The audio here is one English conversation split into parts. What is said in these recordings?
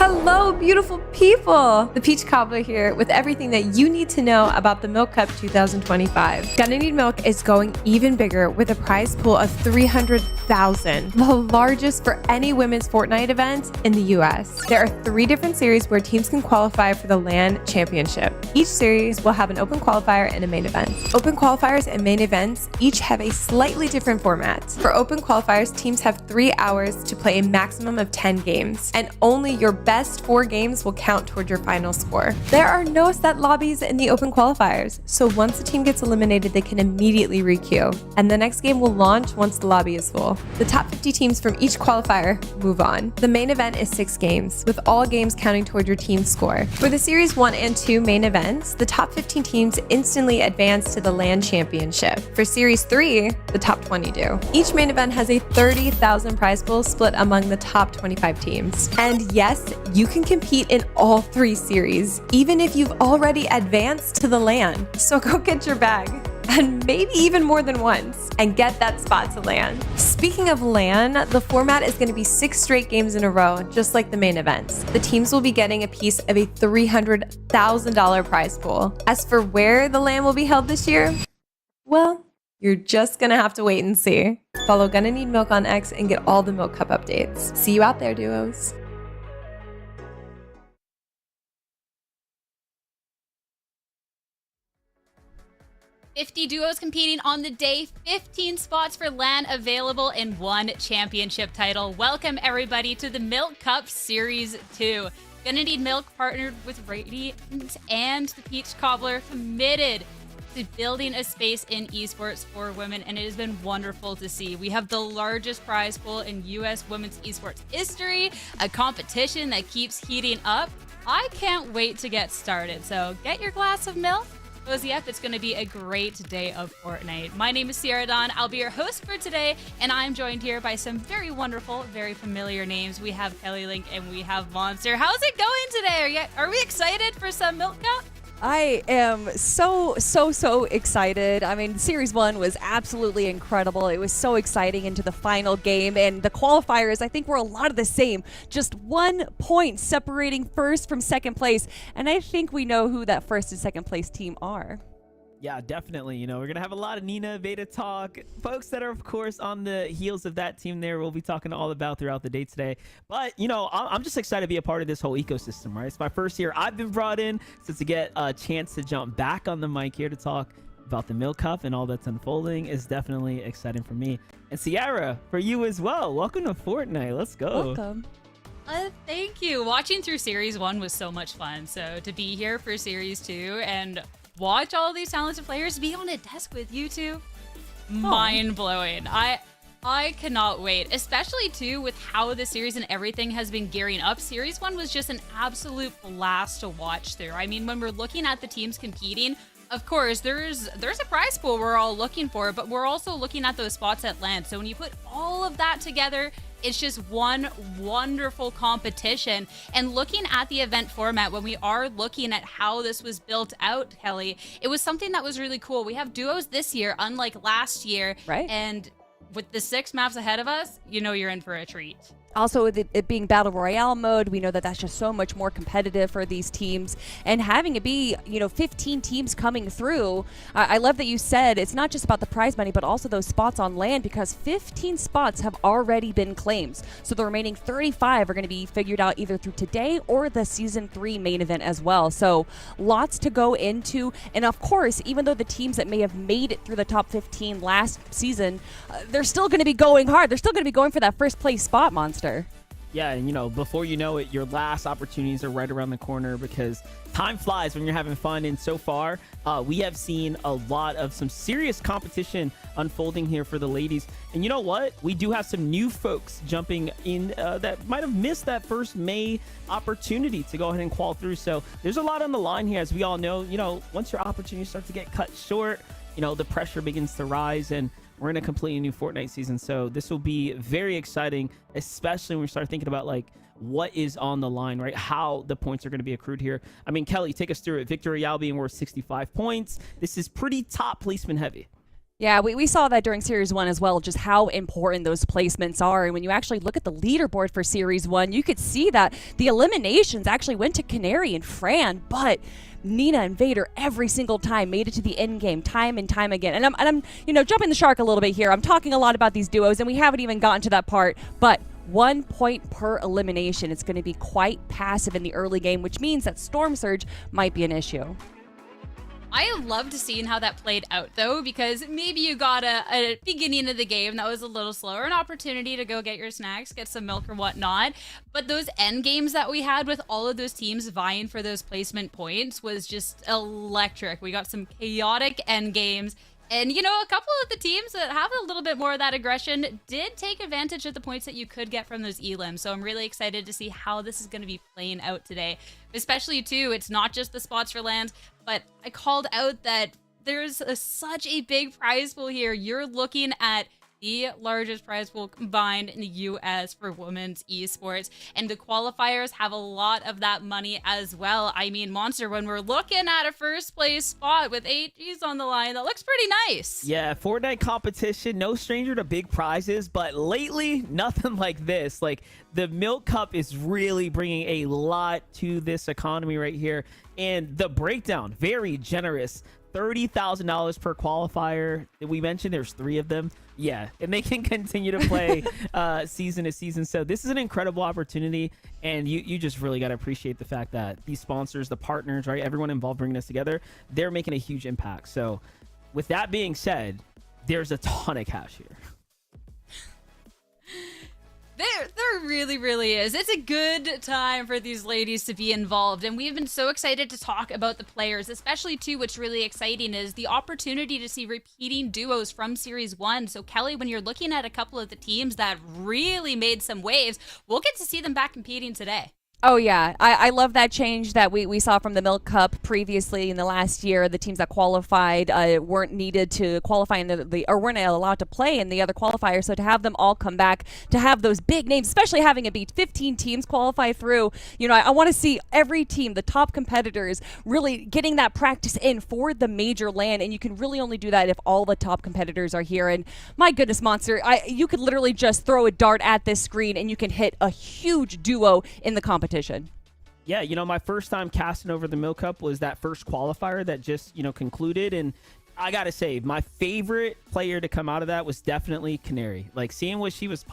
Hello, beautiful people! The Peach Cobbler here with everything that you need to know about the Milk Cup 2025. Gonna Need Milk is going even bigger with a prize pool of $300,000, the largest for any women's Fortnite event in the US. There are 3 different series where teams can qualify for the LAN Championship. Each series will have an open qualifier and a main event. Open qualifiers and main events each have a slightly different format. For open qualifiers, teams have 3 hours to play a maximum of 10 games, and only your best 4 games will count toward your final score. There are no set lobbies in the open qualifiers, so once a team gets eliminated, they can immediately requeue, and the next game will launch once the lobby is full. The top 50 teams from each qualifier move on. The main event is 6 games, with all games counting toward your team's score. For the Series 1 and 2 main events, the top 15 teams instantly advance to the LAN Championship. For Series 3, the top 20 do. Each main event has a $30,000 prize pool split among the top 25 teams. And yes, you can compete in all 3 series, even if you've already advanced to the LAN. So go get your bag, and maybe even more than once, and get that spot to LAN. Speaking of LAN, the format is going to be 6 straight games in a row, just like the main events. The teams will be getting a piece of a $300,000 prize pool. As for where the LAN will be held this year, well, you're just gonna have to wait and see. Follow Gonna Need Milk on X and get all the Milk Cup updates. See you out there, duos. 50 duos competing on the day, 15 spots for LAN available, and 1 championship title. Welcome everybody to the Milk Cup Series 2. Gonna Need Milk partnered with Radiant and the Peach Cobbler, committed to building a space in esports for women, and it has been wonderful to see. We have the largest prize pool in US women's esports history, a competition that keeps heating up. I can't wait to get started, so get your glass of milk. Cozy up, it's going to be a great day of Fortnite. My name is Sierra Dawn. I'll be your host for today, and I'm joined here by some very wonderful, very familiar names. We have Kelly Link and we have Monster. How's it going today? Are we excited for some Milk Cup? I am so excited. I mean, Series 1 was absolutely incredible. It was so exciting into the final game, and the qualifiers, I think, were a lot of the same. Just 1 point separating first from second place, and I think we know who that first and second place team are. Yeah, definitely. You know, we're going to have a lot of Nina Veda talk. Folks that are, of course, on the heels of that team there, we'll be talking all about throughout the day today. But, you know, I'm just excited to be a part of this whole ecosystem, right? It's my first year I've been brought in, so to get a chance to jump back on the mic here to talk about the Milk Cup and all that's unfolding is definitely exciting for me. And Sierra, for you as well. Welcome to Fortnite. Let's go. Welcome. Thank you. Watching through Series 1 was so much fun. So to be here for Series 2 and watch all these talented players be on a desk with you two, mind-blowing. I cannot wait, especially too with how the series and everything has been gearing up. Series 1 was just an absolute blast to watch through. I mean, when we're looking at the teams competing, of course, there's a prize pool we're all looking for, but we're also looking at those spots at LAN. So when you put all of that together, it's just one wonderful competition. And looking at the event format, when we are looking at how this was built out, Kelly, it was something that was really cool. We have duos this year, unlike last year. Right. And with the 6 maps ahead of us, you know you're in for a treat. Also, with it being Battle Royale mode, we know that that's just so much more competitive for these teams. And having it be, 15 teams coming through, I love that you said it's not just about the prize money, but also those spots on LAN, because 15 spots have already been claimed. So the remaining 35 are going to be figured out either through today or the Season 3 main event as well. So lots to go into. And of course, even though the teams that may have made it through the top 15 last season, they're still going to be going hard. They're still going to be going for that first place spot, Monster. Yeah, and before you know it, your last opportunities are right around the corner, because time flies when you're having fun. And so far, we have seen a lot of some serious competition unfolding here for the ladies. And you know what? We do have some new folks jumping in that might have missed that first May opportunity to go ahead and qual through. So there's a lot on the line here, as we all know. Once your opportunities start to get cut short, the pressure begins to rise, and we're in a completely new Fortnite season, so this will be very exciting, especially when we start thinking about what is on the line, right? How the points are going to be accrued here. I mean, Kelly, take us through it. Victory Royale being worth 65 points. This is pretty top placement heavy. Yeah, we saw that during Series 1 as well, just how important those placements are. And when you actually look at the leaderboard for Series 1, you could see that the eliminations actually went to Canary and Fran, but Nina and Vader every single time made it to the end game time and time again. And I'm jumping the shark a little bit here. I'm talking a lot about these duos, and we haven't even gotten to that part, but 1 point per elimination. It's going to be quite passive in the early game, which means that Storm Surge might be an issue. I loved seeing how that played out, though, because maybe you got a beginning of the game that was a little slower, an opportunity to go get your snacks, get some milk or whatnot. But those end games that we had with all of those teams vying for those placement points was just electric. We got some chaotic end games. And, you know, a couple of the teams that have a little bit more of that aggression did take advantage of the points that you could get from those elims. So I'm really excited to see how this is going to be playing out today. Especially, too, it's not just the spots for LANs, but I called out that there's such a big prize pool here. You're looking at the largest prize pool combined in the U.S. for women's esports. And the qualifiers have a lot of that money as well. I mean, Monster, when we're looking at a first place spot with 8 Gs on the line, that looks pretty nice. Yeah, Fortnite competition, no stranger to big prizes, but lately, nothing like this. Like, the Milk Cup is really bringing a lot to this economy right here. And the breakdown, very generous. $30,000 per qualifier. We mentioned there's 3 of them. Yeah, and they can continue to play season to season. So this is an incredible opportunity, and you just really got to appreciate the fact that these sponsors, the partners, right, everyone involved bringing us together, they're making a huge impact. So with that being said, there's a ton of cash here. There really, really is. It's a good time for these ladies to be involved. And we've been so excited to talk about the players, especially too, what's really exciting is the opportunity to see repeating duos from Series 1. So Kelly, when you're looking at a couple of the teams that really made some waves, we'll get to see them back competing today. Oh, yeah. I love that change that we saw from the Milk Cup previously in the last year. The teams that qualified weren't needed to qualify in or weren't allowed to play in the other qualifiers. So to have them all come back, to have those big names, especially having it be 15 teams qualify through, you know, I want to see every team, the top competitors, really getting that practice in for the major LAN. And you can really only do that if all the top competitors are here. And my goodness, Monster, you could literally just throw a dart at this screen and you can hit a huge duo in the competition. Yeah, you know, my first time casting over the Milk Cup was that first qualifier that just, you know, concluded. And I got to say, my favorite player to come out of that was definitely Canary. Like, seeing what she was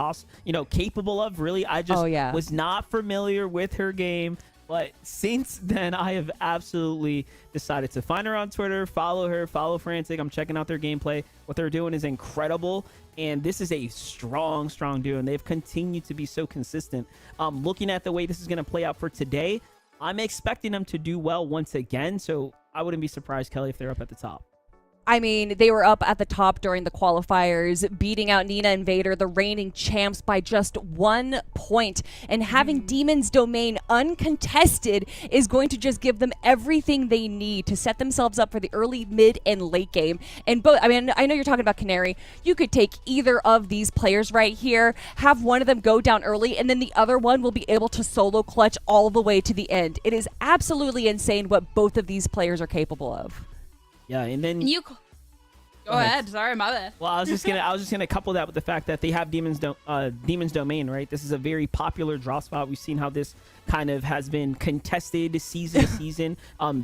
capable of, really, I just was not familiar with her game. But since then, I have absolutely decided to find her on Twitter, follow her, follow Frantic. I'm checking out their gameplay. What they're doing is incredible. And this is a strong duo, and they've continued to be so consistent. Looking at the way this is going to play out for today, I'm expecting them to do well once again. So I wouldn't be surprised, Kelly, if they're up at the top. I mean, they were up at the top during the qualifiers, beating out Nina and Vader, the reigning champs, by just 1 point. And having Demon's Domain uncontested is going to just give them everything they need to set themselves up for the early, mid, and late game. And both, I mean, I know you're talking about Canary. You could take either of these players right here, have one of them go down early, and then the other one will be able to solo clutch all the way to the end. It is absolutely insane what both of these players are capable of. Yeah, and then you go ahead. Sorry, my bad. Well, I was just gonna couple that with the fact that they have Demon's Domain, right? This is a very popular draw spot. We've seen how this kind of has been contested season to season.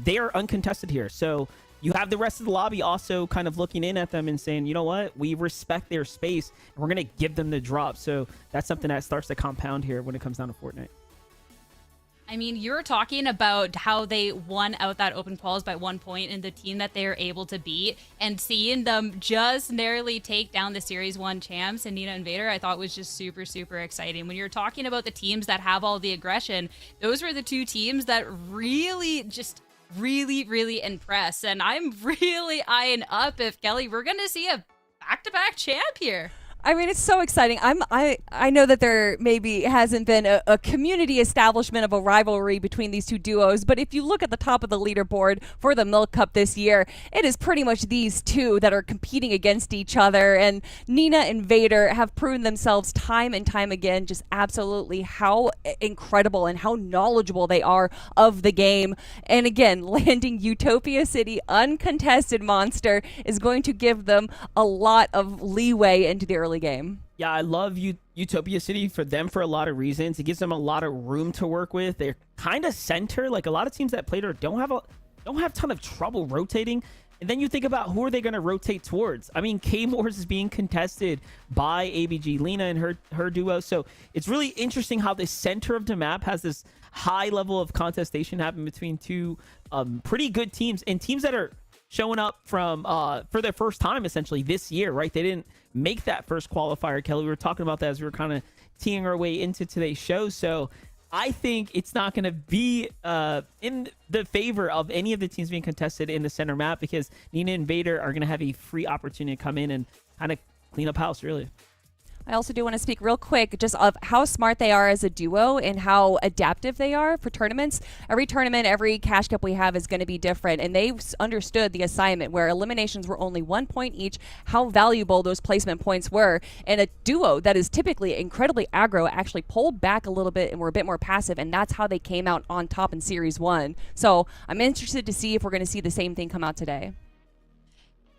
They are uncontested here, so you have the rest of the lobby also kind of looking in at them and saying, you know what, we respect their space, and we're gonna give them the drop. So that's something that starts to compound here when it comes down to Fortnite. I mean, you're talking about how they won out that open quals by 1 point and the team that they're able to beat, and seeing them just narrowly take down the Series 1 champs and Nina and Vader, I thought was just super exciting. When you're talking about the teams that have all the aggression, those were the 2 teams that really impress. And I'm really eyeing up if, Kelly, we're going to see a back-to-back champ here. I mean, it's so exciting. I know that there maybe hasn't been a community establishment of a rivalry between these two duos, but if you look at the top of the leaderboard for the Milk Cup this year, it is pretty much these two that are competing against each other. And Nina and Vader have proven themselves time and time again just absolutely how incredible and how knowledgeable they are of the game. And again, landing Utopia City uncontested Monster is going to give them a lot of leeway into the early game. Yeah, I love Utopia City for them for a lot of reasons. It gives them a lot of room to work with. They're kind of center. Like a lot of teams that played her don't have a ton of trouble rotating. And then you think about who are they going to rotate towards. I mean, K-Mors is being contested by ABG, Lena and her duo. So it's really interesting how the center of the map has this high level of contestation happen between two pretty good teams and teams that are showing up from for their first time essentially this year, right? They didn't make that first qualifier, Kelly. We were talking about that as we were kind of teeing our way into today's show. So I think it's not going to be in the favor of any of the teams being contested in the center map because Nina and Vader are going to have a free opportunity to come in and kind of clean up house, really. I also do want to speak real quick just of how smart they are as a duo and how adaptive they are for tournaments. Every tournament, every cash cup we have is going to be different, and they've understood the assignment where eliminations were only 1 point each, how valuable those placement points were. And a duo that is typically incredibly aggro actually pulled back a little bit and were a bit more passive, and that's how they came out on top in Series 1. So I'm interested to see if we're going to see the same thing come out today.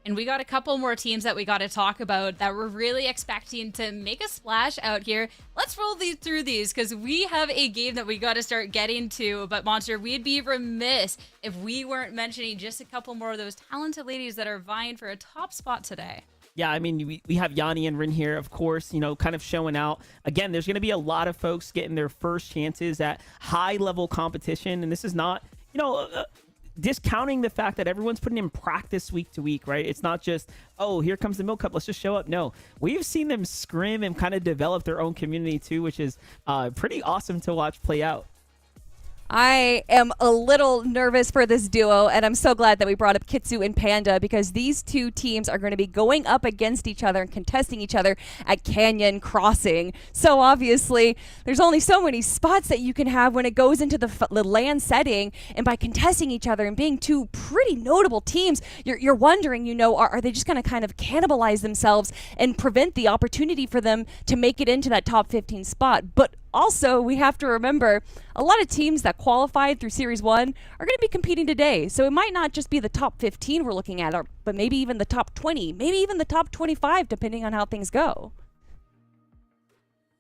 And we got a couple more teams that we got to talk about that we're really expecting to make a splash out here. Let's roll through these because we have a game that we got to start getting to. But Monster, we'd be remiss if we weren't mentioning just a couple more of those talented ladies that are vying for a top spot today. Yeah, I mean, we have Yanni and Rin here, of course, you know, kind of showing out. Again, there's going to be a lot of folks getting their first chances at high-level competition. And this is not, you know, discounting the fact that everyone's putting in practice week to week, right? It's not just, oh, here comes the Milk Cup, let's just show up. No, we've seen them scrim and kind of develop their own community too, which is pretty awesome to watch play out. I am a little nervous for this duo, and I'm so glad that we brought up Kitsu and Panda because these two teams are going to be going up against each other and contesting each other at Canyon Crossing. So obviously, there's only so many spots that you can have when it goes into the LAN setting, and by contesting each other and being two pretty notable teams, you're wondering, you know, are they just going to kind of cannibalize themselves and prevent the opportunity for them to make it into that top 15 spot? But also, we have to remember a lot of teams that qualified through Series 1 are going to be competing today. So it might not just be the top 15 we're looking at, but maybe even the top 20, maybe even the top 25, depending on how things go.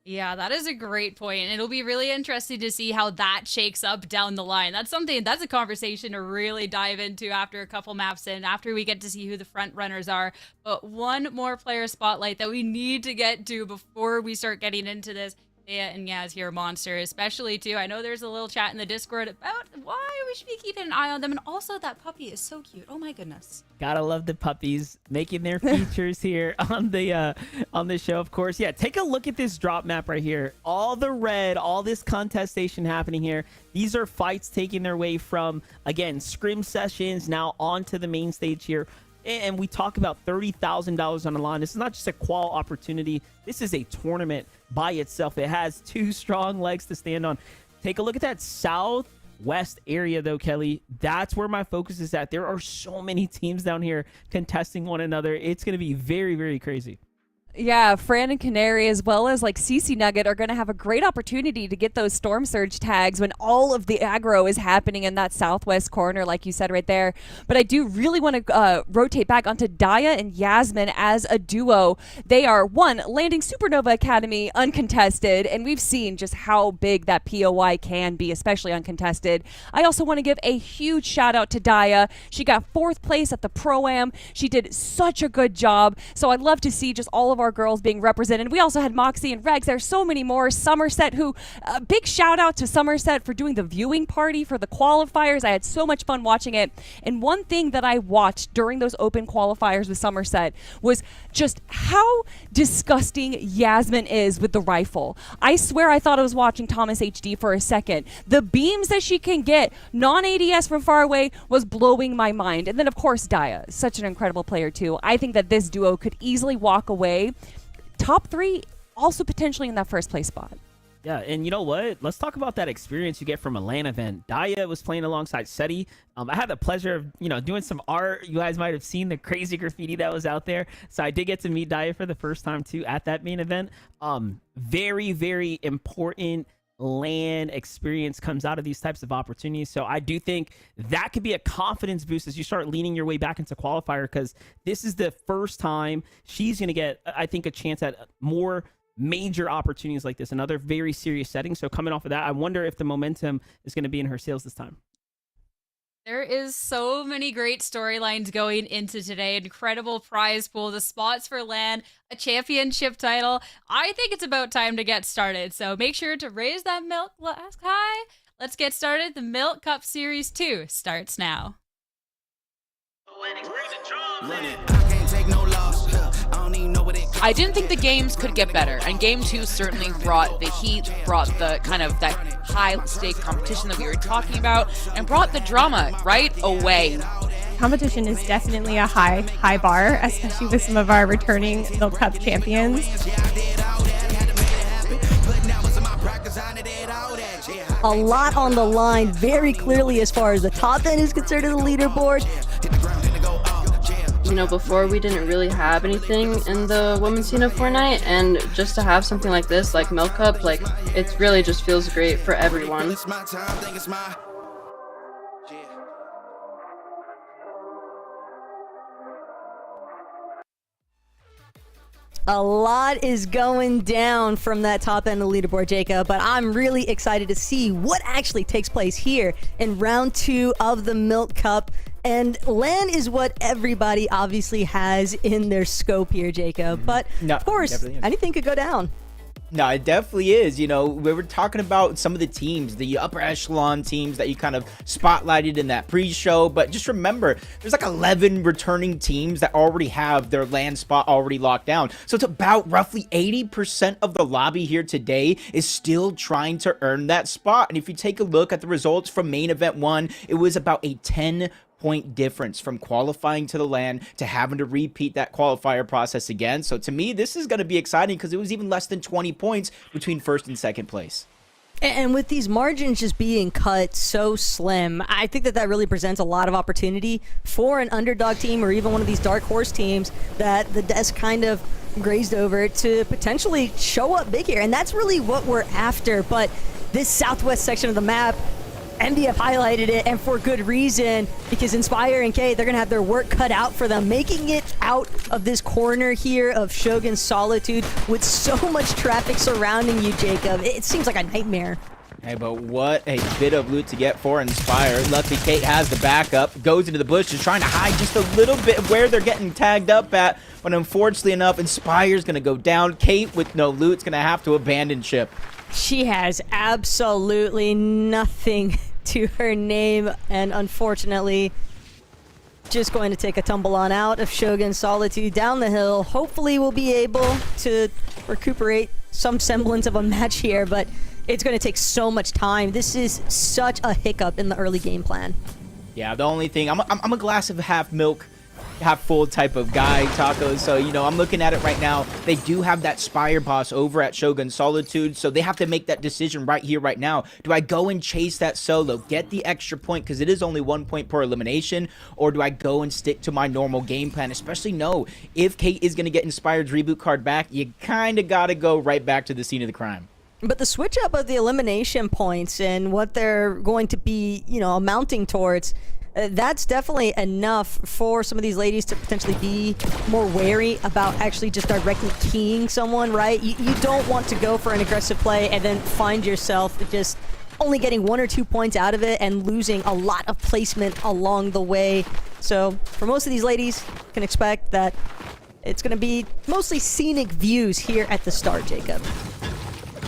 Yeah, that is a great point. And it'll be really interesting to see how that shakes up down the line. That's a conversation to really dive into after a couple maps in, after we get to see who the front runners are. But one more player spotlight that we need to get to before we start getting into this. Thea and Yaz here, Monster, especially too. I know there's a little chat in the Discord about why we should be keeping an eye on them. And also that puppy is so cute. Oh my goodness. Gotta love the puppies making their features here on the show, of course. Yeah, take a look at this drop map right here. All the red, all this contestation happening here. These are fights taking their way from, again, scrim sessions now onto the main stage here. And we talk about $30,000 on the line. This is not just a qual opportunity. This is a tournament by itself. It has two strong legs to stand on. Take a look at that southwest area, though, Kelly. That's where my focus is at. There are so many teams down here contesting one another. It's going to be very, very crazy. Yeah, Fran and Canary as well as like CC Nugget are going to have a great opportunity to get those Storm Surge tags when all of the aggro is happening in that southwest corner, like you said right there. But I do really want to rotate back onto Daya and Yasmin as a duo. They are, one, landing Supernova Academy uncontested, and we've seen just how big that POI can be, especially uncontested. I also want to give a huge shout out to Daya. She got 4th place at the Pro-Am. She did such a good job. So I'd love to see just all of our girls being represented. We also had Moxie and Regs. There's so many more. Somerset, who big shout out to Somerset for doing the viewing party for the qualifiers. I had so much fun watching it. And one thing that I watched during those open qualifiers with Somerset was just how disgusting Yasmin is with the rifle. I swear I thought I was watching Thomas HD for a second. The beams that she can get non-ADS from far away was blowing my mind. And then of course Daya, such an incredible player too. I think that this duo could easily walk away top 3 also potentially in that first place spot. Yeah, and you know what? Let's talk about that experience you get from a LAN event. Daya was playing alongside Seti. I had the pleasure of, doing some art. You guys might have seen the crazy graffiti that was out there. So I did get to meet Daya for the first time too at that main event. Very, very important LAN experience comes out of these types of opportunities. So I do think that could be a confidence boost as you start leaning your way back into qualifier, because this is the first time she's going to get, I think, a chance at more major opportunities like this, another very serious setting. So coming off of that, I wonder if the momentum is going to be in her sails this time. There is so many great storylines going into today. Incredible prize pool, the spots for LAN, a championship title. I think it's about time to get started. So make sure to raise that milk glass high. Let's get started. The Milk Cup Series 2 starts now. I didn't think the games could get better, and Game 2 certainly brought the heat, brought the kind of that high-stake competition that we were talking about, and brought the drama right away. Competition is definitely a high bar, especially with some of our returning Milk Cup champions. A lot on the line, very clearly as far as the top end is concerned of the leaderboard. Before we didn't really have anything in the women's scene of Fortnite, and just to have something like this, like Milk Cup, like, it really just feels great for everyone. A lot is going down from that top end of the leaderboard, Jacob, but I'm really excited to see what actually takes place here in round 2 of the Milk Cup. And LAN is what everybody obviously has in their scope here, Jacob. But of course, anything could go down. No, it definitely is. We were talking about some of the teams, the upper echelon teams that you kind of spotlighted in that pre-show. But just remember, there's like 11 returning teams that already have their LAN spot already locked down. So it's about roughly 80% of the lobby here today is still trying to earn that spot. And if you take a look at the results from main event 1, it was about a 10-point difference from qualifying to the LAN to having to repeat that qualifier process again. So to me, this is going to be exciting because it was even less than 20 points between first and second place. And with these margins just being cut so slim, I think that really presents a lot of opportunity for an underdog team or even one of these dark horse teams that the desk kind of grazed over to potentially show up big here. And that's really what we're after. But this southwest section of the map, MDF highlighted it, and for good reason, because Inspire and K, they're going to have their work cut out for them, making it out of this corner here of Shogun's Solitude with so much traffic surrounding you, Jacob. It seems like a nightmare. Hey, but what a bit of loot to get for Inspire. Luckily, Kate has the backup, goes into the bushes, trying to hide just a little bit of where they're getting tagged up at, but unfortunately enough, Inspire's going to go down. Kate, with no loot, is going to have to abandon ship. She has absolutely nothing to her name, and unfortunately just going to take a tumble on out of Shogun's Solitude down the hill. Hopefully we'll be able to recuperate some semblance of a match here, but it's going to take so much time. This is such a hiccup in the early game plan. Yeah, the only thing, I'm a glass of half milk, half full type of guy, Taco. So, I'm looking at it right now. They do have that Spire boss over at Shogun Solitude, so they have to make that decision right here, right now. Do I go and chase that solo, get the extra point, because it is only 1 point per elimination, or do I go and stick to my normal game plan? Especially if Kate is going to get Inspired's reboot card back, you kind of got to go right back to the scene of the crime. But the switch up of the elimination points and what they're going to be, amounting towards, that's definitely enough for some of these ladies to potentially be more wary about actually just directly keying someone, right? You don't want to go for an aggressive play and then find yourself just only getting 1 or 2 points out of it and losing a lot of placement along the way. So for most of these ladies, you can expect that it's going to be mostly scenic views here at the start, Jacob.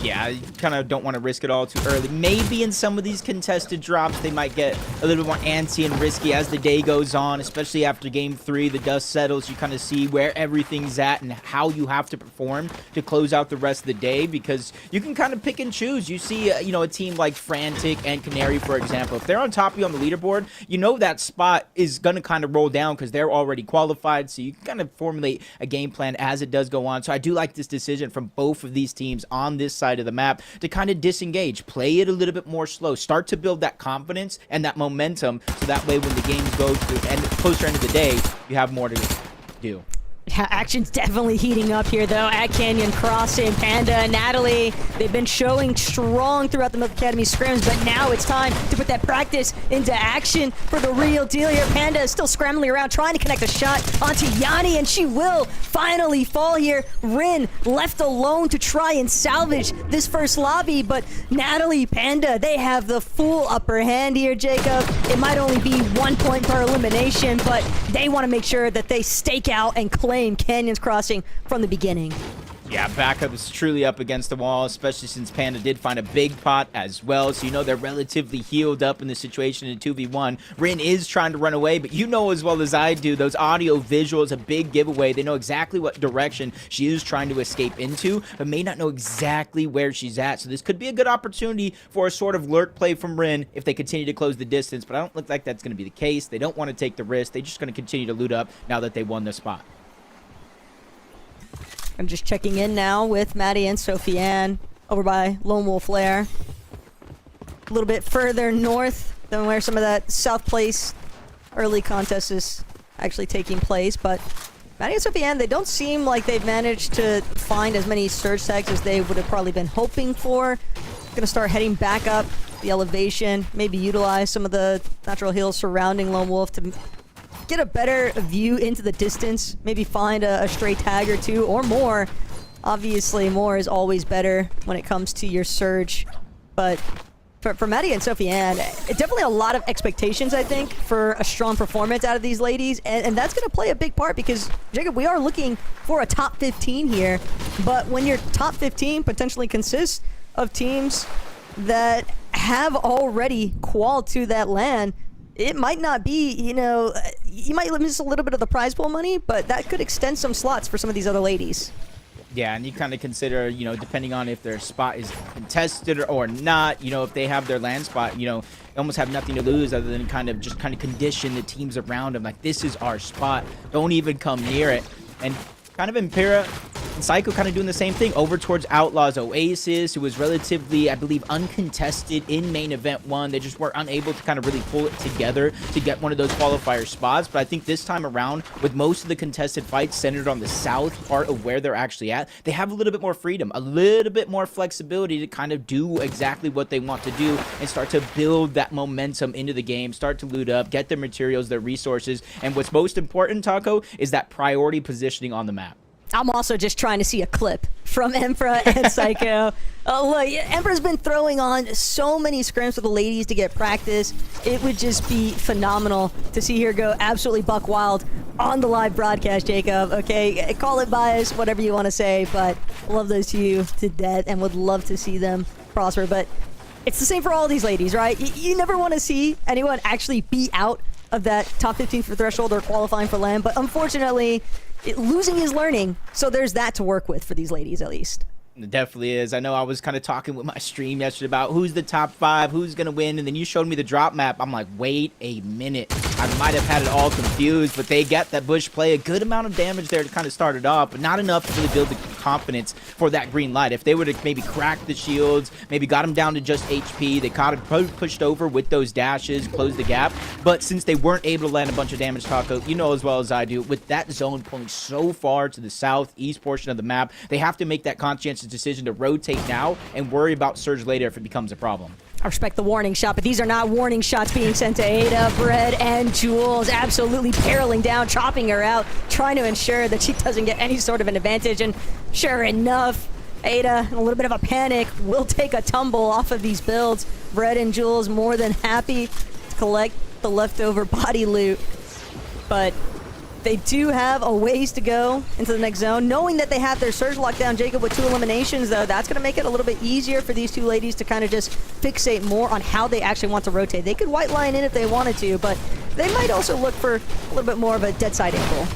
Yeah, you kind of don't want to risk it all too early. Maybe in some of these contested drops, they might get a little bit more antsy and risky as the day goes on, especially after game 3, the dust settles. You kind of see where everything's at and how you have to perform to close out the rest of the day, because you can kind of pick and choose. You see, you know, a team like Frantic and Canary, for example, if they're on top of you on the leaderboard, you know that spot is going to kind of roll down because they're already qualified, so you can kind of formulate a game plan as it does go on. So I do like this decision from both of these teams on this side of the map to kind of disengage, play it a little bit more slow, start to build that confidence and that momentum, so that way when the games go to the end, closer end of the day, you have more to do. Yeah, action's definitely heating up here, though, at Canyon Crossing. Panda and Natalie, they've been showing strong throughout the Milk Academy scrims, but now it's time to put that practice into action for the real deal here. Panda is still scrambling around, trying to connect a shot onto Yanni, and she will finally fall here. Rin left alone to try and salvage this first lobby, but Natalie, Panda, they have the full upper hand here, Jacob. It might only be 1 point per elimination, but they want to make sure that they stake out and claim Canyons Crossing from the beginning. Yeah, backup is truly up against the wall, especially since Panda did find a big pot as well. So you know they're relatively healed up in the situation in 2v1. Rin is trying to run away, but you know as well as I do, those audio visuals, a big giveaway. They know exactly what direction she is trying to escape into, but may not know exactly where she's at. So this could be a good opportunity for a sort of lurk play from Rin if they continue to close the distance, but I don't look like that's going to be the case. They don't want to take the risk. They're just going to continue to loot up now that they won the spot. I'm just checking in now with Maddie and Sophie Ann over by Lone Wolf Lair. A little bit further north than where some of that South Place early contest is actually taking place, but Maddie and Sophie Ann, they don't seem like they've managed to find as many surge tags as they would have probably been hoping for. Gonna start heading back up the elevation, maybe utilize some of the natural hills surrounding Lone Wolf to get a better view into the distance, maybe find a stray tag or two or more. Obviously, more is always better when it comes to your surge. But for Maddie and Sophie Ann, definitely a lot of expectations, I think, for a strong performance out of these ladies. And that's going to play a big part because, Jacob, we are looking for a top 15 here. But when your top 15 potentially consists of teams that have already qualified to that LAN, it might not be, you know, you might miss a little bit of the prize pool money, but that could extend some slots for some of these other ladies. Yeah, and you kind of consider, you know, depending on if their spot is contested or not, you know, if they have their land spot, you know, they almost have nothing to lose other than kind of condition the teams around them. Like, this is our spot. Don't even come near it. And kind of Impera and Psycho kind of doing the same thing over towards Outlaws Oasis, who was relatively, I believe, uncontested in main event 1. They just were unable to kind of really pull it together to get one of those qualifier spots. But I think this time around, with most of the contested fights centered on the south part of where they're actually at, they have a little bit more freedom, a little bit more flexibility to kind of do exactly what they want to do and start to build that momentum into the game, start to loot up, get their materials, their resources. And what's most important, Taco, is that priority positioning on the map. I'm also just trying to see a clip from Emperor and Psycho. Look, Emperor's been throwing on so many scrims for the ladies to get practice. It would just be phenomenal to see her go absolutely buck wild on the live broadcast, Jacob. Okay, call it bias, whatever you want to say, but love those two to death and would love to see them prosper. But it's the same for all these ladies, right? You never want to see anyone actually be out of that top 15 for threshold or qualifying for LAN, but unfortunately, losing is learning, so there's that to work with for these ladies at least. It definitely is. I know I was kind of talking with my stream yesterday about who's the top 5, who's going to win, and then you showed me the drop map. I'm like, wait a minute. I might have had it all confused, but they get that bush play, a good amount of damage there to kind of start it off, but not enough to really build the confidence for that green light. If they would have maybe cracked the shields, maybe got them down to just HP, they kind of pushed over with those dashes, closed the gap, but since they weren't able to land a bunch of damage, Taco, you know as well as I do, with that zone pulling so far to the southeast portion of the map, they have to make that conscientious decision to rotate now and worry about surge later if it becomes a problem. I respect the warning shot, but these are not warning shots being sent to Ada, Bread, and Jules. Absolutely barreling down, chopping her out, trying to ensure that she doesn't get any sort of an advantage. And sure enough, Ada, in a little bit of a panic, will take a tumble off of these builds. Bread and Jules more than happy to collect the leftover body loot. But They do have a ways to go into the next zone. Knowing that they have their surge locked down, Jacob, with 2 eliminations, though, that's going to make it a little bit easier for these two ladies to kind of just fixate more on how they actually want to rotate. They could white line in if they wanted to, but they might also look for a little bit more of a dead side angle.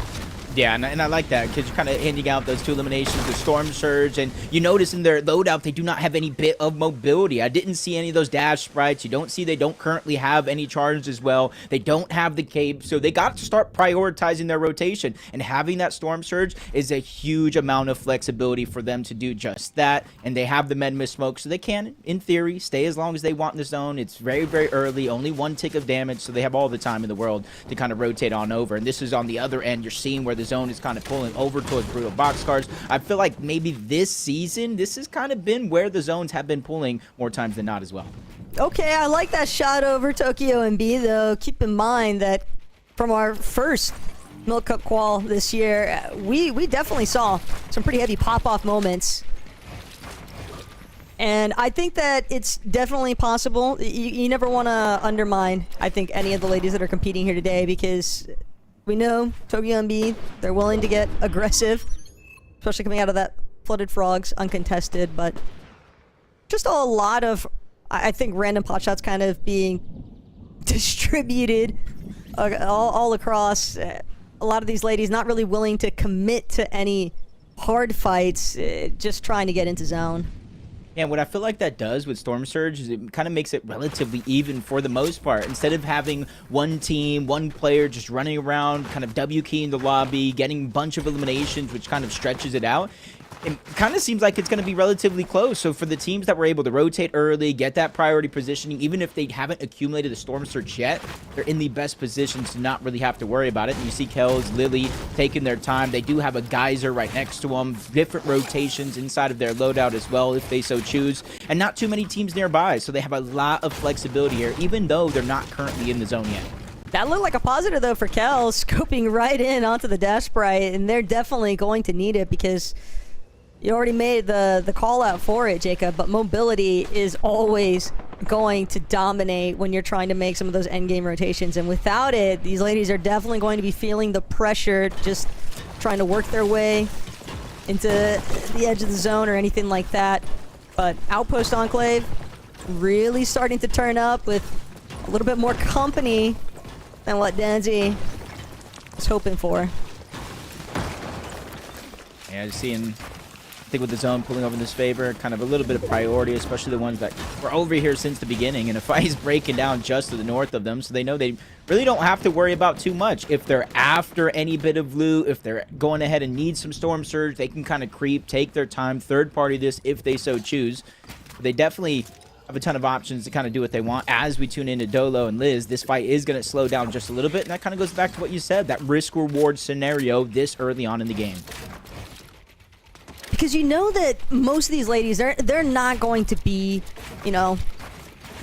Yeah, and I like that because you're kind of handing out those 2 eliminations, the Storm Surge, and you notice in their loadout they do not have any bit of mobility. I didn't see any of those dash sprites. You don't see they don't currently have any charges as well. They don't have the cape, so they got to start prioritizing their rotation, and having that Storm Surge is a huge amount of flexibility for them to do just that, and they have the med miss smoke, so they can, in theory, stay as long as they want in the zone. It's very, very early, only 1 tick of damage, so they have all the time in the world to kind of rotate on over, and this is on the other end. You're seeing where the zone is kind of pulling over towards brutal boxcars. I feel like maybe this season, this has kind of been where the zones have been pulling more times than not as well. Okay, I like that shot over Tokyo MB, though. Keep in mind that from our first Milk Cup qual this year, we definitely saw some pretty heavy pop-off moments. And I think that it's definitely possible. You never want to undermine, I think, any of the ladies that are competing here today, because we know Tokyo MB, they're willing to get aggressive, especially coming out of that Flooded Frogs uncontested, but just a lot of, I think, random pot shots kind of being distributed all across. A lot of these ladies not really willing to commit to any hard fights, just trying to get into zone. And what I feel like that does with Storm Surge is it kind of makes it relatively even for the most part. Instead of having one team, one player just running around, kind of W keying the lobby, getting a bunch of eliminations, which kind of stretches it out, it kind of seems like it's going to be relatively close. So for the teams that were able to rotate early, get that priority positioning, even if they haven't accumulated the Storm Surge yet, they're in the best positions to not really have to worry about it. And you see Kells, Lily taking their time. They do have a geyser right next to them, different rotations inside of their loadout as well if they so choose, and not too many teams nearby. So they have a lot of flexibility here, even though they're not currently in the zone yet. That looked like a positive, though, for Kells, scoping right in onto the dash sprite, and they're definitely going to need it because you already made the call out for it, Jacob, but mobility is always going to dominate when you're trying to make some of those endgame rotations. And without it, these ladies are definitely going to be feeling the pressure, just trying to work their way into the edge of the zone or anything like that. But Outpost Enclave really starting to turn up with a little bit more company than what Danzy was hoping for. Yeah, just seeing, I think with the zone pulling over in this favor, kind of a little bit of priority, especially the ones that were over here since the beginning, and a fight is breaking down just to the north of them, so they know they really don't have to worry about too much. If they're after any bit of loot, if they're going ahead and need some Storm Surge, they can kind of creep, take their time, third party this if they so choose. They definitely have a ton of options to kind of do what they want. As we tune into Dolo and Liz, this fight is going to slow down just a little bit, and that kind of goes back to what you said, that risk-reward scenario this early on in the game. Because you know that most of these ladies, they're not going to be, you know,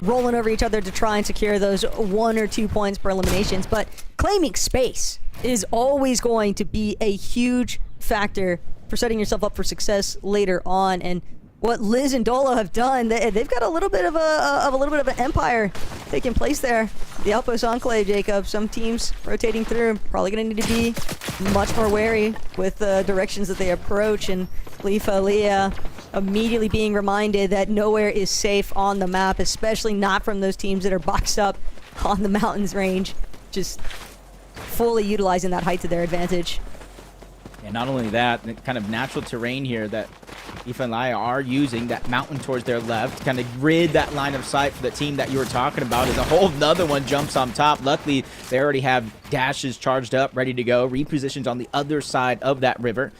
rolling over each other to try and secure those 1 or 2 points per eliminations, but claiming space is always going to be a huge factor for setting yourself up for success later on. And what Liz and Dolo have done, they've got a little bit of an empire taking place there. The Outpost Enclave, Jacob. Some teams rotating through, probably going to need to be much more wary with the directions that they approach. And Leah immediately being reminded that nowhere is safe on the map, especially not from those teams that are boxed up on the mountains range, just fully utilizing that height to their advantage. And not only that, the kind of natural terrain here that Aoife and Laia are using, that mountain towards their left, kind of rid that line of sight for the team that you were talking about, as a whole nother one jumps on top. Luckily, they already have dashes charged up, ready to go, repositions on the other side of that river.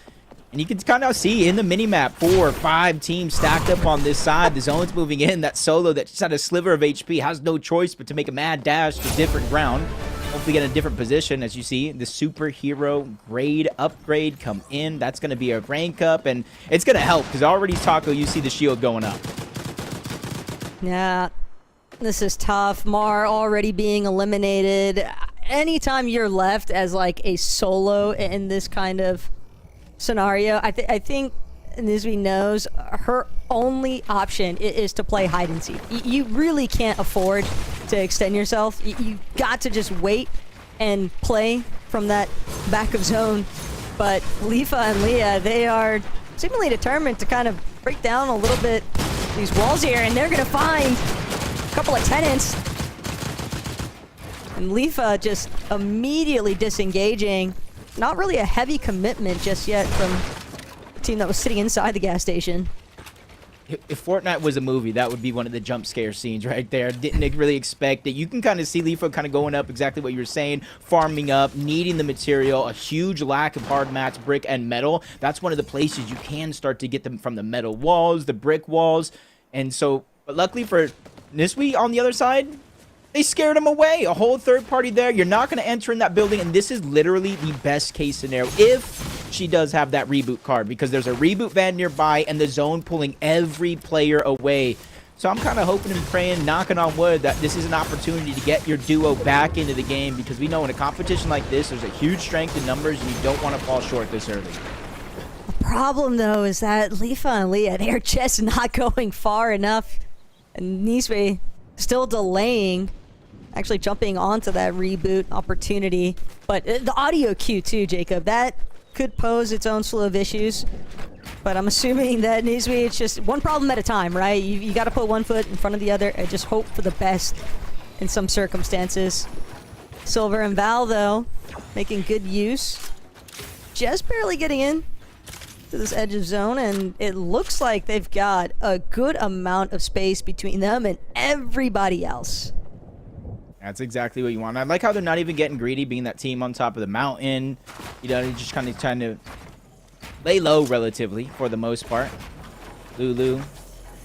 And you can kind of see in the minimap 4 or 5 teams stacked up on this side. The zone's moving in. That Solo that just had a sliver of HP has no choice but to make a mad dash to different ground. Hopefully get in a different position. As you see, the superhero grade upgrade come in. That's going to be a rank up, and it's going to help because already, Taco, you see the shield going up. Yeah, this is tough. Mar already being eliminated. Anytime you're left as like a solo in this kind of scenario, I think Nisby knows her only option is to play hide and seek. You really can't afford to extend yourself. You got to just wait and play from that back of zone. But Lifa and Leah, they are seemingly determined to kind of break down a little bit these walls here, and they're going to find a couple of tenants. And Lifa just immediately disengaging. Not really a heavy commitment just yet from the team that was sitting inside the gas station. If Fortnite was a movie, that would be one of the jump scare scenes right there. Didn't really expect it. You can kind of see Lifa kind of going up, exactly what you were saying, farming up, needing the material, a huge lack of hard mats, brick, and metal. That's one of the places you can start to get them from the metal walls, the brick walls. And so, but luckily for Niswi on the other side, they scared him away. A whole third party there. You're not going to enter in that building, and this is literally the best case scenario if she does have that reboot card, because there's a reboot van nearby and the zone pulling every player away. So I'm kind of hoping and praying, knocking on wood, that this is an opportunity to get your duo back into the game, because we know in a competition like this, there's a huge strength in numbers, and you don't want to fall short this early. The problem, though, is that Lifa and Leah, they're just not going far enough. And Niswe still delaying, actually jumping onto that reboot opportunity. But the audio cue, too, Jacob, that could pose its own slew of issues. But I'm assuming that Niswe, it's just one problem at a time, right? You got to put one foot in front of the other and just hope for the best in some circumstances. Silver and Val, though, making good use. Just barely getting in to this edge of zone, and it looks like they've got a good amount of space between them and everybody else. That's exactly what you want. I like how they're not even getting greedy, being that team on top of the mountain. You know, just kind of trying to lay low relatively for the most part. Lulu,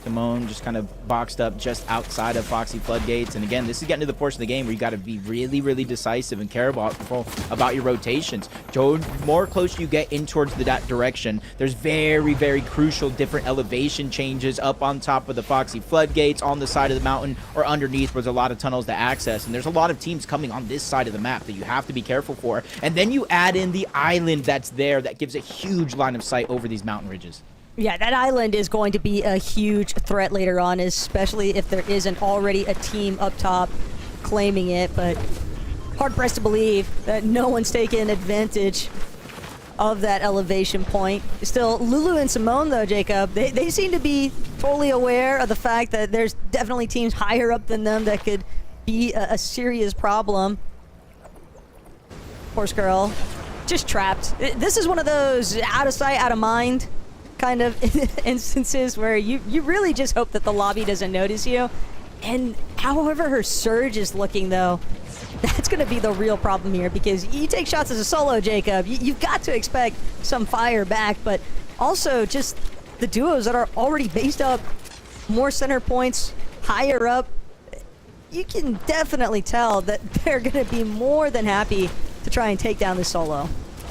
Timon just kind of boxed up just outside of Foxy Floodgates. And again, this is getting to the portion of the game where you got to be really, really decisive and care about your rotations. The more close you get in towards that direction, there's very, very crucial different elevation changes up on top of the Foxy Floodgates, on the side of the mountain, or underneath where there's a lot of tunnels to access. And there's a lot of teams coming on this side of the map that you have to be careful for. And then you add in the island that's there that gives a huge line of sight over these mountain ridges. Yeah, that island is going to be a huge threat later on, especially if there isn't already a team up top claiming it. But hard-pressed to believe that no one's taken advantage of that elevation point. Still, Lulu and Simone, though, Jacob, they seem to be totally aware of the fact that there's definitely teams higher up than them that could be a serious problem. Horse Girl, just trapped. This is one of those out of sight, out of mind kind of instances where you really just hope that the lobby doesn't notice you. And however her surge is looking, though, that's going to be the real problem here, because you take shots as a solo, Jacob, you've got to expect some fire back, but also just the duos that are already based up more center points higher up, you can definitely tell that they're going to be more than happy to try and take down this solo.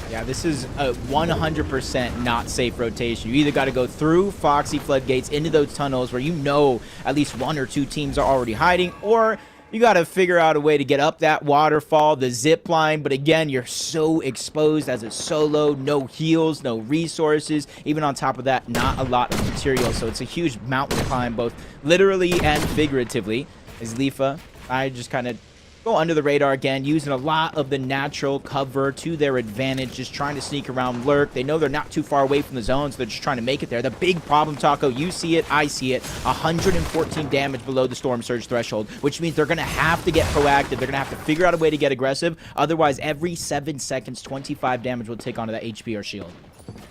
Yeah, this is a 100% not safe rotation. You either got to go through Foxy Floodgates into those tunnels where you know at least one or two teams are already hiding, or you got to figure out a way to get up that waterfall, the zip line. But again, you're so exposed as a solo, no heals, no resources. Even on top of that, not a lot of material. So it's a huge mountain climb, both literally and figuratively. As Lifa, I just kind of go under the radar again, using a lot of the natural cover to their advantage, just trying to sneak around, lurk. They know they're not too far away from the zone, so they're just trying to make it there. The big problem, Taco, you see it, I see it, 114 damage below the Storm Surge threshold, which means they're going to have to get proactive. They're going to have to figure out a way to get aggressive. Otherwise, every 7 seconds, 25 damage will take onto that HP or shield.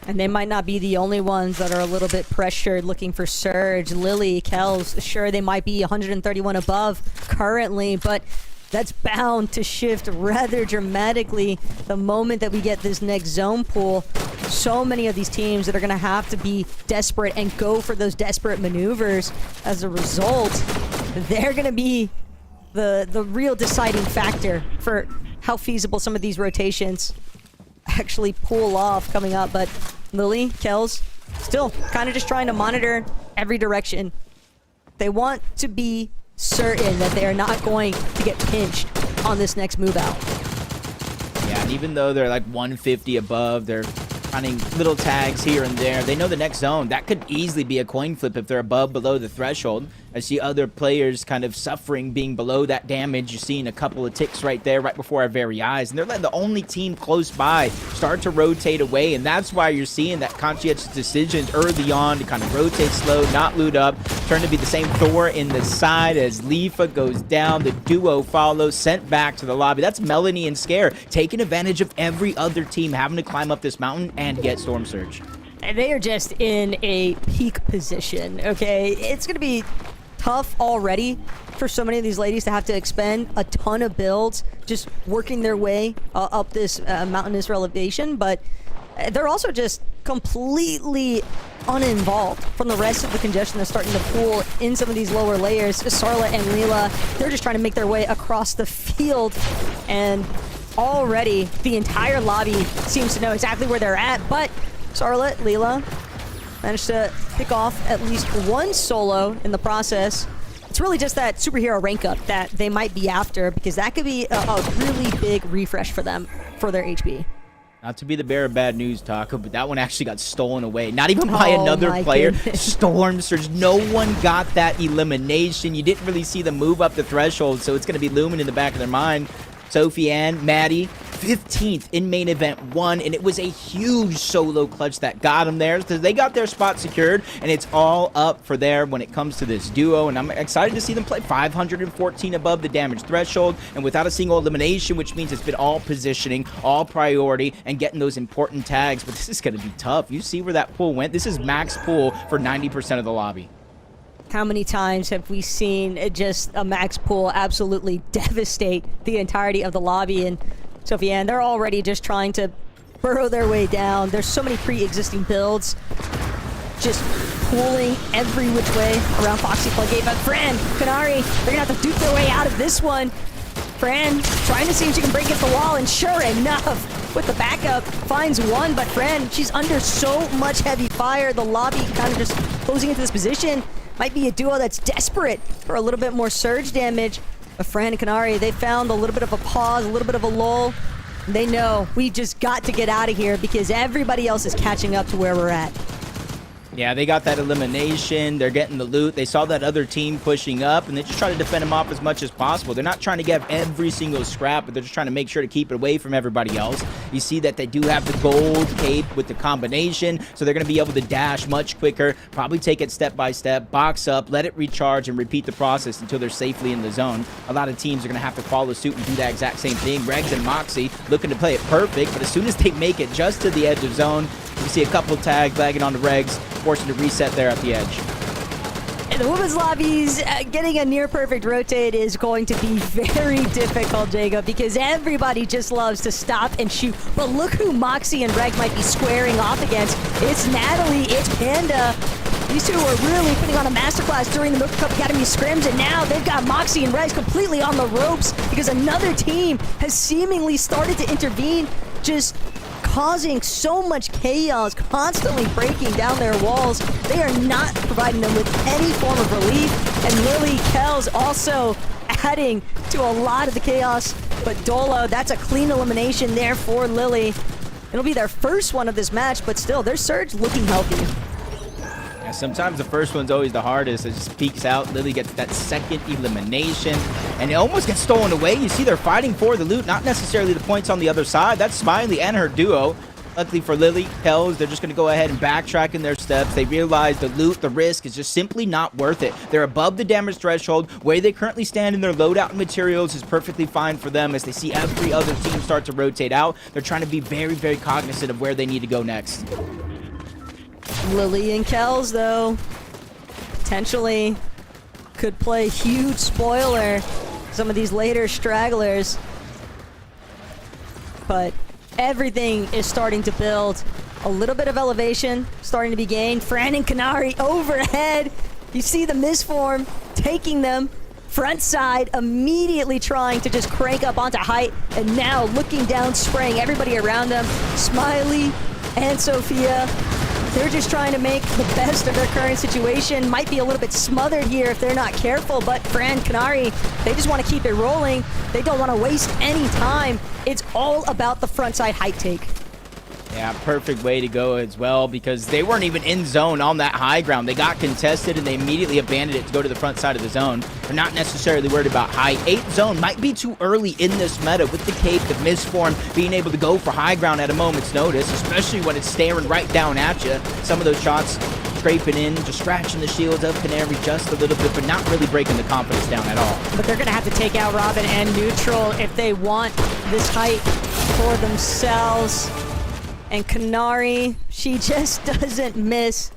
And they might not be the only ones that are a little bit pressured looking for Surge. Lily, Kels, sure, they might be 131 above currently, but that's bound to shift rather dramatically the moment that we get this next zone pool. So many of these teams that are going to have to be desperate and go for those desperate maneuvers. As a result, they're going to be the real deciding factor for how feasible some of these rotations actually pull off coming up. But Lily, Kels, still kind of just trying to monitor every direction. They want to be certain that they are not going to get pinched on this next move out. Yeah, and even though they're like 150 above, they're finding little tags here and there. They know the next zone, that could easily be a coin flip if they're above, below the threshold. I see other players kind of suffering, being below that damage. You're seeing a couple of ticks right there, right before our very eyes. And they're letting the only team close by start to rotate away. And that's why you're seeing that conscientious decisions early on to kind of rotate slow, not loot up. Turn to be the same Thor in the side as Leafa goes down. The duo follows, sent back to the lobby. That's Melanie and Scare taking advantage of every other team having to climb up this mountain and get Storm Surge. And they are just in a peak position, okay? It's going to be tough already for so many of these ladies to have to expend a ton of builds just working their way up this mountainous elevation, but they're also just completely uninvolved from the rest of the congestion that's starting to pool in some of these lower layers. Sarla and Leela, they're just trying to make their way across the field, and already the entire lobby seems to know exactly where they're at, but Sarla, Leela managed to pick off at least one solo in the process. It's really just that superhero rank up that they might be after, because that could be a really big refresh for them, for their HP. Not to be the bearer of bad news, Taco, but that one actually got stolen away. Not even by another player. Storm Surge. No one got that elimination. You didn't really see them move up the threshold, so it's going to be looming in the back of their mind. Sophie and Maddie, 15th in main event 1, and it was a huge solo clutch that got them there. So they got their spot secured, and it's all up for there when it comes to this duo, and I'm excited to see them play 514 above the damage threshold and without a single elimination, which means it's been all positioning, all priority, and getting those important tags. But this is going to be tough. You see where that pool went? This is max pool for 90% of the lobby. How many times have we seen just a max pool absolutely devastate the entirety of the lobby? And Sophie Ann, they're already just trying to burrow their way down. There's so many pre-existing builds just pooling every which way around Foxy Floodgate. But Fran, Kanari, they're gonna have to duke their way out of this one. Fran trying to see if she can break against the wall, and sure enough, with the backup, finds one. But Fran, she's under so much heavy fire. The lobby kind of just closing into this position. Might be a duo that's desperate for a little bit more surge damage. But Fran and Kanari, they found a little bit of a pause, a little bit of a lull. They know we've just got to get out of here because everybody else is catching up to where we're at. Yeah, they got that elimination. They're getting the loot. They saw that other team pushing up, and they just try to defend them off as much as possible. They're not trying to get every single scrap, but they're just trying to make sure to keep it away from everybody else. You see that they do have the gold cape with the combination, so they're going to be able to dash much quicker, probably take it step by step, box up, let it recharge, and repeat the process until they're safely in the zone. A lot of teams are going to have to follow suit and do that exact same thing. Regs and Moxie looking to play it perfect, but as soon as they make it just to the edge of zone, you see a couple of tags lagging on the Regs, forcing to reset there at the edge. And the women's lobbies, getting a near-perfect rotate is going to be very difficult, Jacob, because everybody just loves to stop and shoot. But look who Moxie and Reg might be squaring off against. It's Natalie, it's Panda. These two were really putting on a masterclass during the Milk Cup Academy scrims, and now they've got Moxie and Reg completely on the ropes because another team has seemingly started to intervene, just causing so much chaos, constantly breaking down their walls. They are not providing them with any form of relief, and Lily Kells also adding to a lot of the chaos. But Dolo, that's a clean elimination there for Lily. It'll be their first one of this match, but still, their Surge looking healthy. Yeah, sometimes the first one's always the hardest. It just peeks out. Lily gets that second elimination, and it almost gets stolen away. You see they're fighting for the loot, not necessarily the points on the other side. That's Smiley and her duo. Luckily for Lily Kells, they're just going to go ahead and backtrack in their steps. They realize the loot, the risk is just simply not worth it. They're above the damage threshold. Where they currently stand in their loadout and materials is perfectly fine for them as they see every other team start to rotate out. They're trying to be very, very cognizant of where they need to go next. Lily and Kells, though, potentially could play huge spoiler some of these later stragglers. But everything is starting to build. A little bit of elevation starting to be gained. Fran and Kanari overhead. You see the misform taking them front side, immediately trying to just crank up onto height, and now looking down, spraying everybody around them. Smiley and Sophia, they're just trying to make the best of their current situation. Might be a little bit smothered here if they're not careful, but Fran, Kanari, they just want to keep it rolling. They don't want to waste any time. It's all about the frontside height take. Yeah, perfect way to go as well, because they weren't even in zone on that high ground. They got contested and they immediately abandoned it to go to the front side of the zone. They're not necessarily worried about high. 8 zone might be too early in this meta with the cape, the misform, being able to go for high ground at a moment's notice, especially when it's staring right down at you. Some of those shots scraping in, just scratching the shields of Canary just a little bit, but not really breaking the confidence down at all. But they're going to have to take out Robin and Neutral if they want this height for themselves. And Canary, she just doesn't miss.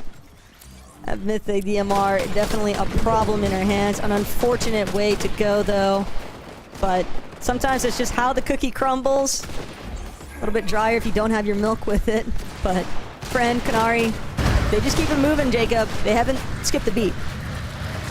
That Mythic DMR, definitely a problem in her hands. An unfortunate way to go, though. But sometimes it's just how the cookie crumbles. A little bit drier if you don't have your milk with it. But friend, Canary, they just keep it moving, Jacob. They haven't skipped a beat.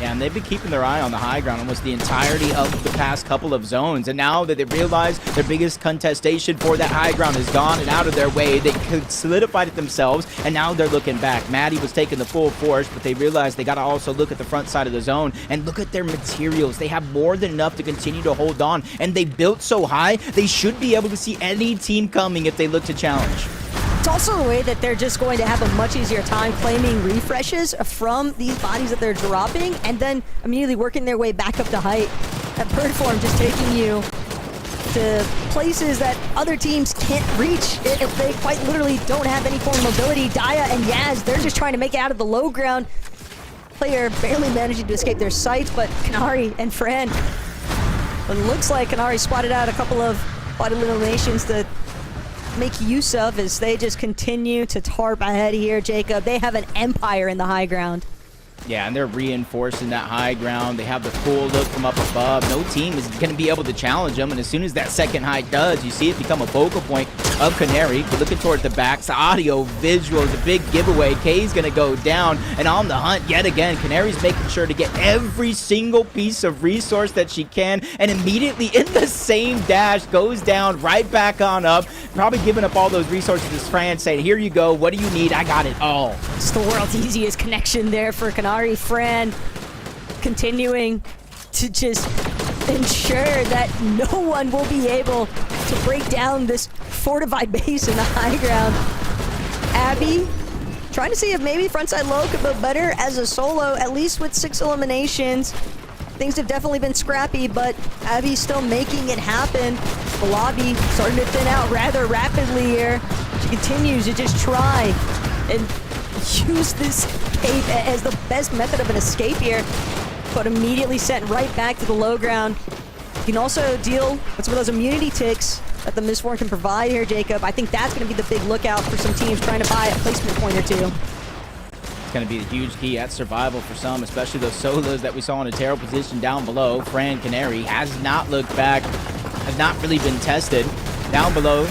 Yeah, and they've been keeping their eye on the high ground almost the entirety of the past couple of zones. And now that they realize their biggest contestation for that high ground is gone and out of their way, they solidified it themselves, and now they're looking back. Maddie was taking the full force, but they realized they got to also look at the front side of the zone and look at their materials. They have more than enough to continue to hold on, and they built so high, they should be able to see any team coming if they look to challenge. It's also the way that they're just going to have a much easier time claiming refreshes from these bodies that they're dropping and then immediately working their way back up to height. That bird form just taking you to places that other teams can't reach if they quite literally don't have any form of mobility. Daya and Yaz, they're just trying to make it out of the low ground. Player barely managing to escape their sights, but Canary and Fran. It looks like Canary spotted out a couple of body eliminations that make use of as they just continue to tarp ahead here, Jacob. They have an empire in the high ground. Yeah, and they're reinforcing that high ground. They have the cool look from up above. No team is going to be able to challenge them, and as soon as that second height does, you see it become a focal point of Canary. But looking towards the backs, audio, visual is a big giveaway. Kay's going to go down, and on the hunt yet again. Canary's making sure to get every single piece of resource that she can, and immediately in the same dash goes down right back on up, probably giving up all those resources to Fran, saying, here you go, what do you need? I got it all. It's the world's easiest connection there for Canary. Fran continuing to just ensure that no one will be able to break down this fortified base in the high ground. Abby trying to see if maybe frontside low could go better as a solo, at least with 6 eliminations. Things have definitely been scrappy, but Abby's still making it happen. The lobby starting to thin out rather rapidly here. She continues to just try and use this cape as the best method of an escape here, but immediately sent right back to the low ground. You can also deal with some of those immunity ticks that the Misform can provide here, Jacob. I think that's going to be the big lookout for some teams trying to buy a placement point or two. It's going to be the huge key at survival for some, especially those solos that we saw in a terrible position down below. Fran Canary has not looked back, has not really been tested. Down below,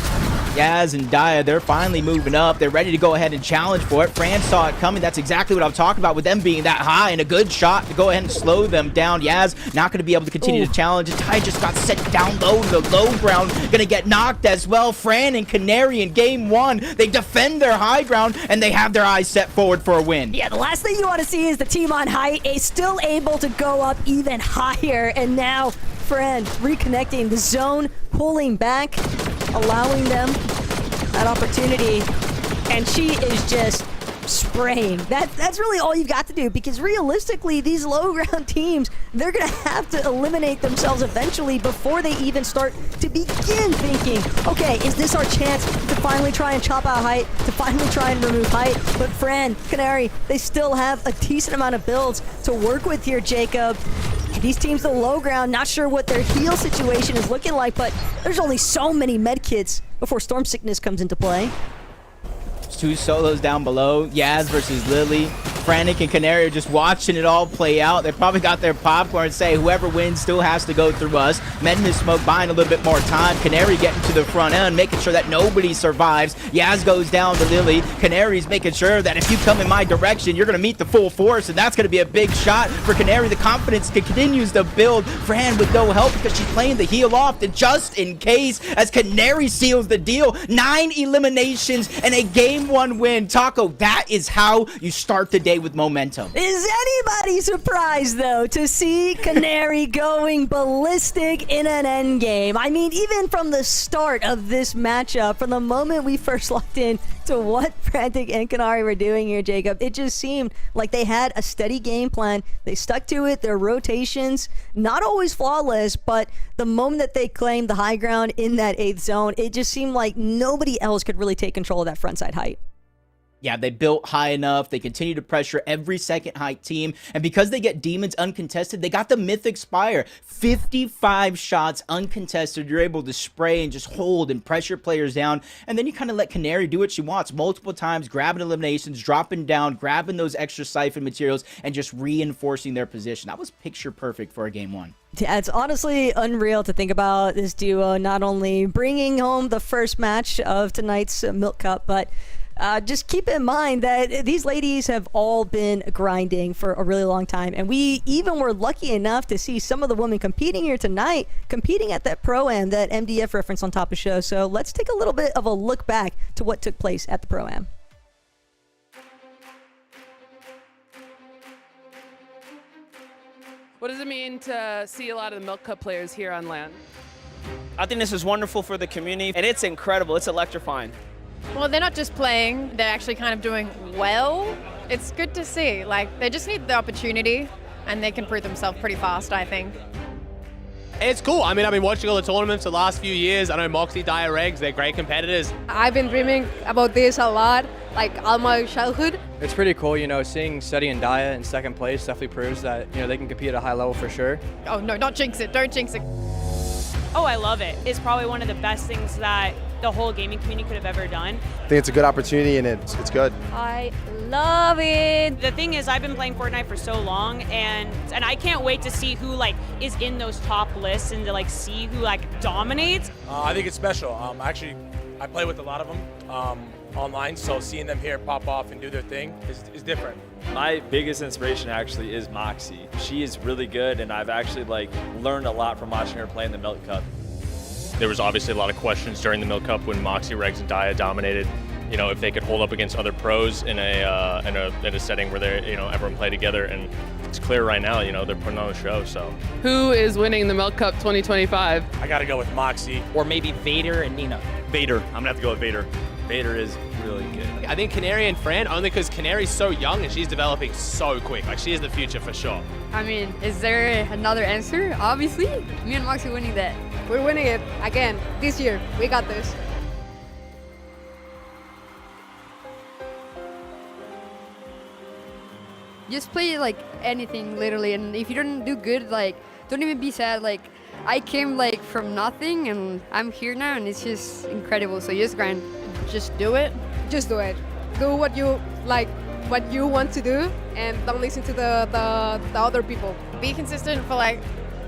Yaz and Daya, they're finally moving up. They're ready to go ahead and challenge for it. Fran saw it coming. That's exactly what I'm talking about with them being that high, and a good shot to go ahead and slow them down. Yaz not going to be able to continue to challenge. And Ty just got set down low to the low ground. Going to get knocked as well. Fran and Canary in game 1, they defend their high ground, and they have their eyes set forward for a win. Yeah, the last thing you want to see is the team on height is still able to go up even higher, and now Fran reconnecting the zone, pulling back, allowing them that opportunity, and she is just spraying. That's really all you've got to do, because realistically, these low ground teams, they're gonna have to eliminate themselves eventually before they even start to begin thinking, okay, is this our chance to finally try and chop out height, to finally try and remove height? But Fran, Canary, they still have a decent amount of builds to work with here, Jacob. And these teams, the low ground, not sure what their heal situation is looking like, but there's only so many med kits before Storm Sickness comes into play. 2 solos down below. Yaz versus Lily. Frantic and Canary are just watching it all play out. They probably got their popcorn and say whoever wins still has to go through us. Medin and Smoke buying a little bit more time. Canary getting to the front end, making sure that nobody survives. Yaz goes down to Lily. Canary's making sure that if you come in my direction, you're going to meet the full force, and that's going to be a big shot for Canary. The confidence continues to build. Fran with no help because she's playing the heal off, and just in case, as Canary seals the deal. 9 eliminations and a game 1 win. Taco, that is how you start the day day with momentum. Is anybody surprised, though, to see Canary going ballistic in an endgame? I mean, even from the start of this matchup, from the moment we first locked in to what Frantic and Canary were doing here, Jacob, it just seemed like they had a steady game plan. They stuck to it. Their rotations, not always flawless, but the moment that they claimed the high ground in that 8th zone, it just seemed like nobody else could really take control of that frontside height. Yeah, they built high enough. They continue to pressure every second height team. And because they get Demons uncontested, they got the Mythic Spire. 55 shots uncontested. You're able to spray and just hold and pressure players down. And then you kind of let Canary do what she wants multiple times, grabbing eliminations, dropping down, grabbing those extra siphon materials, and just reinforcing their position. That was picture perfect for a game 1. Yeah, it's honestly unreal to think about this duo not only bringing home the first match of tonight's Milk Cup, but just keep in mind that these ladies have all been grinding for a really long time. And we even were lucky enough to see some of the women competing here tonight, competing at that Pro-Am that MDF referenced on top of the show. So let's take a little bit of a look back to what took place at the Pro-Am. What does it mean to see a lot of the Milk Cup players here on LAN? I think this is wonderful for the community, and it's incredible. It's electrifying. Well, they're not just playing, they're actually kind of doing well. It's good to see. Like, they just need the opportunity, and they can prove themselves pretty fast, I think. It's cool. I mean, I've been watching all the tournaments the last few years. I know Moxie, Dire, Regs, they're great competitors. I've been dreaming about this a lot, like all my childhood. It's pretty cool, you know, seeing Seti and Daya in second place definitely proves that, you know, they can compete at a high level for sure. Oh no, not jinx it, don't jinx it. Oh, I love it. It's probably one of the best things that the whole gaming community could have ever done. I think it's a good opportunity and it's good. I love it. The thing is, I've been playing Fortnite for so long, and I can't wait to see who is in those top lists and to see who dominates. I think it's special. Actually, I play with a lot of them online, so seeing them here pop off and do their thing is different. My biggest inspiration actually is Moxie. She is really good, and I've actually learned a lot from watching her play in the Milk Cup. There was obviously a lot of questions during the Milk Cup when Moxie, Regs, and Daya dominated. You know, if they could hold up against other pros in a setting where they, everyone play together, and it's clear right now, they're putting on a show. So, who is winning the Milk Cup 2025? I got to go with Moxie, or maybe Vader and Nina. Vader. I'm gonna have to go with Vader. Vader is really good. I think Canary and Fran, only because Canary's so young and she's developing so quick. She is the future for sure. I mean, is there another answer? Obviously, me and Moxie winning that. We're winning it again this year. We got this. Just play anything, literally, and if you don't do good, don't even be sad. I came from nothing, and I'm here now, and it's just incredible. So just grind. Just do it. Just do it. Do what you what you want to do, and don't listen to the other people. Be consistent for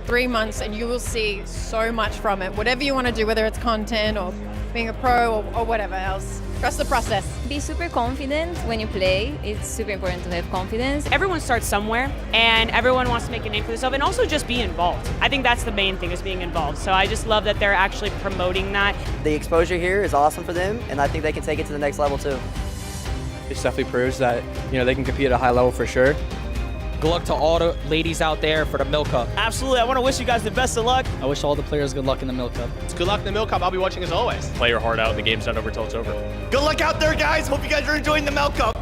3 months, and you will see so much from it. Whatever you want to do, whether it's content or being a pro or whatever else. Trust the process. Be super confident when you play. It's super important to have confidence. Everyone starts somewhere, and everyone wants to make a name for themselves, and also just be involved. I think that's the main thing, is being involved. So I just love that they're actually promoting that. The exposure here is awesome for them, and I think they can take it to the next level too. It definitely proves that, they can compete at a high level for sure. Good luck to all the ladies out there for the Milk Cup. Absolutely. I want to wish you guys the best of luck. I wish all the players good luck in the Milk Cup. It's good luck in the Milk Cup. I'll be watching as always. Play your heart out. The game's not over till it's over. Good luck out there, guys. Hope you guys are enjoying the Milk Cup.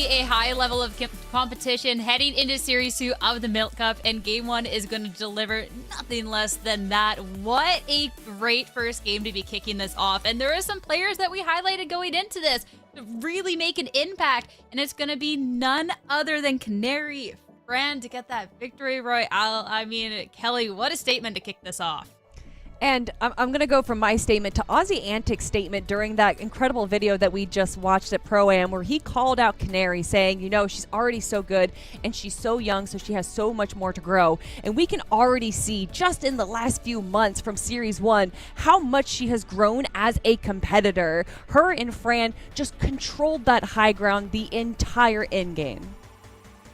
be a high level of competition heading into Series 2 of the Milk Cup, and Game 1 is going to deliver nothing less than that. What a great first game to be kicking this off. And there are some players that we highlighted going into this to really make an impact, and it's going to be none other than Canary Fran to get that victory royale. I mean, Kelly, what a statement to kick this off. And I'm going to go from my statement to Aussie Antic's statement during that incredible video that we just watched at Pro-Am, where he called out Canary, saying, you know, she's already so good and she's so young, so she has so much more to grow. And we can already see just in the last few months from Series 1 how much she has grown as a competitor. Her and Fran just controlled that high ground the entire end game.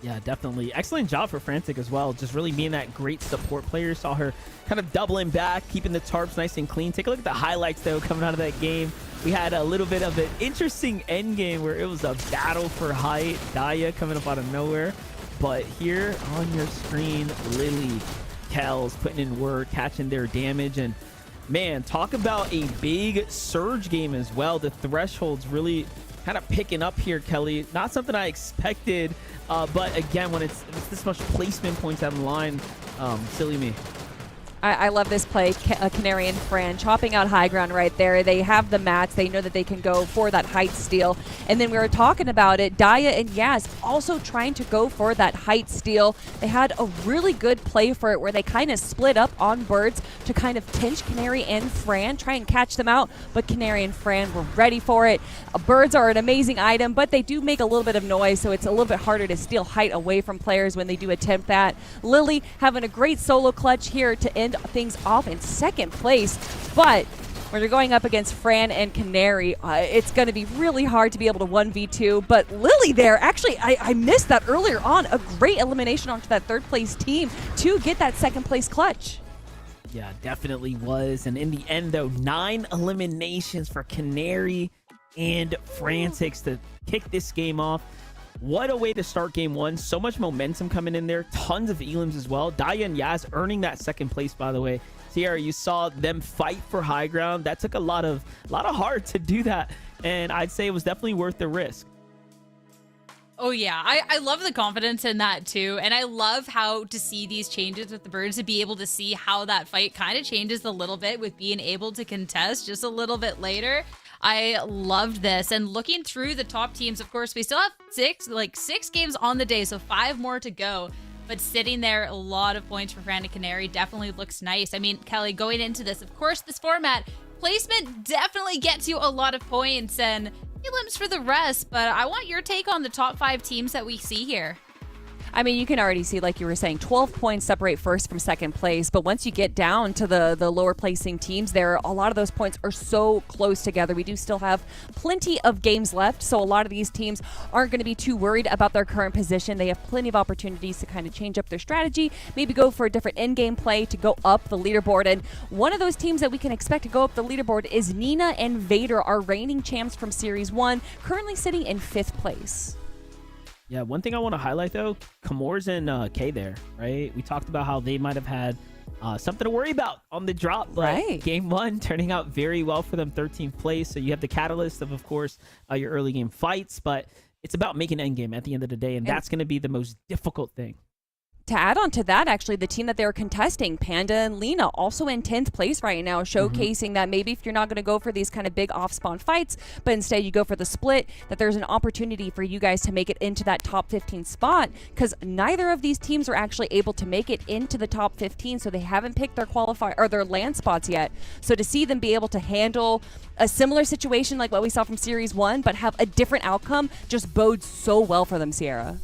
Yeah, definitely. Excellent job for Frantic as well. Just really being that great support player. Saw her kind of doubling back, keeping the tarps nice and clean. Take a look at the highlights, though, coming out of that game. We had a little bit of an interesting end game where it was a battle for height. Daya coming up out of nowhere. But here on your screen, Lily, Kells putting in work, catching their damage. And, man, talk about a big surge game as well. The threshold's really kind of picking up here, Kelly. Not something I expected, but again, when it's this much placement points down the line, silly me. I love this play, Canary and Fran chopping out high ground right there. They have the mats. They know that they can go for that height steal. And then we were talking about it, Daya and Yaz also trying to go for that height steal. They had a really good play for it where they kind of split up on birds to kind of pinch Canary and Fran, try and catch them out. But Canary and Fran were ready for it. Birds are an amazing item, but they do make a little bit of noise, so it's a little bit harder to steal height away from players when they do attempt that. Lily having a great solo clutch here to end things off in second place, but when you're going up against Fran and Canary, it's going to be really hard to be able to 1v2, but Lily there, actually, I missed that earlier on, a great elimination onto that third place team to get that second place clutch. Yeah, definitely was. And in the end, though, 9 eliminations for Canary and Frantics to kick this game off. What a way to start game 1. So much momentum coming in there. Tons of elims as well. Daya and Yaz earning that second place, by the way. Sierra, you saw them fight for high ground. That took a lot of heart to do that. And I'd say it was definitely worth the risk. Oh, yeah. I love the confidence in that, too. And I love how to see these changes with the birds, to be able to see how that fight kind of changes a little bit with being able to contest just a little bit later. I loved this. And looking through the top teams, of course, we still have six games on the day, so 5 more to go. But sitting there, a lot of points for Fran and Canary definitely looks nice. I mean, Kelly, going into this, of course, this format, placement definitely gets you a lot of points and elims for the rest. But I want your take on the top 5 teams that we see here. I mean, you can already see, like you were saying, 12 points separate first from second place. But once you get down to the lower placing teams there, a lot of those points are so close together. We do still have plenty of games left. So a lot of these teams aren't going to be too worried about their current position. They have plenty of opportunities to kind of change up their strategy, maybe go for a different end-game play to go up the leaderboard. And one of those teams that we can expect to go up the leaderboard is Nina and Vader, our reigning champs from Series 1, currently sitting in 5th place. Yeah, one thing I want to highlight, though, Kamors and Kay there, right? We talked about how they might have had something to worry about on the drop. But right. Game 1 turning out very well for them, 13th place. So you have the catalyst of course, your early game fights. But it's about making endgame at the end of the day. And that's going to be the most difficult thing. To add on to that, actually, the team that they're contesting, Panda and Lena, also in 10th place right now, showcasing that maybe if you're not going to go for these kind of big off-spawn fights, but instead you go for the split, that there's an opportunity for you guys to make it into that top 15 spot, because neither of these teams are actually able to make it into the top 15, so they haven't picked their qualifier or their LAN spots yet. So to see them be able to handle a similar situation like what we saw from Series 1, but have a different outcome, just bodes so well for them, Sierra.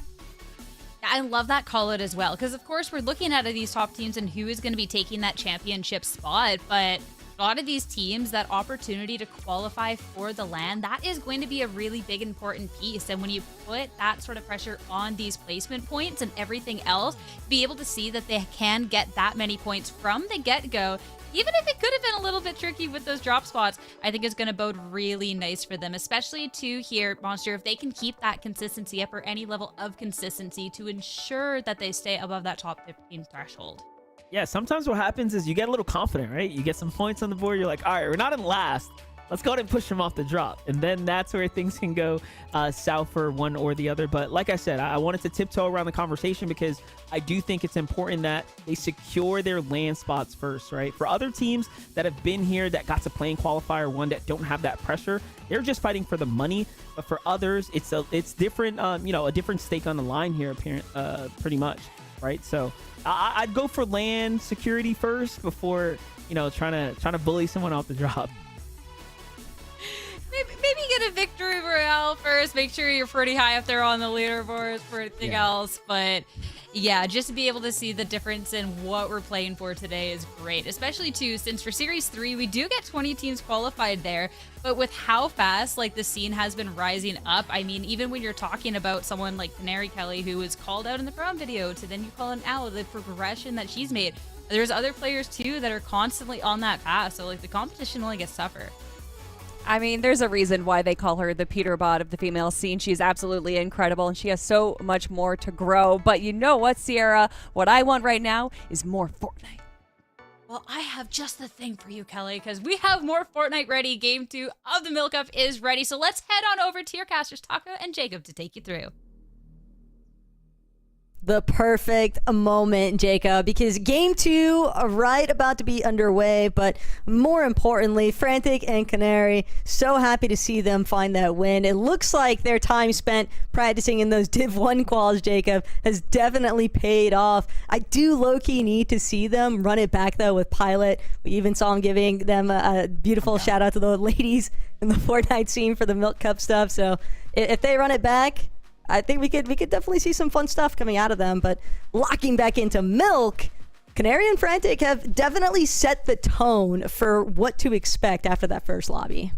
I love that call out as well, because of course we're looking at these top teams and who is going to be taking that championship spot, but a lot of these teams, that opportunity to qualify for the LAN, that is going to be a really big important piece. And when you put that sort of pressure on these placement points and everything else, be able to see that they can get that many points from the get-go, even if it could have been a little bit tricky with those drop spots, I think is going to bode really nice for them, especially to here, Monster, if they can keep that consistency up or any level of consistency to ensure that they stay above that top 15 threshold. Yeah, sometimes what happens is you get a little confident, right? You get some points on the board. You're like, all right, we're not in last, let's go ahead and push them off the drop. And then that's where things can go south for one or the other. But like I said, I wanted to tiptoe around the conversation because I do think it's important that they secure their LAN spots first, right? For other teams that have been here, that got to play in qualifier one, that don't have that pressure, they're just fighting for the money. But for others, it's different, a different stake on the line here, pretty much, right? So I'd go for LAN security first before, trying to bully someone off the drop. Maybe get a victory royale first. Make sure you're pretty high up there on the leaderboards for anything else. But yeah, just to be able to see the difference in what we're playing for today is great. Especially too, since for Series 3, we do get 20 teams qualified there. But with how fast the scene has been rising up, I mean, even when you're talking about someone like Canary Kelly, who was called out in the prom video, to then you call an owl, the progression that she's made. There's other players too that are constantly on that path. So the competition only gets tougher. I mean, there's a reason why they call her the Peterbot of the female scene. She's absolutely incredible, and she has so much more to grow. But you know what, Sierra? What I want right now is more Fortnite. Well, I have just the thing for you, Kelly, because we have more Fortnite ready. Game 2 of the Milk Cup is ready. So let's head on over to your casters, Taco and Jacob, to take you through. The perfect moment, Jacob, because game 2 right about to be underway, but more importantly, Frantic and Canary, so happy to see them find that win. It looks like their time spent practicing in those Div 1 quals, Jacob, has definitely paid off. I do low-key need to see them run it back, though, with Pilot. We even saw him giving them a beautiful shout-out to the ladies in the Fortnite scene for the Milk Cup stuff, so if they run it back, I think we could definitely see some fun stuff coming out of them. But locking back into Milk, Canary and Frantic have definitely set the tone for what to expect after that first lobby.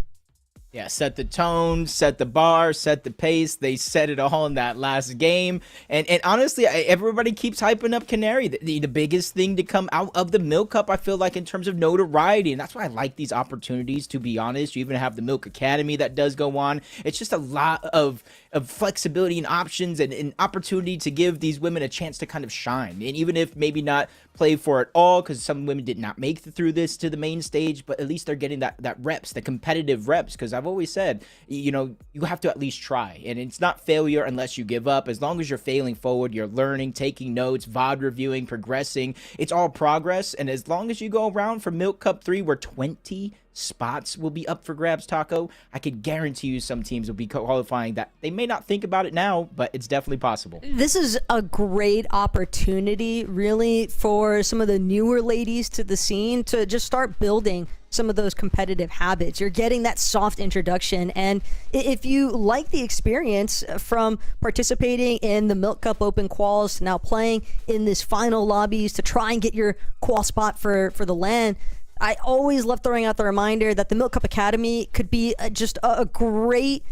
Yeah, set the tone, set the bar, set the pace. They set it all in that last game. And honestly, everybody keeps hyping up Canary. The biggest thing to come out of the Milk Cup, I feel like, in terms of notoriety. And that's why I like these opportunities, to be honest. You even have the Milk Academy that does go on. It's just a lot of flexibility and options and an opportunity to give these women a chance to kind of shine. And even if maybe not play for it all, because some women did not make it through this to the main stage, but at least they're getting that reps, the competitive reps, because I've always said, you have to at least try, and it's not failure unless you give up. As long as you're failing forward, you're learning, taking notes, VOD reviewing, progressing, it's all progress. And as long as you go around for Milk Cup 3, where 20 spots will be up for grabs, Taco, I could guarantee you some teams will be qualifying that they may not think about it now, but it's definitely possible. This is a great opportunity, really, for some of the newer ladies to the scene to just start building some of those competitive habits. You're getting that soft introduction, and if you like the experience from participating in the Milk Cup Open Quals to now playing in this final lobbies to try and get your qual spot for the LAN, I always love throwing out the reminder that the Milk Cup Academy could be just a great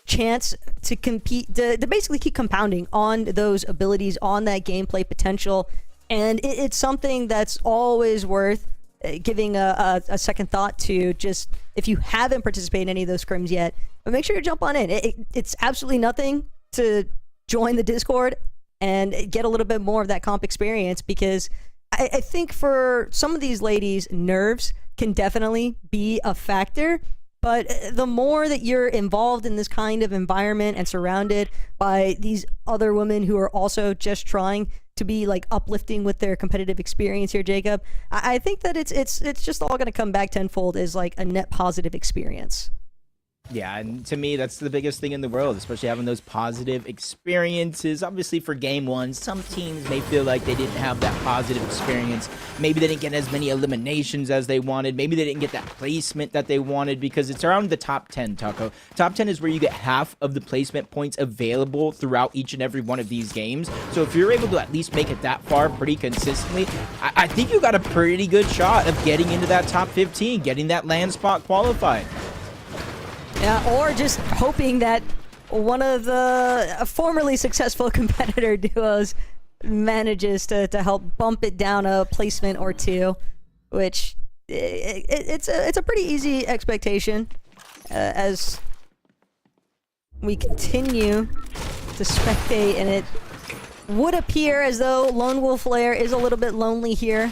chance to compete, to basically keep compounding on those abilities, on that gameplay potential. And it's something that's always worth giving a second thought to. Just if you haven't participated in any of those scrims yet, but make sure you jump on in. It's absolutely nothing to join the Discord and get a little bit more of that comp experience, because I think for some of these ladies, nerves can definitely be a factor. But the more that you're involved in this kind of environment and surrounded by these other women who are also just trying to be uplifting with their competitive experience here, Jacob, I think that it's just all going to come back tenfold as a net positive experience. Yeah, and to me, that's the biggest thing in the world, especially having those positive experiences. Obviously, for Game 1, some teams may feel like they didn't have that positive experience. Maybe they didn't get as many eliminations as they wanted. Maybe they didn't get that placement that they wanted, because it's around the top 10, Taco. Top 10 is where you get half of the placement points available throughout each and every one of these games. So if you're able to at least make it that far pretty consistently, I think you got a pretty good shot of getting into that top 15, getting that LAN spot qualified. Yeah, or just hoping that one of the formerly successful competitor duos manages to help bump it down a placement or two, which it's a pretty easy expectation as we continue to spectate, and it would appear as though Lone Wolf Lair is a little bit lonely here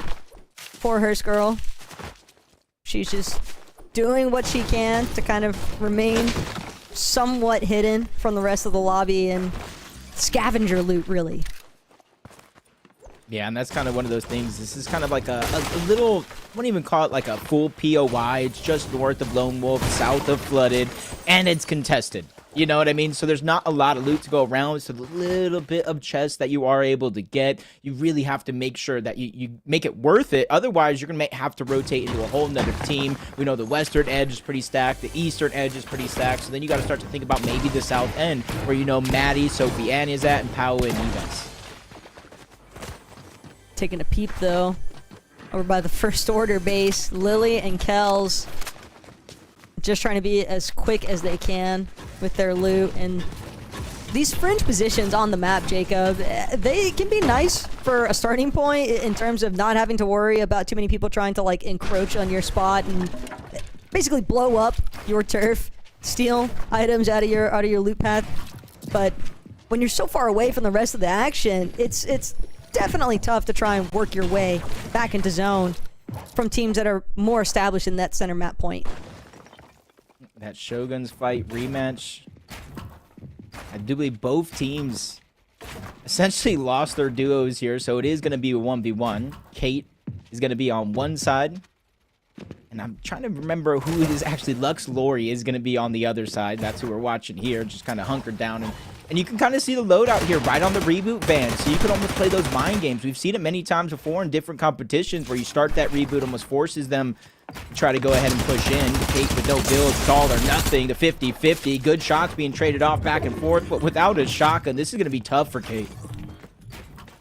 for Hearst Girl. She's just doing what she can to kind of remain somewhat hidden from the rest of the lobby and scavenger loot, really. Yeah, and that's kind of one of those things. This is kind of like a little, I wouldn't even call it like a full POI. It's just north of Lone Wolf, south of Flooded, and it's contested. You know what I mean? So there's not a lot of loot to go around. So the little bit of chests that you are able to get, you really have to make sure that you make it worth it. Otherwise, you're going to have to rotate into a whole nother team. We know the western edge is pretty stacked. The eastern edge is pretty stacked. So then you got to start to think about maybe the south end where, you know, Maddie, Sophie Ann is at, and Pao and Evas. Taking a peep, though, over by the first order base. Lily and Kels just trying to be as quick as they can with their loot. And these fringe positions on the map, Jacob, they can be nice for a starting point in terms of not having to worry about too many people trying to, like, encroach on your spot and basically blow up your turf, steal items out of your loot path. But when you're so far away from the rest of the action, it's definitely tough to try and work your way back into zone from teams that are more established in that center map point. That Shogun's fight rematch, I do believe both teams essentially lost their duos here, so it is going to be a 1v1. Kate is going to be on one side, and I'm trying to remember who it is. Actually, Lux Lori is going to be on the other side. That's who we're watching here, just kind of hunkered down. And you can kind of see the loadout here right on the reboot van, so you can almost play those mind games. We've seen it many times before in different competitions where you start that reboot, almost forces them to try to go ahead and push in. The Kate with no build, it's all or nothing. The 50-50, good shots being traded off back and forth, but without a shotgun, this is going to be tough for Kate.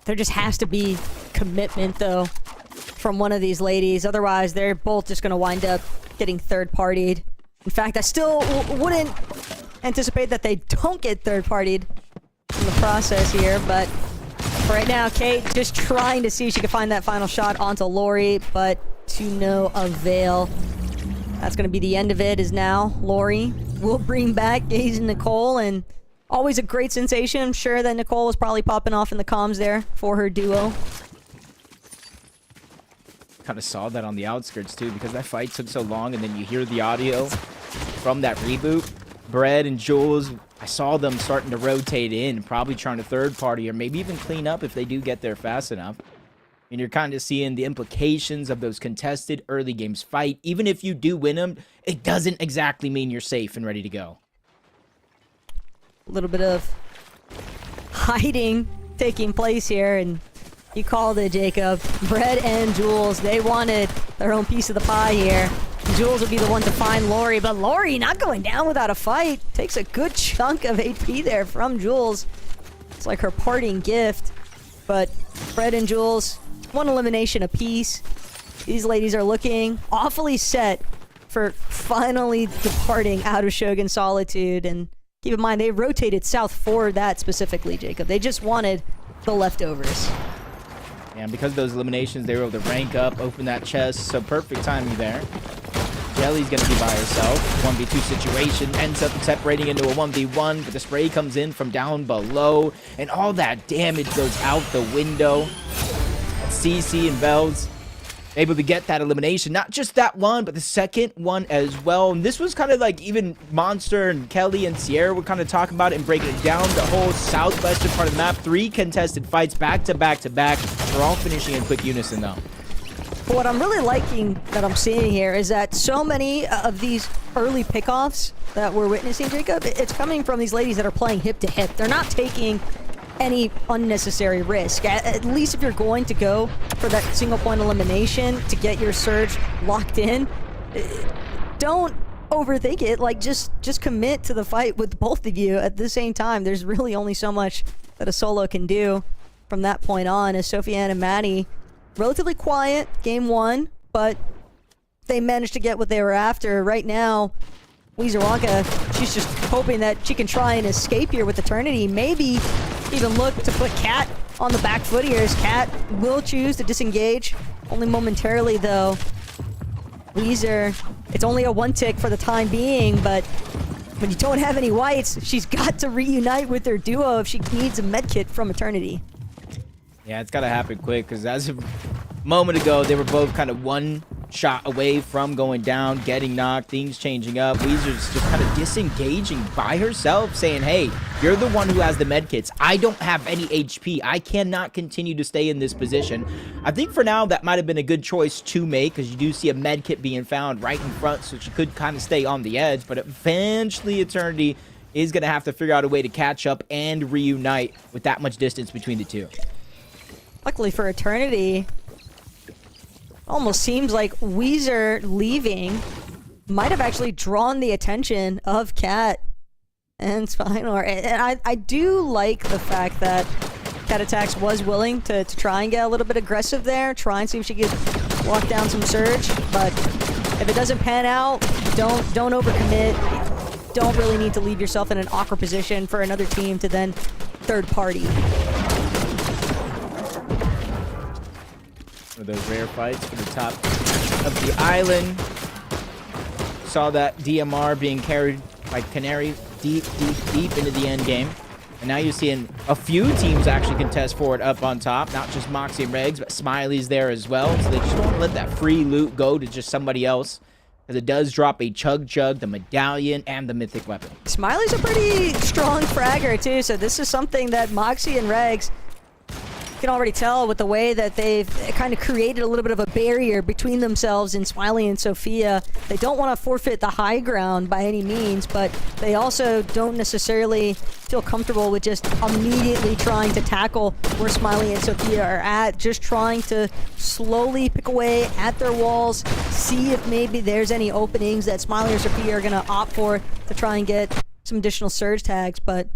There just has to be commitment, though, from one of these ladies. Otherwise, they're both just going to wind up getting third-partied. In fact, I still wouldn't anticipate that they don't get third-partied in the process here, but right now, Kate just trying to see if she can find that final shot onto Lori, but to no avail. That's going to be the end of it, is now Lori will bring back Gaze and Nicole, and always a great sensation. I'm sure that Nicole was probably popping off in the comms there for her duo. Kind of saw that on the outskirts, too, because that fight took so long, and then you hear the audio from that reboot. Bread and Jules, I saw them starting to rotate in, probably trying to third party or maybe even clean up if they do get there fast enough. And you're kind of seeing the implications of those contested early games fight. Even if you do win them, it doesn't exactly mean you're safe and ready to go. A little bit of hiding taking place here, and you called it, Jacob. Bread and Jules, they wanted their own piece of the pie here. Jules would be the one to find Lori, but Lori not going down without a fight. Takes a good chunk of HP there from Jules. It's like her parting gift. But Bread and Jules, one elimination apiece. These ladies are looking awfully set for finally departing out of Shogun Solitude. And keep in mind, they rotated south for that specifically, Jacob. They just wanted the leftovers. And because of those eliminations, they were able to rank up, open that chest. So perfect timing there. Jelly's going to be by herself. 1v2 situation ends up separating into a 1v1, but the spray comes in from down below, and all that damage goes out the window. CC and Bells able to get that elimination. Not just that one, but the second one as well. And this was kind of like even Monster and Kelly and Sierra were kind of talking about it and breaking it down. The whole southwestern part of the map. 3 contested fights back to back to back. They're all finishing in quick unison though. What I'm really liking that I'm seeing here is that so many of these early pickoffs that we're witnessing, Jacob, it's coming from these ladies that are playing hip to hip. They're not taking any unnecessary risk. At least if you're going to go for that single point elimination to get your surge locked in, don't overthink it. Like, just commit to the fight with both of you at the same time. There's really only so much that a solo can do from that point on, as Sophie Ann and Maddie relatively quiet game 1, but they managed to get what they were after. Right now, Weezeronka, she's just hoping that she can try and escape here with Eternity. Maybe even look to put Cat on the back foot here, as Cat will choose to disengage. Only momentarily, though. Weezer, it's only a 1-tick for the time being, but when you don't have any whites, she's got to reunite with her duo if she needs a medkit from Eternity. Yeah, it's got to happen quick, because as a moment ago, they were both kind of 1 shot away from going down, getting knocked, things changing up. Weezer's just kind of disengaging by herself, saying, hey, you're the one who has the med kits. I don't have any HP. I cannot continue to stay in this position. I think for now that might have been a good choice to make, because you do see a med kit being found right in front, so she could kind of stay on the edge. But eventually Eternity is going to have to figure out a way to catch up and reunite with that much distance between the two. Luckily for Eternity, almost seems like Weezer leaving might have actually drawn the attention of Cat and Spinor. And I do like the fact that Cat Attacks was willing to try and get a little bit aggressive there, try and see if she could lock down some Surge. But if it doesn't pan out, don't overcommit. Don't really need to leave yourself in an awkward position for another team to then third party. One of those rare fights for the top of the island. Saw that DMR being carried by Canary deep into the end game. And now you're seeing a few teams actually contest for it up on top. Not just Moxie and Regs, but Smiley's there as well. So they just don't want to let that free loot go to just somebody else, because it does drop a Chug, the Medallion, and the Mythic Weapon. Smiley's a pretty strong fragger, too, so this is something that Moxie and Regs can already tell with the way that they've kind of created a little bit of a barrier between themselves and Smiley and Sophia. They don't want to forfeit the high ground by any means, but they also don't necessarily feel comfortable with just immediately trying to tackle where Smiley and Sophia are at, just trying to slowly pick away at their walls, see if maybe there's any openings that Smiley or Sophia are going to opt for to try and get some additional surge tags. But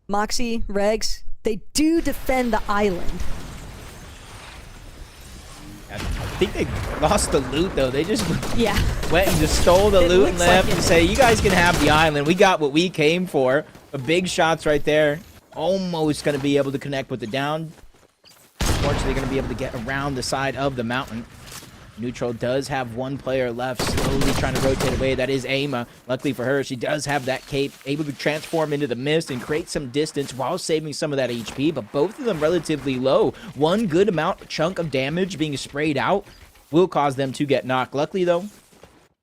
Moxie, Regs, they do defend the island. I think they lost the loot, though. They just went and just stole the loot and left and say, you guys can have the island. We got what we came for. But big shots right there. Almost going to be able to connect with the down. Unfortunately, going to be able to get around the side of the mountain. Neutral does have one player left, slowly trying to rotate away. That is Ama. Luckily for her, she does have that cape, able to transform into the mist and create some distance while saving some of that HP, but both of them relatively low. One good chunk of damage being sprayed out will cause them to get knocked. Luckily, though,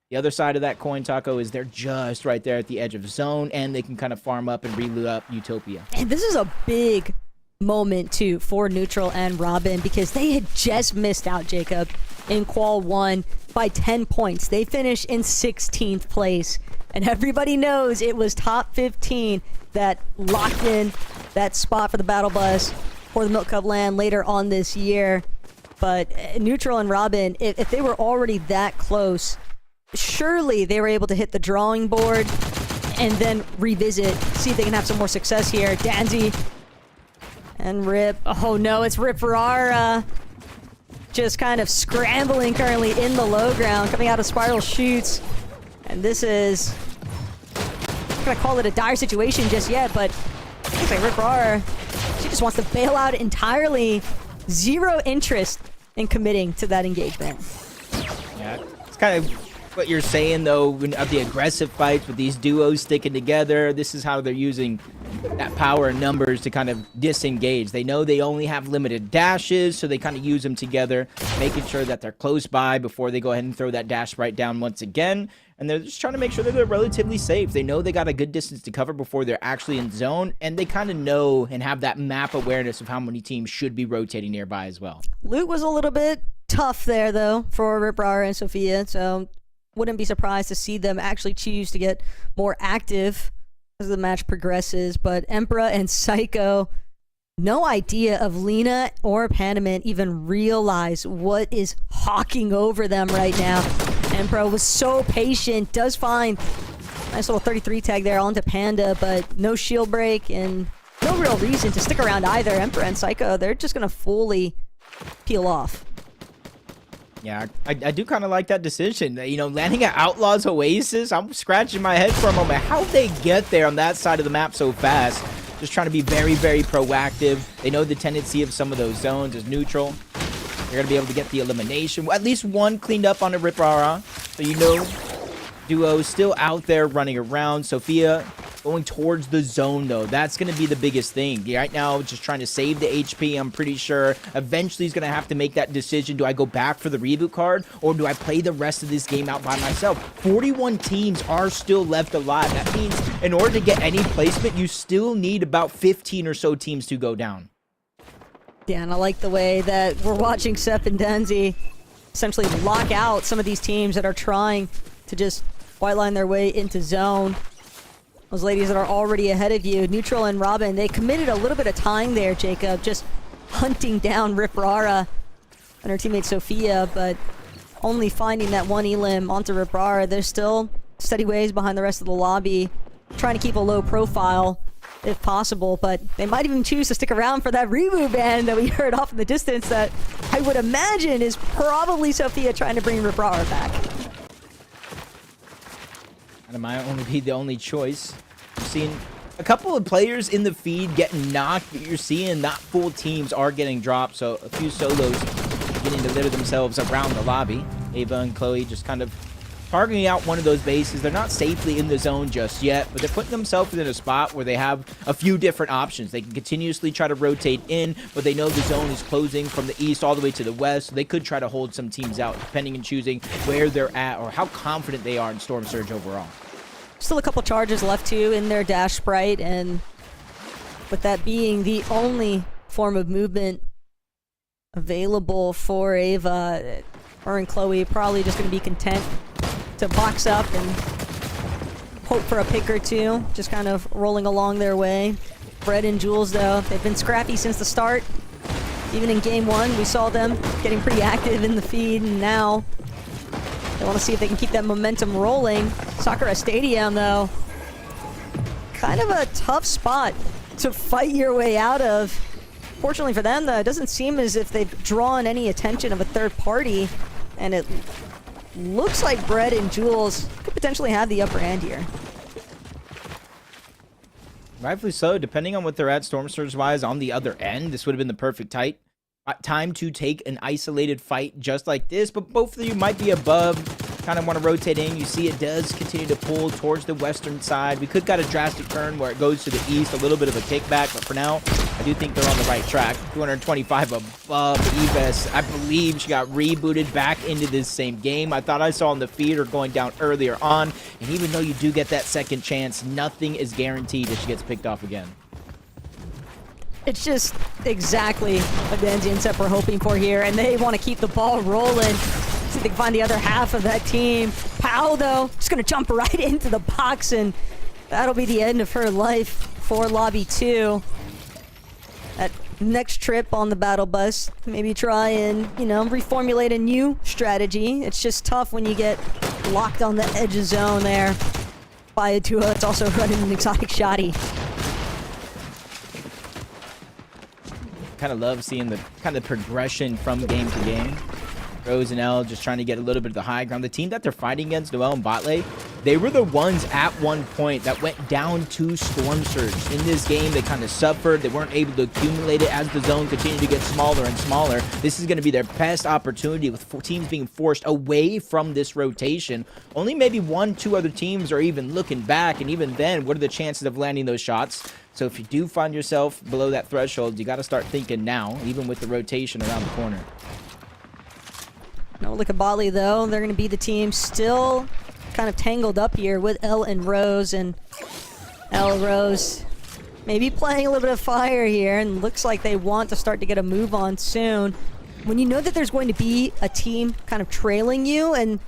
the other side of that coin, Taco, is they're just right there at the edge of zone, and they can kind of farm up and reloot up Utopia. And this is a big moment, too, for Neutral and Robin, because they had just missed out, Jacob, in Qual 1 by 10 points. They finished in 16th place, and everybody knows it was top 15 that locked in that spot for the Battle Bus for the Milk Cup LAN later on this year. But Neutral and Robin, if they were already that close, surely they were able to hit the drawing board and then revisit, see if they can have some more success here. Danzy and Rip. Oh no, it's Rip Ferrara. Just kind of scrambling currently in the low ground, coming out of Spiral Shoots. And this is, I'm not gonna call it a dire situation just yet, but it looks like Rip Ferrara, she just wants to bail out entirely. Zero interest in committing to that engagement. Yeah, it's kind of what you're saying, though, of the aggressive fights with these duos sticking together. This is how they're using that power and numbers to kind of disengage. They know they only have limited dashes, so they kind of use them together, making sure that they're close by before they go ahead and throw that dash right down once again. And they're just trying to make sure that they're relatively safe. They know they got a good distance to cover before they're actually in zone, and they kind of know and have that map awareness of how many teams should be rotating nearby as well. Loot was a little bit tough there, though, for Rip Ferrara and Sophia, so wouldn't be surprised to see them actually choose to get more active as the match progresses. But Emperor and Psycho, no idea of Lena or Panamint even realize what is hawking over them right now. Emperor was so patient, does find nice little 33 tag there onto Panda, but no shield break and no real reason to stick around either. Emperor and Psycho, they're just gonna fully peel off. Yeah, I do kind of like that decision. You know, landing at Outlaw's Oasis, I'm scratching my head for a moment. How'd they get there on that side of the map so fast? Just trying to be very, very proactive. They know the tendency of some of those zones is neutral. They're going to be able to get the elimination. At least one cleaned up on a Rip Rara. So you know, duo still out there running around. Sophia going towards the zone, though. That's going to be the biggest thing. Right now, just trying to save the HP, I'm pretty sure. Eventually, he's going to have to make that decision. Do I go back for the reboot card, or do I play the rest of this game out by myself? 41 teams are still left alive. That means in order to get any placement, you still need about 15 or so teams to go down. Yeah, and I like the way that we're watching Sep and Denzi essentially lock out some of these teams that are trying to just white line their way into zone. Those ladies that are already ahead of you, Neutral and Robin, they committed a little bit of time there, Jacob, just hunting down Rip Rara and her teammate Sophia, but only finding that one elim onto Rip Rara. They're still steady ways behind the rest of the lobby, trying to keep a low profile if possible, but they might even choose to stick around for that reboot band that we heard off in the distance that I would imagine is probably Sophia trying to bring Rip Rara back. And it might only be the only choice. You're seeing a couple of players in the feed getting knocked, but you're seeing not full teams are getting dropped, so a few solos beginning to litter themselves around the lobby. Ava and Chloe just kind of targeting out one of those bases. They're not safely in the zone just yet, but they're putting themselves in a spot where they have a few different options. They can continuously try to rotate in, but they know the zone is closing from the east all the way to the west, so they could try to hold some teams out, depending on choosing where they're at or how confident they are in Storm Surge overall. Still a couple charges left too in their dash sprite, and with that being the only form of movement available for Ava, her and Chloe probably just going to be content to box up and hope for a pick or two, just kind of rolling along their way. Brett and Jules, though, they've been scrappy since the start. Even in game one, we saw them getting pretty active in the feed, and now they want to see if they can keep that momentum rolling. Sakura Stadium, though, kind of a tough spot to fight your way out of. Fortunately for them, though, it doesn't seem as if they've drawn any attention of a third party, and it looks like Brett and Jules could potentially have the upper hand here. Rightfully so, depending on what they're at Storm Surge-wise on the other end. This would have been the perfect time to take an isolated fight just like this, but both of you might be above, kind of want to rotate in. You see it does continue to pull towards the western side. We could got a drastic turn where it goes to the east, a little bit of a kickback, but for now, I do think they're on the right track. 225 above Eves. I believe she got rebooted back into this same game. I thought I saw in the feed her going down earlier on, and even though you do get that second chance, nothing is guaranteed that she gets picked off again. It's just exactly what Denzi and Sep were hoping for here, and they want to keep the ball rolling. See if they can find the other half of that team. Pau, though, just going to jump right into the box, and that'll be the end of her life for Lobby 2. That next trip on the battle bus, maybe try and, you know, reformulate a new strategy. It's just tough when you get locked on the edge of zone there by a duo that's also running an exotic shotty. Kind of love seeing the kind of progression from game to game. Rose and Elle just trying to get a little bit of the high ground. The team that they're fighting against, Noelle and Botley, they were the ones at one point that went down to Storm Surge. In this game, they kind of suffered. They weren't able to accumulate it as the zone continued to get smaller and smaller. This is going to be their best opportunity with teams being forced away from this rotation. Only maybe 1-2 other teams are even looking back, and even then, what are the chances of landing those shots? So if you do find yourself below that threshold, you got to start thinking now, even with the rotation around the corner. No look at Bali, though. They're going to be the team still kind of tangled up here with Elle and Rose. And Elle, Rose, maybe playing a little bit of fire here, and looks like they want to start to get a move on soon. When you know that there's going to be a team kind of trailing you, and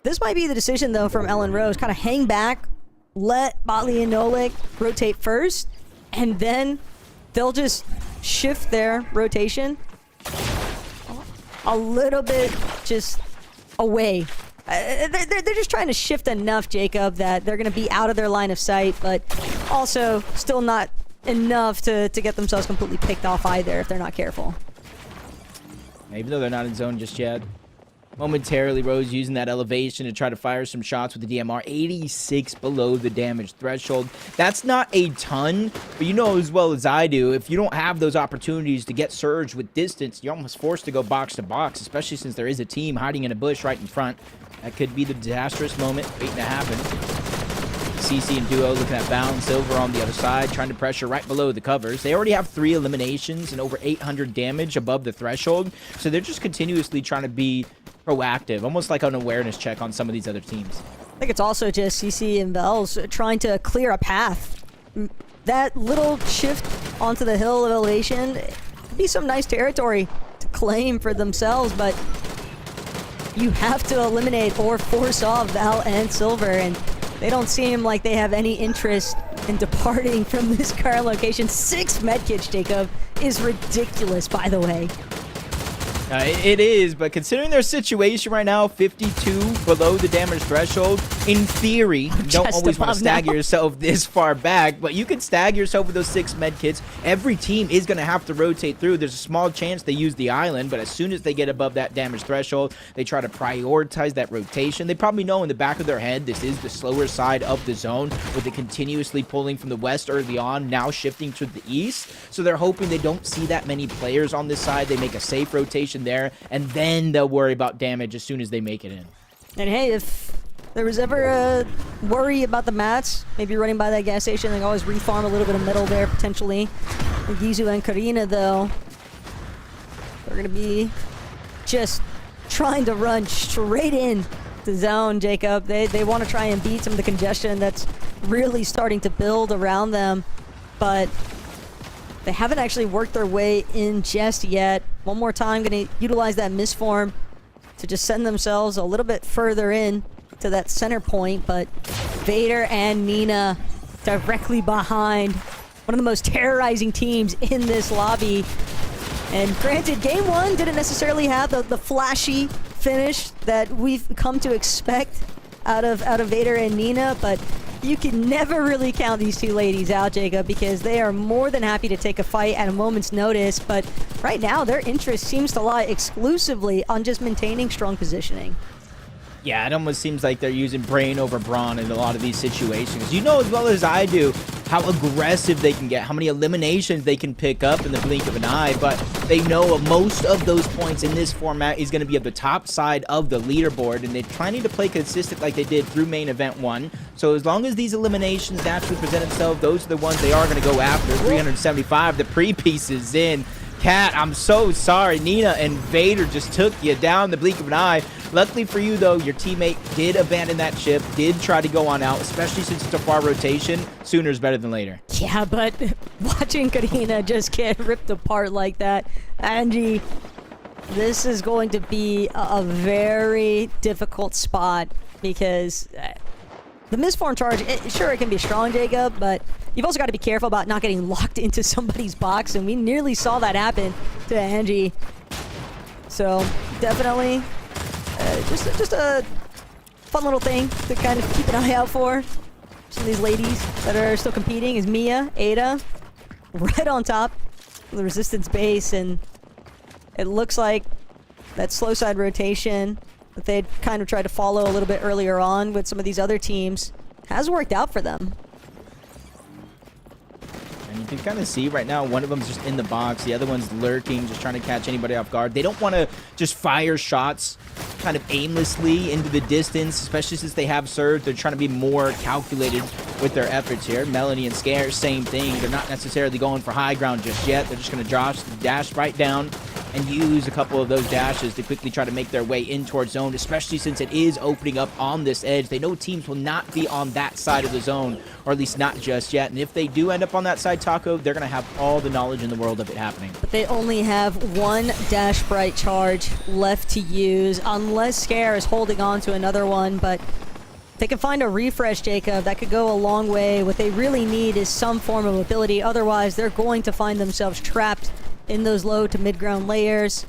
this might be the decision, though, from Elle and Rose. Kind of hang back, let Botley and Nolik rotate first, and then they'll just shift their rotation a little bit just away. They're just trying to shift enough, Jacob, that they're going to be out of their line of sight, but also still not enough to get themselves completely picked off either if they're not careful. Even though they're not in zone just yet. Momentarily, Rose using that elevation to try to fire some shots with the DMR. 86 below the damage threshold. That's not a ton, but you know as well as I do, if you don't have those opportunities to get surge with distance, you're almost forced to go box to box, especially since there is a team hiding in a bush right in front. That could be the disastrous moment waiting to happen. CC and Duo looking at Val and Silver on the other side, trying to pressure right below the covers. They already have 3 eliminations and over 800 damage above the threshold, so they're just continuously trying to be proactive, almost like an awareness check on some of these other teams. I think it's also just CC and Vel's trying to clear a path. That little shift onto the hill of elevation could be some nice territory to claim for themselves, but you have to eliminate or force off Val and Silver, and they don't seem like they have any interest in departing from this current location. 6 medkits, Jacob, is ridiculous, by the way. It is, but considering their situation right now, 52 below the damage threshold, in theory, you don't always want to stagger yourself this far back, but you can stagger yourself with those 6 med kits. Every team is going to have to rotate through. There's a small chance they use the island, but as soon as they get above that damage threshold, they try to prioritize that rotation. They probably know in the back of their head this is the slower side of the zone, with it continuously pulling from the west early on, now shifting to the east. So they're hoping they don't see that many players on this side. They make a safe rotation there, and then they'll worry about damage as soon as they make it in. And hey, if there was ever a worry about the mats, maybe running by that gas station, they can always refarm a little bit of metal there, potentially. Gizu and Karina, though, they're going to be just trying to run straight in the zone, Jacob. They want to try and beat some of the congestion that's really starting to build around them, but they haven't actually worked their way in just yet. One more time, going to utilize that misform to just send themselves a little bit further in to that center point, but Vader and Nina directly behind one of the most terrorizing teams in this lobby. And granted, game 1 didn't necessarily have the flashy finish that we've come to expect out of Vader and Nina, but you can never really count these 2 ladies out, Jacob, because they are more than happy to take a fight at a moment's notice. But right now, their interest seems to lie exclusively on just maintaining strong positioning. Yeah, it almost seems like they're using brain over brawn in a lot of these situations. You know as well as I do how aggressive they can get, how many eliminations they can pick up in the blink of an eye, but they know most of those points in this format is going to be at the top side of the leaderboard, and they're trying to play consistent like they did through main event 1. So as long as these eliminations naturally present themselves, those are the ones they are going to go after. 375, the pre-pieces in. Kat, I'm so sorry. Nina and Vader just took you down the blink of an eye. Luckily for you, though, your teammate did abandon that ship, did try to go on out, especially since it's a far rotation. Sooner is better than later. Yeah, but watching Karina just get ripped apart like that, Angie, this is going to be a very difficult spot because the misform charge, sure, it can be strong, Jacob, but you've also got to be careful about not getting locked into somebody's box, and we nearly saw that happen to Angie. So definitely just a fun little thing to kind of keep an eye out for. Some of these ladies that are still competing is Mia, Ada, right on top of the resistance base, and it looks like that slow side rotation that they'd kind of tried to follow a little bit earlier on with some of these other teams has worked out for them. And you can kind of see right now, one of them's just in the box, the other one's lurking, just trying to catch anybody off guard. They don't want to just fire shots kind of aimlessly into the distance, especially since they have surge. They're trying to be more calculated with their efforts here. Melanie and Scare, same thing. They're not necessarily going for high ground just yet. They're just going to dash right down and use a couple of those dashes to quickly try to make their way in towards zone, especially since it is opening up on this edge. They know teams will not be on that side of the zone, or at least not just yet. And if they do end up on that side, Taco, they're going to have all the knowledge in the world of it happening. But they only have 1 Dash Bright charge left to use, unless Scare is holding on to another one. But they can find a refresh, Jacob. That could go a long way. What they really need is some form of ability. Otherwise, they're going to find themselves trapped in those low to mid-ground layers.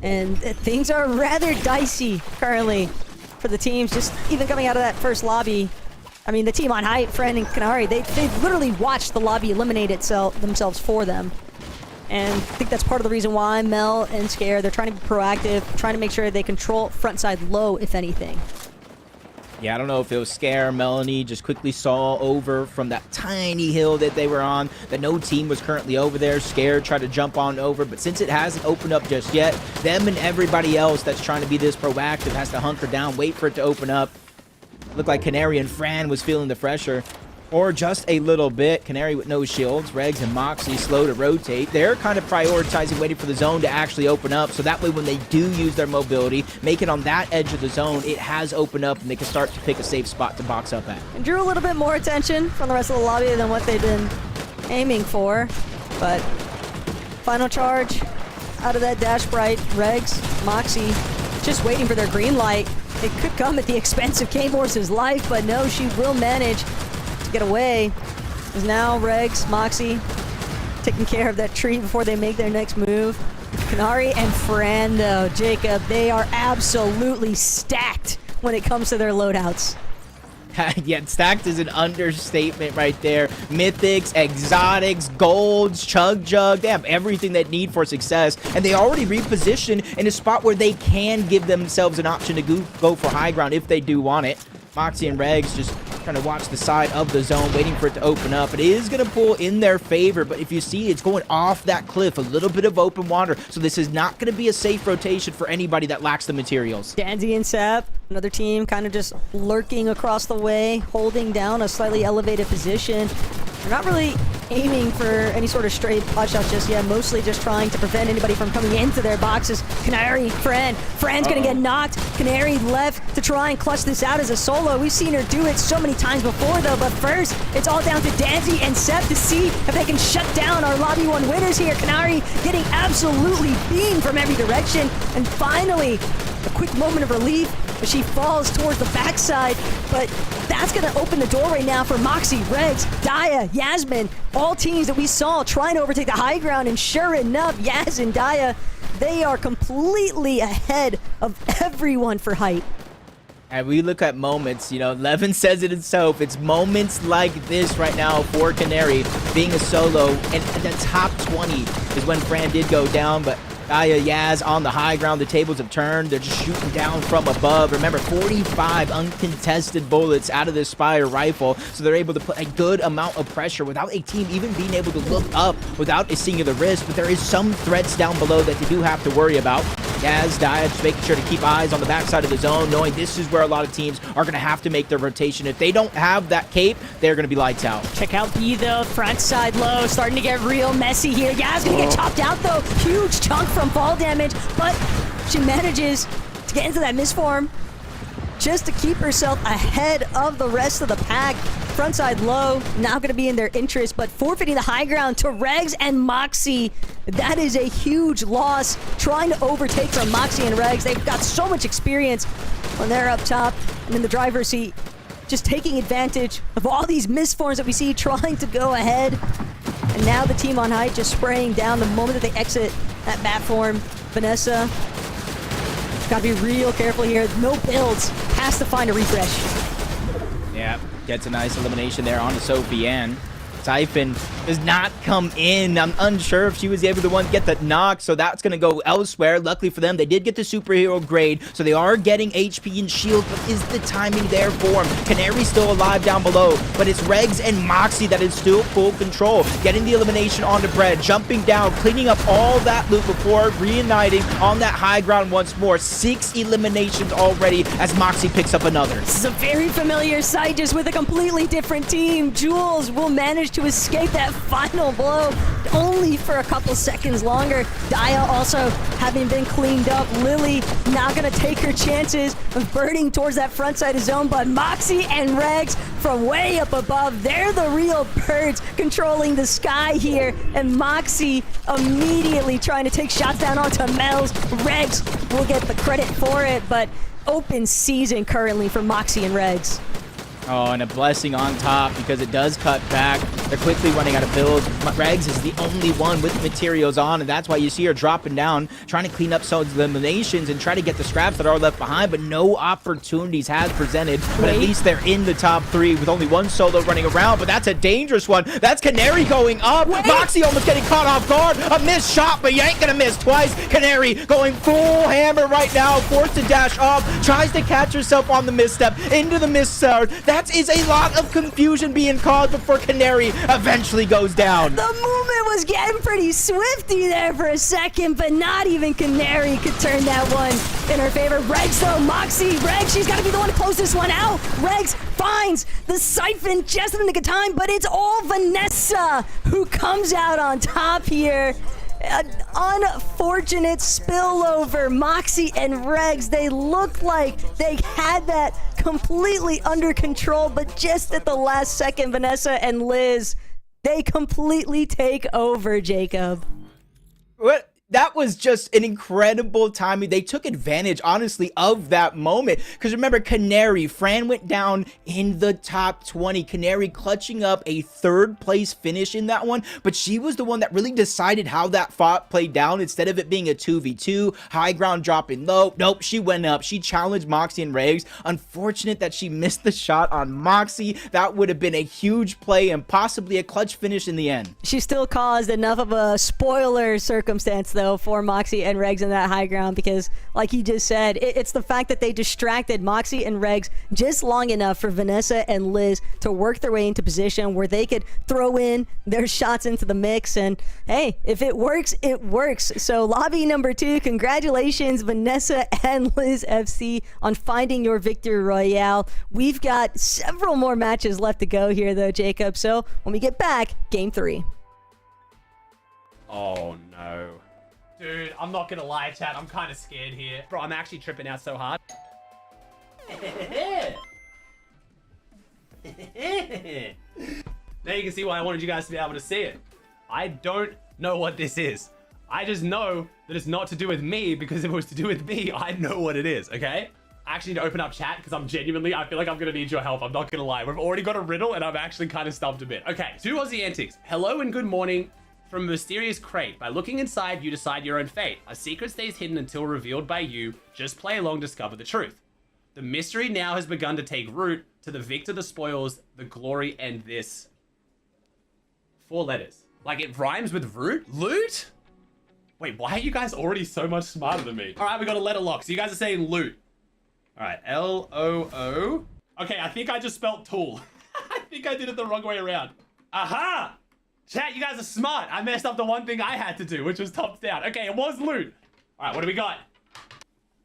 And things are rather dicey currently for the teams, just even coming out of that first lobby. I mean, the team on height, Friend and Kanari, they literally watched the lobby eliminate themselves for them. And I think that's part of the reason why Mel and Scare, they're trying to be proactive, trying to make sure they control front side low, if anything. Yeah, I don't know if it was Scare, Melanie just quickly saw over from that tiny hill that they were on, that no team was currently over there. Scare tried to jump on over, but since it hasn't opened up just yet, them and everybody else that's trying to be this proactive has to hunker down, wait for it to open up. Looked like Canary and Fran was feeling the pressure. Or just a little bit. Canary with no shields. Regs and Moxie slow to rotate. They're kind of prioritizing waiting for the zone to actually open up. So that way when they do use their mobility, make it on that edge of the zone, it has opened up and they can start to pick a safe spot to box up at. And drew a little bit more attention from the rest of the lobby than what they've been aiming for. But final charge out of that dash bright. Regs, Moxie, just waiting for their green light. It could come at the expense of K-Morse's life, but no, she will manage get away. Is now Regs, Moxie taking care of that tree before they make their next move. Canary and Fran, though, Jacob, they are absolutely stacked when it comes to their loadouts. Yeah, stacked is an understatement right there. Mythics, exotics, golds, chug jug, they have everything they need for success, and they already reposition in a spot where they can give themselves an option to go for high ground if they do want it. Moxie and Regs just trying to watch the side of the zone, waiting for it to open up. It is going to pull in their favor, but if you see, it's going off that cliff, a little bit of open water, so this is not going to be a safe rotation for anybody that lacks the materials. Danzy and Sap, another team kind of just lurking across the way, holding down a slightly elevated position. They're not really aiming for any sort of straight pot shots just yet, mostly just trying to prevent anybody from coming into their boxes. Canary, Fran's gonna get knocked. Canary left to try and clutch this out as a solo. We've seen her do it so many times before though, but first, it's all down to Danzy and Sep to see if they can shut down our Lobby 1 winners here. Canary getting absolutely beamed from every direction, and finally, a quick moment of relief as she falls towards the backside, but that's going to open the door right now for Moxie, Regs, Daya, Yasmin, all teams that we saw trying to overtake the high ground, and sure enough, Yaz and Daya, they are completely ahead of everyone for height. And we look at moments, you know, Levin says it himself, it's moments like this right now for Canary being a solo, and the top 20 is when Fran did go down, but Daya, Yaz on the high ground, the tables have turned, they're just shooting down from above. Remember, 45 uncontested bullets out of this Spire rifle, so they're able to put a good amount of pressure without a team even being able to look up without a singular risk, but there is some threats down below that they do have to worry about. Yaz, Daya just making sure to keep eyes on the backside of the zone, knowing this is where a lot of teams are going to have to make their rotation. If they don't have that cape, they're going to be lights out. Check out B though, front side low, starting to get real messy here. Yaz gonna get chopped out though, huge chunk from fall damage, but she manages to get into that misform just to keep herself ahead of the rest of the pack. Frontside low, now going to be in their interest, but forfeiting the high ground to Regs and Moxie. That is a huge loss, trying to overtake from Moxie and Regs. They've got so much experience when they're up top and in the driver's seat, just taking advantage of all these misforms that we see, trying to go ahead. And now the team on height just spraying down the moment that they exit that bat form. Vanessa, gotta be real careful here. No builds, has to find a refresh. Yeah, gets a nice elimination there onto Sophie Ann. Siphon does not come in. I'm unsure if she was able to get the knock, so that's going to go elsewhere. Luckily for them, they did get the superhero grade, so they are getting HP and shield, but is the timing there for them? Canary still alive down below, but it's Regs and Moxie that is still full control. Getting the elimination onto Bread, jumping down, cleaning up all that loot before reuniting on that high ground once more. 6 eliminations already as Moxie picks up another. This is a very familiar sight, just with a completely different team. Jules will manage to escape that final blow only for a couple seconds longer. Daya also having been cleaned up. Lily now gonna take her chances of burning towards that front side of zone, but Moxie and Regs from way up above, they're the real birds controlling the sky here, and Moxie immediately trying to take shots down onto Mel's. Regs will get the credit for it, but open season currently for Moxie and Regs. Oh, and a blessing on top because it does cut back. They're quickly running out of builds. Regs is the only one with materials on, and that's why you see her dropping down, trying to clean up some of the eliminations and try to get the scraps that are left behind, but no opportunities has presented. But at least they're in the top 3 with only one solo running around, but that's a dangerous one. That's Canary going up. Moxie almost getting caught off guard. A missed shot, but you ain't gonna miss twice. Canary going full hammer right now, forced to dash off, tries to catch herself on the misstep, into the misstep. That is a lot of confusion being caused before Canary eventually goes down. The movement was getting pretty swifty there for a second, but not even Canary could turn that one in her favor. Regs though, Moxie, Regs, she's got to be the one to close this one out. Regs finds the siphon just in the nick of time, but it's all Vanessa who comes out on top here. An unfortunate spillover. Moxie and Regs, they looked like they had that completely under control, but just at the last second, Vanessa and Liz, they completely take over, Jacob. What? That was just an incredible timing. They took advantage, honestly, of that moment. Because remember, Canary, Fran went down in the top 20. Canary clutching up a 3rd place finish in that one. But she was the one that really decided how that fight played down. Instead of it being a 2v2, high ground dropping low. Nope, she went up. She challenged Moxie and Regs. Unfortunate that she missed the shot on Moxie. That would have been a huge play and possibly a clutch finish in the end. She still caused enough of a spoiler circumstance, though, for Moxie and Regs in that high ground, because like he just said, it's the fact that they distracted Moxie and Regs just long enough for Vanessa and Liz to work their way into position where they could throw in their shots into the mix, and hey, if it works, it works. So lobby number 2, congratulations Vanessa and Liz FC on finding your victory royale. We've got several more matches left to go here though, Jacob, so when we get back, game 3. Oh no. Dude, I'm not gonna lie, chat. I'm kind of scared here. Bro, I'm actually tripping out so hard. Now you can see why I wanted you guys to be able to see it. I don't know what this is. I just know that it's not to do with me, because if it was to do with me, I'd know what it is, okay? I actually need to open up chat because I feel like I'm gonna need your help. I'm not gonna lie. We've already got a riddle and I'm actually kind of stumped a bit. Okay, 2 Aussie antics. Hello and good morning. From a mysterious crate. By looking inside, you decide your own fate. A secret stays hidden until revealed by you. Just play along, discover the truth. The mystery now has begun to take root. To the victor, the spoils, the glory, and this. 4 letters. Like it rhymes with root? Loot? Wait, why are you guys already so much smarter than me? All right, we got a letter lock. So you guys are saying loot. All right, L-O-O. Okay, I think I just spelled tool. I think I did it the wrong way around. Aha! Chat, you guys are smart. I messed up the one thing I had to do, which was tops down. Okay, it was loot. All right, what do we got?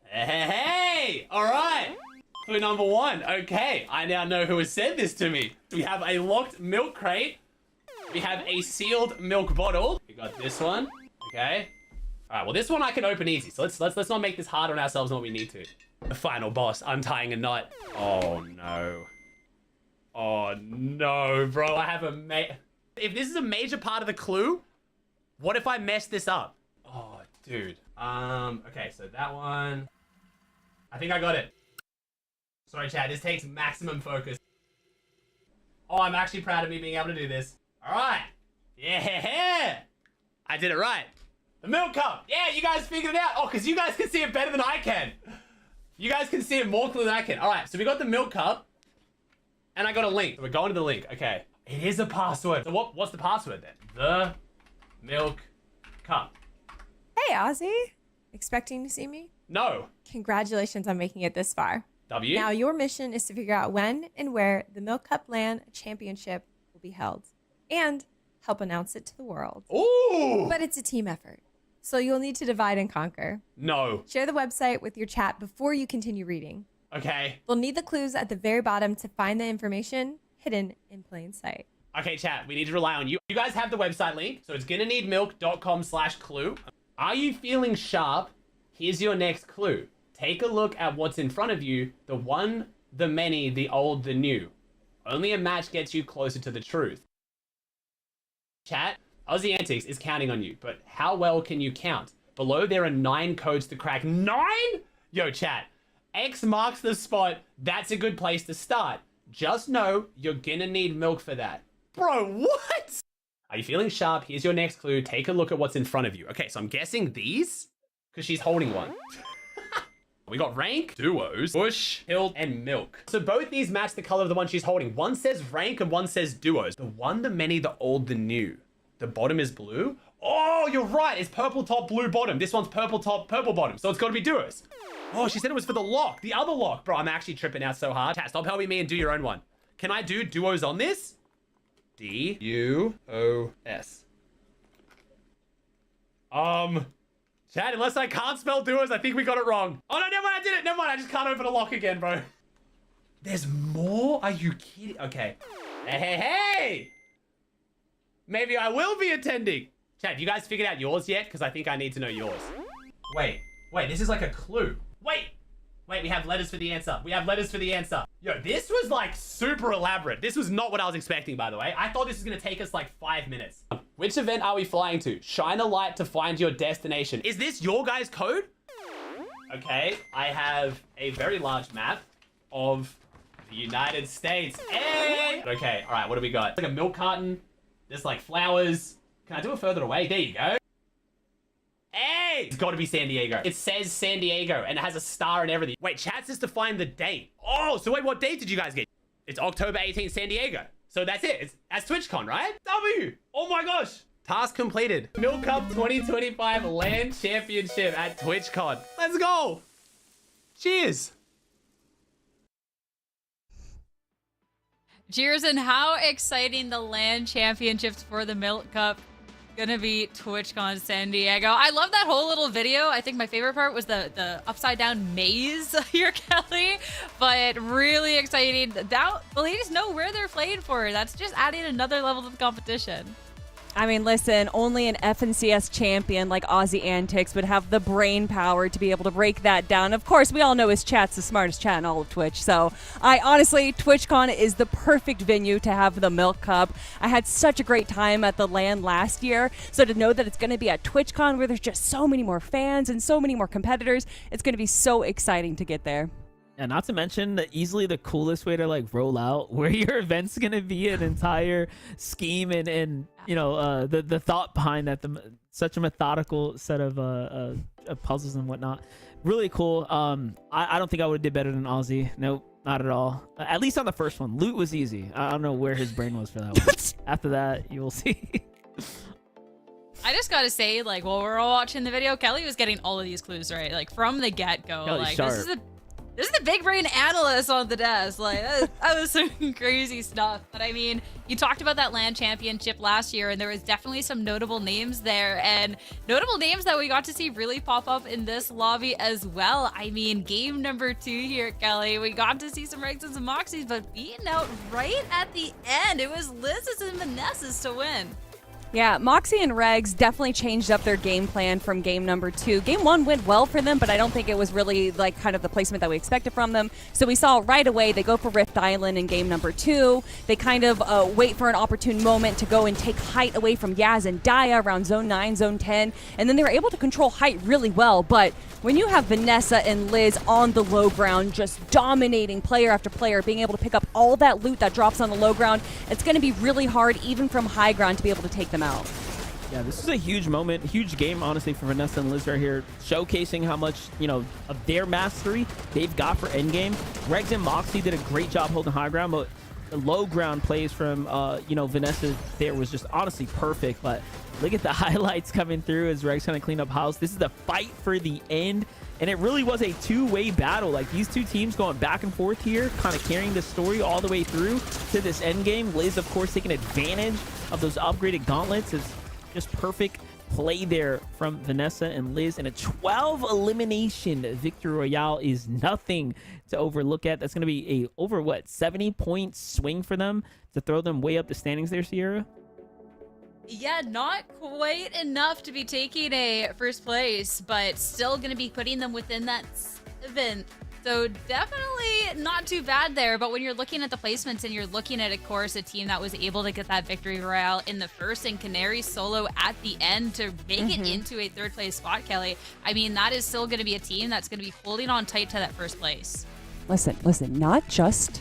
Hey! All right. Clue number 1. Okay, I now know who has said this to me. We have a locked milk crate. We have a sealed milk bottle. We got this one. Okay. All right, well, this one I can open easy. So let's not make this hard on ourselves than what we need to. The final boss, untying a knot. Oh, no. Oh, no, bro. I have a If this is a major part of the clue, what if I mess this up? Oh, dude. Okay, so that one. I think I got it. Sorry, Chad, this takes maximum focus. Oh, I'm actually proud of me being able to do this. All right. Yeah. I did it right. The milk cup. Yeah, you guys figured it out. Oh, because you guys can see it better than I can. You guys can see it more clearly than I can. All right, so we got the milk cup. And I got a link. So we're going to the link. Okay. It is a password. So what's the password then? The milk cup. Hey, Ozzy. Expecting to see me? No. Congratulations on making it this far. W? Now your mission is to figure out when and where the Milk Cup LAN Championship will be held. And help announce it to the world. Ooh! But it's a team effort. So you'll need to divide and conquer. No. Share the website with your chat before you continue reading. Okay. We'll need the clues at the very bottom to find the information hidden in plain sight. Okay, chat, we need to rely on you. You guys have the website link, so it's gonnaneedmilk.com/clue. Are you feeling sharp? Here's your next clue. Take a look at what's in front of you. The one, the many, the old, the new. Only a match gets you closer to the truth. Chat, Aussie Antics is counting on you, but how well can you count? Below there are 9 codes to crack. 9? Yo, chat, X marks the spot. That's a good place to start. Just know you're gonna need milk for that. Bro, what? Are you feeling sharp? Here's your next clue. Take a look at what's in front of you. Okay, so I'm guessing these? Because she's holding one. We got rank, duos, bush, hill, and milk. So both these match the color of the one she's holding. One says rank and one says duos. The one, the many, the old, the new. The bottom is blue. Oh, you're right. It's purple top, blue bottom. This one's purple top, purple bottom. So it's got to be duos. Oh, she said it was for the lock. The other lock. Bro, I'm actually tripping out so hard. Chat, stop helping me and do your own one. Can I do duos on this? D-U-O-S. Chad, unless I can't spell duos, I think we got it wrong. Oh, no, never mind, I did it. Never mind, I just can't open a lock again, bro. There's more? Are you kidding? Okay. Hey! Maybe I will be attending. Chad, you guys figured out yours yet? Because I think I need to know yours. Wait, this is like a clue. Wait, we have letters for the answer. Yo, this was like super elaborate. This was not what I was expecting, by the way. I thought this was gonna take us like 5 minutes. Which event are we flying to? Shine a light to find your destination. Is this your guys' code? Okay, I have a very large map of the United States. Hey! Okay, all right, what do we got? It's like a milk carton. There's like flowers. Can I do it further away? There you go. Hey! It's got to be San Diego. It says San Diego and it has a star and everything. Wait, chat says to find the date. Oh, so wait, what date did you guys get? It's October 18th, San Diego. So that's it. That's TwitchCon, right? W! Oh my gosh! Task completed. Milk Cup 2025 LAN Championship at TwitchCon. Let's go! Cheers! Cheers, and how exciting the LAN Championships for the Milk Cup gonna be TwitchCon San Diego. I love that whole little video. I think my favorite part was the upside down maze here, Kelly, but really exciting. Now the ladies know where they're playing for. That's just adding another level to the competition. I mean, listen, only an FNCS champion like Aussie Antics would have the brain power to be able to break that down. Of course, we all know his chat's the smartest chat in all of Twitch. So honestly, TwitchCon is the perfect venue to have the Milk Cup. I had such a great time at the LAN last year. So to know that it's going to be at TwitchCon where there's just so many more fans and so many more competitors, it's going to be so exciting to get there. And not to mention that easily the coolest way to like roll out where your event's gonna be an entire scheme and you know the thought behind that, such a methodical set of puzzles and whatnot. Really cool. I don't think I would have did better than Aussie. Nope, not at all. At least on the first one, loot was easy. I don't know where his brain was for that one. After that, you will see. I just gotta say, like, while we're all watching the video, Kelly was getting all of these clues right, like from the get-go. Like this is the big brain analyst on the desk. Like that was some crazy stuff. But I mean, you talked about that LAN Championship last year, and there was definitely some notable names there, and notable names that we got to see really pop up in this lobby as well. I mean, game number 2 here, Kelly. We got to see some Regs and some Moxies, but beaten out right at the end. It was Liz's and Vanessa's to win. Yeah, Moxie and Regs definitely changed up their game plan from game number 2. Game 1 went well for them, but I don't think it was really like kind of the placement that we expected from them. So we saw right away they go for Rift Island in game number 2. They kind of wait for an opportune moment to go and take height away from Yaz and Daya around zone 9, zone 10, and then they were able to control height really well. But when you have Vanessa and Liz on the low ground, just dominating player after player, being able to pick up all that loot that drops on the low ground, it's going to be really hard even from high ground to be able to take them out. Yeah, this is a huge moment, huge game, honestly, for Vanessa and Liz right here, showcasing how much, you know, of their mastery they've got for endgame. Regs and Moxie did a great job holding high ground, but the low ground plays from, you know, Vanessa there was just honestly perfect. But look at the highlights coming through as Regs kind of clean up house. This is the fight for the end, and it really was a two-way battle. Like, these two teams going back and forth here, kind of carrying the story all the way through to this end game. Liz, of course, taking advantage of those upgraded gauntlets. Is just perfect play there from Vanessa and Liz, and a 12 elimination victory royale is nothing to overlook at. That's going to be a over what 70-point swing for them to throw them way up the standings there, Sierra. Yeah, not quite enough to be taking a first place, but still going to be putting them within that 7. So definitely not too bad there. But when you're looking at the placements and you're looking at, of course, a team that was able to get that victory royale in the first and Canary solo at the end to make it into a 3rd place spot, Kelly, I mean, that is still going to be a team that's going to be holding on tight to that first place. Listen, not just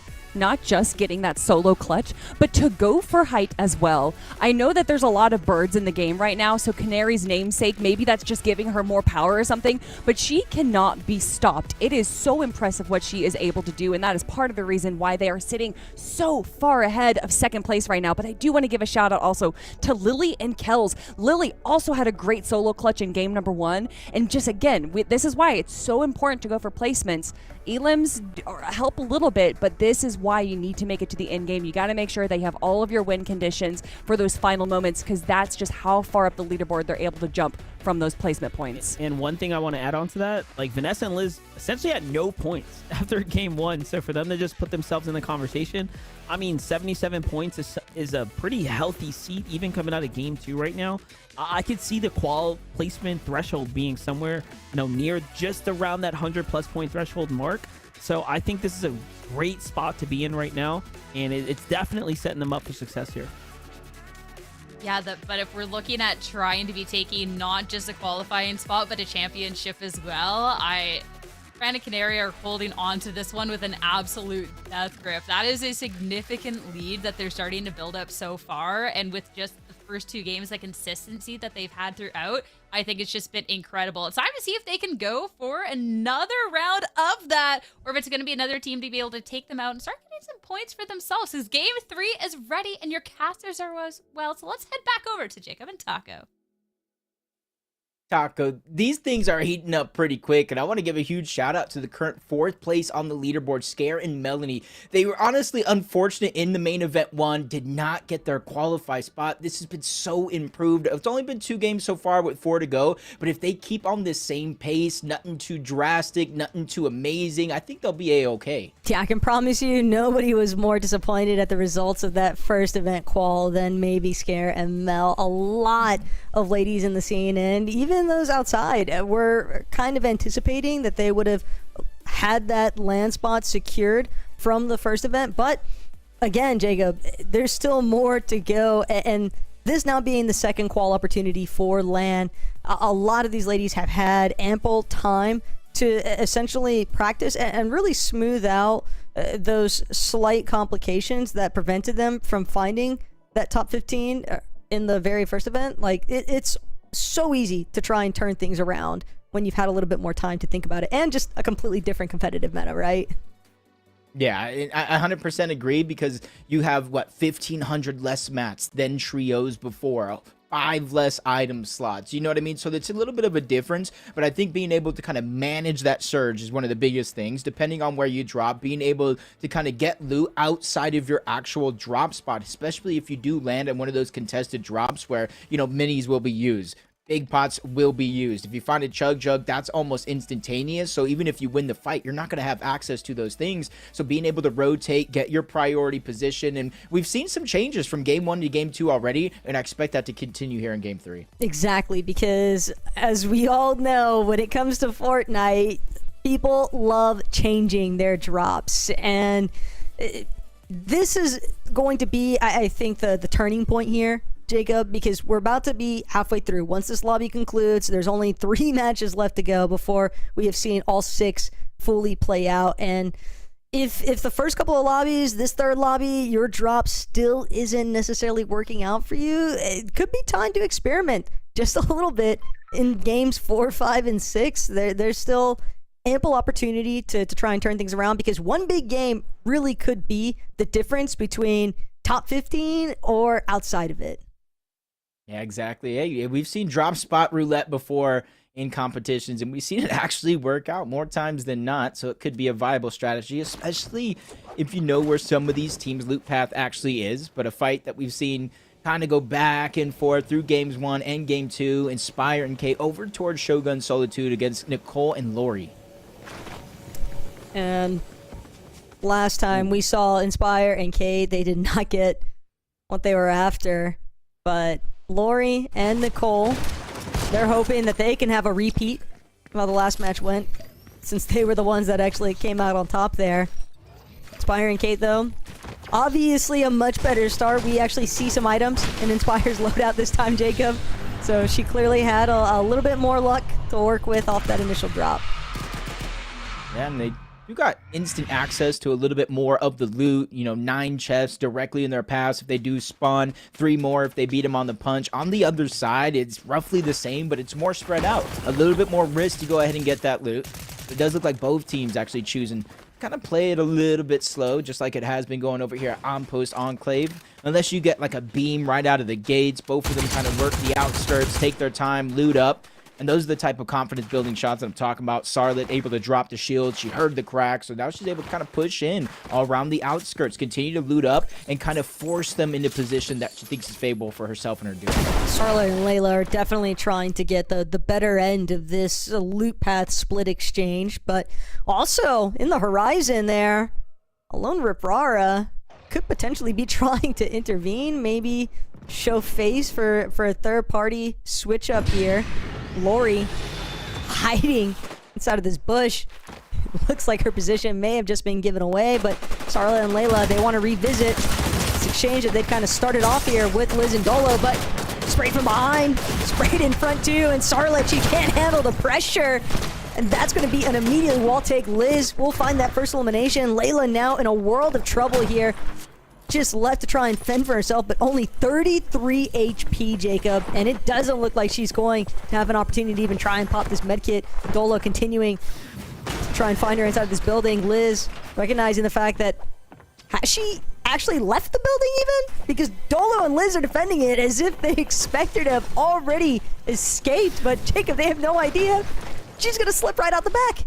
getting that solo clutch, but to go for height as well. I know that there's a lot of birds in the game right now, so Canary's namesake, maybe that's just giving her more power or something, but she cannot be stopped. It is so impressive what she is able to do, and that is part of the reason why they are sitting so far ahead of 2nd place right now. But I do want to give a shout out also to Lily and Kells. Lily also had a great solo clutch in game number 1, and just again, this is why it's so important to go for placements Elims help a little bit, but this is why you need to make it to the end game. You got to make sure they have all of your win conditions for those final moments, because that's just how far up the leaderboard they're able to jump from those placement points. And one thing I want to add on to that, like Vanessa and Liz essentially had no points after game 1. So for them to just put themselves in the conversation, I mean, 77 points is a pretty healthy seat, even coming out of game 2 right now. I could see the qual placement threshold being somewhere, near just around that 100+ point threshold mark. So I think this is a great spot to be in right now, and it's definitely setting them up for success here. Yeah, but if we're looking at trying to be taking not just a qualifying spot, but a championship as well, Fran and Canary are holding on to this one with an absolute death grip. That is a significant lead that they're starting to build up so far, and with just the first 2 games, the consistency that they've had throughout, I think it's just been incredible. It's time to see if they can go for another round of that, or if it's going to be another team to be able to take them out and start getting some points for themselves, because game 3 is ready and your casters are as well. So let's head back over to Jacob and Taco. Taco, these things are heating up pretty quick, and I want to give a huge shout out to the current 4th place on the leaderboard, Scare and Melanie. They were honestly unfortunate in the main event 1, did not get their qualify spot. This has been so improved. It's only been 2 games so far with 4 to go, but if they keep on this same pace, nothing too drastic, nothing too amazing, I think they'll be a-okay. Yeah, I can promise you nobody was more disappointed at the results of that first event qual than maybe Scare and Mel. A lot of ladies in the scene, and even those outside, were kind of anticipating that they would have had that LAN spot secured from the first event. But again, Jacob, there's still more to go, and this now being the second qual opportunity for LAN, a lot of these ladies have had ample time to essentially practice and really smooth out those slight complications that prevented them from finding that top 15 in the very first event. Like, it's so easy to try and turn things around when you've had a little bit more time to think about it, and just a completely different competitive meta, right? Yeah, I 100% agree, because you have, 1,500 less mats than trios before, 5 less item slots, you know what I mean? So it's a little bit of a difference, but I think being able to kind of manage that surge is one of the biggest things. Depending on where you drop, being able to kind of get loot outside of your actual drop spot, especially if you do land in one of those contested drops where, minis will be used. Big pots will be used. If you find a chug jug, that's almost instantaneous. So even if you win the fight, you're not going to have access to those things. So being able to rotate, get your priority position, and we've seen some changes from game 1 to game 2 already, and I expect that to continue here in game 3. Exactly, because as we all know, when it comes to Fortnite, people love changing their drops, and this is going to be, I think, the turning point here, Jacob, because we're about to be halfway through. Once this lobby concludes, there's only 3 matches left to go before we have seen all 6 fully play out. And if the first couple of lobbies, this third lobby, your drop still isn't necessarily working out for you, it could be time to experiment just a little bit in games 4, 5, and 6. There's still ample opportunity to try and turn things around, because one big game really could be the difference between top 15 or outside of it. Yeah, exactly. Hey, we've seen drop spot roulette before in competitions, and we've seen it actually work out more times than not. So it could be a viable strategy, especially if you know where some of these teams' loot path actually is. But a fight that we've seen kind of go back and forth through games 1 and game 2, Inspire and K over towards Shogun Solitude against Nicole and Lori. And last time we saw Inspire and K, they did not get what they were after, but Lori and Nicole, they're hoping that they can have a repeat of how the last match went, since they were the ones that actually came out on top there. Inspire and Kate, though, obviously a much better start. We actually see some items in Inspire's loadout this time, Jacob, so she clearly had a little bit more luck to work with off that initial drop. Yeah, and you got instant access to a little bit more of the loot, 9 chests directly in their paths if they do spawn, 3 more if they beat them on the punch. On the other side, it's roughly the same, but it's more spread out. A little bit more risk to go ahead and get that loot. It does look like both teams actually choosing kind of play it a little bit slow, just like it has been going over here at On Post Enclave. Unless you get like a beam right out of the gates, both of them kind of work the outskirts, take their time, loot up. And those are the type of confidence building shots that I'm talking about. Sarlet able to drop the shield. She heard the crack, so now she's able to kind of push in all around the outskirts, continue to loot up, and kind of force them into position that she thinks is favorable for herself and her duo. Sarlet and Layla are definitely trying to get the better end of this loot path split exchange, but also in the horizon there, Alone Riprara could potentially be trying to intervene, maybe show face for a third-party switch up here. Lori hiding inside of this bush. Looks like her position may have just been given away, but Sarla and Layla, they want to revisit this exchange that they've kind of started off here with Liz and Dolo, but sprayed from behind, sprayed in front too, and Sarla, she can't handle the pressure. And that's going to be an immediate wall take. Liz will find that first elimination. Layla now in a world of trouble here. Just left to try and fend for herself, but only 33 HP, Jacob. And it doesn't look like she's going to have an opportunity to even try and pop this medkit. Dolo continuing to try and find her inside this building. Liz recognizing the fact that, has she actually left the building even? Because Dolo and Liz are defending it as if they expect her to have already escaped. But Jacob, they have no idea. She's going to slip right out the back.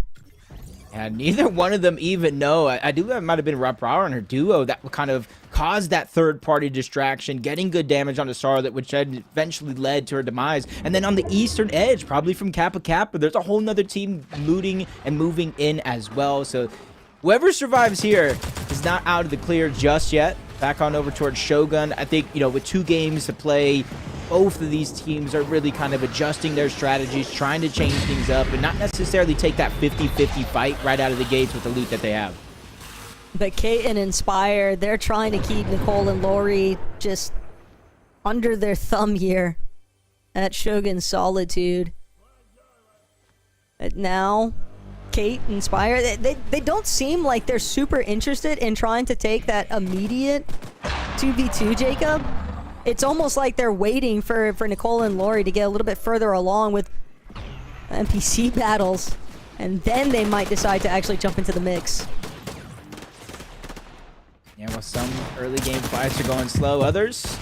Yeah, neither one of them even know. I do believe it might have been Riprara and her duo that kind of caused that third-party distraction, getting good damage onto Sarlet, which eventually led to her demise. And then on the eastern edge, probably from Kappa Kappa, there's a whole nother team looting and moving in as well. So whoever survives here is not out of the clear just yet. Back on over towards Shogun. I think, you know, with 2 games to play, both of these teams are really kind of adjusting their strategies, trying to change things up, and not necessarily take that 50-50 fight right out of the gates with the loot that they have. But Kate and Inspire, they're trying to keep Nicole and Lori just under their thumb here at Shogun Solitude. But now, Kate and Inspire, they don't seem like they're super interested in trying to take that immediate 2v2, Jacob. It's almost like they're waiting for Nicole and Lori to get a little bit further along with NPC battles, and then they might decide to actually jump into the mix. Yeah, well, some early game fights are going slow. Others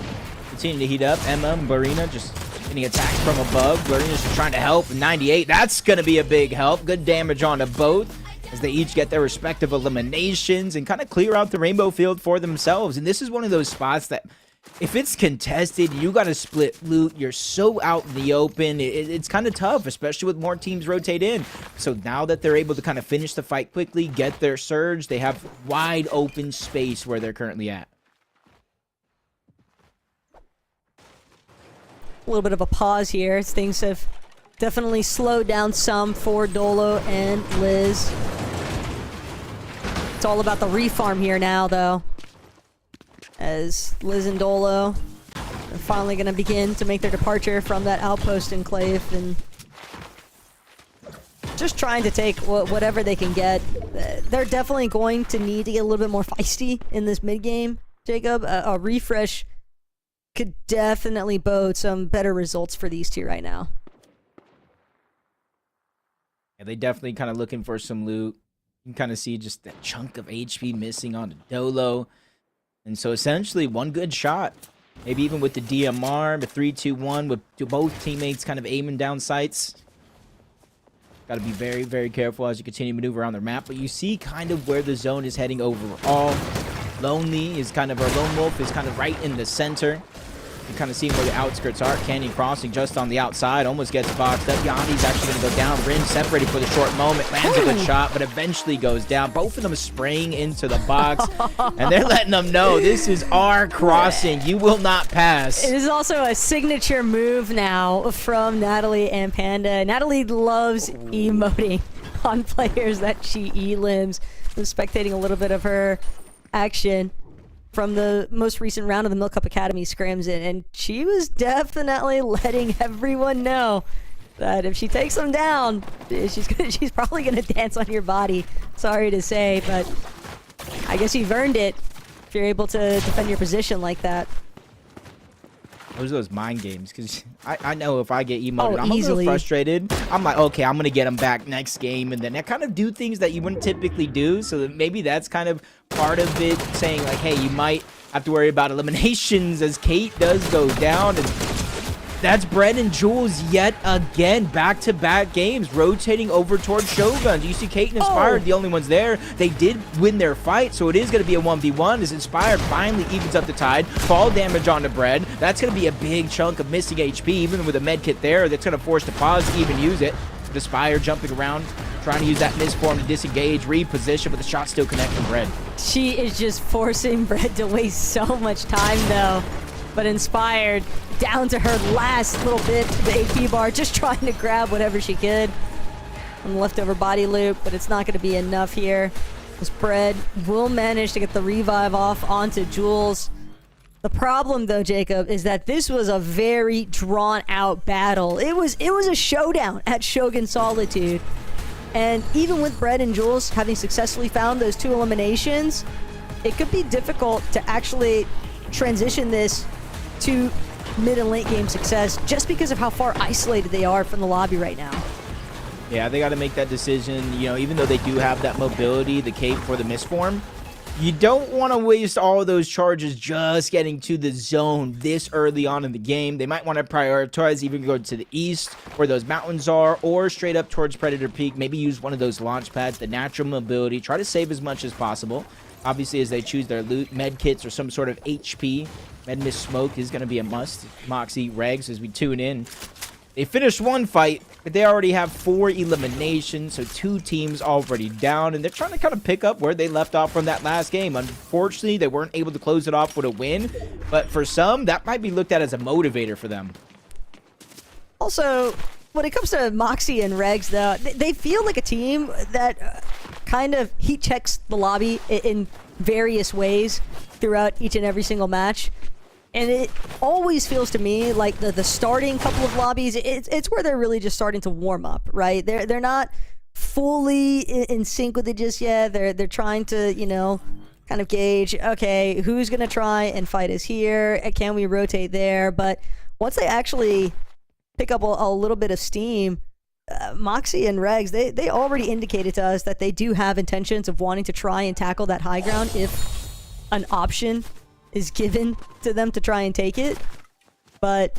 continue to heat up. Emma and Barina just getting attacked from above. Barina's just trying to help. 98, that's going to be a big help. Good damage onto both as they each get their respective eliminations and kind of clear out the rainbow field for themselves. And this is one of those spots that, if it's contested, you got to split loot. You're so out in the open. It's kind of tough, especially with more teams rotate in. So now that they're able to kind of finish the fight quickly, get their surge, they have wide open space where they're currently at. A little bit of a pause here as things have definitely slowed down some for Dolo and Liz. It's all about the refarm here now, though, as Liz and Dolo are finally going to begin to make their departure from that outpost enclave and just trying to take whatever they can get. They're definitely going to need to get a little bit more feisty in this mid-game, Jacob. A refresh could definitely bode some better results for these two right now. Yeah, they definitely kind of looking for some loot. You can kind of see just that chunk of HP missing onto Dolo. And so essentially one good shot, maybe even with the DMR, the 3-2-1, with both teammates kind of aiming down sights. Got to be very, very careful as you continue to maneuver around their map. But you see kind of where the zone is heading overall. Lonely is kind of, our Lone Wolf is kind of right in the center. You're kind of seeing where the outskirts are. Canyon Crossing just on the outside. Almost gets boxed up. Yanni's actually going to go down. Rin separated for the short moment. Lands a good shot, but eventually goes down. Both of them spraying into the box. And they're letting them know, this is our crossing. You will not pass. It is also a signature move now from Natalie and Panda. Natalie loves emoting on players that she elims. I'm spectating a little bit of her action from the most recent round of the Milk Cup Academy scrims, and she was definitely letting everyone know that if she takes them down, she's probably gonna dance on your body. Sorry to say, but I guess you've earned it if you're able to defend your position like that. Those are those mind games, because I know if I get emoted, I'm easily. a little frustrated. I'm like, okay, I'm going to get them back next game, and then I kind of do things that you wouldn't typically do, so that maybe that's kind of part of it, saying like, hey, you might have to worry about eliminations as Kate does go down, and That's Bread and Jules yet again. Back-to-back games, rotating over towards Shoguns. You see Kate and Inspired, the only ones there. They did win their fight, so it is going to be a 1v1 as Inspired finally evens up the tide. Fall damage onto Bread. That's going to be a big chunk of missing HP, even with a med kit there. That's going to force the pause to even use it. Inspired jumping around, trying to use that misform to disengage, reposition, but the shot still connects from Bread. She is just forcing Bread to waste so much time, though. But Inspired, down to her last little bit, the AP bar, just trying to grab whatever she could on the leftover body loop, but it's not going to be enough here. This Bread will manage to get the revive off onto Jules. The problem, though, Jacob, is that this was a very drawn-out battle. It was a showdown at Shogun Solitude. And even with Bread and Jules having successfully found those 2 eliminations, it could be difficult to actually transition this to mid and late game success just because of how far isolated they are from the lobby right now. Yeah, they got to make that decision. You know, even though they do have that mobility, the cape for the misform, you don't want to waste all of those charges just getting to the zone this early on in the game. They might want to prioritize, even go to the east where those mountains are, or straight up towards Predator Peak. Maybe use one of those launch pads, the natural mobility. Try to save as much as possible. Obviously, as they choose their loot, med kits or some sort of HP. Med Mist Smoke is going to be a must. Moxie, Regs, as we tune in. They finished one fight, but they already have 4 eliminations, so 2 teams already down, and they're trying to kind of pick up where they left off from that last game. Unfortunately, they weren't able to close it off with a win, but for some, that might be looked at as a motivator for them. Also, when it comes to Moxie and Regs, though, they feel like a team that kind of heat checks the lobby in various ways throughout each and every single match. And it always feels to me like the starting couple of lobbies, it's where they're really just starting to warm up, right? They're not fully in sync with it just yet. They're trying to, you know, kind of gauge, okay, who's going to try and fight us here? Can we rotate there? But once they actually pick up a little bit of steam, Moxie and Regs, they already indicated to us that they do have intentions of wanting to try and tackle that high ground if an option is given to them to try and take it. But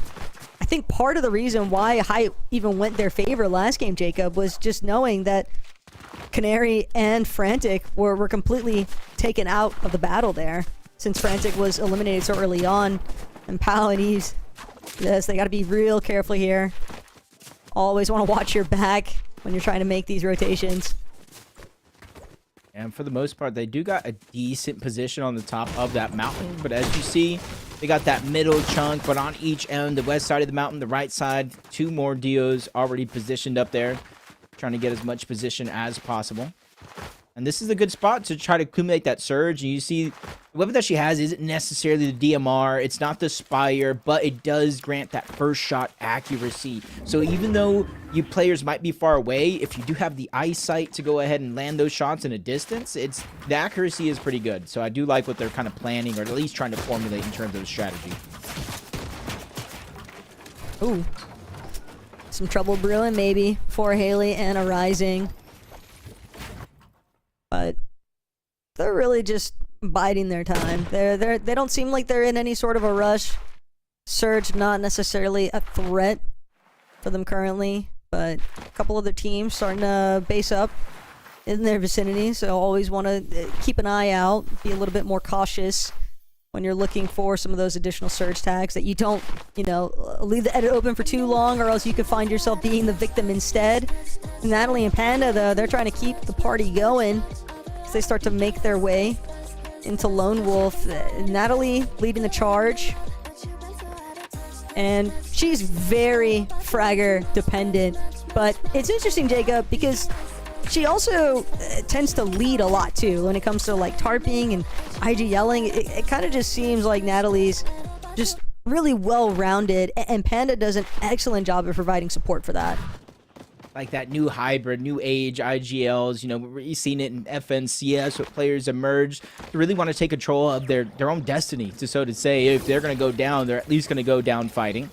I think part of the reason why High even went their favor last game, Jacob, was just knowing that Canary and Frantic were completely taken out of the battle there, since Frantic was eliminated so early on. And Pal and Eves, yes, they got to be real careful here. Always want to watch your back when you're trying to make these rotations. And for the most part, they do got a decent position on the top of that mountain. But as you see, they got that middle chunk, but on each end, the west side of the mountain, the right side, 2 more Dios already positioned up there, trying to get as much position as possible. And this is a good spot to try to accumulate that surge. And you see, the weapon that she has isn't necessarily the DMR. It's not the Spire, but it does grant that first shot accuracy. So even though you players might be far away, if you do have the eyesight to go ahead and land those shots in a distance, the accuracy is pretty good. So I do like what they're kind of planning, or at least trying to formulate in terms of strategy. Ooh. Some trouble brewing maybe for Haley and a Rising. But they're really just biding their time. They don't seem like they're in any sort of a rush. Surge not necessarily a threat for them currently, but a couple other teams starting to base up in their vicinity, so always want to keep an eye out, be a little bit more cautious when you're looking for some of those additional surge tags, that you don't, you know, leave the edit open for too long, or else you could find yourself being the victim instead. Natalie and Panda, though, they're trying to keep the party going as they start to make their way into Lone Wolf. Natalie leading the charge, and she's very Fragger dependent. But it's interesting, Jacob, because she also tends to lead a lot too when it comes to like tarping and IG yelling. It kind of just seems like Natalie's just really well-rounded, and Panda does an excellent job of providing support for that. Like that new hybrid, new age IGLs, you know, we've seen it in FNCS, where players emerge to really want to take control of their own destiny, so to say. If they're going to go down, they're at least going to go down fighting.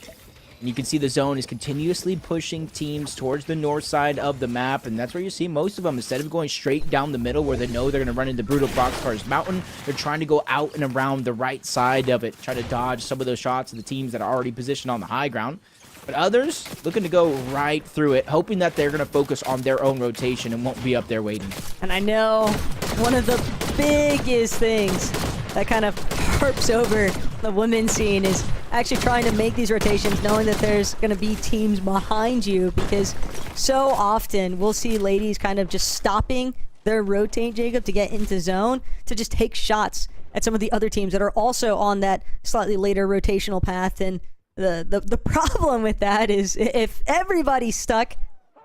And you can see the zone is continuously pushing teams towards the north side of the map, and that's where you see most of them. Instead of going straight down the middle where they know they're going to run into Brutal Boxcars Mountain, they're trying to go out and around the right side of it, try to dodge some of those shots of the teams that are already positioned on the high ground. But others looking to go right through it, hoping that they're going to focus on their own rotation and won't be up there waiting. And I know one of the biggest things that kind of harps over the women's scene is actually trying to make these rotations knowing that there's going to be teams behind you, because so often we'll see ladies kind of just stopping their rotate, Jacob, to get into zone to just take shots at some of the other teams that are also on that slightly later rotational path. And the problem with that is if everybody's stuck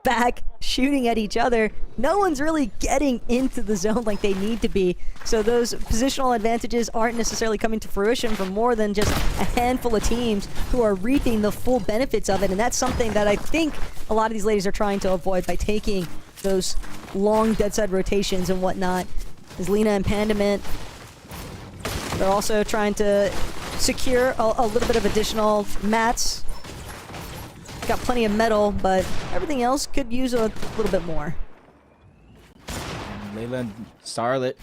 back shooting at each other, no one's really getting into the zone like they need to be. So those positional advantages aren't necessarily coming to fruition for more than just a handful of teams who are reaping the full benefits of it. And that's something that I think a lot of these ladies are trying to avoid by taking those long dead side rotations and whatnot. Is Lena and Pandament, they're also trying to secure a little bit of additional mats. Got plenty of metal, but everything else could use a little bit more. Layla and Starlet.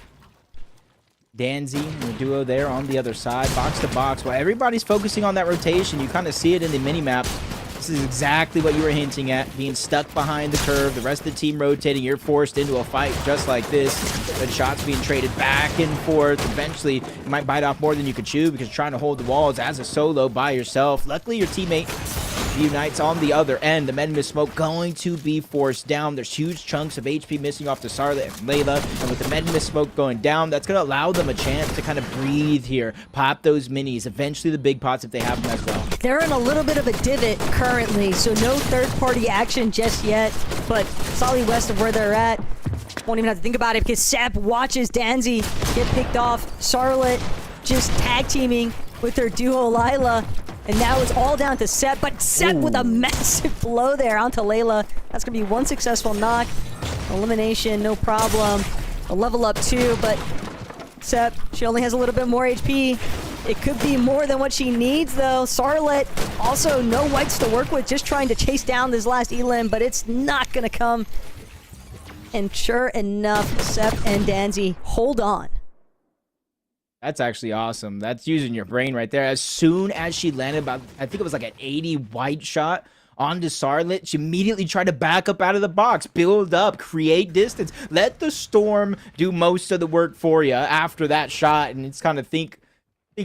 Danzy and the duo there on the other side, box to box. While everybody's focusing on that rotation, you kind of see it in the mini-map. This is exactly what you were hinting at, being stuck behind the curve, the rest of the team rotating, you're forced into a fight just like this. The shots being traded back and forth. Eventually, you might bite off more than you could chew because you're trying to hold the walls as a solo by yourself. Luckily, your teammate unites on the other end. The men miss smoke going to be forced down. There's huge chunks of HP missing off to Sarla and Layla, and with the men miss smoke going down, that's going to allow them a chance to kind of breathe here, pop those minis, eventually the big pots if they have them as well. They're in a little bit of a divot currently, so no third-party action just yet, but solid west of where they're at. Won't even have to think about it because Sep watches Danzy get picked off. Charlotte just tag teaming with their duo Lila. And now it's all down to Sep, but Sep with a massive blow there onto Layla. That's going to be one successful knock. Elimination, no problem. A level up too, but Sep, she only has a little bit more HP. It could be more than what she needs though. Sarlet, also no whites to work with, just trying to chase down this last elim, but it's not going to come. And sure enough, Sep and Danzy hold on. That's actually awesome. That's using your brain right there. As soon as she landed about, I think it was like an 80 white shot onto Sarlet, she immediately tried to back up out of the box, build up, create distance, let the storm do most of the work for you after that shot, and it's kind of think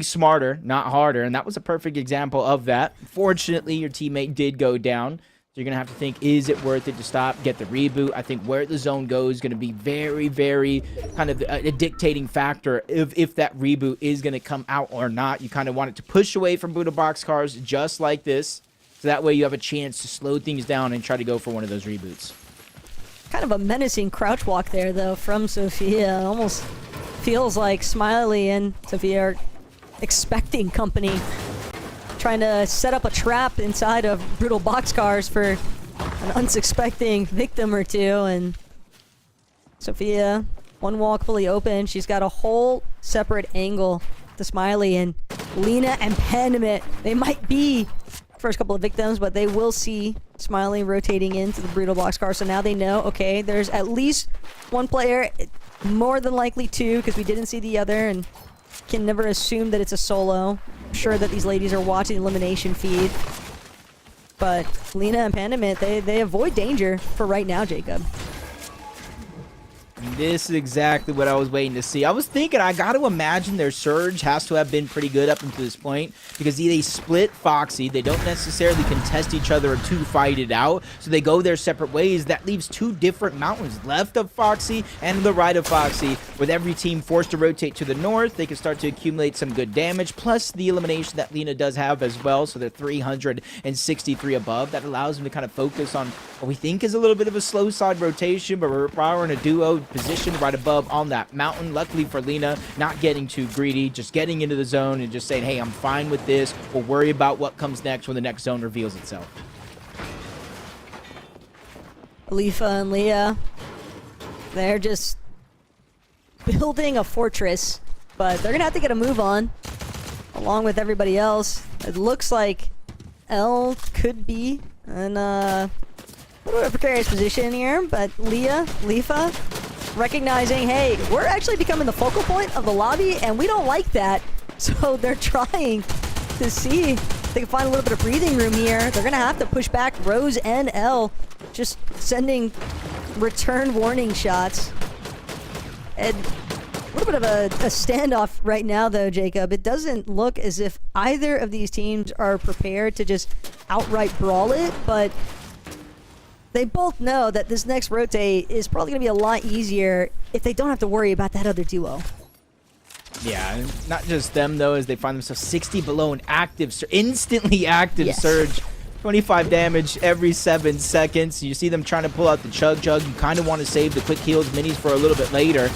smarter, not harder, and that was a perfect example of that. Fortunately, your teammate did go down. So you're going to have to think, is it worth it to stop, get the reboot? I think where the zone goes is going to be very, very kind of a dictating factor if that reboot is going to come out or not. You kind of want it to push away from Buddha boxcars just like this. So that way you have a chance to slow things down and try to go for one of those reboots. Kind of a menacing crouch walk there, though, from Sophia. Almost feels like Smiley and Sophia are expecting company. Trying to set up a trap inside of brutal boxcars for an unsuspecting victim or two, and Sophia, one walk fully open. She's got a whole separate angle to Smiley, and Lena and Pandemit, they might be first couple of victims, but they will see Smiley rotating into the brutal boxcar, so now they know, okay, there's at least one player, more than likely two, because we didn't see the other, and can never assume that it's a solo. I'm sure that these ladies are watching the elimination feed. But Lena and Pandemit, they avoid danger for right now, Jacob. This is exactly what I was waiting to see. I was thinking, I got to imagine their surge has to have been pretty good up until this point, because they split Foxy. They don't necessarily contest each other or fight it out, so they go their separate ways. That leaves two different mountains, left of Foxy and the right of Foxy. With every team forced to rotate to the north, they can start to accumulate some good damage, plus the elimination that Lena does have as well, so they're 363 above. That allows them to kind of focus on what we think is a little bit of a slow side rotation, but we're in a duo position right above on that mountain. Luckily for Lena, not getting too greedy, just getting into the zone and just saying, hey, I'm fine with this. We'll worry about what comes next when the next zone reveals itself. Alifa and Leah, they're just building a fortress, but they're gonna have to get a move on along with everybody else. It looks like L could be in a little bit of a precarious position here, but Lifa, recognizing, hey, we're actually becoming the focal point of the lobby, and we don't like that. So they're trying to see they can find a little bit of breathing room here. They're going to have to push back Rose and L, just sending return warning shots. And a little bit of a standoff right now, though, Jacob. It doesn't look as if either of these teams are prepared to just outright brawl it, but they both know that this next rotate is probably going to be a lot easier if they don't have to worry about that other duo. Yeah, and not just them, though, as they find themselves 60 below an active, instantly active Surge. 25 damage every 7 seconds. You see them trying to pull out the Chug. You kind of want to save the quick heals minis for a little bit later.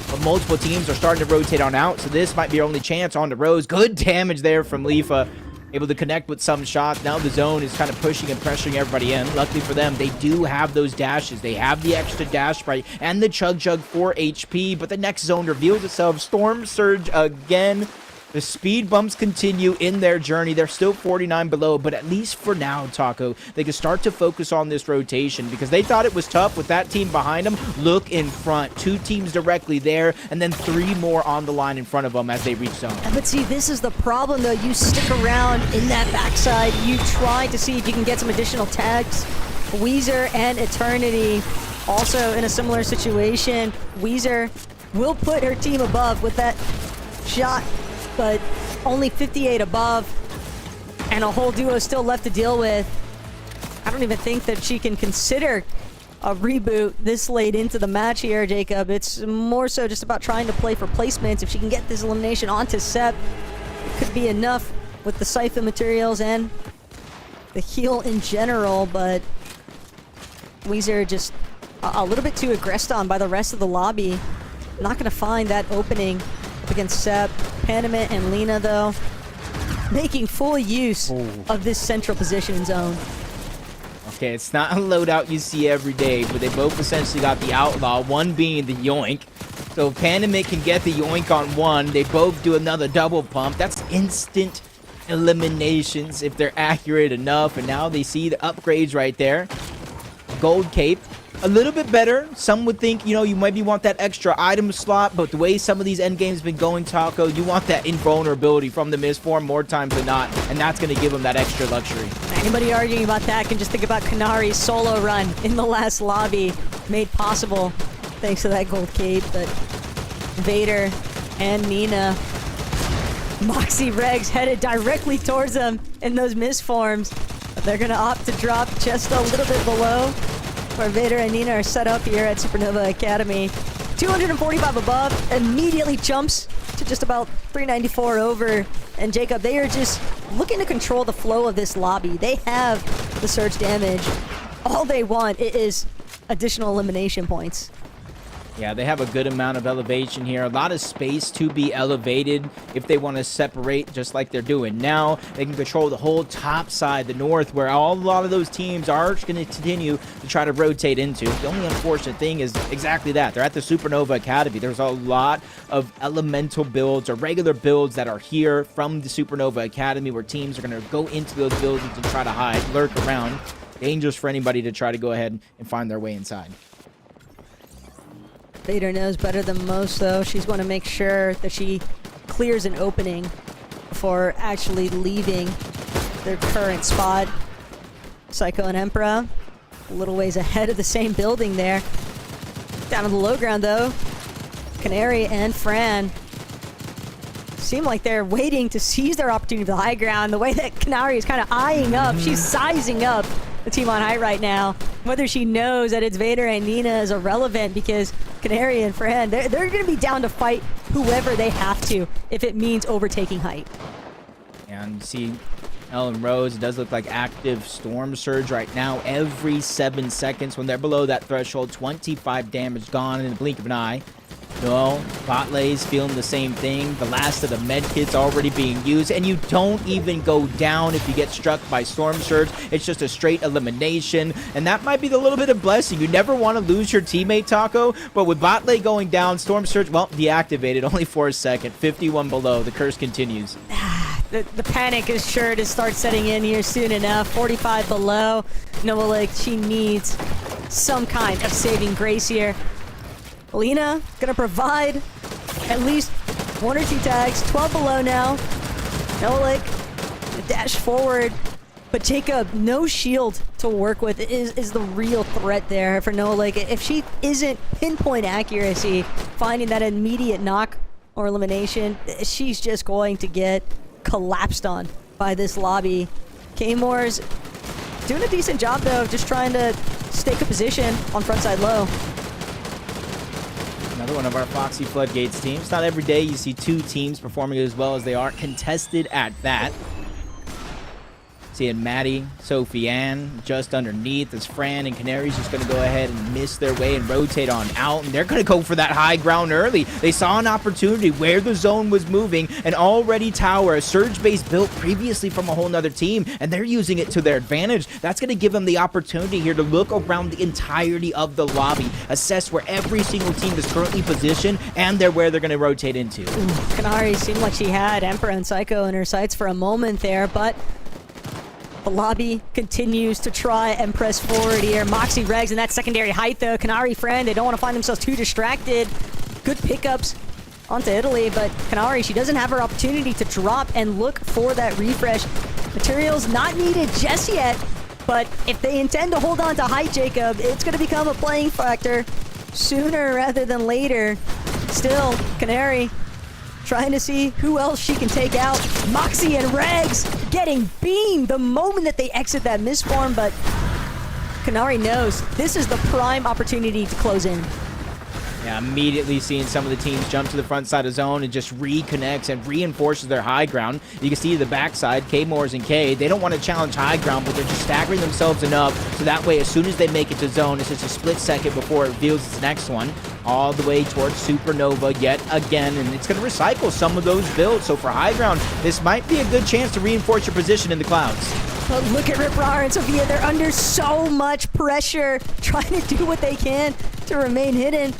But multiple teams are starting to rotate on out, so this might be your only chance on the Rose. Good damage there from Leafa. Able to connect with some shots. Now the zone is kind of pushing and pressuring everybody in. Luckily for them, they do have those dashes. They have the extra dash sprite and the Chug for HP, but the next zone reveals itself. Storm Surge again. The speed bumps continue in their journey. They're still 49 below, but at least for now, Taco, they can start to focus on this rotation because they thought it was tough with that team behind them. Look in front. 2 teams directly there, and then 3 more on the line in front of them as they reach zone. But see, this is the problem, though. You stick around in that backside. You try to see if you can get some additional tags. Weezer and Eternity also in a similar situation. Weezer will put her team above with that shot, but only 58 above, and a whole duo still left to deal with. I don't even think that she can consider a reboot this late into the match here, Jacob. It's more so just about trying to play for placements. If she can get this elimination onto Sep, it could be enough with the Siphon materials and the heal in general, but Weezer just a little bit too aggressed on by the rest of the lobby. Not going to find that opening against Sep. Panamint and Lena, though, making full use of this central position zone. Okay, it's not a loadout you see every day, but they both essentially got the Outlaw, one being the Yoink. So if Panamint can get the Yoink on one, they both do another double pump. That's instant eliminations if they're accurate enough. And now they see the upgrades right there. Gold Cape. A little bit better. Some would think, you know, you maybe want that extra item slot, but the way some of these end games been going, Taco, you want that invulnerability from the Mistform more times than not, and that's going to give them that extra luxury. Anybody arguing about that can just think about Kanari's solo run in the last lobby, made possible thanks to that gold cape. But Vader and Nina, Moxie Regs headed directly towards them in those Mistforms, but they're going to opt to drop just a little bit below where Vader and Nina are set up here at Supernova Academy. 245 above, immediately jumps to just about 394 over. And Jacob, they are just looking to control the flow of this lobby. They have the surge damage. All they want is additional elimination points. Yeah, they have a good amount of elevation here. A lot of space to be elevated if they want to separate just like they're doing now. They can control the whole top side, the north, where a lot of those teams are going to continue to try to rotate into. The only unfortunate thing is exactly that. They're at the Supernova Academy. There's a lot of elemental builds or regular builds that are here from the Supernova Academy where teams are going to go into those buildings and try to hide, lurk around. Dangerous for anybody to try to go ahead and find their way inside. Vader knows better than most, though. She's going to make sure that she clears an opening before actually leaving their current spot. Psycho and Emperor, a little ways ahead of the same building there. Down on the low ground, though, Canary and Fran seem like they're waiting to seize their opportunity to the high ground. The way that Canary is kind of eyeing up, she's sizing up the team on high right now. Whether she knows that it's Vader and Nina is irrelevant because Canary and Fran, they're going to be down to fight whoever they have to if it means overtaking height. And you see Ellen Rose, it does look like active Storm Surge right now. Every 7 seconds when they're below that threshold, 25 damage gone in the blink of an eye. No, bot lane's feeling the same thing. The last of the med kits already being used, and you don't even go down if you get struck by Storm Surge. It's just a straight elimination, and that might be the little bit of blessing. You never want to lose your teammate, Taco, but with bot lane going down, Storm Surge, well, deactivated only for a second. 51 below. The curse continues. The panic is sure to start setting in here soon enough. 45 below. Novalik, she needs some kind of saving grace here. Lena gonna provide at least 1 or 2 tags. 12 below now. Nolik dash forward. But Jacob, no shield to work with is the real threat there for Noah. Like, if she isn't pinpoint accuracy, finding that immediate knock or elimination, she's just going to get collapsed on by this lobby. K-Moore's doing a decent job, though, just trying to stake a position on frontside low. Another one of our Foxy Floodgates teams. Not every day you see two teams performing as well as they are, contested at that. Seeing Maddie, Sophie Ann just underneath as Fran and Canary's just going to go ahead and miss their way and rotate on out. And they're going to go for that high ground early. They saw an opportunity where the zone was moving. An already tower, a surge base built previously from a whole nother team. And they're using it to their advantage. That's going to give them the opportunity here to look around the entirety of the lobby. Assess where every single team is currently positioned and where they're going to rotate into. Canary seemed like she had Emperor and Psycho in her sights for a moment there, but the lobby continues to try and press forward here. Moxie, Regs in that secondary height, though. Canary, Friend, they don't want to find themselves too distracted. Good pickups onto Italy, but Canary, she doesn't have her opportunity to drop and look for that refresh. Materials not needed just yet, but if they intend to hold on to height, Jacob, it's going to become a playing factor sooner rather than later. Still, Canary trying to see who else she can take out. Moxie and Regs getting beamed the moment that they exit that misform, but Canary knows this is the prime opportunity to close in. Yeah, immediately seeing some of the teams jump to the front side of zone and just reconnects and reinforces their high ground. You can see the backside, K-Moores and K, they don't want to challenge high ground, but they're just staggering themselves enough so that way as soon as they make it to zone, it's just a split second before it reveals its next one. All the way towards Supernova yet again, and it's going to recycle some of those builds. So for high ground, this might be a good chance to reinforce your position in the clouds. But look at Riprar and Sophia, they're under so much pressure, trying to do what they can to remain hidden.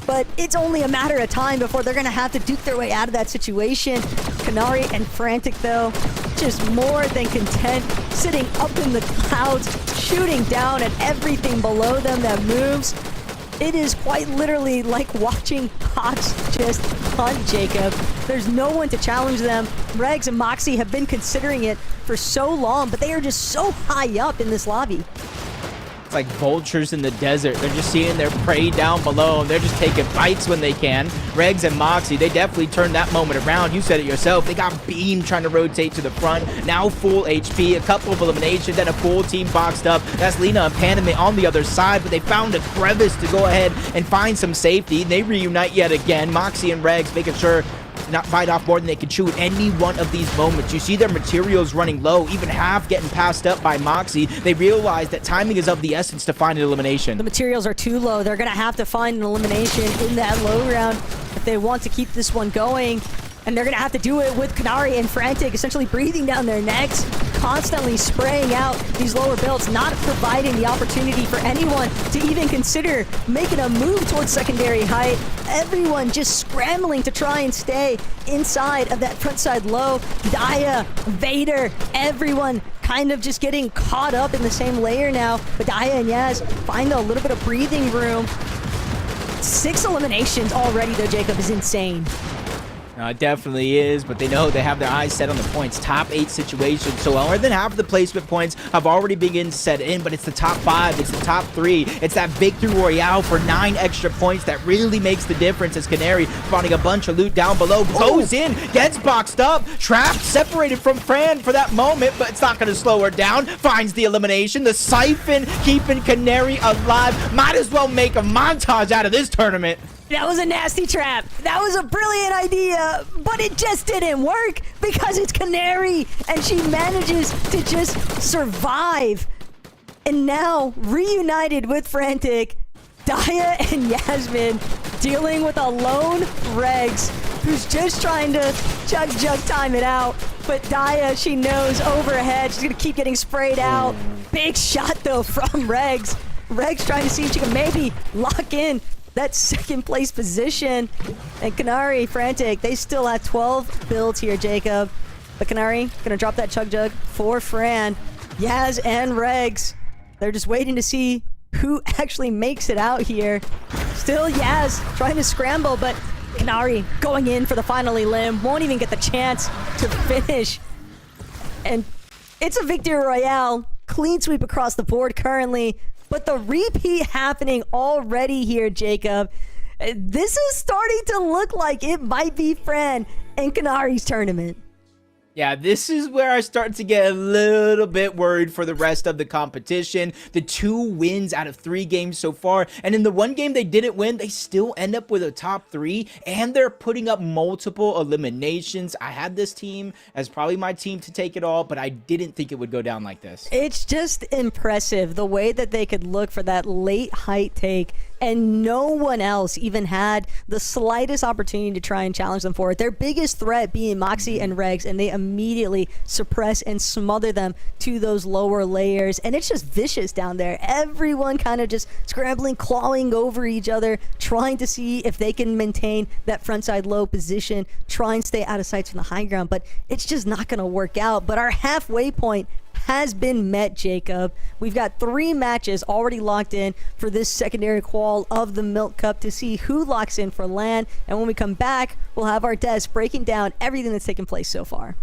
But it's only a matter of time before they're going to have to duke their way out of that situation. Canary and Frantic, though, just more than content, sitting up in the clouds, shooting down at everything below them that moves. It is quite literally like watching Cox just hunt, Jacob. There's no one to challenge them. Regs and Moxie have been considering it for so long, but they are just so high up in this lobby. It's like vultures in the desert. They're just seeing their prey down below, and they're just taking bites when they can. Regs and Moxie, they definitely turned that moment around. You said it yourself. They got beamed trying to rotate to the front. Now full HP, a couple of eliminations, then a full team boxed up. That's Lena and Paname on the other side, but they found a crevice to go ahead and find some safety. They reunite yet again. Moxie and Regs making sure not bite off more than they can chew at any one of these moments. You see their materials running low, even half getting passed up by Moxie. They realize that timing is of the essence to find an elimination. The materials are too low. They're going to have to find an elimination in that low round if they want to keep this one going. And they're going to have to do it with Canary and Frantic essentially breathing down their necks, constantly spraying out these lower builds, not providing the opportunity for anyone to even consider making a move towards secondary height. Everyone just scrambling to try and stay inside of that front side low. Daya, Vader, everyone kind of just getting caught up in the same layer now. But Daya and Yaz find a little bit of breathing room. 6 eliminations already, though, Jacob, is insane. It definitely is, but they know they have their eyes set on the points. Top 8 situations, so more than half of the placement points have already begun to set in, but it's the top 5, it's the top 3. It's that victory royale for 9 extra points that really makes the difference as Canary finding a bunch of loot down below. Goes in, gets boxed up, trapped, separated from Fran for that moment, but it's not going to slow her down. Finds the elimination. The Siphon keeping Canary alive. Might as well make a montage out of this tournament. That was a nasty trap. That was a brilliant idea, but it just didn't work because it's Canary and she manages to just survive. And now, reunited with Frantic, Daya and Yasmin dealing with a lone Regs who's just trying to chug time it out. But Daya, she knows overhead. She's going to keep getting sprayed out. Big shot, though, from Regs. Regs trying to see if she can maybe lock in that second place position. And Canary, Frantic, they still have 12 builds here, Jacob. But Canary gonna drop that chug jug for Fran. Yaz and Regs, they're just waiting to see who actually makes it out here. Still Yaz trying to scramble, but Canary going in for the final elim. Won't even get the chance to finish. And it's a victory royale. Clean sweep across the board currently. But the repeat happening already here, Jacob. This is starting to look like it might be Fran and Kanari's tournament. Yeah, this is where I start to get a little bit worried for the rest of the competition. The 2 wins out of 3 games so far, and in the 1 game they didn't win, they still end up with a top 3, and they're putting up multiple eliminations. I had this team as probably my team to take it all, but I didn't think it would go down like this. It's just impressive the way that they could look for that late height take, and no one else even had the slightest opportunity to try and challenge them for it. Their biggest threat being Moxie and Regs, and they immediately suppress and smother them to those lower layers. And it's just vicious down there. Everyone kind of just scrambling, clawing over each other, trying to see if they can maintain that frontside low position, try and stay out of sight from the high ground. But it's just not going to work out. But our halfway point has been met, Jacob. We've got 3 matches already locked in for this secondary qual of the Milk Cup to see who locks in for LAN. And when we come back, we'll have our Des breaking down everything that's taken place so far.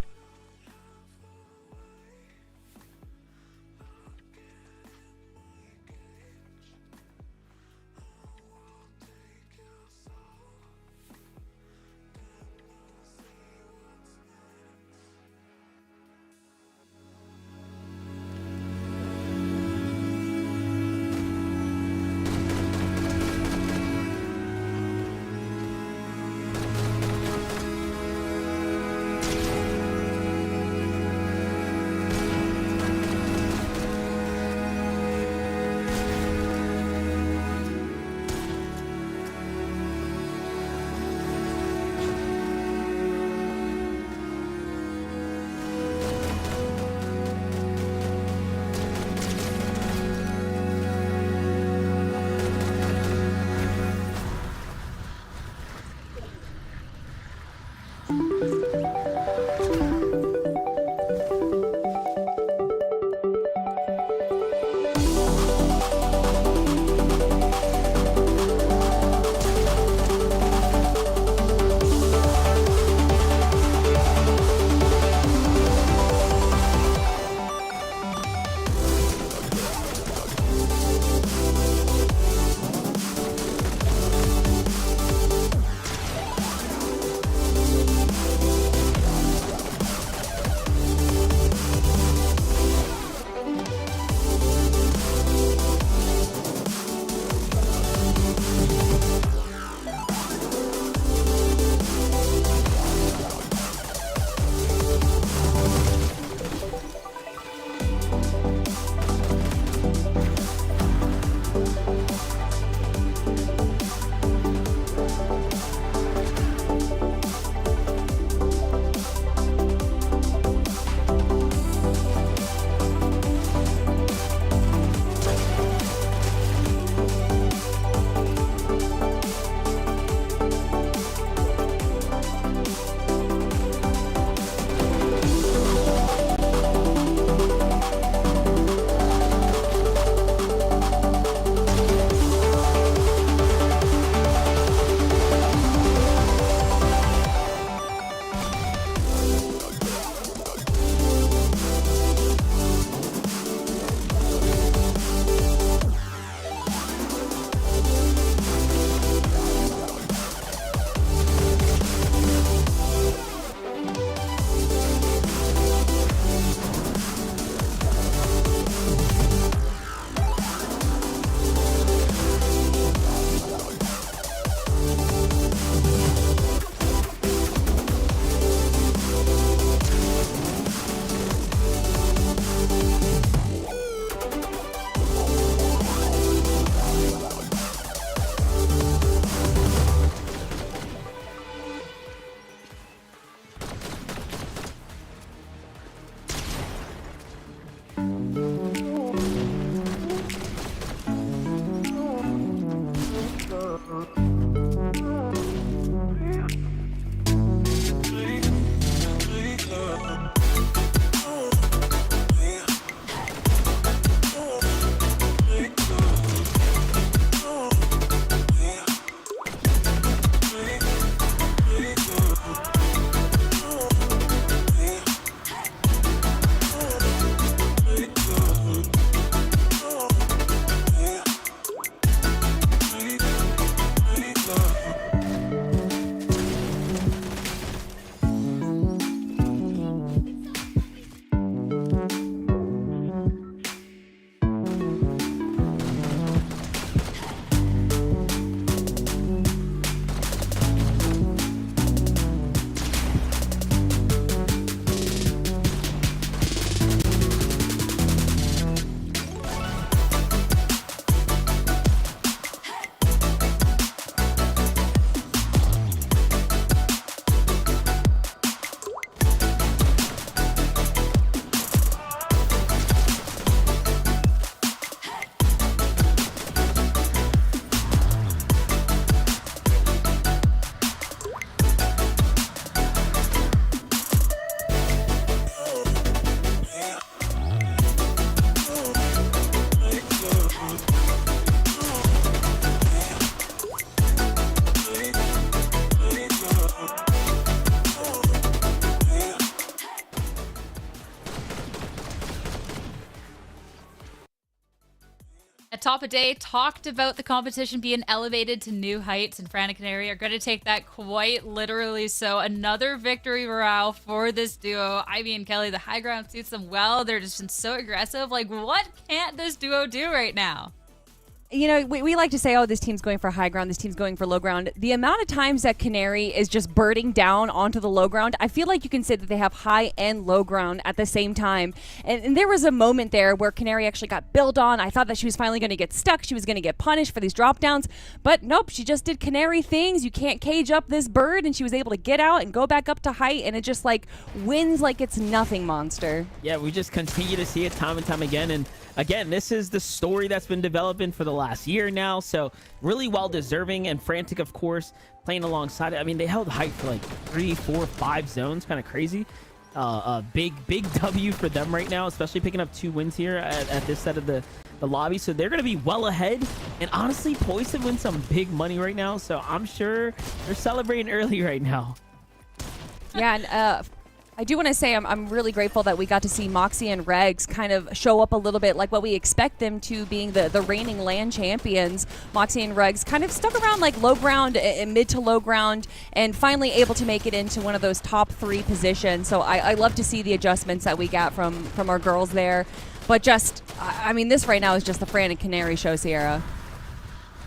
At Top of Day, talked about the competition being elevated to new heights, and Fran and Canary are going to take that quite literally. So another victory morale for this duo. I mean, Kelly, the high ground suits them well. They're just been so aggressive. Like, what can't this duo do right now? You know, we like to say, oh, this team's going for high ground, this team's going for low ground. The amount of times that Canary is just birding down onto the low ground, I feel like you can say that they have high and low ground at the same time. And there was a moment there where Canary actually got built on. I thought that she was finally going to get stuck. She was going to get punished for these drop downs. But nope, she just did Canary things. You can't cage up this bird. And she was able to get out and go back up to height. And it just like wins like it's nothing, Monster. Yeah, we just continue to see it time and time again. And again, this is the story that's been developing for the last year now, so really well deserving. And Frantic, of course, playing alongside it. I mean, they held height for like 3, 4, 5 zones, kind of crazy. Big W for them right now, especially picking up 2 wins here at this side of the lobby. So they're going to be well ahead and honestly poised to win some big money right now. So I'm sure they're celebrating early right now. Yeah, and I do want to say I'm really grateful that we got to see Moxie and Regs kind of show up a little bit like what we expect them to, being the reigning LAN champions. Moxie and Regs kind of stuck around like low ground and mid to low ground and finally able to make it into one of those top 3 positions. So I love to see the adjustments that we got from our girls there. But just, I mean, this right now is just the Fran and Canary show, Sierra.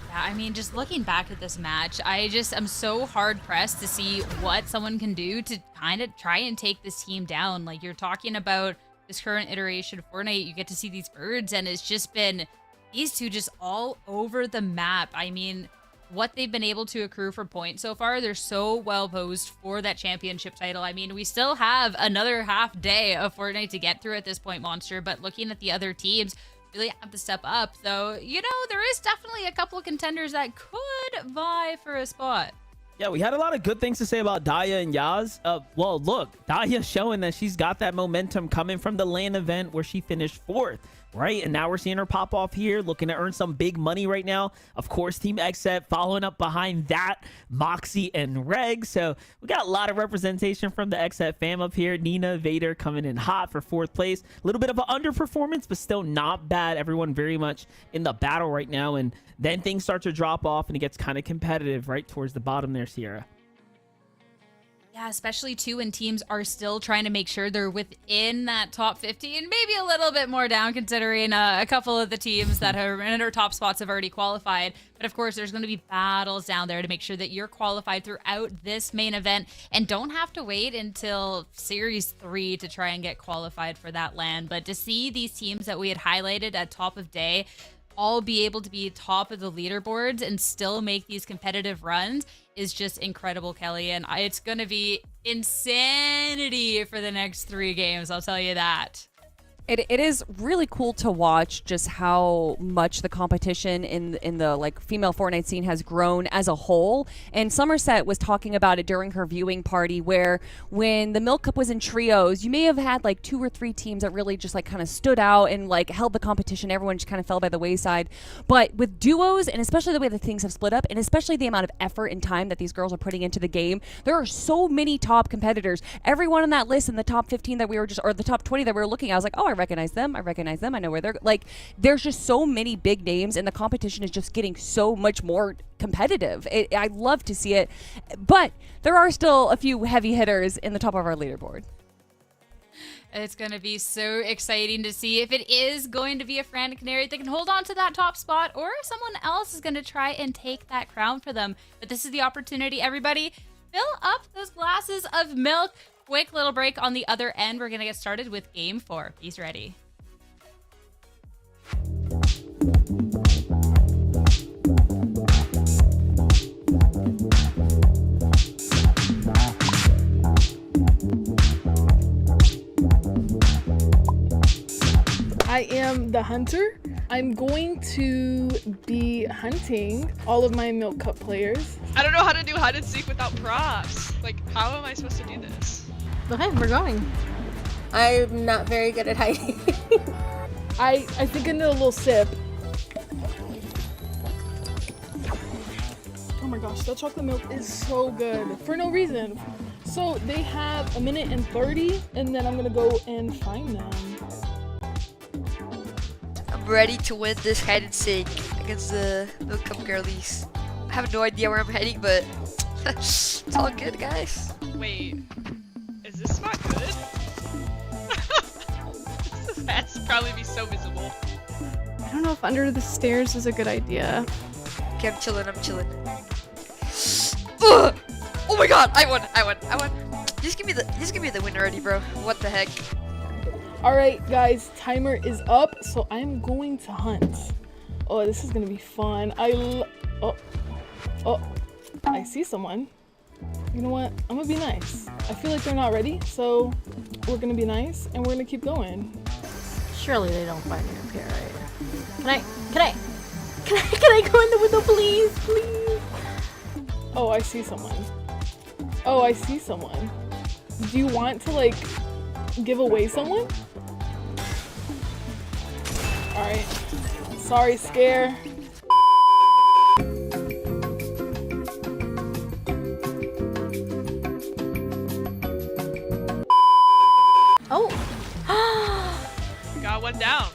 Yeah, I mean, just looking back at this match, I just am so hard-pressed to see what someone can do to kind of try and take this team down. Like, you're talking about this current iteration of Fortnite, you get to see these birds, and it's just been these two just all over the map. I mean, what they've been able to accrue for points so far, they're so well posed for that championship title. I mean, we still have another half day of Fortnite to get through at this point, Monster, but looking at the other teams, really have to step up. So, you know, there is definitely a couple of contenders that could vie for a spot. Yeah, we had a lot of good things to say about Daya and Yaz. Well, look, Daya showing that she's got that momentum coming from the LAN event where she finished 4th, right? And now we're seeing her pop off here, looking to earn some big money right now. Of course, Team XSET following up behind that, Moxie and Reg. So we got a lot of representation from the XSET fam up here. Nina Vader coming in hot for 4th place. A little bit of an underperformance, but still not bad. Everyone very much in the battle right now. And then things start to drop off and it gets kind of competitive right towards the bottom there, Sierra. Yeah, especially too when teams are still trying to make sure they're within that top 50 and maybe a little bit more down, considering a couple of the teams that are in our top spots have already qualified. But of course, there's going to be battles down there to make sure that you're qualified throughout this main event and don't have to wait until Series 3 to try and get qualified for that LAN. But to see these teams that we had highlighted at Top of Day all be able to be top of the leaderboards and still make these competitive runs is just incredible, Kelly. And it's going to be insanity for the next 3 games, I'll tell you that. It is really cool to watch just how much the competition in the like female Fortnite scene has grown as a whole. And Somerset was talking about it during her viewing party, where when the Milk Cup was in trios, you may have had like 2 or 3 teams that really just like kind of stood out and like held the competition. Everyone just kind of fell by the wayside. But with duos, and especially the way that things have split up, and especially the amount of effort and time that these girls are putting into the game, there are so many top competitors. Everyone on that list in the top 15 that we were just, or the top 20 that we were looking at, I was like, oh, I recognize them. I know where they're like. There's just so many big names, and the competition is just getting so much more competitive. I love to see it, but there are still a few heavy hitters in the top of our leaderboard. It's going to be so exciting to see if it is going to be a Fran and Canary that can hold on to that top spot, or if someone else is going to try and take that crown for them. But this is the opportunity, everybody. Fill up those glasses of milk. Quick little break on the other end. We're going to get started with Game 4. He's ready. I am the hunter. I'm going to be hunting all of my Milk Cup players. I don't know how to do hide and seek without props. Like, how am I supposed to do this? Okay, we're going. I'm not very good at hiding. I think I need a little sip. Oh my gosh, that chocolate milk is so good for no reason. So they have 1:30, and then I'm gonna go and find them. I'm ready to win this hide and seek against the Milk Cup girlies. I have no idea where I'm heading, but it's all good, guys. Wait, is this spot good? That's probably be so visible. I don't know if under the stairs is a good idea. Okay, I'm chilling. Ugh! Oh my god, I won. Just give me the win already, bro. What the heck? All right, guys, timer is up, so I'm going to hunt. Oh, this is gonna be fun. I see someone. You know what? I'm gonna be nice. I feel like they're not ready, so we're gonna be nice and we're gonna keep going. Surely they don't find me up here, right? Can I go in the window, please? Please. Oh, I see someone. Do you want to like give away someone? All right. Sorry, Scare. Oh. Got one down.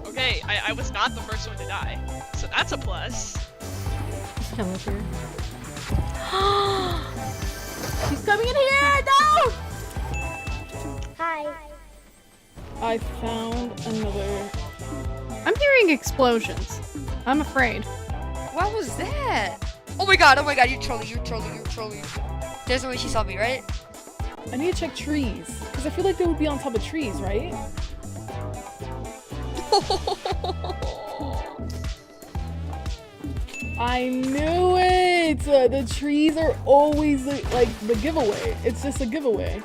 Okay, I was not the first one to die, so that's a plus. Come up here. She's coming in here! No! Hi. I found another. I'm hearing explosions. I'm afraid. What was that? Oh my god, you're trolling. There's no way she saw me, right? I need to check trees, because I feel like they would be on top of trees, right? I knew it! The trees are always like the giveaway. It's just a giveaway.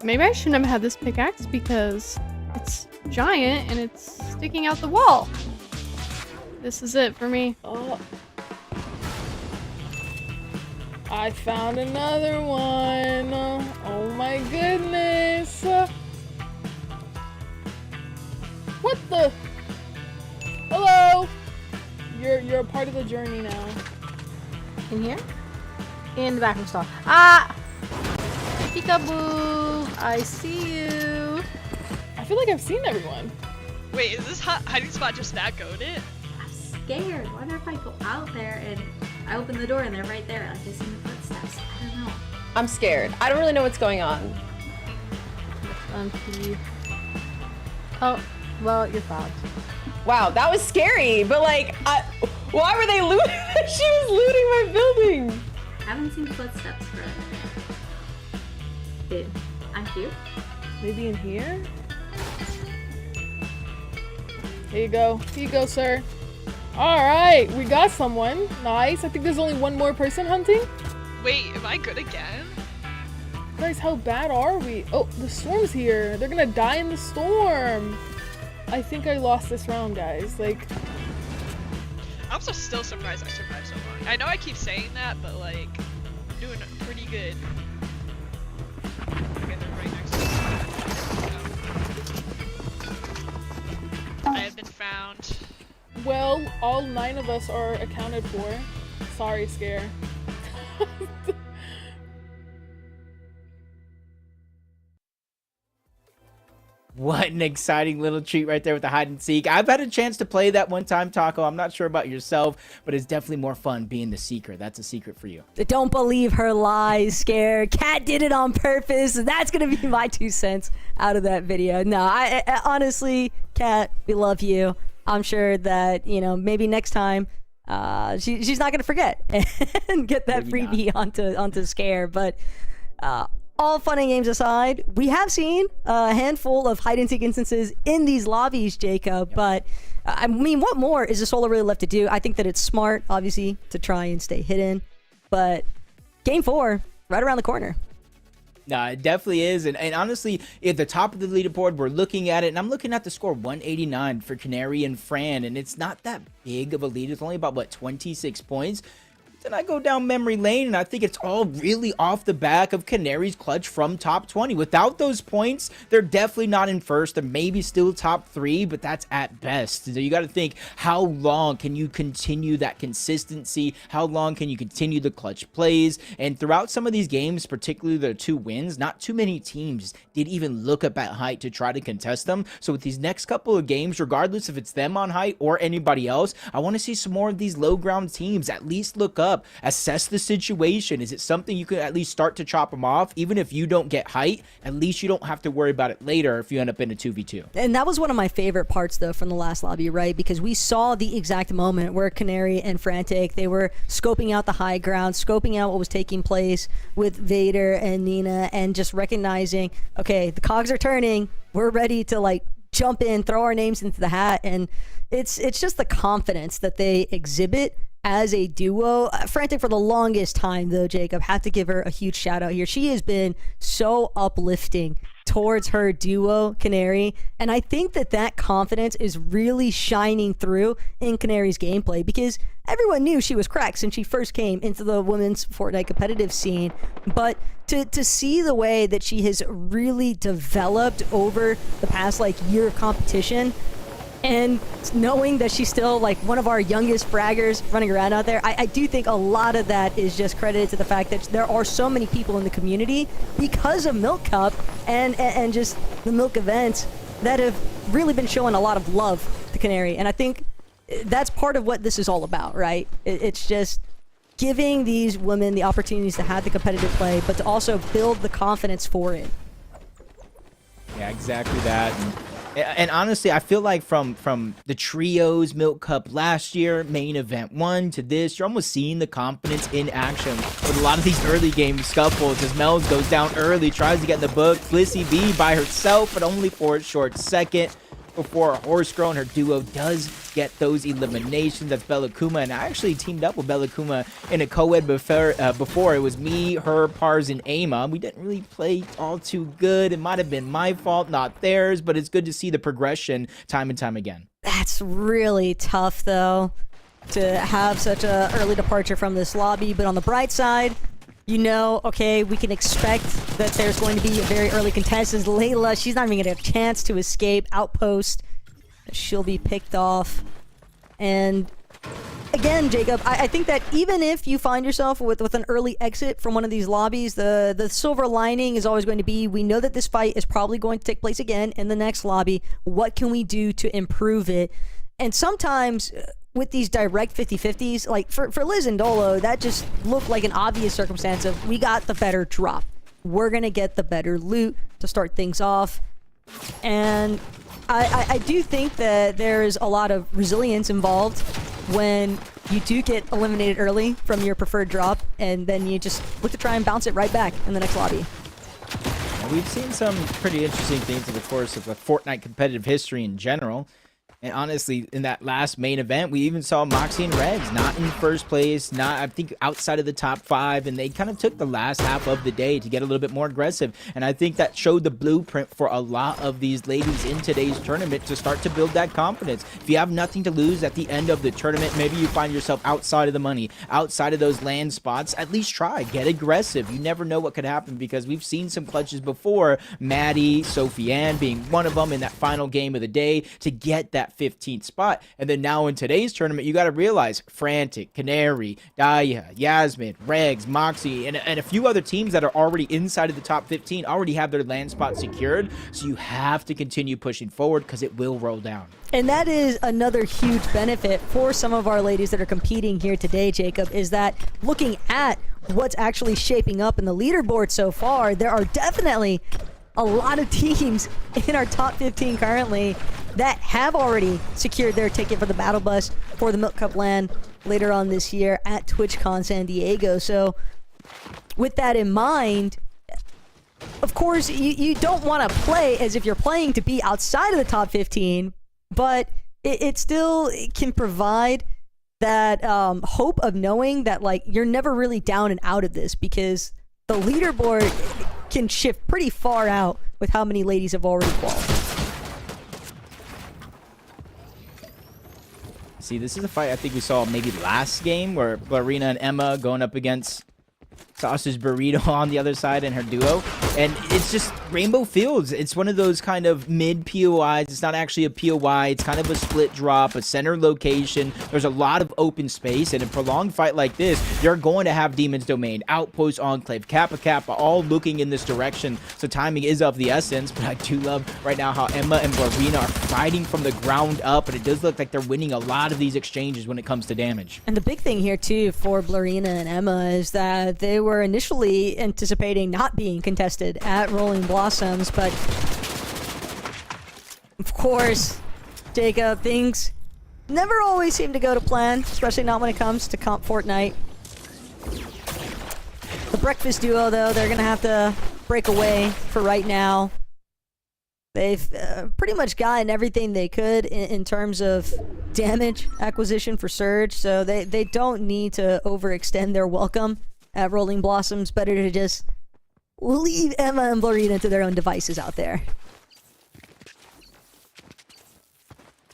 Maybe I shouldn't have had this pickaxe because it's giant and it's sticking out the wall. This is it for me. Oh. I found another one. Oh my goodness. What the? Hello? You're a part of the journey now. In here? In the bathroom stall. Ah! Peekaboo! I see you. I feel like I've seen everyone. Wait, is this hiding spot just that goated? I'm scared. What if I go out there and I open the door and they're right there? Like I see the footsteps. I don't know. I'm scared. I don't really know what's going on. Oh, well, you're fouled. Wow, that was scary, but like, why were they looting? She was looting my building. I haven't seen footsteps for a minute. Dude, I'm here. Maybe in here? Here you go. Here you go, sir. All right, we got someone. Nice. I think there's only one more person hunting. Wait, am I good again? Guys, how bad are we? Oh, the storm's here. They're gonna die in the storm. I think I lost this round, guys. Like, I'm still surprised I survived so long. I know I keep saying that, but like, I'm doing pretty good. Okay, they're right next to us. I have been found. well, all 9 of us are accounted for. Sorry, Scare. What an exciting little treat right there with the hide and seek. I've had a chance to play that one time, Taco. I'm not sure about yourself, but it's definitely more fun being the seeker. That's a secret for you. Don't believe her lies, Scare. Kat did it on purpose. That's going to be my 2 cents out of that video. No, I honestly, Kat, we love you. I'm sure that, you know, maybe next time she's not going to forget and get that freebie onto Scare. But all fun and games aside, we have seen a handful of hide and seek instances in these lobbies, Jacob. But I mean, what more is the solo really left to do? I think that it's smart, obviously, to try and stay hidden. But game 4, right around the corner. No, it definitely is. And honestly, at the top of the leaderboard, we're looking at it, and I'm looking at the score 189 for Canary and Fran, and it's not that big of a lead. It's only about, what, 26 points? Then I go down memory lane, and I think it's all really off the back of Canary's clutch from top 20. Without those points, they're definitely not in first. They're maybe still top 3, but that's at best. So you got to think, how long can you continue that consistency? How long can you continue the clutch plays? And throughout some of these games, particularly the 2 wins, not too many teams did even look up at height to try to contest them. So with these next couple of games, regardless if it's them on height or anybody else, I want to see some more of these low ground teams at least look up, assess the situation. Is it something you could at least start to chop them off? Even if you don't get height, at least you don't have to worry about it later if you end up in a 2v2. And that was one of my favorite parts, though, from the last lobby, right? Because we saw the exact moment where Canary and Frantic, they were scoping out the high ground, scoping out what was taking place with Vader and Nina, and just recognizing, okay, the cogs are turning. We're ready to, like, jump in, throw our names into the hat. And it's just the confidence that they exhibit as a duo. Frantic, for the longest time, though, Jacob, have to give her a huge shout out here. She has been so uplifting towards her duo, Canary, and I think that confidence is really shining through in Canary's gameplay, because everyone knew she was cracked since she first came into the women's Fortnite competitive scene. But to see the way that she has really developed over the past year of competition, and knowing that she's still one of our youngest fraggers running around out there, I do think a lot of that is just credited to the fact that there are so many people in the community because of Milk Cup and just the Milk events that have really been showing a lot of love to Canary. And I think that's part of what this is all about, right? It's just giving these women the opportunities to have the competitive play, but to also build the confidence for it. Yeah, exactly that. And honestly, I feel like from the trios Milk Cup last year, main event 1 to this, you're almost seeing the confidence in action with a lot of these early game scuffles as Mel's goes down early, tries to get in the book. Flissy B by herself, but only for a short second before Horse Girl and her duo does get those eliminations. That's Bella Kuma, and I actually teamed up with Bella Kuma in a co-ed before. It was me, her, Pars, and Ama. We didn't really play all too good. It might have been my fault, not theirs, but it's good to see the progression time and time again. That's really tough, though, to have such a early departure from this lobby. But on the bright side, you know, okay, we can expect that there's going to be a very early contestant. Layla, she's not even going to get a chance to escape. Outpost, she'll be picked off. And again, Jacob, I think that even if you find yourself with an early exit from one of these lobbies, the silver lining is always going to be, we know that this fight is probably going to take place again in the next lobby. What can we do to improve it? And sometimes with these direct 50-50s, like for Liz and Dolo, that just looked like an obvious circumstance of, we got the better drop. We're going to get the better loot to start things off. And I do think that there's a lot of resilience involved when you do get eliminated early from your preferred drop, and then you just look to try and bounce it right back in the next lobby. We've seen some pretty interesting things in the course of the Fortnite competitive history in general. And honestly, in that last main event, we even saw Moxie and Regs not in first place, not, I think, outside of the top 5, and they kind of took the last half of the day to get a little bit more aggressive. And I think that showed the blueprint for a lot of these ladies in today's tournament to start to build that confidence. If you have nothing to lose at the end of the tournament, maybe you find yourself outside of the money, outside of those land spots, at least try, get aggressive. You never know what could happen, because we've seen some clutches before, Maddie, Sophie Ann being one of them in that final game of the day to get that 15th spot. And then now in today's tournament, you got to realize Frantic, Canary, Daya, Yasmin, Regs, Moxie, and a few other teams that are already inside of the top 15 already have their land spot secured. So you have to continue pushing forward, because it will roll down. And that is another huge benefit for some of our ladies that are competing here today, Jacob, is that looking at what's actually shaping up in the leaderboard so far, there are definitely a lot of teams in our top 15 currently that have already secured their ticket for the battle bus for the Milk Cup LAN later on this year at TwitchCon San Diego. So with that in mind, of course, you don't want to play as if you're playing to be outside of the top 15, but it still can provide that hope of knowing that you're never really down and out of this, because the leaderboard can shift pretty far out with how many ladies have already qualified. See, this is a fight I think we saw maybe last game where Blarina and Emma going up against Sausage Burrito on the other side and her duo. And it's just Rainbow Fields. It's one of those kind of mid POIs. It's not actually a POI. It's kind of a split drop, a center location. There's a lot of open space. And in a prolonged fight like this, you're going to have Demon's Domain, Outpost, Enclave, Kappa, all looking in this direction. So timing is of the essence. But I do love right now how Emma and Blarina are fighting from the ground up. And it does look like they're winning a lot of these exchanges when it comes to damage. And the big thing here, too, for Blarina and Emma is that they were initially anticipating not being contested at Rolling Blossoms, but of course, Jacob, things never always seem to go to plan, especially not when it comes to comp Fortnite. The Breakfast duo, though, they're gonna have to break away for right now. They've pretty much gotten everything they could in terms of damage acquisition for Surge, so they don't need to overextend their welcome at Rolling Blossoms. Better to just leave Emma and Blarina to their own devices out there.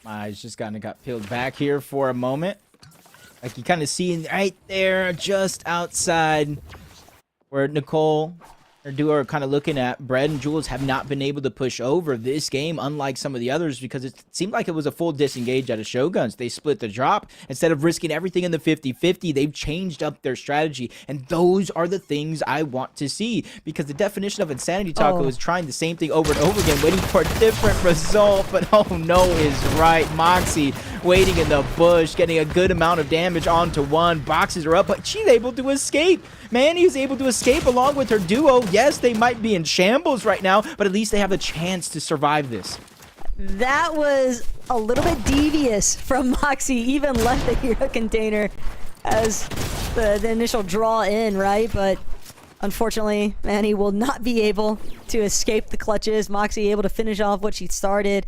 My eyes just kind of got peeled back here for a moment. Like you kind of see right there, just outside where Nicole or duo are kind of looking at. Bread and Jules have not been able to push over this game, unlike some of the others, because it seemed like it was a full disengage out of Shoguns. They split the drop. Instead of risking everything in the 50-50, they've changed up their strategy. And those are the things I want to see, because the definition of Insanity Taco is trying the same thing over and over again, waiting for a different result. But oh no is right. Moxie waiting in the bush, getting a good amount of damage onto one. Boxes are up, but she's able to escape. Manny's able to escape along with her duo. Yes, they might be in shambles right now, but at least they have the chance to survive this. That was a little bit devious from Moxie. Even left the hero container as the initial draw in, right? But unfortunately, Manny will not be able to escape the clutches. Moxie able to finish off what she started.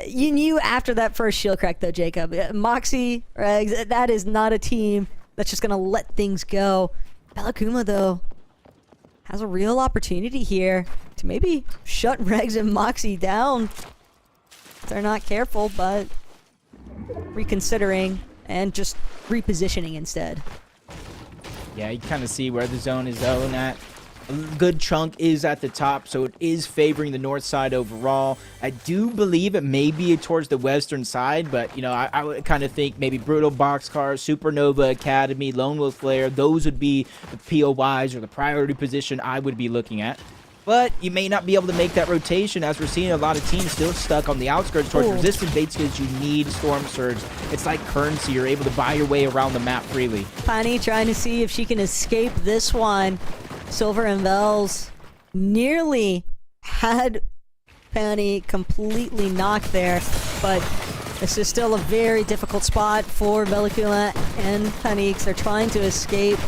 You knew after that first shield crack, though, Jacob. Moxie, Regs, that is not a team that's just going to let things go. Belakuma, though, has a real opportunity here to maybe shut Regs and Moxie down if they're not careful, but reconsidering and just repositioning instead. Yeah, you kind of see where the zone is zoned at. A good chunk is at the top, so it is favoring the north side overall. I do believe it may be towards the western side, but, you know, I would kind of think maybe Brutal Boxcar, Supernova Academy, Lone Wolf Lair, those would be the POIs or the priority position I would be looking at. But you may not be able to make that rotation, as we're seeing a lot of teams still stuck on the outskirts towards resistant baits, because you need Storm Surge. It's like currency. You're able to buy your way around the map freely. Pani trying to see if she can escape this one. Silver and Vels nearly had Pani completely knocked there, but this is still a very difficult spot for Belakuma and Panix. They're trying to escape.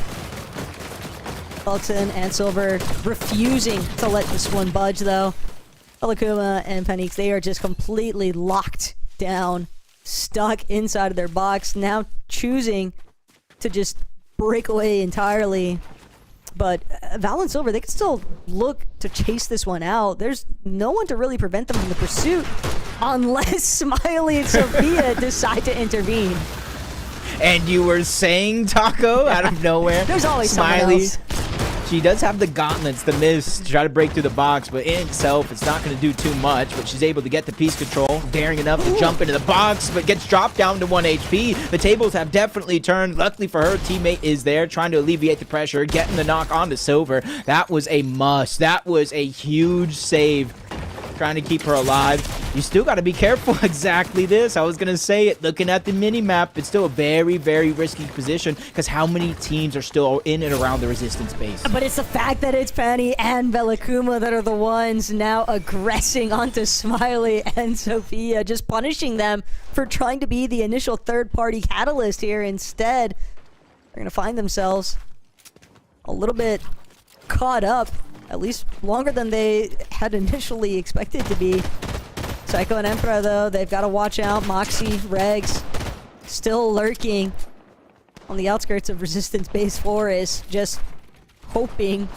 Belton and Silver refusing to let this one budge, though. Belakuma and Panix, they are just completely locked down, stuck inside of their box, now choosing to just break away entirely. But Val and Silver, they can still look to chase this one out. There's no one to really prevent them from the pursuit unless Smiley and Sophia decide to intervene. And you were saying, Taco, out of nowhere. There's always Smiley. someone else. She does have the gauntlets, the miss, to try to break through the box, but in itself, it's not going to do too much. But she's able to get the piece control, daring enough to jump into the box, but gets dropped down to 1 HP. The tables have definitely turned. Luckily for her, teammate is there, trying to alleviate the pressure, getting the knock onto Silver. That was a must. That was a huge save, trying to keep her alive. You still got to be careful. Exactly this. I was going to say it. Looking at the mini-map, it's still a very, very risky position, because how many teams are still in and around the resistance base? But it's the fact that it's Pani and Belakuma that are the ones now aggressing onto Smiley and Sophia, just punishing them for trying to be the initial third-party catalyst here. Instead, they're going to find themselves a little bit caught up, at least longer than they had initially expected to be. Psycho and Emperor, though, they've got to watch out. Moxie, Regs, still lurking on the outskirts of Resistance Base Forest, just hoping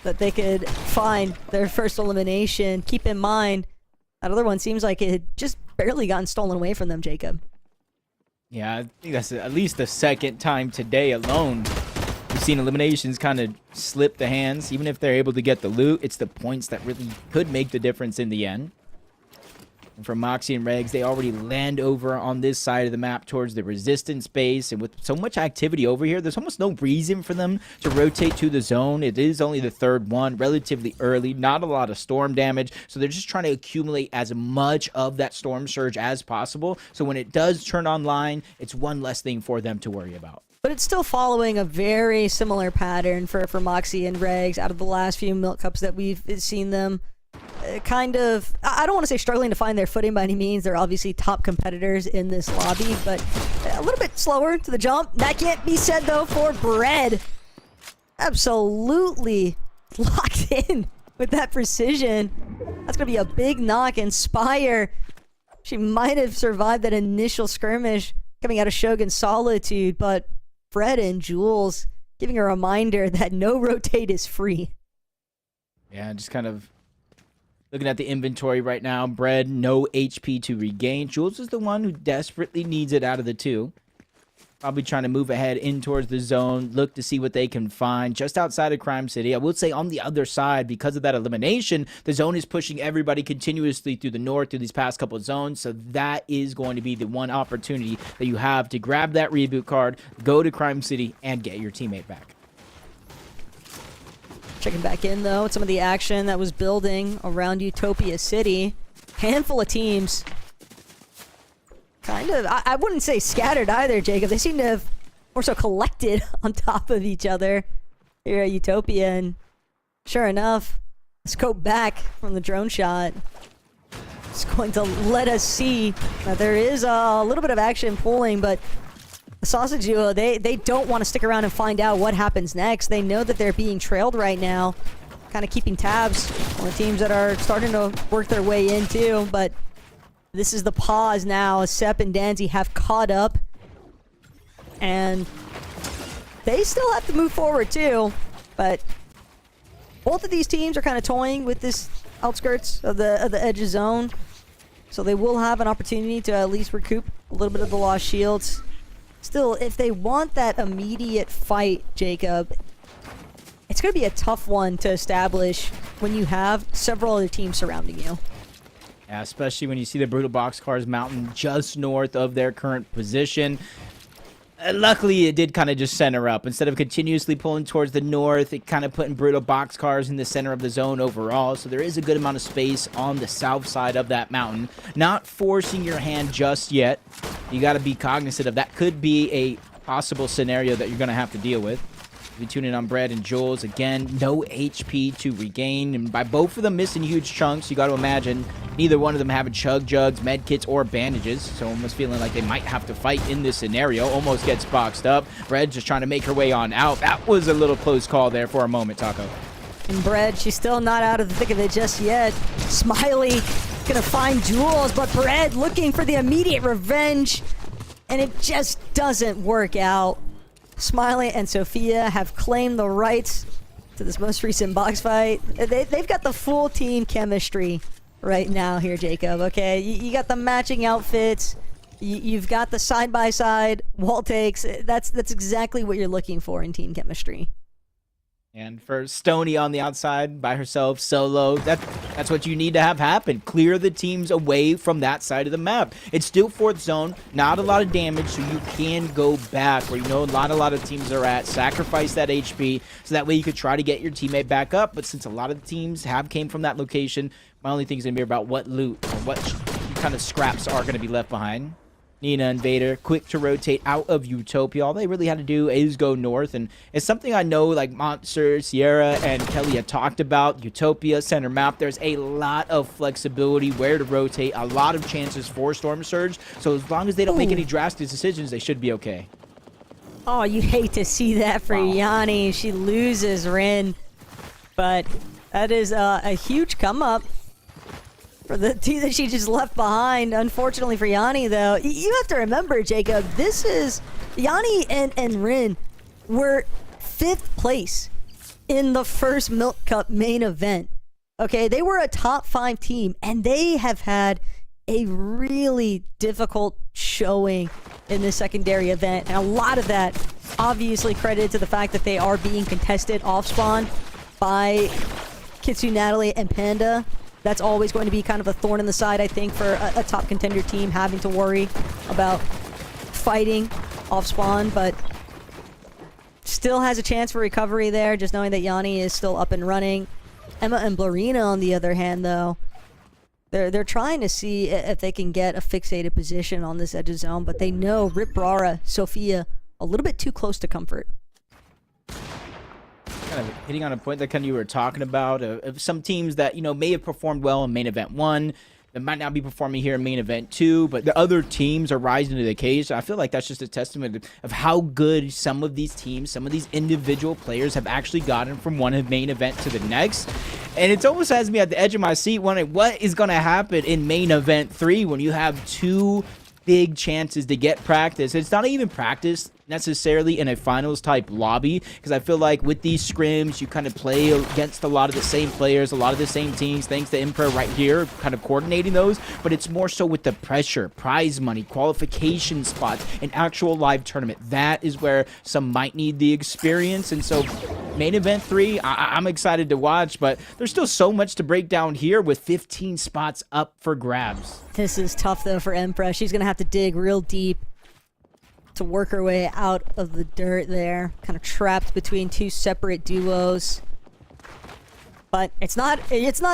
that they could find their first elimination. Keep in mind, that other one seems like it had just barely gotten stolen away from them, Jacob. Yeah, I think that's at least the second time today alone we've seen eliminations kind of slip the hands. Even if they're able to get the loot, it's the points that really could make the difference in the end. And for Moxie and Regs, they already land over on this side of the map towards the resistance base. And with so much activity over here, there's almost no reason for them to rotate to the zone. It is only the third one, relatively early, not a lot of storm damage. So they're just trying to accumulate as much of that storm surge as possible. So when it does turn online, it's one less thing for them to worry about. But it's still following a very similar pattern for Moxie and Regs out of the last few Milk Cups that we've seen them kind of, I don't want to say struggling to find their footing by any means. They're obviously top competitors in this lobby, but a little bit slower to the jump. That can't be said, though, for Bread. Absolutely locked in with that precision. That's going to be a big knock. And Spire, she might have survived that initial skirmish coming out of Shogun's Solitude, but Fred and Jules giving a reminder that no rotate is free. Yeah, just kind of looking at the inventory right now. Bread, no HP to regain. Jules is the one who desperately needs it out of the two. Probably trying to move ahead in towards the zone, look to see what they can find just outside of Crime City. I will say on the other side, because of that elimination, the zone is pushing everybody continuously through the north through these past couple of zones. So that is going to be the one opportunity that you have to grab that reboot card, go to Crime City, and get your teammate back. Checking back in, though, with some of the action that was building around Utopia City. Handful of teams. Kind of, I wouldn't say scattered either, Jacob. They seem to have more so collected on top of each other here at Utopia. And sure enough, scope back from the drone shot. It's going to let us see that there is a little bit of action pulling, but the Sausage Duo, they don't want to stick around and find out what happens next. They know that they're being trailed right now, kind of keeping tabs on the teams that are starting to work their way in too. But this is the pause now as Sepp and Danzy have caught up, and they still have to move forward too. But both of these teams are kind of toying with this outskirts of the edge of zone, so they will have an opportunity to at least recoup a little bit of the lost shields. Still, if they want that immediate fight, Jacob, it's going to be a tough one to establish when you have several other teams surrounding you. Yeah, especially when you see the Brutal Boxcars mountain just north of their current position. Luckily, it did kind of just center up. Instead of continuously pulling towards the north, it kind of putting Brutal Boxcars in the center of the zone overall. So there is a good amount of space on the south side of that mountain. Not forcing your hand just yet. You got to be cognizant of that. Could be a possible scenario that you're going to have to deal with. We tune in on Bread and Jules. Again, no HP to regain. And by both of them missing huge chunks, you got to imagine neither one of them having chug jugs, med kits, or bandages. So almost feeling like they might have to fight in this scenario. Almost gets boxed up. Bread just trying to make her way on out. That was a little close call there for a moment, Taco. And Bread, she's still not out of the thick of it just yet. Smiley gonna find Jules, but Bread looking for the immediate revenge. And it just doesn't work out. Smiley and Sophia have claimed the rights to this most recent box fight. They've got the full team chemistry right now here, Jacob, okay? You got the matching outfits. You've got the side-by-side wall takes. That's exactly what you're looking for in team chemistry. And for Stony on the outside by herself, solo, that's what you need to have happen. Clear the teams away from that side of the map. It's still fourth zone, not a lot of damage, so you can go back where you know a lot of teams are at. Sacrifice that HP, so that way you could try to get your teammate back up. But since a lot of the teams came from that location, my only thing is going to be about what loot or what kind of scraps are going to be left behind. Nina and Vader, quick to rotate out of Utopia. All they really had to do is go north, and it's something I know like Monster, Sierra, and Kelly had talked about. Utopia, center map, there's a lot of flexibility where to rotate, a lot of chances for Storm Surge, so as long as they don't make any drastic decisions, they should be okay. Oh, you hate to see that for Yanni. She loses Rin, but that is a huge come up for the team that she just left behind. Unfortunately for Yanni, though, you have to remember, Jacob, this is Yanni and Rin were 5th place in the first Milk Cup main event. Okay, they were a top 5 team, and they have had a really difficult showing in this secondary event. And a lot of that obviously credited to the fact that they are being contested off spawn by Kitsu, Natalie, and Panda. That's always going to be kind of a thorn in the side, I think, for a top contender team having to worry about fighting off spawn, but still has a chance for recovery there, just knowing that Yanni is still up and running. Emma and Blarina, on the other hand, though, they're trying to see if they can get a fixated position on this edge of zone, but they know Rip Brara, Sophia, a little bit too close to comfort. Kind of hitting on a point that kind of you were talking about of some teams that, you know, may have performed well in main event 1, that might not be performing here in main event 2, but the other teams are rising to the occasion. I feel like that's just a testament of how good some of these teams, some of these individual players have actually gotten from one main event to the next. And it almost has me at the edge of my seat wondering what is going to happen in main event 3 when you have 2 big chances to get practice. It's not even practice necessarily in a finals type lobby, because I feel like with these scrims you kind of play against a lot of the same players, a lot of the same teams, thanks to Emperor right here kind of coordinating those, but it's more so with the pressure, prize money, qualification spots, an actual live tournament. That is where some might need the experience. And so main event 3, I'm excited to watch, but there's still so much to break down here with 15 spots up for grabs. This is tough though for Empress. She's gonna have to dig real deep to work her way out of the dirt there, kind of trapped between 2 separate duos. But it's not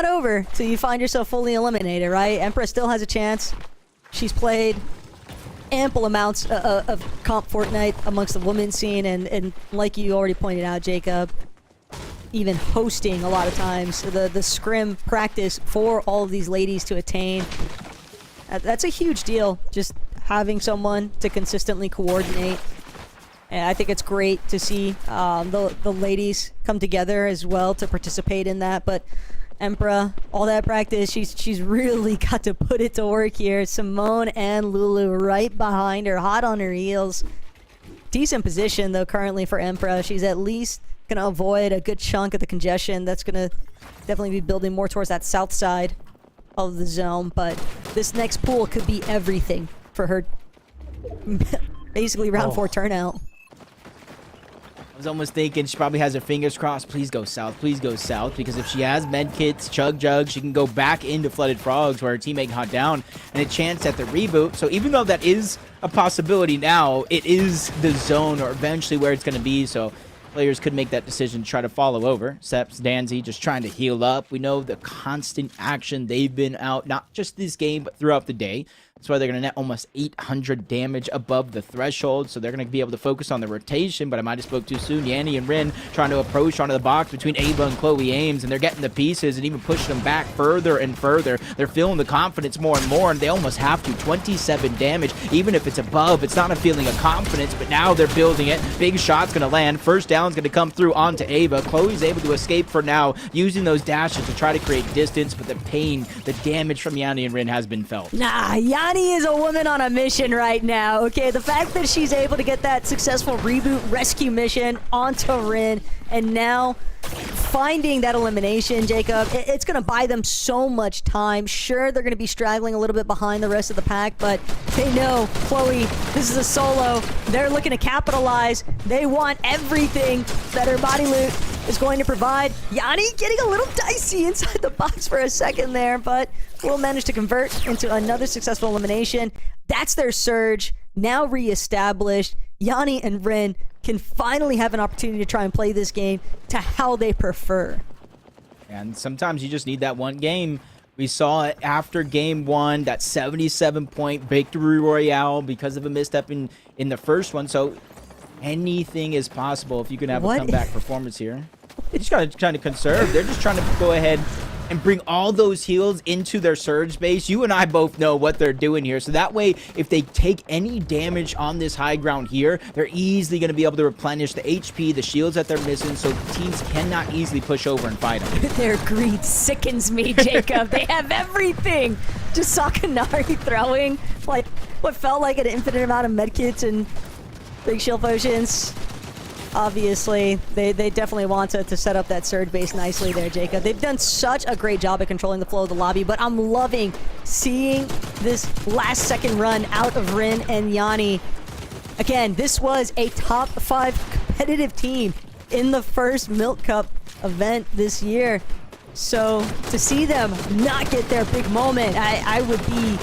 over till you find yourself fully eliminated, right? Empress still has a chance. She's played ample amounts of comp Fortnite amongst the women's scene, and like you already pointed out, Jacob, even hosting a lot of times the scrim practice for all of these ladies to attain. That's a huge deal, just having someone to consistently coordinate. And I think it's great to see the ladies come together as well to participate in that. But Emperor, all that practice, she's really got to put it to work here. Simone and Lulu right behind her, hot on her heels. Decent position though currently for Emperor. She's at least gonna avoid a good chunk of the congestion. That's gonna definitely be building more towards that south side of the zone. But this next pool could be everything for her. Basically round 4 turnout. I was almost thinking she probably has her fingers crossed. Please go south, because if she has med kits, chug jug, she can go back into Flooded Frogs where her teammate got down, and a chance at the reboot. So even though that is a possibility now, it is the zone or eventually where it's going to be. So players could make that decision to try to follow over. Seps, Danzy just trying to heal up. We know the constant action they've been out, not just this game, but throughout the day. That's why they're going to net almost 800 damage above the threshold, so they're going to be able to focus on the rotation, but I might have spoke too soon. Yanni and Rin trying to approach onto the box between Ava and Chloe Ames, and they're getting the pieces and even pushing them back further and further. They're feeling the confidence more and more, and they almost have to. 27 damage, even if it's above, it's not a feeling of confidence, but now they're building it. Big shot's going to land. First down's going to come through onto Ava. Chloe's able to escape for now, using those dashes to try to create distance, but the pain, the damage from Yanni and Rin has been felt. Nah, Yanni is a woman on a mission right now, okay? The fact that she's able to get that successful reboot rescue mission onto Rin, and now finding that elimination, Jacob, it's going to buy them so much time. Sure, they're going to be straggling a little bit behind the rest of the pack, but they know, Chloe, this is a solo. They're looking to capitalize. They want everything that her body loot is going to provide. Yanni getting a little dicey inside the box for a second there, but will manage to convert into another successful elimination. That's their surge, now reestablished. Yanni and Rin can finally have an opportunity to try and play this game to how they prefer. And sometimes you just need that one game. We saw it after game 1, that 77-point victory royale because of a misstep in the first one. So anything is possible if you can have a comeback performance here. They just got to try to conserve. They're just trying to go ahead and bring all those heals into their surge base. You and I both know what they're doing here. So that way, if they take any damage on this high ground here, they're easily going to be able to replenish the HP, the shields that they're missing, so teams cannot easily push over and fight them. Their greed sickens me, Jacob. They have everything. Just Sakanari throwing like what felt like an infinite amount of medkits and big shield potions. Obviously, they definitely want to set up that surge base nicely there, Jacob. They've done such a great job at controlling the flow of the lobby, but I'm loving seeing this last second run out of Rin and Yanni Again, this was a top 5 competitive team in the first Milk Cup event this year. So to see them not get their big moment, I would be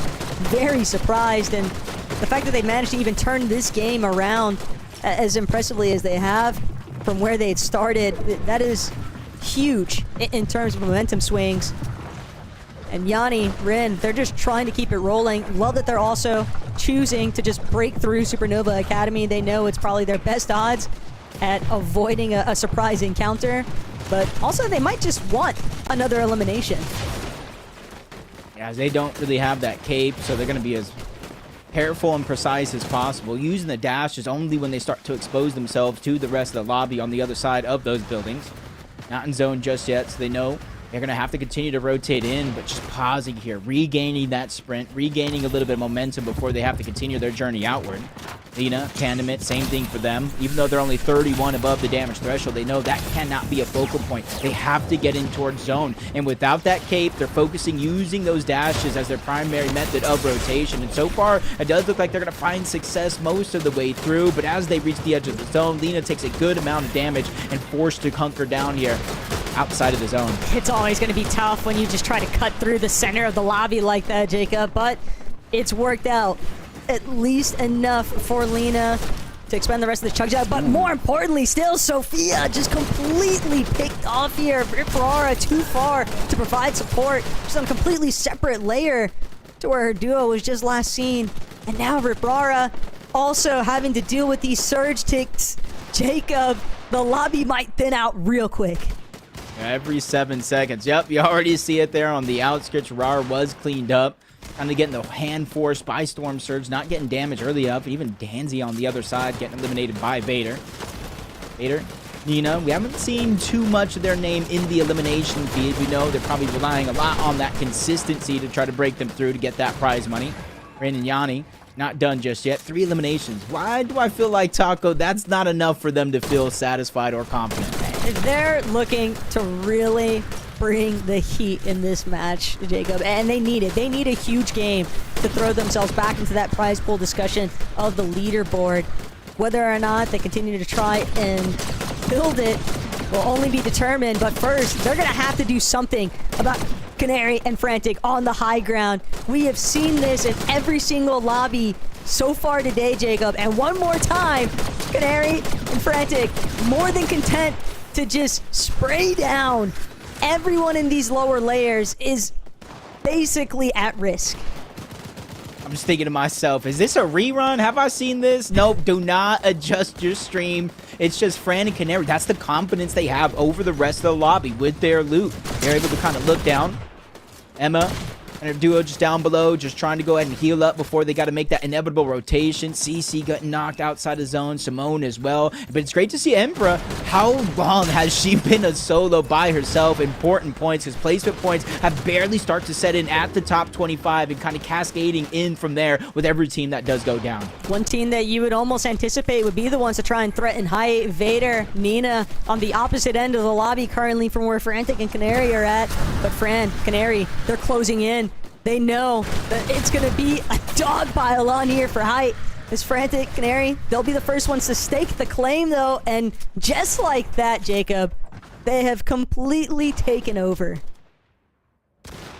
very surprised. And the fact that they managed to even turn this game around as impressively as they have from where they had started, that is huge in terms of momentum swings. And Yanni, Rin, they're just trying to keep it rolling. Love that they're also choosing to just break through Supernova Academy. They know it's probably their best odds at avoiding a surprise encounter, but also they might just want another elimination. Yeah, they don't really have that cape, so they're going to be as careful and precise as possible. Using the dash is only when they start to expose themselves to the rest of the lobby on the other side of those buildings. Not in zone just yet, so they know they're going to have to continue to rotate in, but just pausing here, regaining that sprint, regaining a little bit of momentum before they have to continue their journey outward. Lina, Candamit, same thing for them. Even though they're only 31 above the damage threshold, they know that cannot be a focal point. They have to get in towards zone. And without that cape, they're focusing using those dashes as their primary method of rotation. And so far, it does look like they're going to find success most of the way through. But as they reach the edge of the zone, Lina takes a good amount of damage and forced to hunker down here outside of the zone. It's always going to be tough when you just try to cut through the center of the lobby like that, Jacob, but it's worked out at least enough for Lina to expend the rest of the chug jab, but more importantly still, Sophia just completely picked off here. Ferrara too far to provide support, just on a completely separate layer to where her duo was just last seen. And now Ferrara also having to deal with these surge ticks. Jacob, the lobby might thin out real quick. Every 7 seconds. Yep, you already see it there on the outskirts. Ferrara was cleaned up. Kind of getting the hand force by Storm Surge, not getting damage early up. Even Danzy on the other side getting eliminated by Vader. Vader, Nina, we haven't seen too much of their name in the elimination feed. We know they're probably relying a lot on that consistency to try to break them through to get that prize money. Rain and Yanni, not done just yet. 3 eliminations. Why do I feel like, Taco, that's not enough for them to feel satisfied or confident? They're looking to really bring the heat in this match, Jacob, and they need it. They need a huge game to throw themselves back into that prize pool discussion of the leaderboard. Whether or not they continue to try and build it will only be determined, but first, they're going to have to do something about Canary and Frantic on the high ground. We have seen this in every single lobby so far today, Jacob, and one more time, Canary and Frantic more than content to just spray down. Everyone in these lower layers is basically at risk. I'm just thinking to myself, is this a rerun? Have I seen this? Nope, do not adjust your stream. It's just Fran and Canary. That's the confidence they have over the rest of the lobby with their loot. They're able to kind of look down. Emma and her duo just down below, just trying to go ahead and heal up before they got to make that inevitable rotation. CC got knocked outside the zone, Simone as well. But it's great to see Emperor. How long has she been a solo by herself? Important points, because placement points have barely started to set in at the top 25 and kind of cascading in from there with every team that does go down. One team that you would almost anticipate would be the ones to try and threaten high. Vader, Nina on the opposite end of the lobby currently from where Frantic and Canary are at. But Fran, Canary, they're closing in. They know that it's going to be a dog pile on here for height. This Frantic, Canary, they'll be the first ones to stake the claim, though. And just like that, Jacob, they have completely taken over.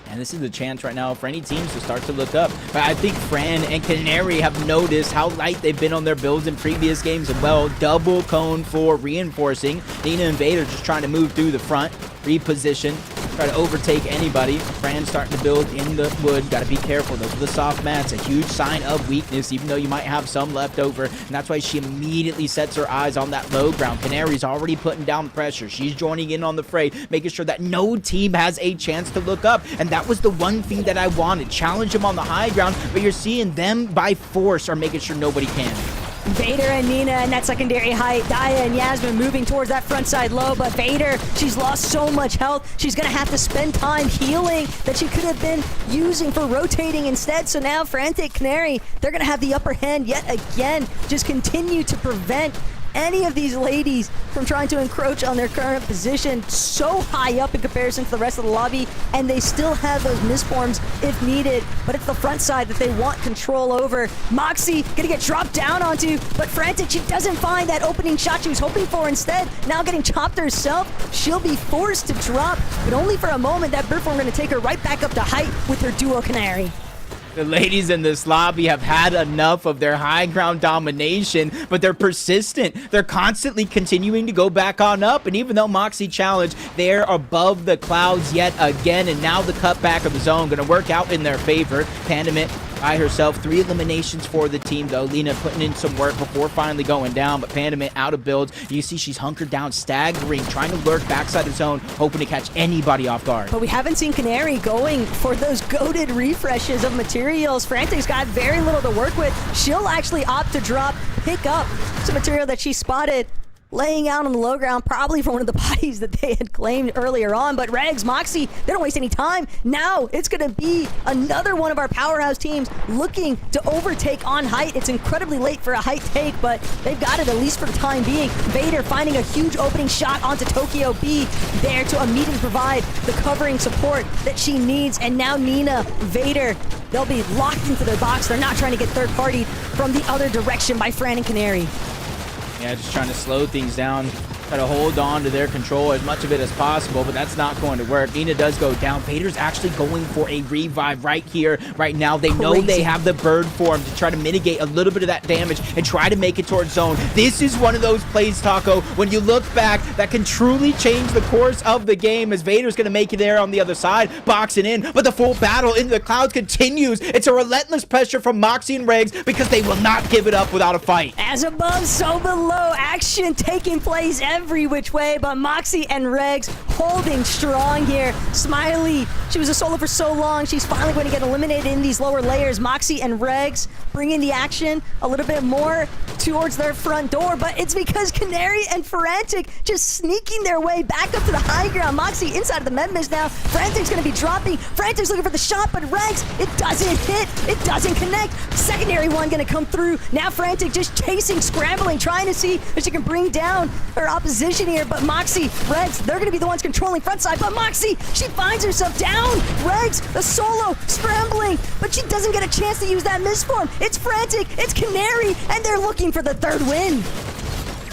And this is the chance right now for any teams to start to look up. But I think Fran and Canary have noticed how light they've been on their builds in previous games as well. Double cone for reinforcing. Nina and Vader just trying to move through the front, reposition, try to overtake anybody. Fran starting to build in the wood. Got to be careful. Those are the soft mats. A huge sign of weakness, even though you might have some left over. And that's why she immediately sets her eyes on that low ground. Canary's already putting down pressure. She's joining in on the fray, making sure that no team has a chance to look up. And that was the one thing that I wanted. Challenge them on the high ground, but you're seeing them by force are making sure nobody can. Vader and Nina and that secondary height. Daya and Yasmin moving towards that front side low, but Vader, she's lost so much health. She's going to have to spend time healing that she could have been using for rotating instead. So now Frantic, Canary, they're going to have the upper hand yet again. Just continue to prevent any of these ladies from trying to encroach on their current position so high up in comparison to the rest of the lobby, and they still have those misforms if needed, but it's the front side that they want control over. Moxie gonna get dropped down onto, but Frantic, she doesn't find that opening shot she was hoping for. Instead, now getting chopped herself, she'll be forced to drop, but only for a moment. That bird form gonna take her right back up to height with her duo Canary. The ladies in this lobby have had enough of their high ground domination, but they're persistent. They're constantly continuing to go back on up, and even though Moxie challenged, they're above the clouds yet again, and now the cutback of the zone going to work out in their favor. Pandemit by herself, 3 eliminations for the team, though. Lena putting in some work before finally going down, but Pandemit out of builds. You see she's hunkered down, staggering, trying to lurk backside the zone, hoping to catch anybody off guard. But we haven't seen Canary going for those goated refreshes of materials. Frantic's got very little to work with. She'll actually opt to drop, pick up some material that she spotted laying out on the low ground, probably for one of the bodies that they had claimed earlier on. But Regs, Moxie, they don't waste any time. Now it's going to be another one of our powerhouse teams looking to overtake on height. It's incredibly late for a height take, but they've got it at least for the time being. Vader finding a huge opening shot onto Tokyo B, there to immediately provide the covering support that she needs. And now Nina, Vader, they'll be locked into their box. They're not trying to get third-partied from the other direction by Fran and Canary. Yeah, just trying to slow things down, try to hold on to their control as much of it as possible, but that's not going to work. Nina does go down. Vader's actually going for a revive right here, right now. They know they have the bird form to try to mitigate a little bit of that damage and try to make it towards zone. This is one of those plays, Taco, when you look back, that can truly change the course of the game, as Vader's going to make it there on the other side, boxing in, but the full battle into the clouds continues. It's a relentless pressure from Moxie and Regs because they will not give it up without a fight. As above, so below. Action taking place every which way, but Moxie and Regs holding strong here. Smiley, she was a solo for so long. She's finally going to get eliminated in these lower layers. Moxie and Regs bringing the action a little bit more towards their front door, but it's because Canary and Frantic just sneaking their way back up to the high ground. Moxie inside of the med-miss now. Frantic's going to be dropping. Frantic's looking for the shot, but Regs, it doesn't hit. It doesn't connect. Secondary one going to come through. Now Frantic just chasing, scrambling, trying to see if she can bring down her opposition here, but Moxie, Regs, they're going to be the ones controlling front side, but Moxie, she finds herself down. Regs, the solo, scrambling, but she doesn't get a chance to use that misform. It's Frantic, it's Canary, and they're looking for the third win.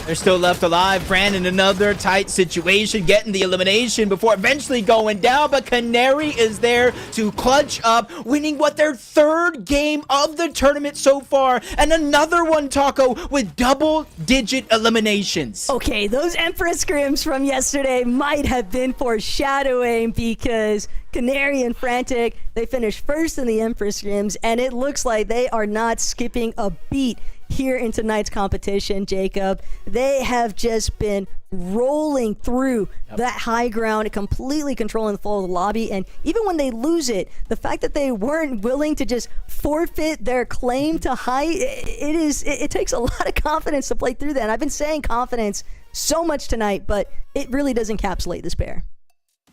They're still left alive. Fran in another tight situation, getting the elimination before eventually going down, but Canary is there to clutch up, winning what, their 3rd game of the tournament so far, and another one, Taco, with double-digit eliminations. Okay, those Empress scrims from yesterday might have been foreshadowing, because Canary and Frantic, they finished first in the Empress scrims, and it looks like they are not skipping a beat here in tonight's competition, Jacob. They have just been rolling through that high ground, completely controlling the flow of the lobby. And even when they lose it, the fact that they weren't willing to just forfeit their claim to height, it takes a lot of confidence to play through that. And I've been saying confidence so much tonight, but it really does encapsulate this pair.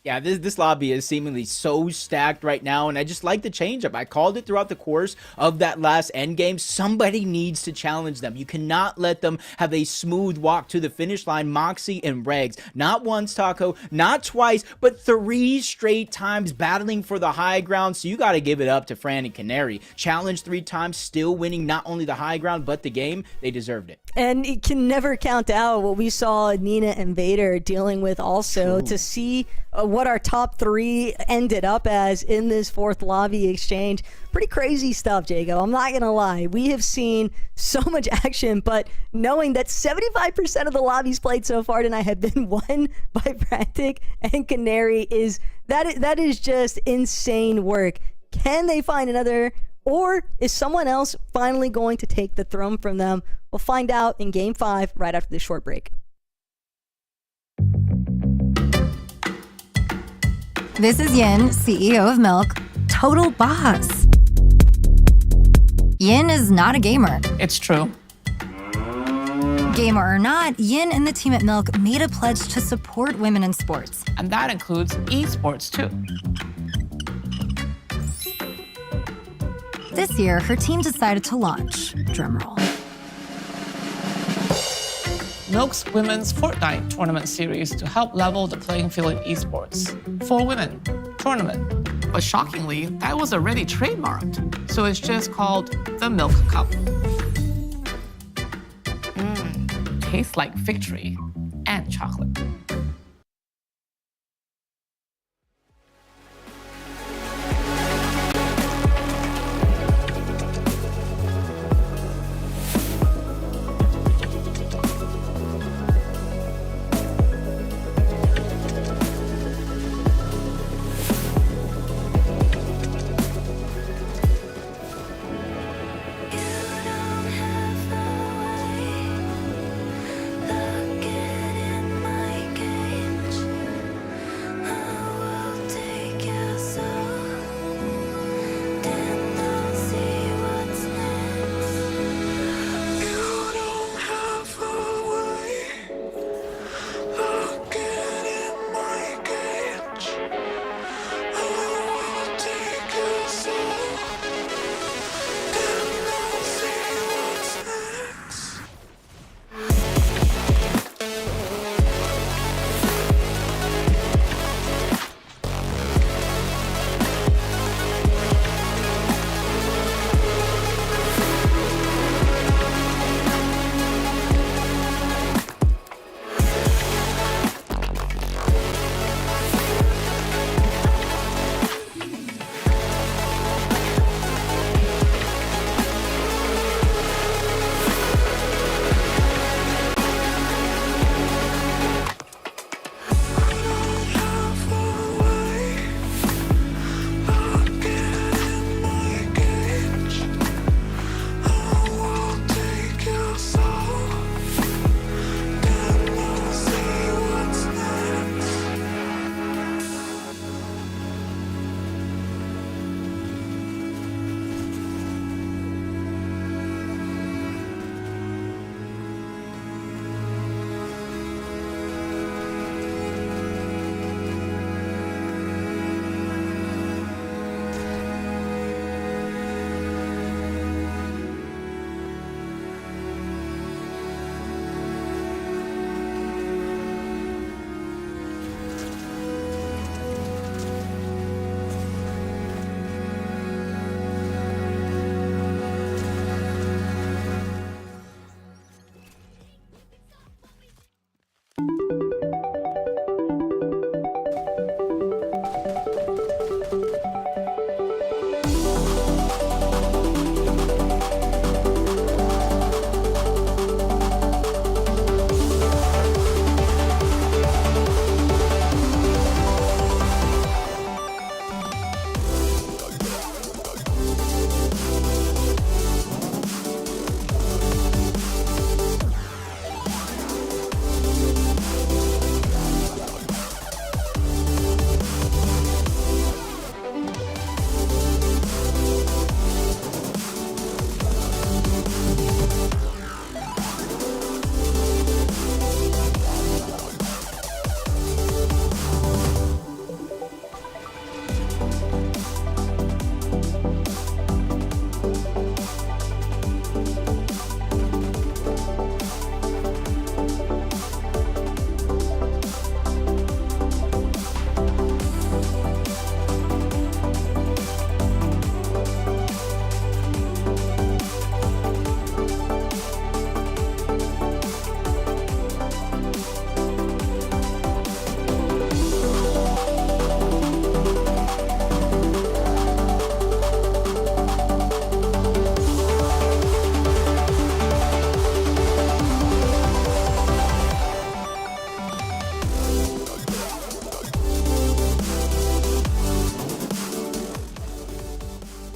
Yeah, this lobby is seemingly so stacked right now, and I just like the changeup. I called it throughout the course of that last end game. Somebody needs to challenge them. You cannot let them have a smooth walk to the finish line. Moxie and Regs, not once, Taco, not twice, but 3 straight times battling for the high ground. So you got to give it up to Fran and Canary. Challenged 3 times, still winning not only the high ground, but the game. They deserved it. And it can never count out what we saw Nina and Vader dealing with also. To see what our top 3 ended up as in this 4th lobby exchange. Pretty crazy stuff, Jacob. I'm not going to lie. We have seen so much action, but knowing that 75% of the lobbies played so far tonight have been won by Frantic and Canary that is just insane work. Can they find another, or is someone else finally going to take the throne from them? We'll find out in Game 5 right after this short break. This is Yin, CEO of Milk, total boss. Yin is not a gamer. It's true. Gamer or not, Yin and the team at Milk made a pledge to support women in sports. And that includes esports too. This year, her team decided to launch, drumroll, Milk's women's Fortnite tournament series to help level the playing field in esports. For women tournament. But shockingly, that was already trademarked. So it's just called the Milk Cup. Tastes like victory and chocolate.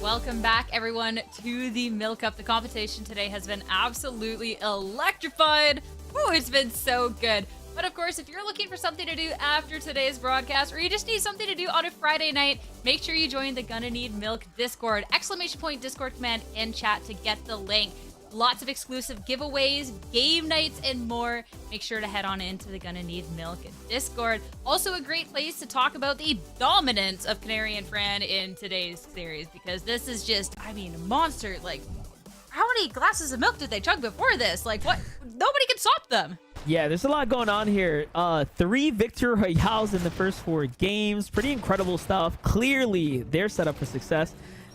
Welcome back, everyone, to the Milk Cup. The competition today has been absolutely electrified. Woo, it's been so good. But of course, if you're looking for something to do after today's broadcast, or you just need something to do on a Friday night, make sure you join the Gonna Need Milk Discord. !! Discord command in chat to get the link. Lots of exclusive giveaways, game nights, and more. Make sure to head on into the Gonna Need Milk Discord. Also a great place to talk about the dominance of Canary and Fran in today's series, because this is just, I mean, a monster. Like, how many glasses of milk did they chug before this? Like, what? Nobody can stop them. Yeah, there's a lot going on here. 3 victory royales in the first 4 games. Pretty incredible stuff. Clearly, they're set up for success.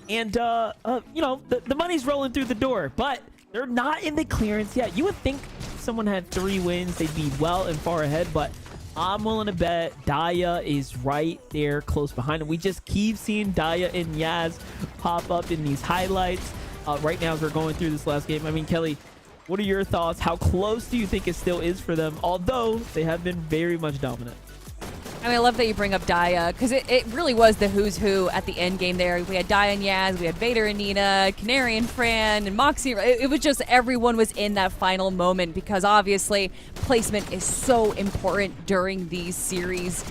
And, you know, the money's rolling through the door, but they're not in the clearance yet. You would think if someone had 3 wins, they'd be well and far ahead, but I'm willing to bet Daya is right there close behind him. We just keep seeing Daya and Yaz pop up in these highlights. Right now, as we're going through this last game, I mean, Kelly, what are your thoughts? How close do you think it still is for them? Although they have been very much dominant. I mean, I love that you bring up Daya, because it really was the who's who at the end game there. We had Daya and Yaz, we had Vader and Nina, Canary and Fran, and Moxie. It was just everyone was in that final moment, because obviously placement is so important during these series.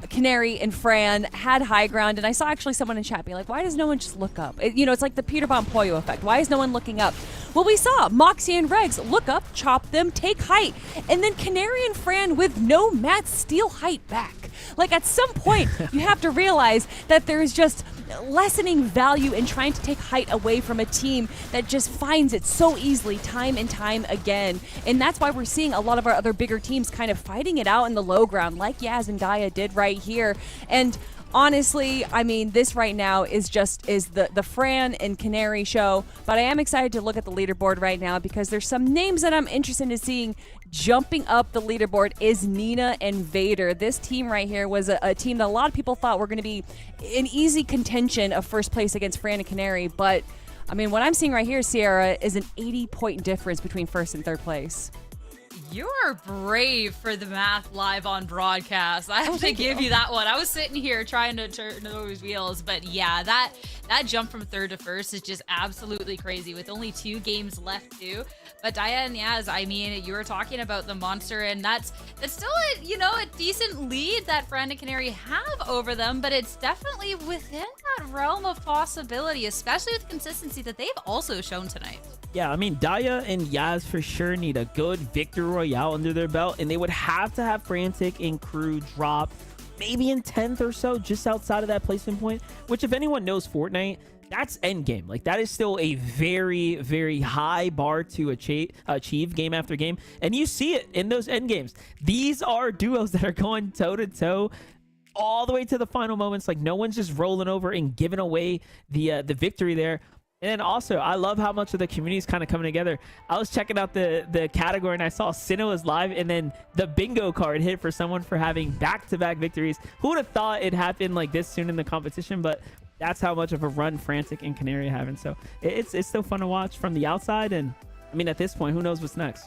Canary and Fran had high ground, and I saw actually someone in chat being like, why does no one just look up? You know, it's like the Peter Von Pollo effect. Why is no one looking up? Well, we saw Moxie and Regs look up, chop them, take height, and then Canary and Fran with no mats steal height back. Like, at some point, you have to realize that there's just lessening value in trying to take height away from a team that just finds it so easily time and time again. And that's why we're seeing a lot of our other bigger teams kind of fighting it out in the low ground, like Yaz and Daya did right here. And honestly, I mean, this right now is the Fran and Canary show, but I am excited to look at the leaderboard right now, because there's some names that I'm interested in seeing jumping up the leaderboard is Nina and Vader. This team right here was a team that a lot of people thought were going to be in easy contention of first place against Fran and Canary, but I mean, what I'm seeing right here, Sierra, is an 80-point difference between first and third place. You're brave for the math live on broadcast. I have to give you that one. I was sitting here trying to turn those wheels, but yeah, that jump from third to first is just absolutely crazy with only 2 games left too. But Daya and Yaz, I mean, you were talking about the monster, and that's still a decent lead that Fran and Canary have over them, but it's definitely within that realm of possibility, especially with consistency that they've also shown tonight. Yeah, I mean, Daya and Yaz for sure need a good victory royale under their belt, and they would have to have Frantic and crew drop maybe in 10th or so, just outside of that placement point, which if anyone knows Fortnite, that's endgame. Like, that is still a very, very high bar to achieve game after game, and you see it in those end games. These are duos that are going toe-to-toe all the way to the final moments. Like, no one's just rolling over and giving away the victory there. And then also, I love how much of the community is kind of coming together. I was checking out the category, and I saw Sinnoh was live, and then the bingo card hit for someone for having back-to-back victories. Who would have thought it happened like this soon in the competition? But that's how much of a run Frantic and Canary are having. So it's still fun to watch from the outside. And I mean, at this point, who knows what's next?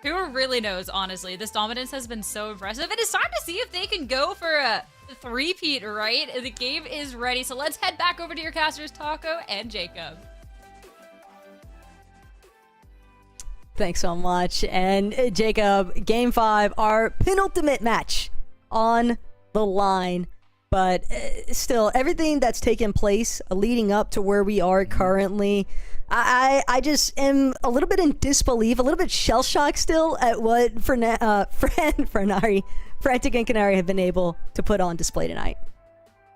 Who really knows, honestly? This dominance has been so impressive. And it's time to see if they can go for a three-peat, right? The game is ready. So let's head back over to your casters, Taco and Jacob. Thanks so much. And Jacob, Game 5, our penultimate match on the line. But still, everything that's taken place leading up to where we are currently, I just am a little bit in disbelief, a little bit shell-shocked still at what Frantic and Canary have been able to put on display tonight.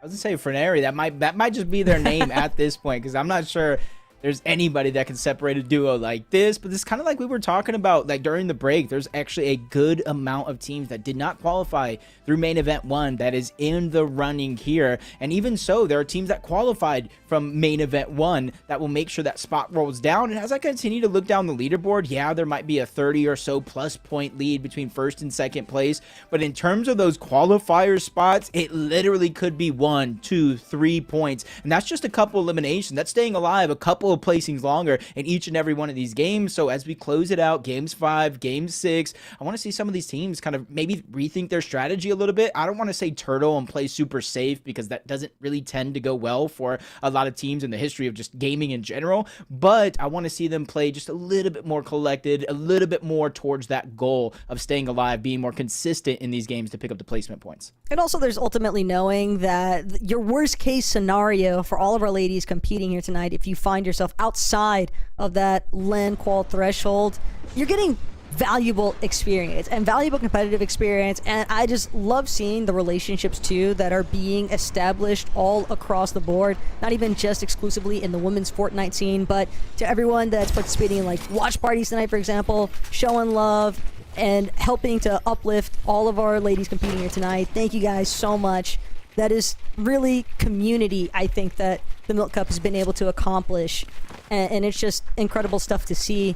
I was gonna say Frenary, that might just be their name at this point, because I'm not sure there's anybody that can separate a duo like this. But this is kind of like we were talking about, like during the break, there's actually a good amount of teams that did not qualify through main event 1 that is in the running here. And even so, there are teams that qualified from main event 1 that will make sure that spot rolls down. And as I continue to look down the leaderboard, yeah, there might be a 30 or so plus point lead between first and second place, but in terms of those qualifier spots, it literally could be 1, 2, 3 points, and that's just a couple eliminations. That's staying alive a couple of placings longer in each and every one of these games. So as we close it out, games 5, game 6, I want to see some of these teams kind of maybe rethink their strategy a little bit. I don't want to say turtle and play super safe, because that doesn't really tend to go well for a lot of teams in the history of just gaming in general, but I want to see them play just a little bit more collected, a little bit more towards that goal of staying alive, being more consistent in these games to pick up the placement points. And also there's ultimately knowing that your worst case scenario for all of our ladies competing here tonight, if you find yourself outside of that LAN qual threshold, you're getting valuable experience and valuable competitive experience. And I just love seeing the relationships too that are being established all across the board, not even just exclusively in the women's Fortnite scene, but to everyone that's participating in like watch parties tonight, for example, showing love and helping to uplift all of our ladies competing here tonight. Thank you guys so much. That is really community, I think, that the Milk Cup has been able to accomplish, and it's just incredible stuff to see.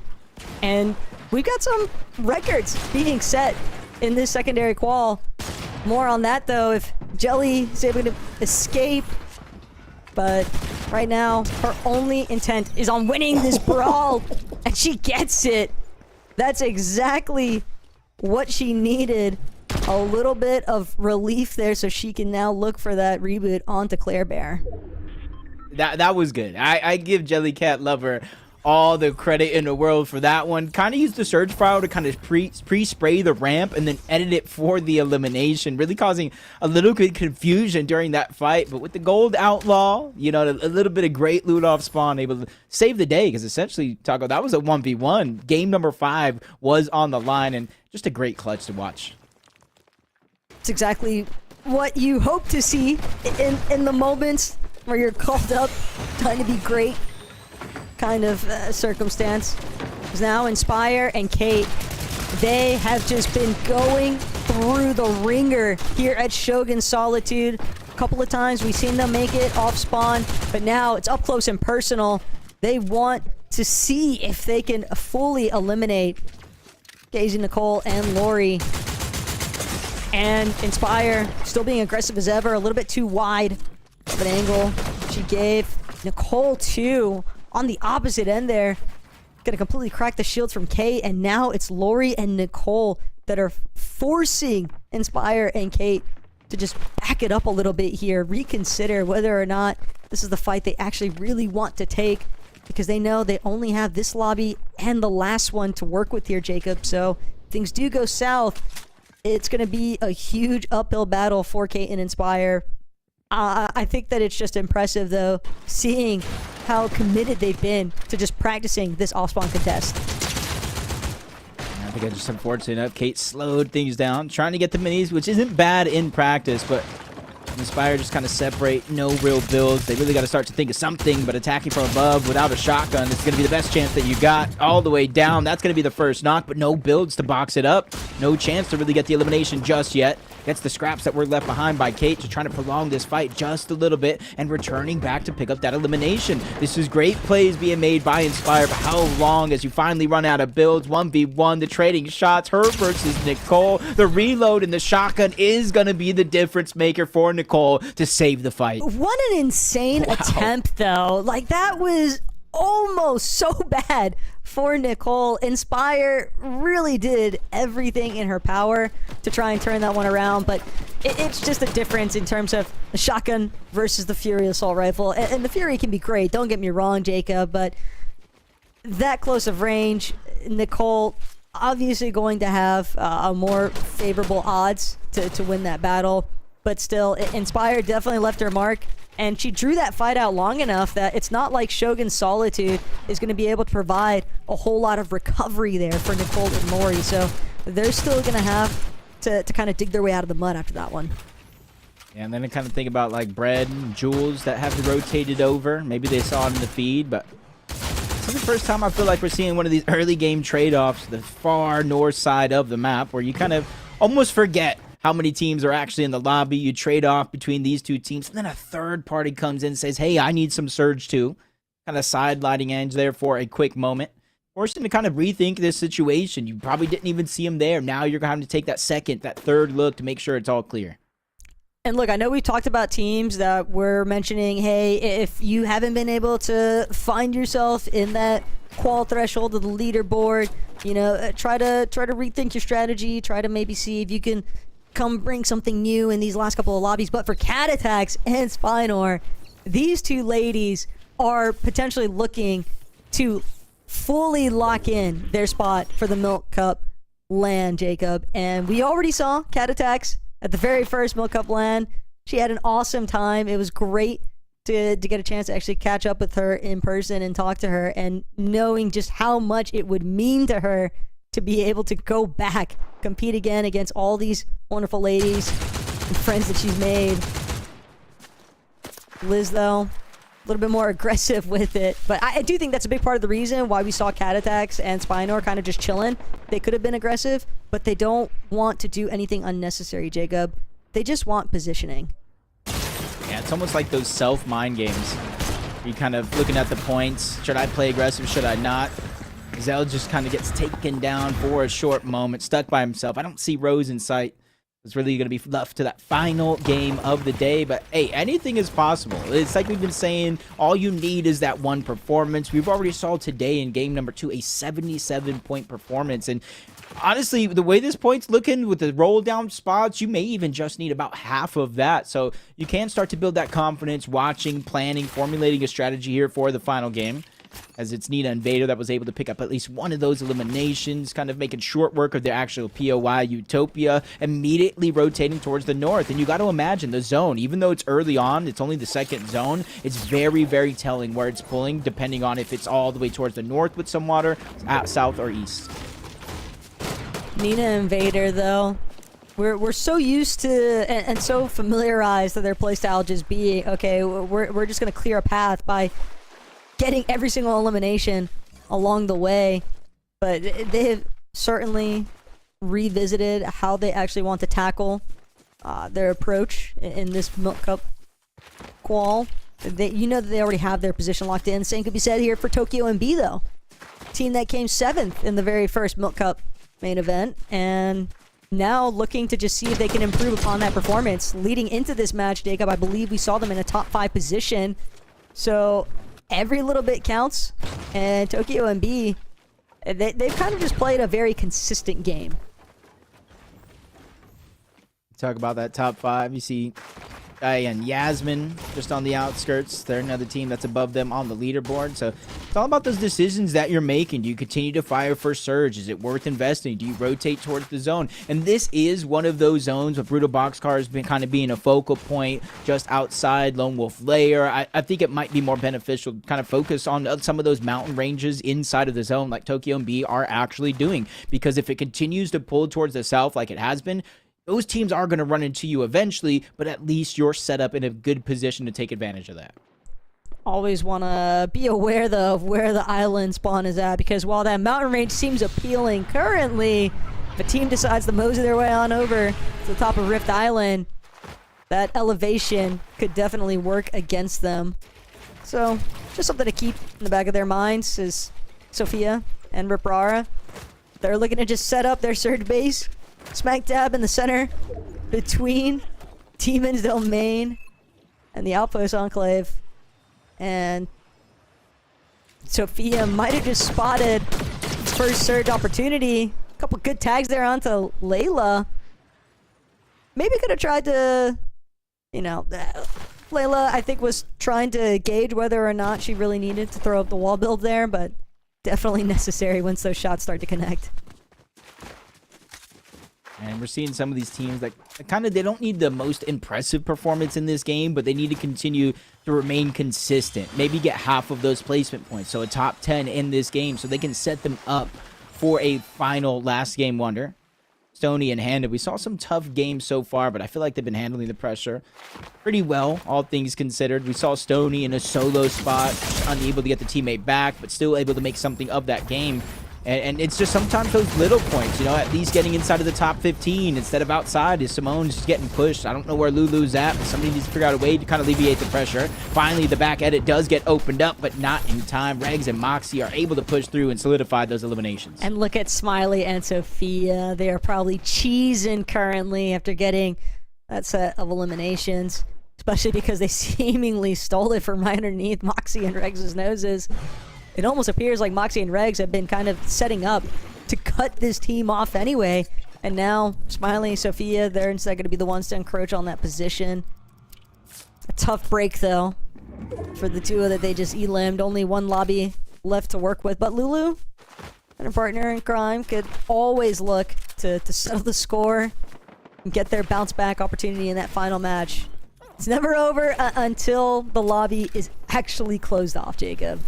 And we've got some records being set in this secondary qual. More on that though, if Jelly is able to escape. But right now, her only intent is on winning this brawl, and she gets it. That's exactly what she needed. A little bit of relief there so she can now look for that reboot onto Claire Bear. That was good. I give Jellycat Lover all the credit in the world for that one. Kind of used the surge file to kind of pre-spray the ramp and then edit it for the elimination, really causing a little bit of confusion during that fight. But with the gold outlaw, you know, a little bit of great loot off spawn, able to save the day, because essentially, Taco, that was a 1v1. Game number 5 was on the line, and just a great clutch to watch. It's exactly what you hope to see in the moments where you're called up, trying to be great kind of circumstance. Because now Inspire and Kate, they have just been going through the ringer here at Shogun Solitude. A couple of times we've seen them make it off spawn, but now it's up close and personal. They want to see if they can fully eliminate Daisy, Nicole, and Lori. And Inspire still being aggressive as ever, a little bit too wide of an angle she gave. Nicole too on the opposite end there, gonna completely crack the shields from Kate, and now it's Lori and Nicole that are forcing Inspire and Kate to just back it up a little bit here, reconsider whether or not this is the fight they actually really want to take, because they know they only have this lobby and the last one to work with here, Jacob. So if things do go south, it's going to be a huge uphill battle for Kate and Inspire. I think that it's just impressive, though, seeing how committed they've been to just practicing this off-spawn contest. I think it's just unfortunate enough. Kate slowed things down, trying to get the minis, which isn't bad in practice, but Inspire just kind of separate, no real builds. They really got to start to think of something, but attacking from above without a shotgun is going to be the best chance that you got. All the way down, that's going to be the first knock, but no builds to box it up. No chance to really get the elimination just yet. Gets the scraps that were left behind by Kate to try to prolong this fight just a little bit and returning back to pick up that elimination. This is great plays being made by Inspire, but how long as you finally run out of builds? 1v1, the trading shots, her versus Nicole. The reload and the shotgun is going to be the difference maker for Nicole to save the fight. What an insane attempt, though. Like, that was almost so bad for Nicole. Inspire really did everything in her power to try and turn that one around, but it's just a difference in terms of the shotgun versus the Fury assault rifle. And the Fury can be great, don't get me wrong, Jacob, but that close of range, Nicole obviously going to have a more favorable odds to win that battle, but still, Inspire definitely left her mark. And she drew that fight out long enough that it's not like Shogun Solitude is going to be able to provide a whole lot of recovery there for Nicole and Lori. So they're still going to have to kind of dig their way out of the mud after that one. Yeah, and then I kind of think about like Bread and Jules that have rotated over. Maybe they saw it in the feed, but this is the first time I feel like we're seeing one of these early game trade-offs, the far north side of the map, where you kind of almost forget how many teams are actually in the lobby. You trade off between these two teams, and then a third party comes in and says, hey, I need some surge too. Kind of sidelighting Ange there for a quick moment. Forced him to kind of rethink this situation. You probably didn't even see him there. Now you're going to have to take that second, that third look to make sure it's all clear. And look, I know we talked about teams that were mentioning, hey, if you haven't been able to find yourself in that qual threshold of the leaderboard, you know, try to rethink your strategy. Try to maybe see if you can come bring something new in these last couple of lobbies. But for Cat Attacks and Spinor, these two ladies are potentially looking to fully lock in their spot for the Milk Cup LAN, Jacob. And we already saw Cat Attacks at the very first Milk Cup LAN. She had an awesome time. It was great to get a chance to actually catch up with her in person and talk to her, and knowing just how much it would mean to her to be able to go back, compete again against all these wonderful ladies and friends that she's made. Liz, though, a little bit more aggressive with it. But I do think that's a big part of the reason why we saw Cat Attacks and Spinor kind of just chilling. They could have been aggressive, but they don't want to do anything unnecessary, Jacob. They just want positioning. Yeah, it's almost like those self-mind games. You kind of looking at the points. Should I play aggressive? Should I not? Zell just kind of gets taken down for a short moment, stuck by himself. I don't see Rose in sight. It's really going to be left to that final game of the day. But, hey, anything is possible. It's like we've been saying, all you need is that one performance. We've already saw today in game number 2 a 77-point performance. And honestly, the way this point's looking with the roll down spots, you may even just need about half of that. So you can start to build that confidence, watching, planning, formulating a strategy here for the final game. As it's Nina and Vader that was able to pick up at least one of those eliminations, kind of making short work of their actual POI. Utopia immediately rotating towards the north. And you got to imagine the zone, even though it's early on, it's only the second zone, it's very, very telling where it's pulling, depending on if it's all the way towards the north with some water, south, or east. Nina and Vader, though, we're so used to and so familiarized to their playstyle just being, okay, we're just going to clear a path by getting every single elimination along the way. But they have certainly revisited how they actually want to tackle their approach in this Milk Cup qual. You know that they already have their position locked in. Same could be said here for Tokyo MB, though. Team that came 7th in the very first Milk Cup main event, and now looking to just see if they can improve upon that performance. Leading into this match, Jacob, I believe we saw them in a top 5 position. So every little bit counts, and Tokyo MB, they've kind of just played a very consistent game. Talk about that top 5. You see and Yasmin just on the outskirts. They're another team that's above them on the leaderboard. So it's all about those decisions that you're making. Do you continue to fire for Surge? Is it worth investing? Do you rotate towards the zone? And this is one of those zones with Brutal Boxcar has been kind of being a focal point just outside Lone Wolf Lair. I think it might be more beneficial to kind of focus on some of those mountain ranges inside of the zone like Tokyo and B are actually doing. Because if it continues to pull towards the south like it has been, those teams are going to run into you eventually, but at least you're set up in a good position to take advantage of that. Always want to be aware, though, of where the island spawn is at, because while that mountain range seems appealing currently, if a team decides to mosey their way on over to the top of Rift Island, that elevation could definitely work against them. So, just something to keep in the back of their minds is Sophia and Riprara. They're looking to just set up their surge base smack dab in the center between Demon's Domain and the Outpost Enclave. And Sophia might have just spotted his first surge opportunity. A couple good tags there onto Layla. Maybe could have tried to, you know, Layla, I think, was trying to gauge whether or not she really needed to throw up the wall build there, but definitely necessary once those shots start to connect. And we're seeing some of these teams that kind of, they don't need the most impressive performance in this game, but they need to continue to remain consistent. Maybe get half of those placement points, so a top 10 in this game, so they can set them up for a final last game wonder. Stony and Handed, we saw some tough games so far, but I feel like they've been handling the pressure pretty well, all things considered. We saw Stony in a solo spot, unable to get the teammate back, but still able to make something of that game. And it's just sometimes those little points, you know, at least getting inside of the top 15 instead of outside. Is Simone's just getting pushed. I don't know where Lulu's at, but somebody needs to figure out a way to kind of alleviate the pressure. Finally, the back edit does get opened up, but not in time. Regs and Moxie are able to push through and solidify those eliminations. And look at Smiley and Sophia. They are probably cheesing currently after getting that set of eliminations, especially because they seemingly stole it from right underneath Moxie and Regs' noses. It almost appears like Moxie and Regs have been kind of setting up to cut this team off anyway. And now, Smiley and Sophia, they're instead going to be the ones to encroach on that position. A tough break, though, for the duo that they just elimed. Only one lobby left to work with. But Lulu and her partner in crime could always look to settle the score and get their bounce-back opportunity in that final match. It's never over until the lobby is actually closed off, Jacob.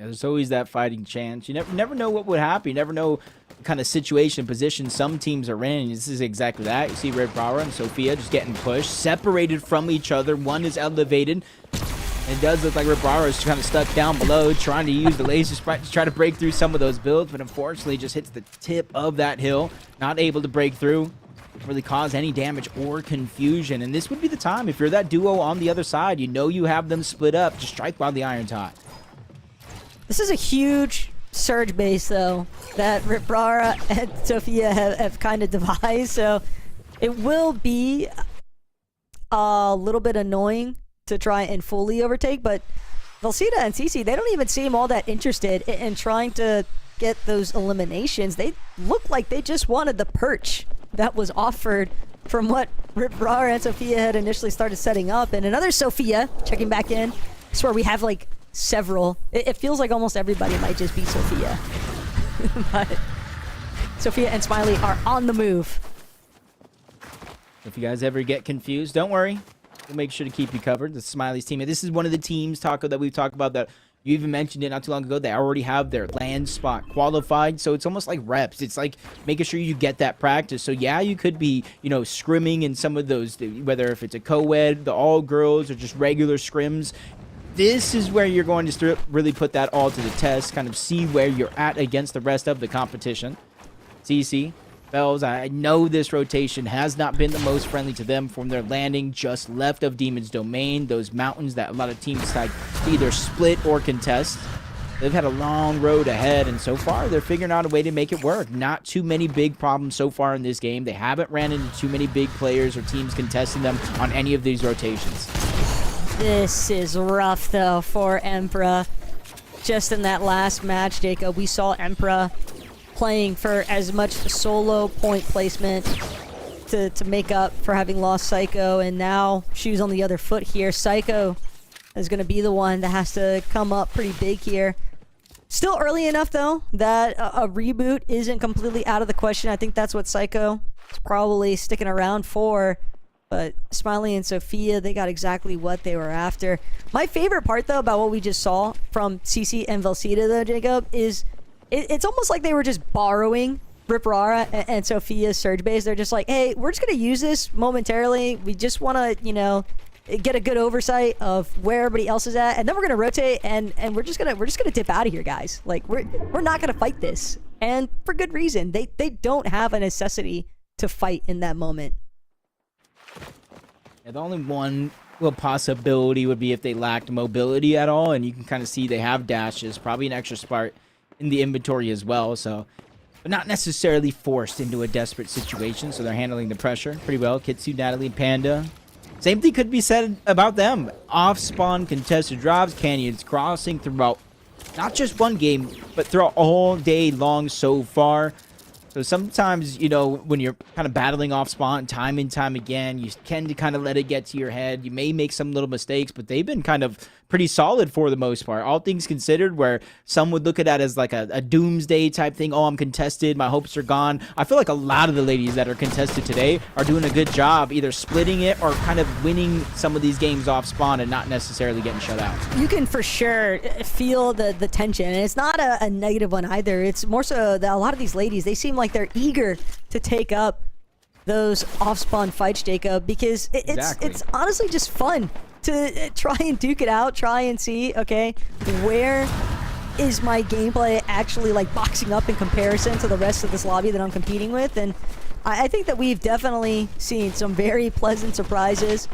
Yeah, there's always that fighting chance. You never know what would happen. You never know the kind of situation, position some teams are in. This is exactly that. You see Red Power and Sophia just getting pushed, separated from each other. One is elevated. It does look like Red Power is kind of stuck down below, trying to use the laser sprite to try to break through some of those builds, but unfortunately just hits the tip of that hill, not able to break through, really cause any damage or confusion. And this would be the time, if you're that duo on the other side, you know you have them split up, just strike while the iron's hot. This is a huge surge base, though, that Ribrara and Sophia have kind of devised, so it will be a little bit annoying to try and fully overtake, but Velcita and CC, they don't even seem all that interested in trying to get those eliminations. They look like they just wanted the perch that was offered from what Ribrara and Sophia had initially started setting up. And another Sophia checking back in. I swear we have like several. It feels like almost everybody might just be Sophia. But Sophia and Smiley are on the move. If you guys ever get confused, don't worry. We'll make sure to keep you covered. The Smiley's team. This is one of the teams, Taco, that we've talked about that you even mentioned it not too long ago. They already have their LAN spot qualified. So it's almost like reps. It's like making sure you get that practice. So yeah, you could be, scrimming in some of those, whether if it's a co-ed, the all girls, or just regular scrims. This is where you're going to really put that all to the test, kind of see where you're at against the rest of the competition. CC, Bells, I know this rotation has not been the most friendly to them from their landing just left of Demon's Domain, those mountains that a lot of teams decide to either split or contest. They've had a long road ahead, and so far they're figuring out a way to make it work. Not too many big problems so far in this game. They haven't ran into too many big players or teams contesting them on any of these rotations. This is rough, though, for Emperor. Just in that last match, Jacob, we saw Emperor playing for as much solo point placement to make up for having lost Psycho, and now shoes on the other foot here. Psycho is going to be the one that has to come up pretty big here. Still early enough, though, that a reboot isn't completely out of the question. I think that's what Psycho is probably sticking around for. But Smiley and Sophia, they got exactly what they were after. My favorite part, though, about what we just saw from CC and Velcita, though, Jacob, is it's almost like they were just borrowing Ribrara and Sophia's surge base. They're just like, hey, we're just going to use this momentarily. We just want to, get a good oversight of where everybody else is at, and then we're going to rotate, and we're just going to dip out of here, guys. Like, we're not going to fight this. And for good reason. They don't have a necessity to fight in that moment. Yeah, the only one possibility would be if they lacked mobility at all, and you can kind of see they have dashes, probably an extra spark in the inventory as well, so but not necessarily forced into a desperate situation, so they're handling the pressure pretty well. Kitsu, Natalie, Panda. Same thing could be said about them. Off-spawn contested drops, Canyons Crossing throughout not just one game, but throughout all day long so far. So sometimes, when you're kind of battling off spawn time and time again, you tend to kind of let it get to your head. You may make some little mistakes, but they've been kind of pretty solid for the most part. All things considered, where some would look at that as like a doomsday type thing. Oh, I'm contested. My hopes are gone. I feel like a lot of the ladies that are contested today are doing a good job either splitting it or kind of winning some of these games off spawn and not necessarily getting shut out. You can for sure feel the tension, and it's not a negative one either. It's more so that a lot of these ladies, they seem like they're eager to take up those off-spawn fights, Jacob, because it's honestly just fun to try and duke it out, try and see, okay, where is my gameplay actually like boxing up in comparison to the rest of this lobby that I'm competing with. And I think that we've definitely seen some very pleasant surprises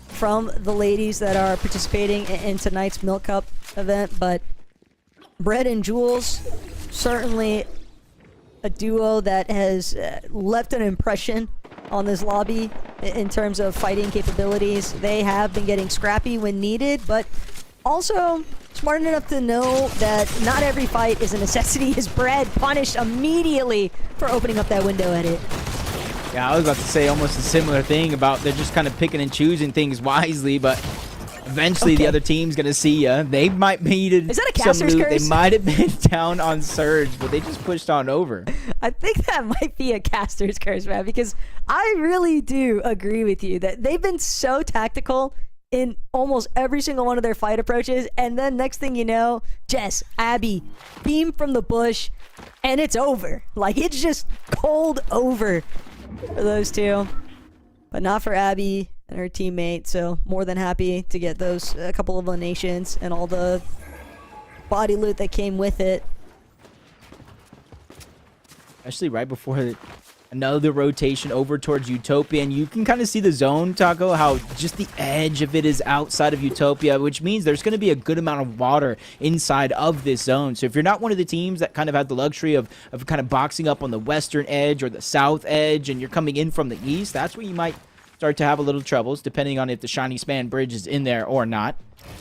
from the ladies that are participating in tonight's Milk Cup event. But Bread and Jules, certainly a duo that has left an impression on this lobby in terms of fighting capabilities. They have been getting scrappy when needed, but also smart enough to know that not every fight is a necessity. Is Bread punished immediately for opening up that window at it. Yeah, I was about to say almost a similar thing about they're just kind of picking and choosing things wisely, but eventually the other team's gonna see ya. They might need Is that a caster's some loot. curse? They might have been down on Surge, but they just pushed on over. I think that might be a caster's curse, man, because I really do agree with you that they've been so tactical in almost every single one of their fight approaches. And then next thing you know, Jess, Abby, beam from the bush, and it's over. Like, it's just cold over for those two. But not for Abby and her teammate. So more than happy to get those a couple of eliminations and all the body loot that came with it. Especially right before another rotation over towards Utopia, and you can kind of see the zone, Taco, how just the edge of it is outside of Utopia, which means there's going to be a good amount of water inside of this zone. So if you're not one of the teams that kind of have the luxury of kind of boxing up on the western edge or the south edge, and you're coming in from the east, that's where you might start to have a little troubles, depending on if the Shiny Span Bridge is in there or not.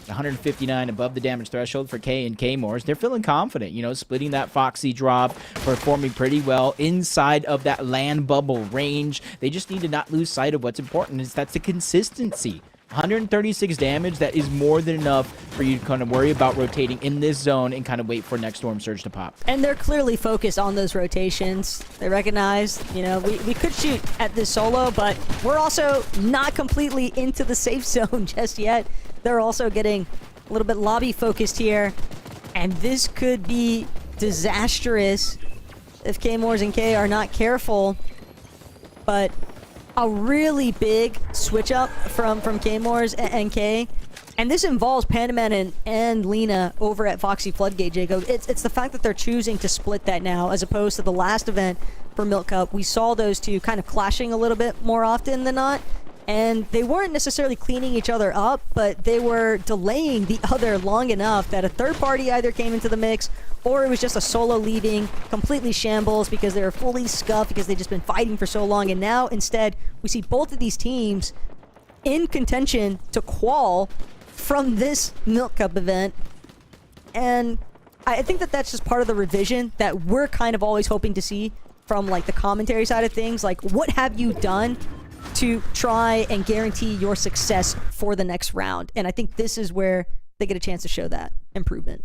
159 above the damage threshold for K and K-Mores. They're feeling confident, you know, splitting that Foxy drop, performing pretty well inside of that land bubble range. They just need to not lose sight of what's important, is that's the consistency. 136 damage, that is more than enough for you to kind of worry about rotating in this zone and kind of wait for next Storm Surge to pop. And they're clearly focused on those rotations. They recognize, you know, we could shoot at this solo, but we're also not completely into the safe zone just yet. They're also getting a little bit lobby focused here, and this could be disastrous if K-Mores and K are not careful. But a really big switch up from K-Mores and K, and this involves Pandaman and Lena over at Foxy Floodgate, Jacob. It's the fact that they're choosing to split that now, as opposed to the last event for Milk Cup. We saw those two kind of clashing a little bit more often than not. And they weren't necessarily cleaning each other up, but they were delaying the other long enough that a third party either came into the mix, or it was just a solo leaving completely shambles because they were fully scuffed because they've just been fighting for so long. And now instead we see both of these teams in contention to qual from this Milk Cup event. And I think that that's just part of the revision that we're kind of always hoping to see from like the commentary side of things. Like, what have you done to try and guarantee your success for the next round? And I think this is where they get a chance to show that improvement.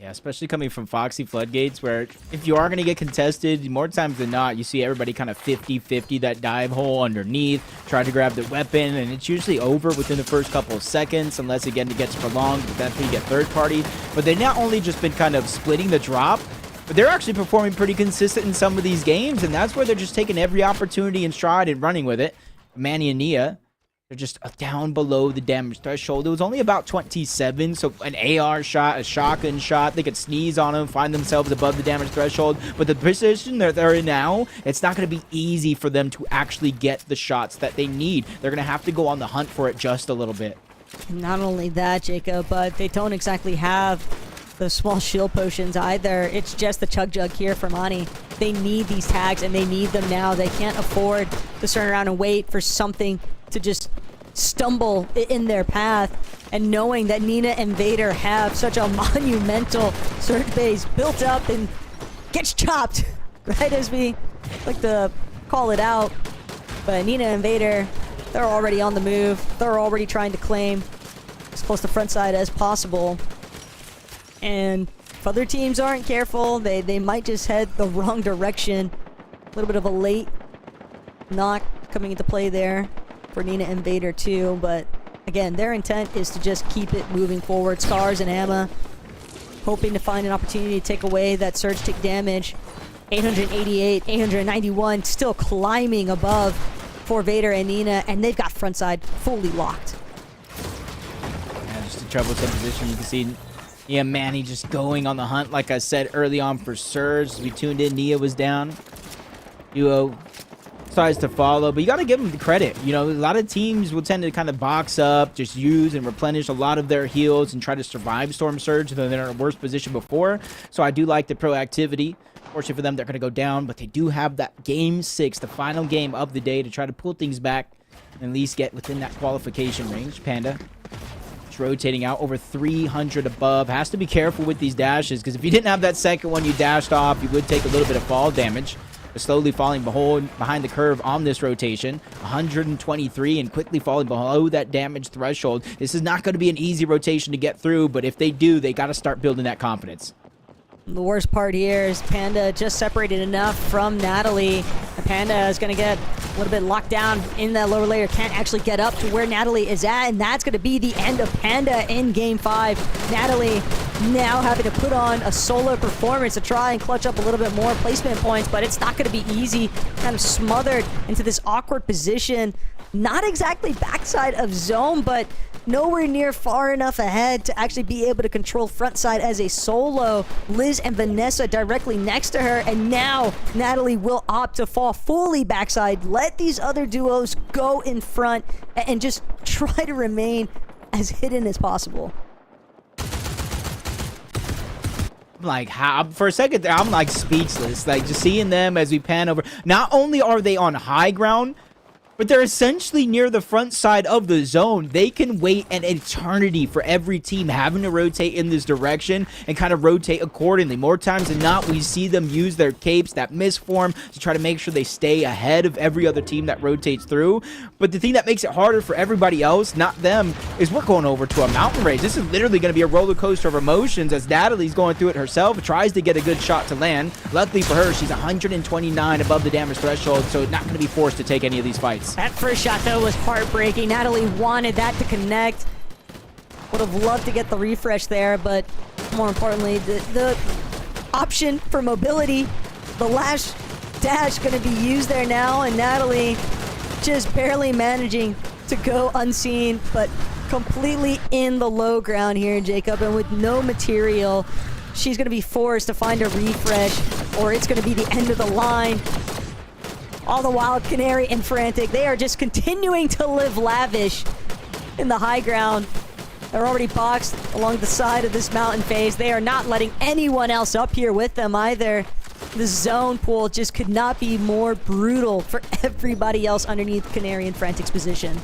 Yeah, especially coming from Foxy Floodgates, where if you are going to get contested, more times than not, you see everybody kind of 50-50 that dive hole underneath, try to grab the weapon, and it's usually over within the first couple of seconds, unless, again, it gets prolonged, but that's when you get third party. But they've not only just been kind of splitting the drop, but they're actually performing pretty consistent in some of these games, and that's where they're just taking every opportunity in stride and running with it. Manny and Nia, they're just down below the damage threshold. It was only about 27, so an AR shot, a shotgun shot, they could sneeze on them, find themselves above the damage threshold. But the position that they're in now, it's not going to be easy for them to actually get the shots that they need. They're going to have to go on the hunt for it just a little bit. Not only that, Jacob, but they don't exactly have the small shield potions either. It's just the chug jug here for Mani. They need these tags, and they need them now. They can't afford to turn around and wait for something to just stumble in their path. And knowing that Nina and Vader have such a monumental surge base built up and gets chopped right as we like to call it out. But Nina and Vader, they're already on the move. They're already trying to claim as close to front side as possible. And if other teams aren't careful, they might just head the wrong direction. A little bit of a late knock coming into play there for Nina and Vader too. But again, their intent is to just keep it moving forward. Scars and Amma hoping to find an opportunity to take away that surge tick damage. 888, 891, still climbing above for Vader and Nina, and they've got frontside fully locked. Yeah, just a troublesome position. You can see Nia and Manny just going on the hunt, like I said early on for Surge. As we tuned in, Nia was down. Duo decides to follow, but you got to give them the credit. You know, a lot of teams will tend to kind of box up, just use and replenish a lot of their heals and try to survive Storm Surge, though they're in a worse position before. So I do like the proactivity. Fortunately for them, they're going to go down, but they do have that game 6, the final game of the day, to try to pull things back and at least get within that qualification range. Panda rotating out over 300 above. Has to be careful with these dashes, because if you didn't have that second one you dashed off, you would take a little bit of fall damage. But slowly falling behind the curve on this rotation. 123 and quickly falling below that damage threshold. This is not going to be an easy rotation to get through, but if they do, they got to start building that confidence. The worst part here is Panda just separated enough from Natalie. And Panda is going to get a little bit locked down in that lower layer. Can't actually get up to where Natalie is at. And that's going to be the end of Panda in Game 5. Natalie now having to put on a solo performance to try and clutch up a little bit more placement points. But it's not going to be easy. Kind of smothered into this awkward position. Not exactly backside of zone, but nowhere near far enough ahead to actually be able to control front side as a solo. Liz and Vanessa directly next to her, and now Natalie will opt to fall fully backside, let these other duos go in front, and just try to remain as hidden as possible. Like, how for a second there, I'm like speechless, like just seeing them as we pan over. Not only are they on high ground, but they're essentially near the front side of the zone. They can wait an eternity for every team having to rotate in this direction and kind of rotate accordingly. More times than not, we see them use their capes, that misform, to try to make sure they stay ahead of every other team that rotates through. But the thing that makes it harder for everybody else, not them, is we're going over to a mountain race. This is literally going to be a roller coaster of emotions as Natalie's going through it herself, tries to get a good shot to land. Luckily for her, she's 129 above the damage threshold, so not going to be forced to take any of these fights. That first shot, though, was heartbreaking. Natalie wanted that to connect. Would have loved to get the refresh there, but more importantly, the option for mobility, the last dash going to be used there now, and Natalie just barely managing to go unseen, but completely in the low ground here, Jacob, and with no material, she's going to be forced to find a refresh, or it's going to be the end of the line. All the while, Canary and Frantic, they are just continuing to live lavish in the high ground. They're already boxed along the side of this mountain phase. They are not letting anyone else up here with them either. The zone pool just could not be more brutal for everybody else underneath Canary and Frantic's position.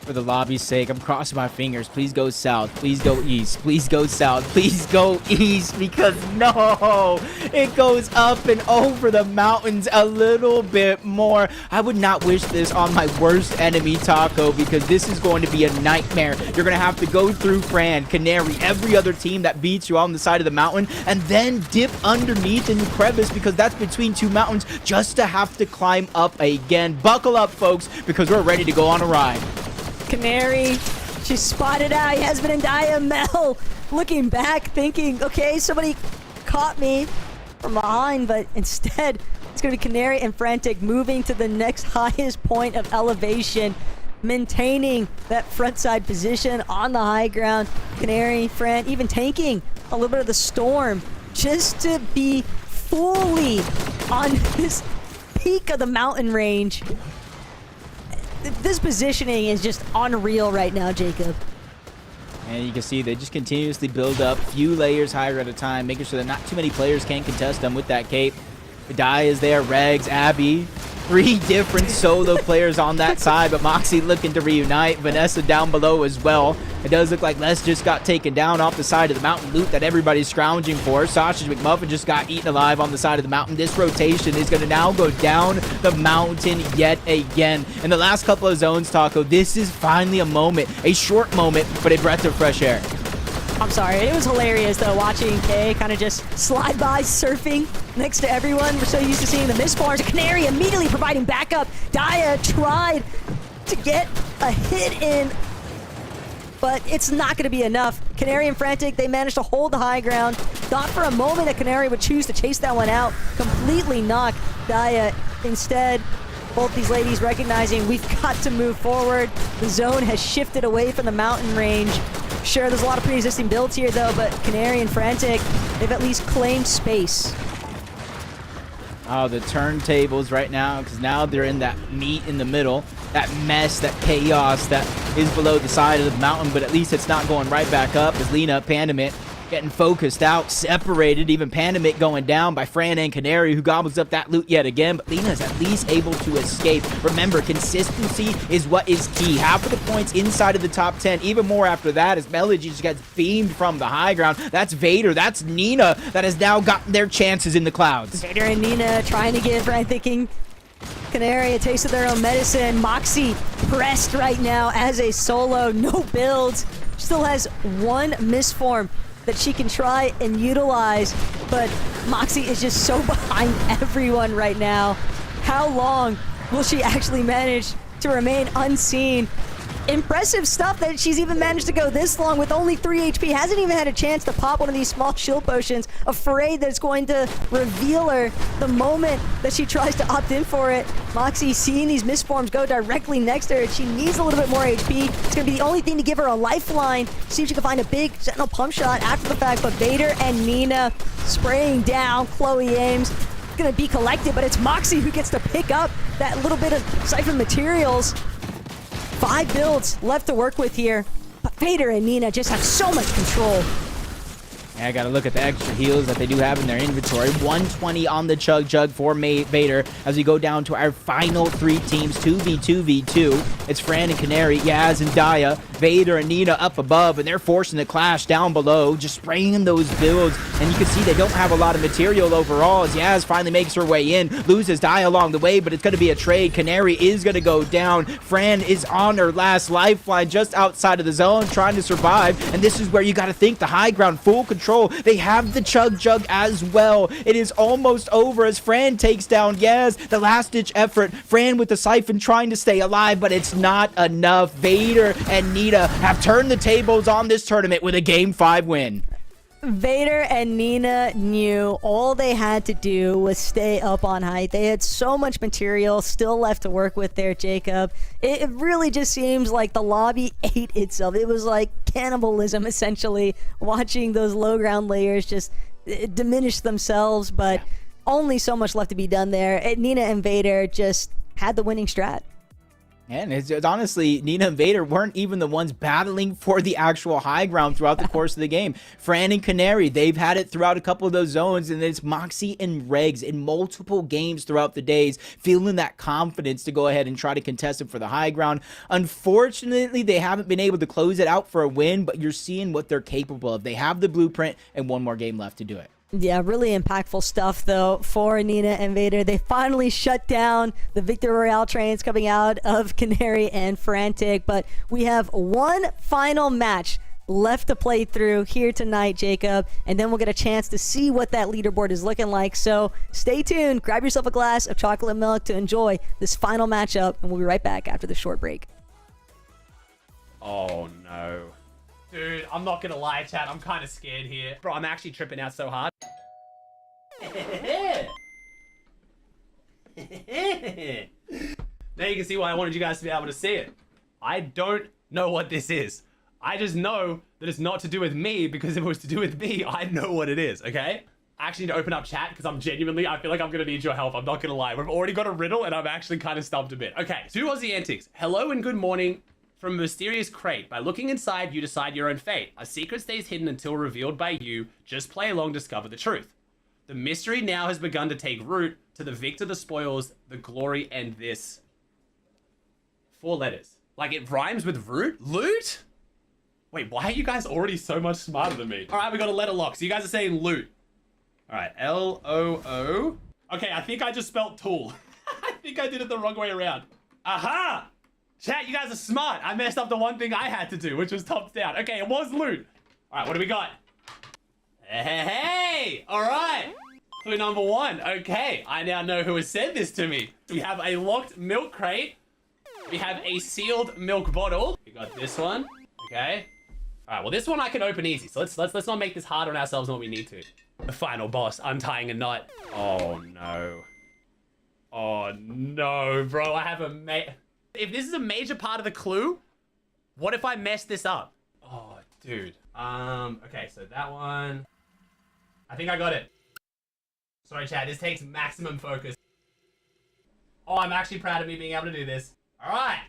For the lobby's sake, I'm crossing my fingers. Please go south. Please go east. Please go south. Please go east, because no, it goes up and over the mountains a little bit more. I would not wish this on my worst enemy, Taco, because this is going to be a nightmare. You're going to have to go through Fran, Canary, every other team that beats you on the side of the mountain, and then dip underneath in the crevice, because that's between two mountains, just to have to climb up again. Buckle up, folks, because we're ready to go on a ride. Canary, she's spotted out. Yasmin and Dia, Mel looking back, thinking, okay, somebody caught me from behind, but instead, it's going to be Canary and Frantic moving to the next highest point of elevation, maintaining that front side position on the high ground. Canary, Fran, even tanking a little bit of the storm just to be fully on this peak of the mountain range. This positioning is just unreal right now, Jacob. And you can see they just continuously build up few layers higher at a time, making sure that not too many players can contest them with that cape. Dai is there, Regs, Abby. 3 different solo players on that side, but Moxie looking to reunite. Vanessa down below as well. It does look like Les just got taken down off the side of the mountain, loot that everybody's scrounging for. Sausage McMuffin just got eaten alive on the side of the mountain. This rotation is going to now go down the mountain yet again. In the last couple of zones, Taco, this is finally a moment, a short moment, but a breath of fresh air. I'm sorry, it was hilarious though, watching Kay kind of just slide by surfing next to everyone. We're so used to seeing the misforms. Canary immediately providing backup. Dia tried to get a hit in, but it's not going to be enough. Canary and Frantic, they managed to hold the high ground. Thought for a moment that Canary would choose to chase that one out. Completely knock Dia. Instead, both these ladies recognizing we've got to move forward. The zone has shifted away from the mountain range. Sure, there's a lot of pre-existing builds here, though, but Canary and Frantic, they've at least claimed space. Oh, the turntables right now, because now they're in that meat in the middle, that mess, that chaos that is below the side of the mountain, but at least it's not going right back up as Lena, Pandemit, getting focused out, separated, even Pandemit going down by Fran and Canary, who gobbles up that loot yet again, but Lena's at least able to escape. Remember, consistency is what is key. Half of the points inside of the top 10, even more after that, as Melody just gets beamed from the high ground. That's Vader, that's Nina, that has now gotten their chances in the clouds. Vader and Nina trying to give, I'm thinking, Canary a taste of their own medicine. Moxie pressed right now as a solo, no builds. Still has 1 misform that she can try and utilize, but Moxie is just so behind everyone right now. How long will she actually manage to remain unseen? Impressive stuff that she's even managed to go this long with only 3 HP. Hasn't even had a chance to pop one of these small shield potions, afraid that it's going to reveal her the moment that she tries to opt in for it. Moxie seeing these misforms go directly next to her. She needs a little bit more HP. It's going to be the only thing to give her a lifeline. See if she can find a big Sentinel pump shot after the fact, but Vader and Nina spraying down. Chloe Ames going to be collected, but it's Moxie who gets to pick up that little bit of Siphon materials. 5 builds left to work with here, but Vader and Nina just have so much control. Yeah, I gotta look at the extra heals that they do have in their inventory. 120 on the Chug Jug for Vader as we go down to our final 3 teams, 2v2v2. It's Fran and Canary, Yaz and Daya, Vader and Nina up above, and they're forcing the clash down below, just spraying those builds. And you can see they don't have a lot of material overall as Yaz finally makes her way in, loses Daya along the way, but it's gonna be a trade. Canary is gonna go down. Fran is on her last lifeline just outside of the zone trying to survive, and this is where you gotta think the high ground, full control. They have the Chug Jug as well. It is almost over as Fran takes down Yaz. The last ditch effort. Fran with the Siphon trying to stay alive, but it's not enough. Vader and Nina have turned the tables on this tournament with a Game 5 win. Vader and Nina knew all they had to do was stay up on height. They had so much material still left to work with there, Jacob. It really just seems like the lobby ate itself. It was like cannibalism, essentially, watching those low ground layers just diminish themselves, but only so much left to be done there. Nina and Vader just had the winning strat. And it's honestly, Nina and Vader weren't even the ones battling for the actual high ground throughout the course of the game. Fran and Canary, they've had it throughout a couple of those zones, and it's Moxie and Regs in multiple games throughout the days, feeling that confidence to go ahead and try to contest it for the high ground. Unfortunately, they haven't been able to close it out for a win, but you're seeing what they're capable of. They have the blueprint and one more game left to do it. Yeah, really impactful stuff, though, for Nina and Vader. They finally shut down the Victor Royale trains coming out of Canary and Frantic, but we have one final match left to play through here tonight, Jacob, and then we'll get a chance to see what that leaderboard is looking like. So stay tuned, grab yourself a glass of chocolate milk to enjoy this final matchup, and we'll be right back after the short break. Oh, no. Dude, I'm not gonna lie, chat. I'm kind of scared here. Bro, I'm actually tripping out so hard. Now you can see why I wanted you guys to be able to see it. I don't know what this is. I just know that it's not to do with me, because if it was to do with me, I'd know what it is, okay? I actually need to open up chat because I feel like I'm gonna need your help. I'm not gonna lie. We've already got a riddle and I'm actually kind of stumped a bit. Okay, 2 Aussie antics. Hello and good morning. From a mysterious crate. By looking inside, you decide your own fate. A secret stays hidden until revealed by you. Just play along, discover the truth. The mystery now has begun to take root. To the victor, the spoils, the glory, and this. 4 letters. Like, it rhymes with root? Loot? Wait, why are you guys already so much smarter than me? All right, we got a letter lock. So you guys are saying loot. All right, L-O-O. Okay, I think I just spelled tool. I think I did it the wrong way around. Aha! Chat, you guys are smart. I messed up the one thing I had to do, which was top down. Okay, it was loot. All right, what do we got? Hey, all right. Clue number 1. Okay, I now know who has said this to me. We have a locked milk crate. We have a sealed milk bottle. We got this one. Okay. All right, well, this one I can open easy. So let's not make this hard on ourselves than what we need to. The final boss, untying a knot. Oh, no. Oh, no, bro. I have a If this is a major part of the clue, what if I mess this up? Oh, dude. Okay, so that one. I think I got it. Sorry, chat. This takes maximum focus. Oh, I'm actually proud of me being able to do this. All right.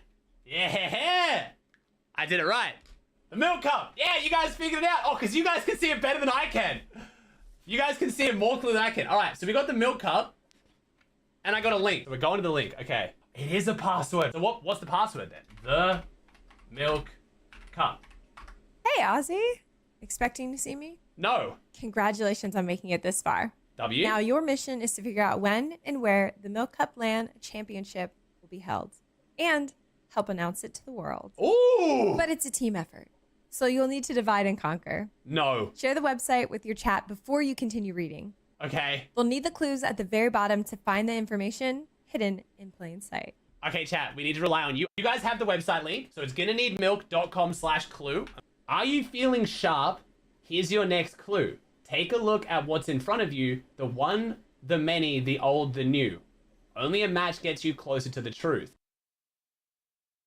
Yeah. I did it right. The milk cup. Yeah, you guys figured it out. Oh, because you guys can see it better than I can. You guys can see it more clearly than I can. All right, so we got the milk cup. And I got a link. So we're going to the link. Okay. It is a password. So what's the password then? The milk cup. Hey, Ozzy. Expecting to see me? No. Congratulations on making it this far. W. Now your mission is to figure out when and where the Milk Cup LAN Championship will be held and help announce it to the world. Ooh! But it's a team effort. So you'll need to divide and conquer. No. Share the website with your chat before you continue reading. Okay. We'll need the clues at the very bottom to find the information hidden in plain sight. Okay, chat, we need to rely on you. You guys have the website link, so it's gonnaneedmilk.com/clue. Are you feeling sharp? Here's your next clue. Take a look at what's in front of you. The one, the many, the old, the new. Only a match gets you closer to the truth.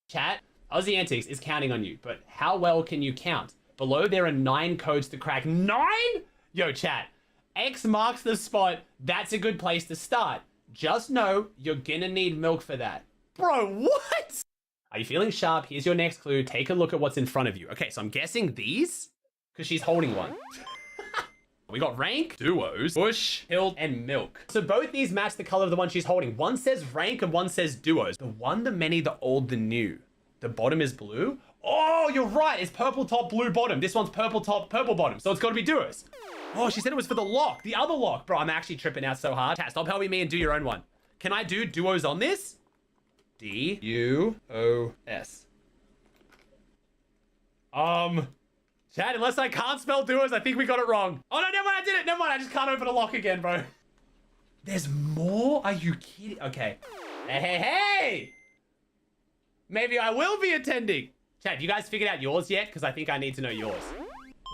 Chat, Aussie Antics is counting on you, but how well can you count? Below there are 9 codes to crack. 9? Yo, chat, X marks the spot. That's a good place to start. Just know you're gonna need milk for that. Bro, what? Are you feeling sharp? Here's your next clue. Take a look at what's in front of you. Okay, so I'm guessing these? Because she's holding one. We got rank, duos, bush, hill, and milk. So both these match the color of the one she's holding. One says rank and one says duos. The one, the many, the old, the new. The bottom is blue. Oh, you're right. It's purple top, blue bottom. This one's purple top, purple bottom. So it's got to be duos. Oh, she said it was for the lock. The other lock. Bro, I'm actually tripping out so hard. Chat, stop helping me and do your own one. Can I do duos on this? D-U-O-S. Chat, unless I can't spell duos, I think we got it wrong. Oh, no, never mind. I did it. Never mind. I just can't open a lock again, bro. There's more? Are you kidding? Okay. Hey. Maybe I will be attending. Chat, have you guys figured out yours yet? Because I think I need to know yours.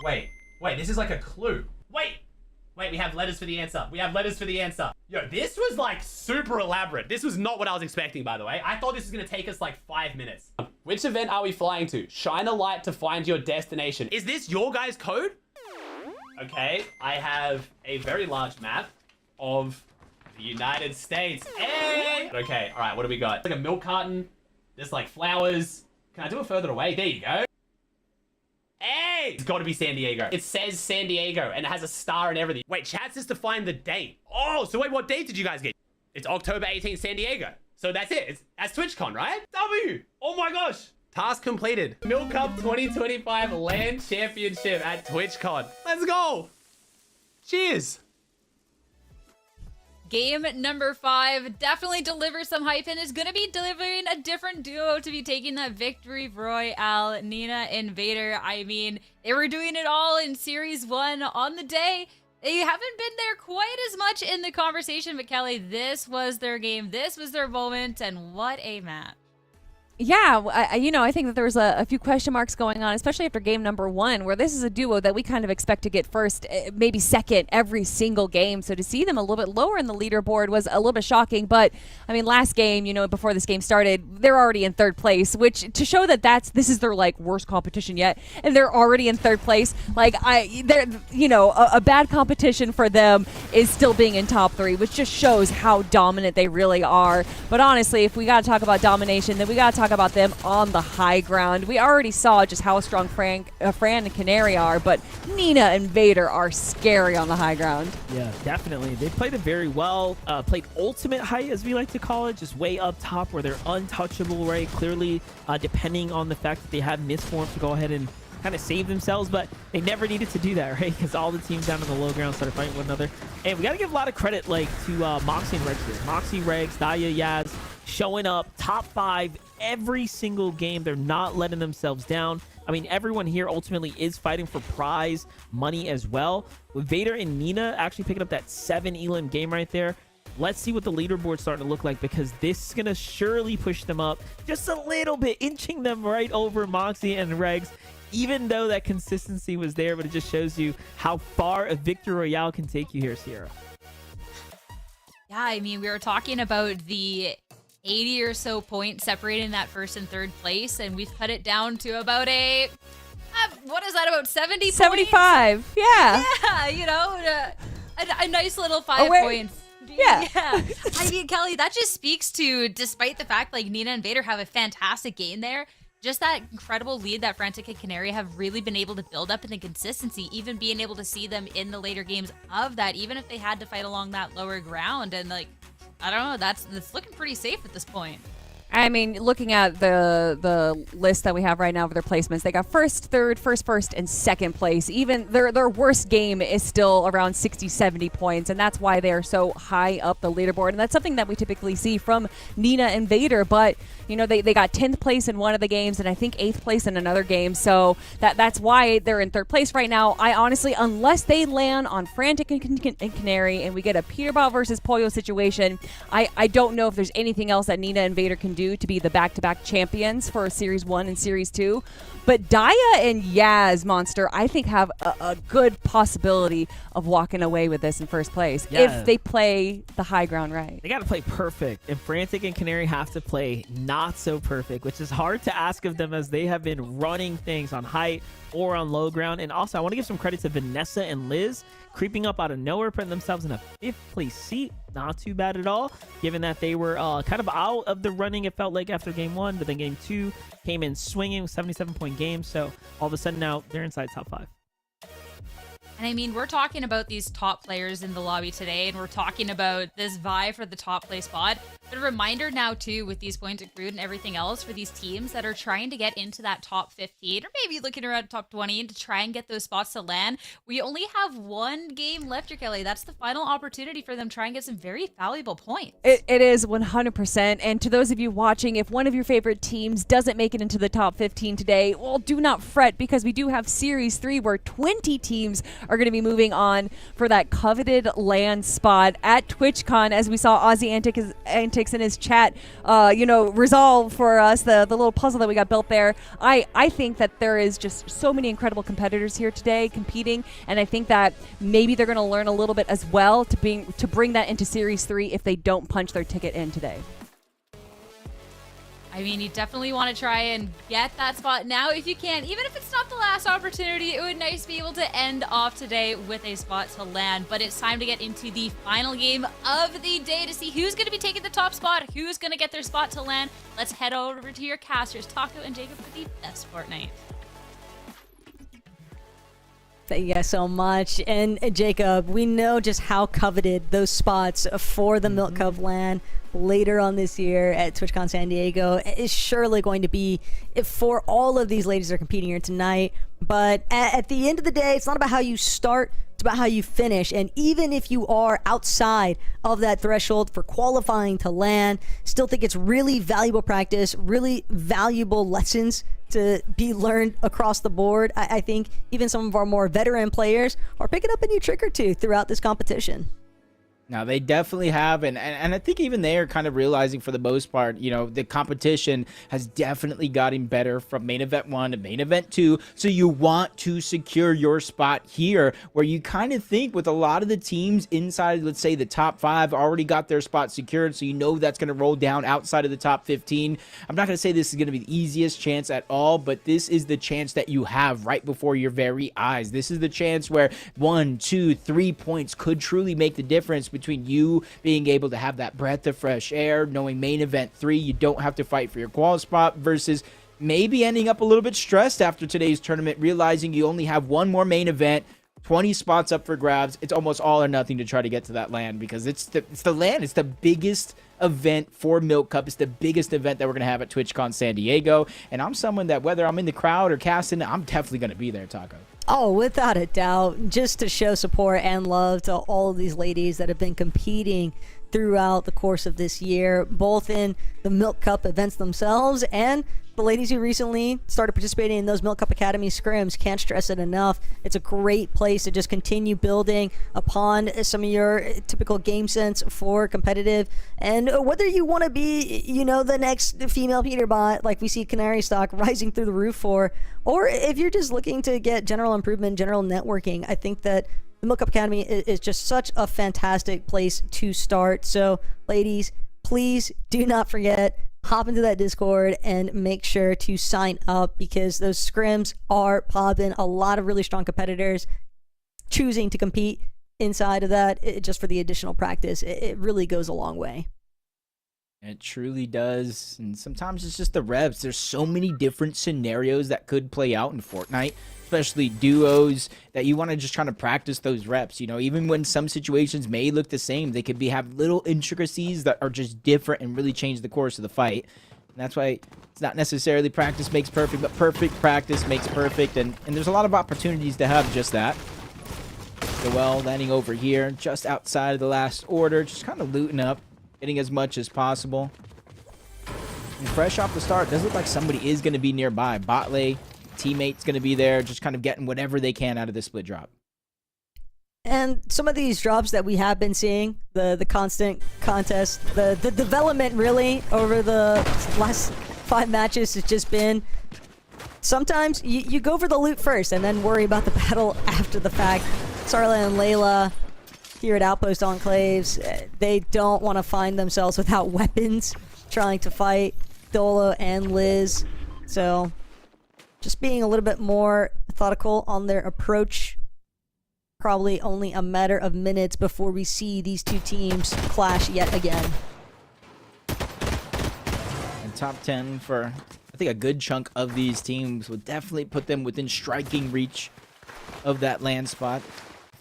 Wait, this is like a clue. Wait, we have letters for the answer. Yo, this was like super elaborate. This was not what I was expecting, by the way. I thought this was gonna take us like 5 minutes. Which event are we flying to? Shine a light to find your destination. Is this your guys' code? Okay, I have a very large map of the United States. Hey! Okay, all right, what do we got? Like a milk carton. There's like flowers. Can I do it further away? There you go. Hey! It's gotta be San Diego. It says San Diego and it has a star and everything. Wait, chat says to find the date. Oh, so wait, what date did you guys get? It's October 18th, San Diego. So that's it. That's TwitchCon, right? W! Oh my gosh. Task completed. Milk Cup 2025 LAN Championship at TwitchCon. Let's go. Cheers. Game number 5 definitely delivers some hype and is going to be delivering a different duo to be taking that victory royale. Nina and Vader, I mean, they were doing it all in Series 1 on the day. They haven't been there quite as much in the conversation, but Kelly, this was their game. This was their moment, and what a match. Yeah, I think that there was a few question marks going on, especially after game number 1, where this is a duo that we kind of expect to get first, maybe second every single game. So to see them a little bit lower in the leaderboard was a little bit shocking. But I mean, last game, before this game started, they're already in 3rd place, which to show that this is their like worst competition yet, and they're already in 3rd place. Like a bad competition for them is still being in top 3, which just shows how dominant they really are. But honestly, if we got to talk about domination, then we got to talk about them on the high ground. We already saw just how strong Fran and Canary are, but Nina and Vader are scary on the high ground. Yeah, definitely. They played it very well. Played ultimate height, as we like to call it, just way up top where they're untouchable, right? Clearly, depending on the fact that they have misformed to go ahead and kind of save themselves, but they never needed to do that, right? Because all the teams down on the low ground started fighting one another. And we got to give a lot of credit to Moxie and Regs here. Moxie, Regs, Daya, Yaz showing up top 5 every single game. They're not letting themselves down. I mean, everyone here ultimately is fighting for prize money as well. With Vader and Nina actually picking up that 7 elim game right there. Let's see what the leaderboard's starting to look like, because this is going to surely push them up just a little bit, inching them right over Moxie and Regs, even though that consistency was there. But it just shows you how far a victory royale can take you here, Sierra. Yeah, I mean, we were talking about the 80 or so points separating that 1st and 3rd place, and we've cut it down to about what is that, about 70 75 points? Yeah, a nice little 5 points. Yeah. I mean, Kelly, that just speaks to, despite the fact like Nina and Vader have a fantastic game there, just that incredible lead that Frantic and Canary have really been able to build up, in the consistency, even being able to see them in the later games of that, even if they had to fight along that lower ground. And like, I don't know, that's looking pretty safe at this point. I mean, looking at the list that we have right now of their placements, they got first, third, first, and second place. Even their worst game is still around 60, 70 points, and that's why they are so high up the leaderboard. And that's something that we typically see from Nina and Vader. But you know, they got 10th place in one of the games, and I think 8th place in another game. So that's why they're in third place right now. I honestly, unless they land on Frantic and Canary, and we get a Peterbot versus Pollo situation, I don't know if there's anything else that Nina and Vader can do to be the back-to-back champions for Series 1 and Series 2. But Daya and Yaz, Monster, I think have a good possibility of walking away with this in first place if they play the high ground right. They got to play perfect, and Frantic and Canary have to play not so perfect, which is hard to ask of them as they have been running things on height or on low ground. And also, I want to give some credit to Vanessa and Liz, creeping up out of nowhere, putting themselves in a 5th place seat. Not too bad at all, given that they were kind of out of the running, it felt like, after game 1, but then game 2 came in swinging with 77-point games. So all of a sudden now they're inside top 5. And I mean, we're talking about these top players in the lobby today, and we're talking about this vie for the top place spot. But a reminder now, too, with these points accrued and everything else for these teams that are trying to get into that top 15 or maybe looking around top 20 and to try and get those spots to land. We only have one game left, Kelly. That's the final opportunity for them to try and get some very valuable points. It is 100%. And to those of you watching, if one of your favorite teams doesn't make it into the top 15 today, well, do not fret, because we do have Series 3 where 20 teams are going to be moving on for that coveted LAN spot at TwitchCon, as we saw Aussie Antics in his chat, resolve for us the little puzzle that we got built there. I think that there is just so many incredible competitors here today competing, and I think that maybe they're going to learn a little bit as well to bring that into Series 3 if they don't punch their ticket in today. I mean, you definitely want to try and get that spot now if you can. Even if it's not the last opportunity, it would be nice to be able to end off today with a spot to land. But it's time to get into the final game of the day to see who's going to be taking the top spot, who's going to get their spot to land. Let's head over to your casters, Taco and Jacob, for the best Fortnite. Thank you guys so much. And Jacob, we know just how coveted those spots for the Milk Cup LAN later on this year at TwitchCon San Diego is surely going to be for all of these ladies that are competing here tonight. But at the end of the day, it's not about how you start, it's about how you finish. And even if you are outside of that threshold for qualifying to LAN, still think it's really valuable practice, really valuable lessons to be learned across the board. I think even some of our more veteran players are picking up a new trick or two throughout this competition. Now, they definitely have, and I think even they are kind of realizing, for the most part, the competition has definitely gotten better from main event 1 to main event 2. So you want to secure your spot here, where you kind of think with a lot of the teams inside, let's say, the top 5 already got their spot secured, so you know that's going to roll down outside of the top 15. I'm not going to say this is going to be the easiest chance at all, but this is the chance that you have right before your very eyes. This is the chance where 1, 2, 3 points could truly make the difference between you being able to have that breath of fresh air, knowing main event 3, you don't have to fight for your qual spot, versus maybe ending up a little bit stressed after today's tournament, realizing you only have one more main event, 20 spots up for grabs. It's almost all or nothing to try to get to that LAN, because it's the LAN. It's the biggest event for Milk Cup. It's the biggest event that we're going to have at TwitchCon San Diego. And I'm someone that, whether I'm in the crowd or casting, I'm definitely going to be there, Taco. Oh, without a doubt, just to show support and love to all of these ladies that have been competing throughout the course of this year, both in the Milk Cup events themselves and the ladies who recently started participating in those Milk Cup Academy scrims. Can't stress it enough. It's a great place to just continue building upon some of your typical game sense for competitive. And whether you want to be, the next female Peterbot, like we see Canary Stock rising through the roof for, or if you're just looking to get general improvement, general networking, I think that the Milk Cup Academy is just such a fantastic place to start. So, ladies, please do not forget, hop into that Discord and make sure to sign up, because those scrims are popping. A lot of really strong competitors choosing to compete inside of that just for the additional practice. It really goes a long way. It truly does. And sometimes it's just the reps. There's so many different scenarios that could play out in Fortnite, especially duos, that you want to just try to practice those reps. Even when some situations may look the same, they could have little intricacies that are just different and really change the course of the fight. And that's why it's not necessarily practice makes perfect, but perfect practice makes perfect. And there's a lot of opportunities to have just that. Joel landing over here, just outside of the last order, just kind of looting up, getting as much as possible. And fresh off the start, does look like somebody is going to be nearby. Botley, teammate's going to be there, just kind of getting whatever they can out of this split drop. And some of these drops that we have been seeing, the constant contest, the development really over the last 5 matches has just been, sometimes you go for the loot first and then worry about the battle after the fact. Sarla and Layla here at Outpost Enclaves, they don't want to find themselves without weapons trying to fight Dolo and Liz. So just being a little bit more methodical on their approach. Probably only a matter of minutes before we see these two teams clash yet again. And top 10 for, I think, a good chunk of these teams would definitely put them within striking reach of that land spot.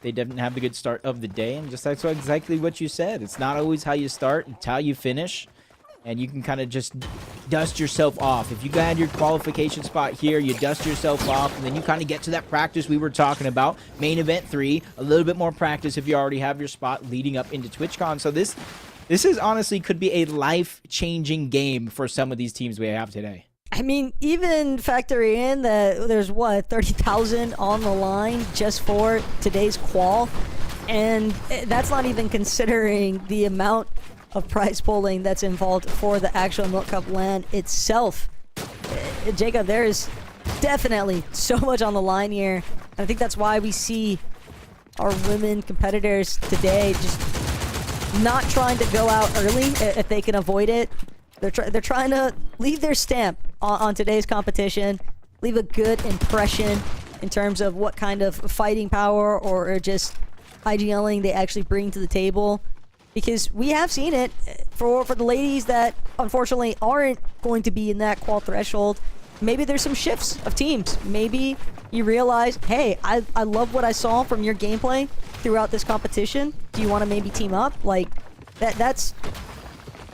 They didn't have the good start of the day, and just that's exactly what you said. It's not always how you start, it's how you finish. And you can kind of just dust yourself off. If you got your qualification spot here, you dust yourself off, and then you kind of get to that practice we were talking about. Main event 3, a little bit more practice if you already have your spot leading up into TwitchCon. So this is honestly could be a life-changing game for some of these teams we have today. I mean, even factoring in that there's, what, 30,000 on the line just for today's qual. And that's not even considering the amount of prize pooling that's involved for the actual Milk Cup LAN itself. Jacob, there is definitely so much on the line here. And I think that's why we see our women competitors today just not trying to go out early if they can avoid it. They're trying to leave their stamp on today's competition, leave a good impression in terms of what kind of fighting power or just IGLing they actually bring to the table. Because we have seen it for the ladies that unfortunately aren't going to be in that qual threshold. Maybe there's some shifts of teams. Maybe you realize, hey, I love what I saw from your gameplay throughout this competition. Do you want to maybe team up? Like, that's...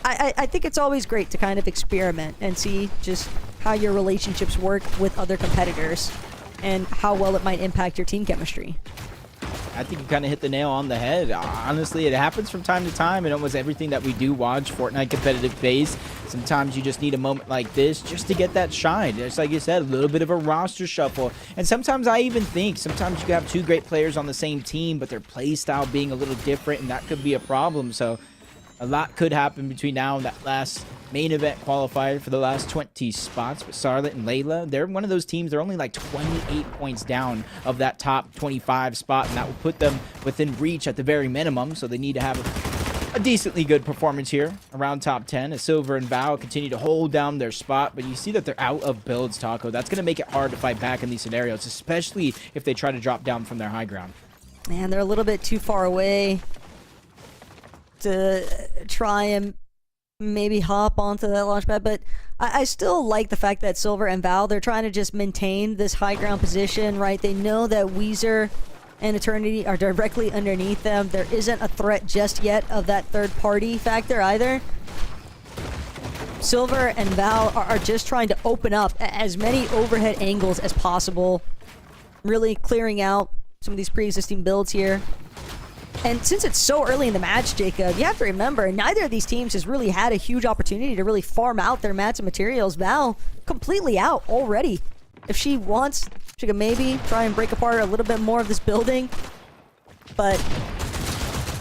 I think it's always great to kind of experiment and see just how your relationships work with other competitors and how well it might impact your team chemistry. I think you kind of hit the nail on the head. Honestly, it happens from time to time in almost everything that we do watch Fortnite competitive base. Sometimes you just need a moment like this just to get that shine. Just like you said, a little bit of a roster shuffle. And sometimes I even think sometimes you can have 2 great players on the same team, but their play style being a little different, and that could be a problem. So a lot could happen between now and that last main event qualifier for the last 20 spots. But Sarlet and Layla, they're one of those teams, they're only like 28 points down of that top 25 spot, and that will put them within reach at the very minimum. So they need to have a decently good performance here around top 10 as Silver and Val continue to hold down their spot. But you see that they're out of builds, Taco. That's going to make it hard to fight back in these scenarios, especially if they try to drop down from their high ground. Man, they're a little bit too far away to try and maybe hop onto that launch pad, but I still like the fact that Silver and Val, they're trying to just maintain this high ground position, right? They know that Weezer and Eternity are directly underneath them. There isn't a threat just yet of that third party factor either. Silver and Val are just trying to open up as many overhead angles as possible, really clearing out some of these pre-existing builds here. And since it's so early in the match, Jacob, you have to remember, neither of these teams has really had a huge opportunity to really farm out their mats and materials. Val completely out already. If she wants, she could maybe try and break apart a little bit more of this building. But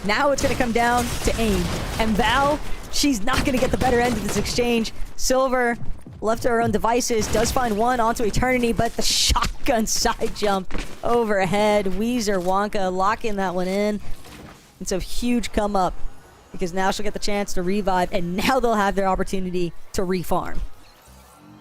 now it's going to come down to aim. And Val, she's not going to get the better end of this exchange. Silver, left to her own devices, does find one onto Eternity, but the shotgun side jump overhead. Weezer, Wonka locking that one in. It's a huge come up because now she'll get the chance to revive, and now they'll have their opportunity to refarm.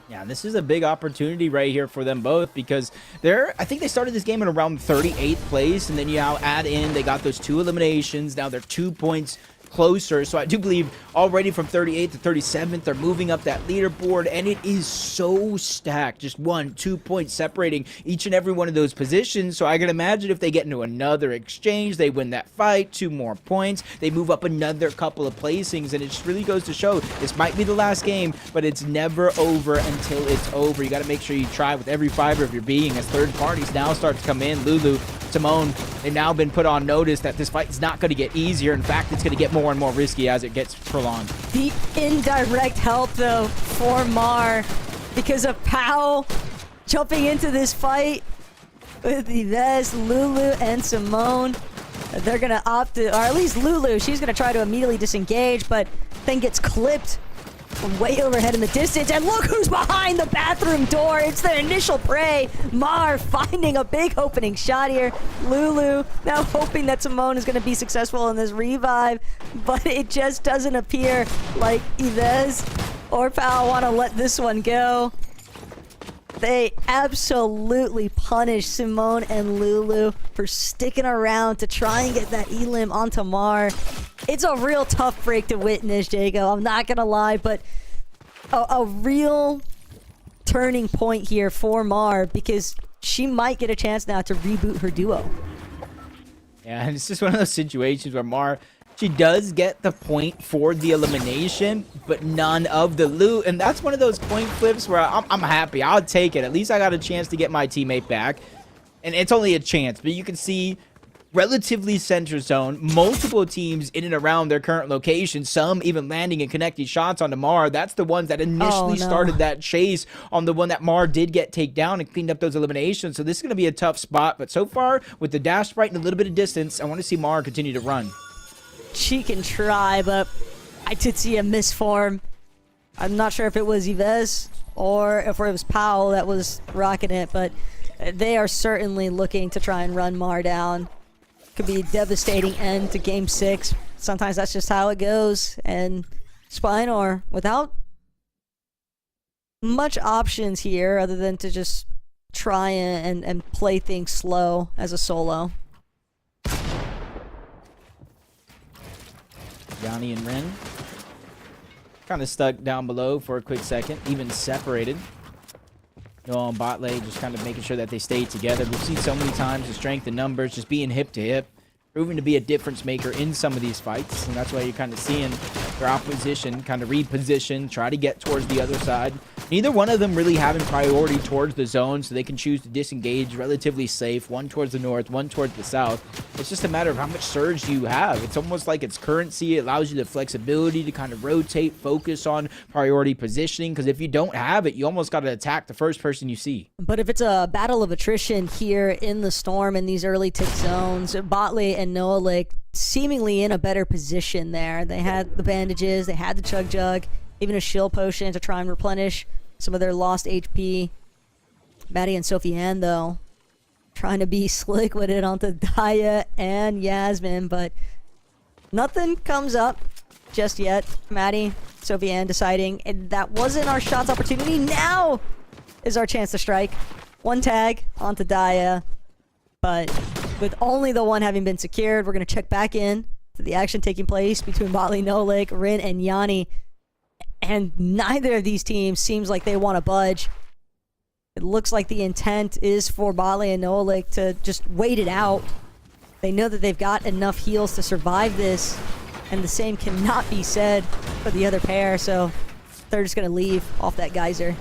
Yeah, this is a big opportunity right here for them both because I think they started this game in around 38th place, and then you now add in, they got those 2 eliminations. Now they're 2 points closer. So I do believe already from 38th to 37th, they're moving up that leaderboard, and it is so stacked. Just 1-2 points separating each and every one of those positions. So I can imagine if they get into another exchange, they win that fight, 2 more points, they move up another couple of placings, and it just really goes to show this might be the last game, but it's never over until it's over. You got to make sure you try with every fiber of your being as third parties now start to come in. Lulu, Simone, they've now been put on notice that this fight is not going to get easier. In fact, it's going to get more and more risky as it gets prolonged. The indirect help, though, for Mar because of Powell jumping into this fight with Yves, Lulu, and Simone. They're going to opt to, or at least Lulu, she's going to try to immediately disengage, but then gets clipped from way overhead in the distance. And look who's behind the bathroom door. It's their initial prey. Mar finding a big opening shot here. Lulu now hoping that Simone is going to be successful in this revive, but it just doesn't appear like Yves or Powell want to let this one go. They absolutely punish Simone and Lulu for sticking around to try and get that elim onto Mar. It's a real tough break to witness, Jago. I'm not going to lie, but a real turning point here for Mar because she might get a chance now to reboot her duo. Yeah, and it's just one of those situations where Mar, she does get the point for the elimination, but none of the loot. And that's one of those coin flips where I'm happy. I'll take it. At least I got a chance to get my teammate back. And it's only a chance, but you can see relatively center zone, multiple teams in and around their current location, some even landing and connecting shots onto Mar. That's the ones that initially started that chase on the one that Mar did get take down and cleaned up those eliminations. So this is going to be a tough spot, but so far with the dash sprite and a little bit of distance, I want to see Mar continue to run. She can try, but I did see a misform. I'm not sure if it was Yves or if it was Powell that was rocking it, but they are certainly looking to try and run Mar down. Could be a devastating end to Game 6. Sometimes that's just how it goes. And Spinor, without much options here other than to just try and play things slow as a solo. Yanni and Ren kind of stuck down below for a quick second, even separated. Noah and bot lane just kind of making sure that they stay together. We've seen so many times the strength in numbers, just being hip to hip, proving to be a difference maker in some of these fights. And that's why you're kind of seeing their opposition kind of reposition, try to get towards the other side. Neither one of them really having priority towards the zone, so they can choose to disengage relatively safe, one towards the north, one towards the south. It's just a matter of how much surge you have. It's almost like it's currency. It allows you the flexibility to kind of rotate, focus on priority positioning, because if you don't have it, you almost got to attack the first person you see. But if it's a battle of attrition here in the Storm in these early tick zones, Botley and Noah Lake seemingly in a better position there. They had the bandages, they had the chug jug, even a shield potion to try and replenish some of their lost HP. Maddie and Sophie Ann, though, trying to be slick with it onto Daya and Yasmin, but nothing comes up just yet. Maddie, Sophie Ann deciding, and that wasn't our shots opportunity. Now is our chance to strike. One tag onto Daya, but with only the one having been secured, we're going to check back in to the action taking place between Botley, Nolik, Rin, and Yanni. And neither of these teams seems like they want to budge. It looks like the intent is for Botley and Nolik to just wait it out. They know that they've got enough heals to survive this, and the same cannot be said for the other pair, so they're just going to leave off that geyser.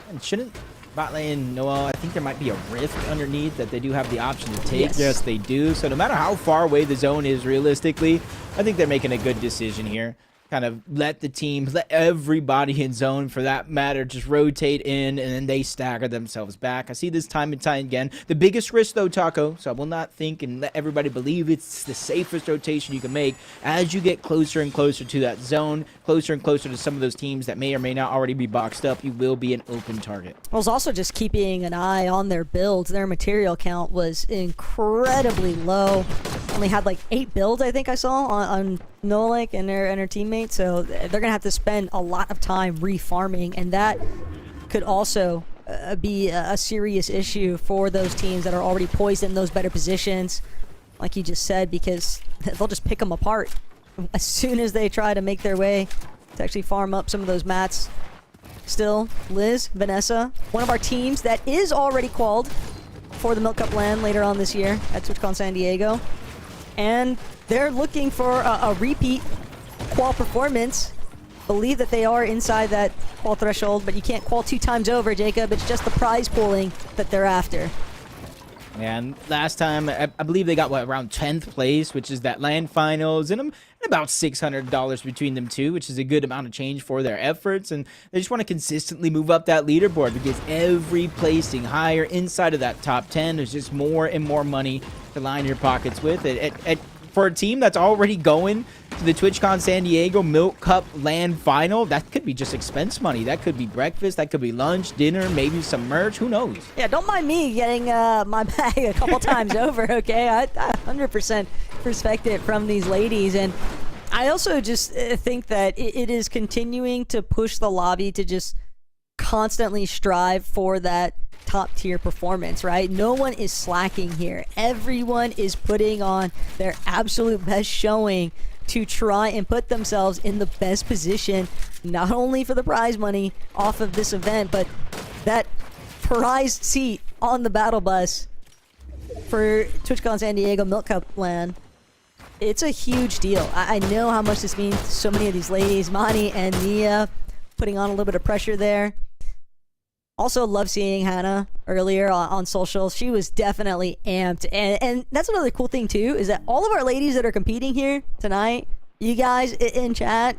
And shouldn't Botley and Noel, I think there might be a rift underneath that they do have the option to take. Yes, they do. So no matter how far away the zone is realistically, I think they're making a good decision here. Kind of let the teams, let everybody in zone for that matter just rotate in, and then they stagger themselves back. I see this time and time again. The biggest risk though, Taco, so I will not think and let everybody believe it's the safest rotation you can make. As you get closer and closer to that zone, closer and closer to some of those teams that may or may not already be boxed up, you will be an open target. I was also just keeping an eye on their builds. Their material count was incredibly low. Only had like 8 builds, I think I saw on Nolik and their teammates, so they're gonna have to spend a lot of time refarming, and that could also be a serious issue for those teams that are already poised in those better positions. like you just said, because they'll just pick them apart as soon as they try to make their way to actually farm up some of those mats. Still, Liz, Vanessa, one of our teams that is already qualified for the Milk Cup LAN later on this year at TwitchCon San Diego. And they're looking for a repeat qual performance. Believe that they are inside that qual threshold, but you can't qual 2 times over, Jacob. It's just the prize pooling that they're after. And last time, I believe they got, what, around 10th place, which is that LAN finals, and about $600 between them two, which is a good amount of change for their efforts. And they just want to consistently move up that leaderboard, because every placing higher inside of that top 10, there's just more and more money to line your pockets with. For a team that's already going to the TwitchCon San Diego Milk Cup LAN final, that could be just expense money. That could be breakfast, that could be lunch, dinner, maybe some merch, who knows? Yeah, don't mind me getting my bag a couple times over, okay? I 100% respect it from these ladies. And I also just think that it is continuing to push the lobby to just constantly strive for that top tier performance, right? No one is slacking here. Everyone is putting on their absolute best showing to try and put themselves in the best position, not only for the prize money off of this event, but that prized seat on the battle bus for TwitchCon San Diego Milk Cup LAN. It's a huge deal. I know how much this means to so many of these ladies. Mani and Nia putting on a little bit of pressure there. Also love seeing Hannah earlier on social. She was definitely amped. And that's another cool thing too, is that all of our ladies that are competing here tonight, you guys in chat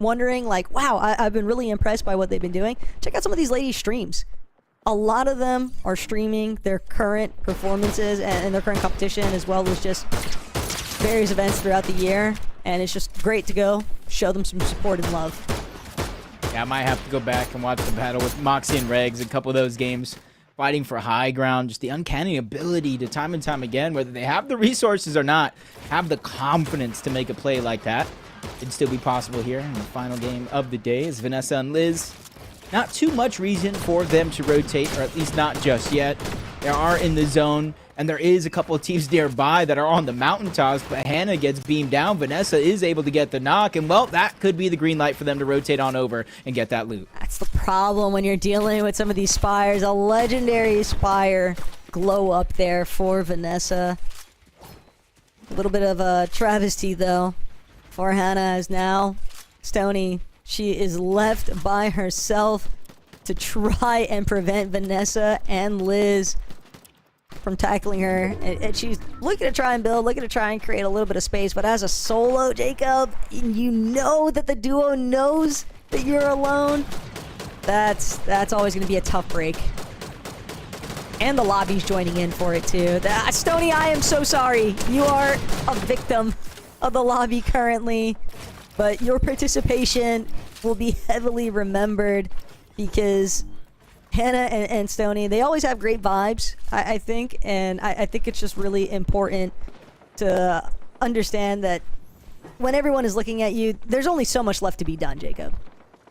wondering like, wow, I've been really impressed by what they've been doing. Check out some of these ladies' streams. A lot of them are streaming their current performances and their current competition, as well as just various events throughout the year. And it's just great to go show them some support and love. Yeah, I might have to go back and watch the battle with Moxie and Regs, a couple of those games fighting for high ground. Just the uncanny ability to time and time again, whether they have the resources or not, have the confidence to make a play like that. It'd still be possible here in the final game of the day as Vanessa and Liz. Not too much reason for them to rotate, or at least not just yet. They are in the zone, and there is a couple of teams nearby that are on the mountaintops, but Hannah gets beamed down. Vanessa is able to get the knock, and well, that could be the green light for them to rotate on over and get that loot. That's the problem when you're dealing with some of these Spires. A legendary Spire glow up there for Vanessa. A little bit of a travesty, though, for Hannah, as now Stony, she is left by herself to try and prevent Vanessa and Liz from tackling her. And she's looking to try and build, looking to try and create a little bit of space. But as a solo, Jacob, you know that the duo knows that you're alone. That's always going to be a tough break. And the lobby's joining in for it too. Stony, I am so sorry. You are a victim of the lobby currently. But your participation will be heavily remembered, because Hannah and Stony, they always have great vibes, I think. And I think it's just really important to understand that when everyone is looking at you, there's only so much left to be done, Jacob.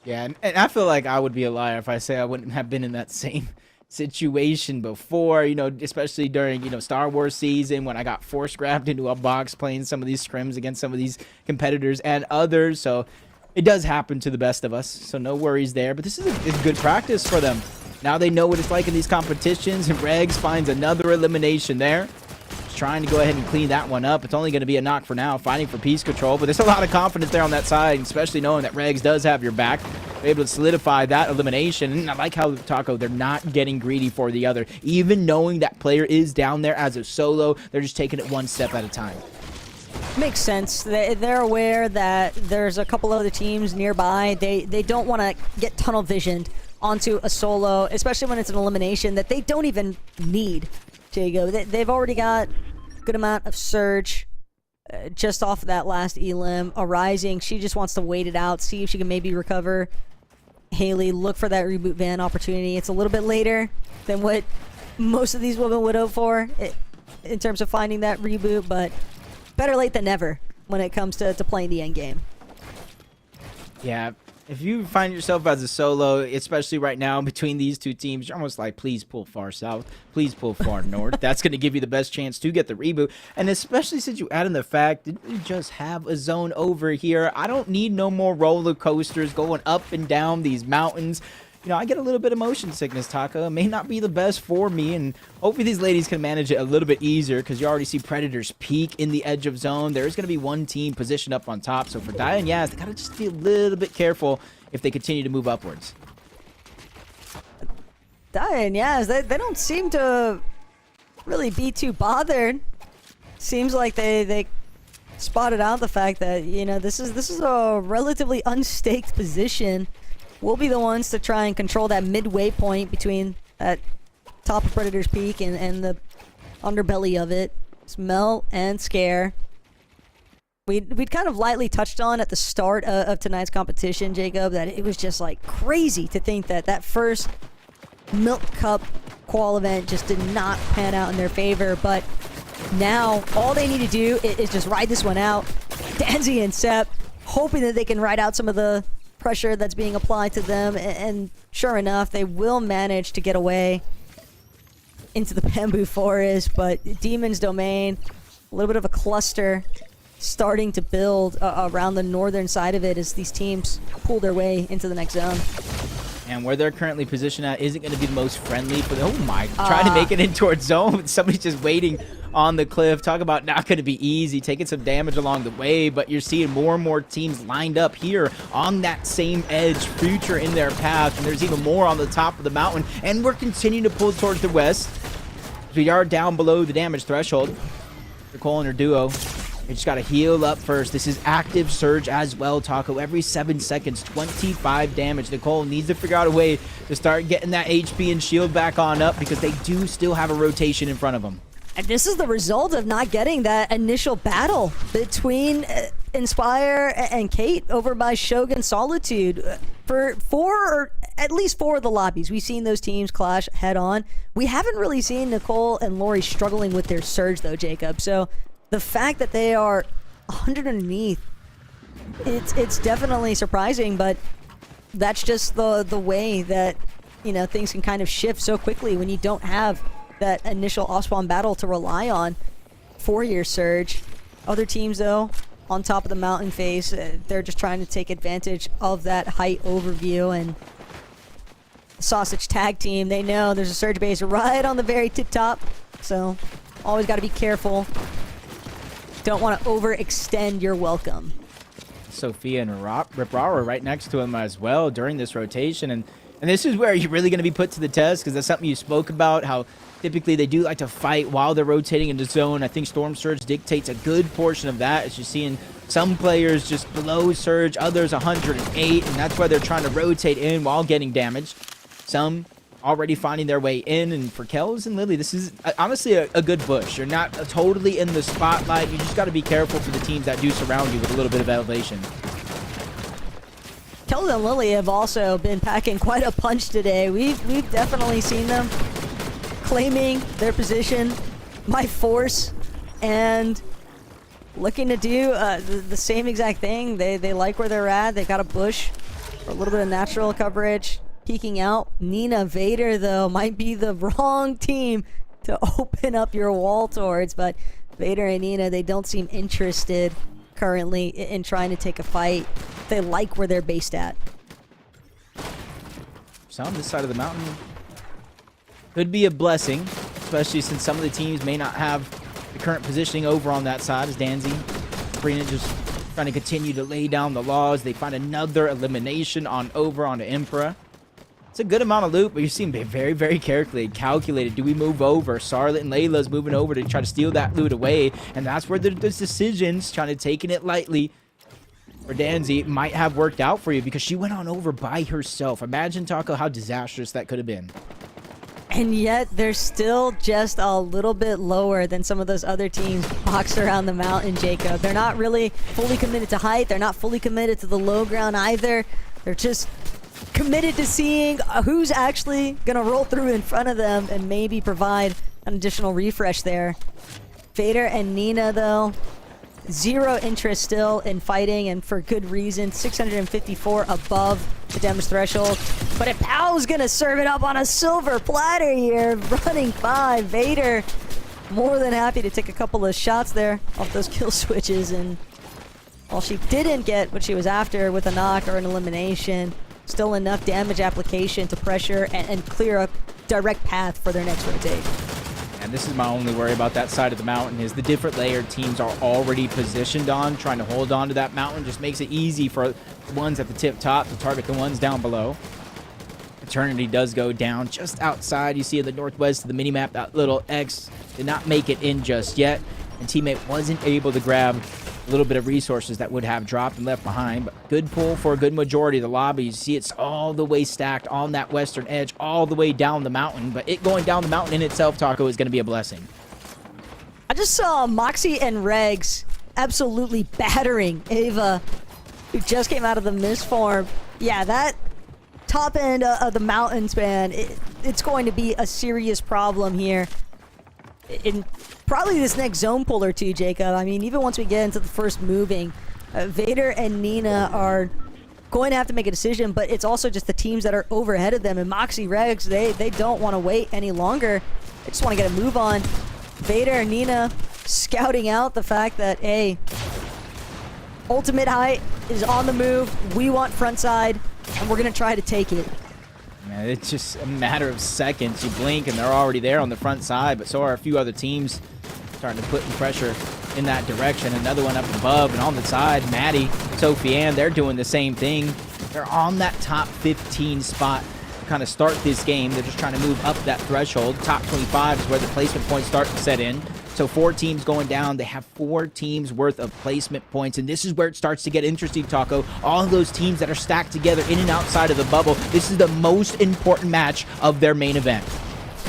Yeah, and I feel like I would be a liar if I say I wouldn't have been in that same situation before, you know, especially during, you know, Star Wars season, when I got force grabbed into a box playing some of these scrims against some of these competitors and others. So it does happen to the best of us, so no worries there. But this is a good practice for them. Now they know what it's like in these competitions, and Regs finds another elimination there. Just trying to go ahead and clean that one up. It's only going to be a knock for now, fighting for piece control, but there's a lot of confidence there on that side, especially knowing that Regs does have your back. They're able to solidify that elimination. And I like how Taco, they're not getting greedy for the other. Even knowing that player is down there as a solo, they're just taking it one step at a time. Makes sense. They're aware that there's a couple other teams nearby. They don't want to get tunnel visioned onto a solo, especially when it's an elimination that they don't even need, Jago. They've already got a good amount of surge just off of that last elim. Arising, she just wants to wait it out, see if she can maybe recover. Haley, look for that reboot van opportunity. It's a little bit later than what most of these women would hope for in terms of finding that reboot, but better late than never when it comes to playing the end game. Yeah, If you find yourself as a solo, especially right now between these two teams, you're almost like, please pull far south, please pull far north. That's going to give you the best chance to get the reboot. And especially since you add in the fact that we just have a zone over here. I don't need no more roller coasters going up and down these mountains. You know, I get a little bit of motion sickness, Taka. It may not be the best for me, and hopefully these ladies can manage it a little bit easier because you already see Predators peak in the edge of zone. There's going to be one team positioned up on top, so for Dia and Yaz, they got to just be a little bit careful if they continue to move upwards. Dia and Yaz, they don't seem to really be too bothered. Seems like they spotted out the fact that, you know, this is a relatively unstaked position. We'll be the ones to try and control that midway point between that top of Predator's Peak and the underbelly of it. Smell and Scare. We'd kind of lightly touched on at the start of tonight's competition, Jacob, that it was just like crazy to think that that first Milk Cup qual event just did not pan out in their favor. But now all they need to do is just ride this one out. Danzy and Sepp hoping that they can ride out some of the pressure that's being applied to them, and sure enough, they will manage to get away into the bamboo forest. But Demon's Domain, a little bit of a cluster starting to build around the northern side of it as these teams pull their way into the next zone. And where they're currently positioned at isn't going to be the most friendly for the, oh my, trying to make it in towards zone. Somebody's just waiting on the cliff. Talk about not going to be easy, taking some damage along the way, but you're seeing more and more teams lined up here on that same edge, future in their path, and there's even more on the top of the mountain, and we're continuing to pull towards the west. We are down below the damage threshold. Nicole and her duo, they just got to heal up first. This is active surge as well, Taco. Every 7 seconds, 25 damage. Nicole needs to figure out a way to start getting that HP and shield back on up because they do still have a rotation in front of them. And this is the result of not getting that initial battle between Inspire and Kate over by Shogun Solitude. For at least 4 of the lobbies, we've seen those teams clash head on. We haven't really seen Nicole and Lori struggling with their surge though, Jacob. So the fact that they are 100 underneath, it's definitely surprising, but that's just the way that, you know, things can kind of shift so quickly when you don't have that initial off-spawn battle to rely on for your surge. Other teams, though, on top of the mountain face, they're just trying to take advantage of that height overview. And the Sausage Tag Team, they know there's a surge base right on the very tip top, so always got to be careful. Don't want to overextend your welcome. Sophia and Riprara right next to him as well during this rotation, and this is where you're really going to be put to the test, because that's something you spoke about, how typically they do like to fight while they're rotating into zone. I think Storm Surge dictates a good portion of that, as you're seeing some players just below Surge, others 108, and that's why they're trying to rotate in while getting damaged. Some already finding their way in, and for Kells and Lily, this is honestly a good push. You're not totally in the spotlight. You just got to be careful for the teams that do surround you with a little bit of elevation. Kells and Lily have also been packing quite a punch today. We've definitely seen them claiming their position by force and looking to do the same exact thing. They like where they're at. They got a bush for a little bit of natural coverage. Peeking out. Nina Vader, though, might be the wrong team to open up your wall towards, but Vader and Nina, they don't seem interested currently in trying to take a fight. They like where they're based at. So on this side of the mountain could be a blessing, especially since some of the teams may not have the current positioning over on that side, as Danzy, Sabrina just trying to continue to lay down the laws. They find another elimination over onto Emperor. It's a good amount of loot, but you're seeing very, very carefully calculated. Do we move over? Charlotte and Layla's moving over to try to steal that loot away, and that's where there's decisions, trying to taking it lightly. For Danzy, it might have worked out for you because she went on over by herself. Imagine, Taco, how disastrous that could have been. And yet, they're still just a little bit lower than some of those other teams boxed around the mountain, Jacob. They're not really fully committed to height. They're not fully committed to the low ground either. They're just committed to seeing who's actually going to roll through in front of them and maybe provide an additional refresh there. Vader and Nina, though, Zero interest still in fighting, and for good reason. 654 above the damage threshold. But if Powell's gonna serve it up on a silver platter here, running by Vader. More than happy to take a couple of shots there off those kill switches, and while she didn't get what she was after with a knock or an elimination, still enough damage application to pressure and clear a direct path for their next rotate. And this is my only worry about that side of the mountain is the different layered teams are already positioned on. Trying to hold on to that mountain just makes it easy for the ones at the tip top to target the ones down below. Eternity does go down just outside. You see in the northwest of the minimap, that little X did not make it in just yet. And teammate wasn't able to grab a little bit of resources that would have dropped and left behind. But good pull for a good majority of the lobby. You see it's all the way stacked on that western edge, all the way down the mountain. But it going down the mountain in itself, Taco, is going to be a blessing. I just saw Moxie and Regs absolutely battering Ava, who just came out of the mist form. Yeah, that top end of the mountain span, it's going to be a serious problem here in probably this next zone pull or two, Jacob. I mean, even once we get into the first moving, Vader and Nina are going to have to make a decision, but it's also just the teams that are overhead of them. And Moxie, Regs, they don't want to wait any longer. They just want to get a move on. Vader and Nina scouting out the fact that, hey, Ultimate Height is on the move. We want front side, and we're going to try to take it. Man, it's just a matter of seconds. You blink, and they're already there on the front side, but so are a few other teams starting to put pressure in that direction. Another one up above, and on the side, Maddie, Sophie Ann, they're doing the same thing. They're on that top 15 spot to kind of start this game. They're just trying to move up that threshold. Top 25 is where the placement points start to set in. So 4 teams going down. They have 4 teams worth of placement points, and this is where it starts to get interesting, Taco. All of those teams that are stacked together in and outside of the bubble, this is the most important match of their main event.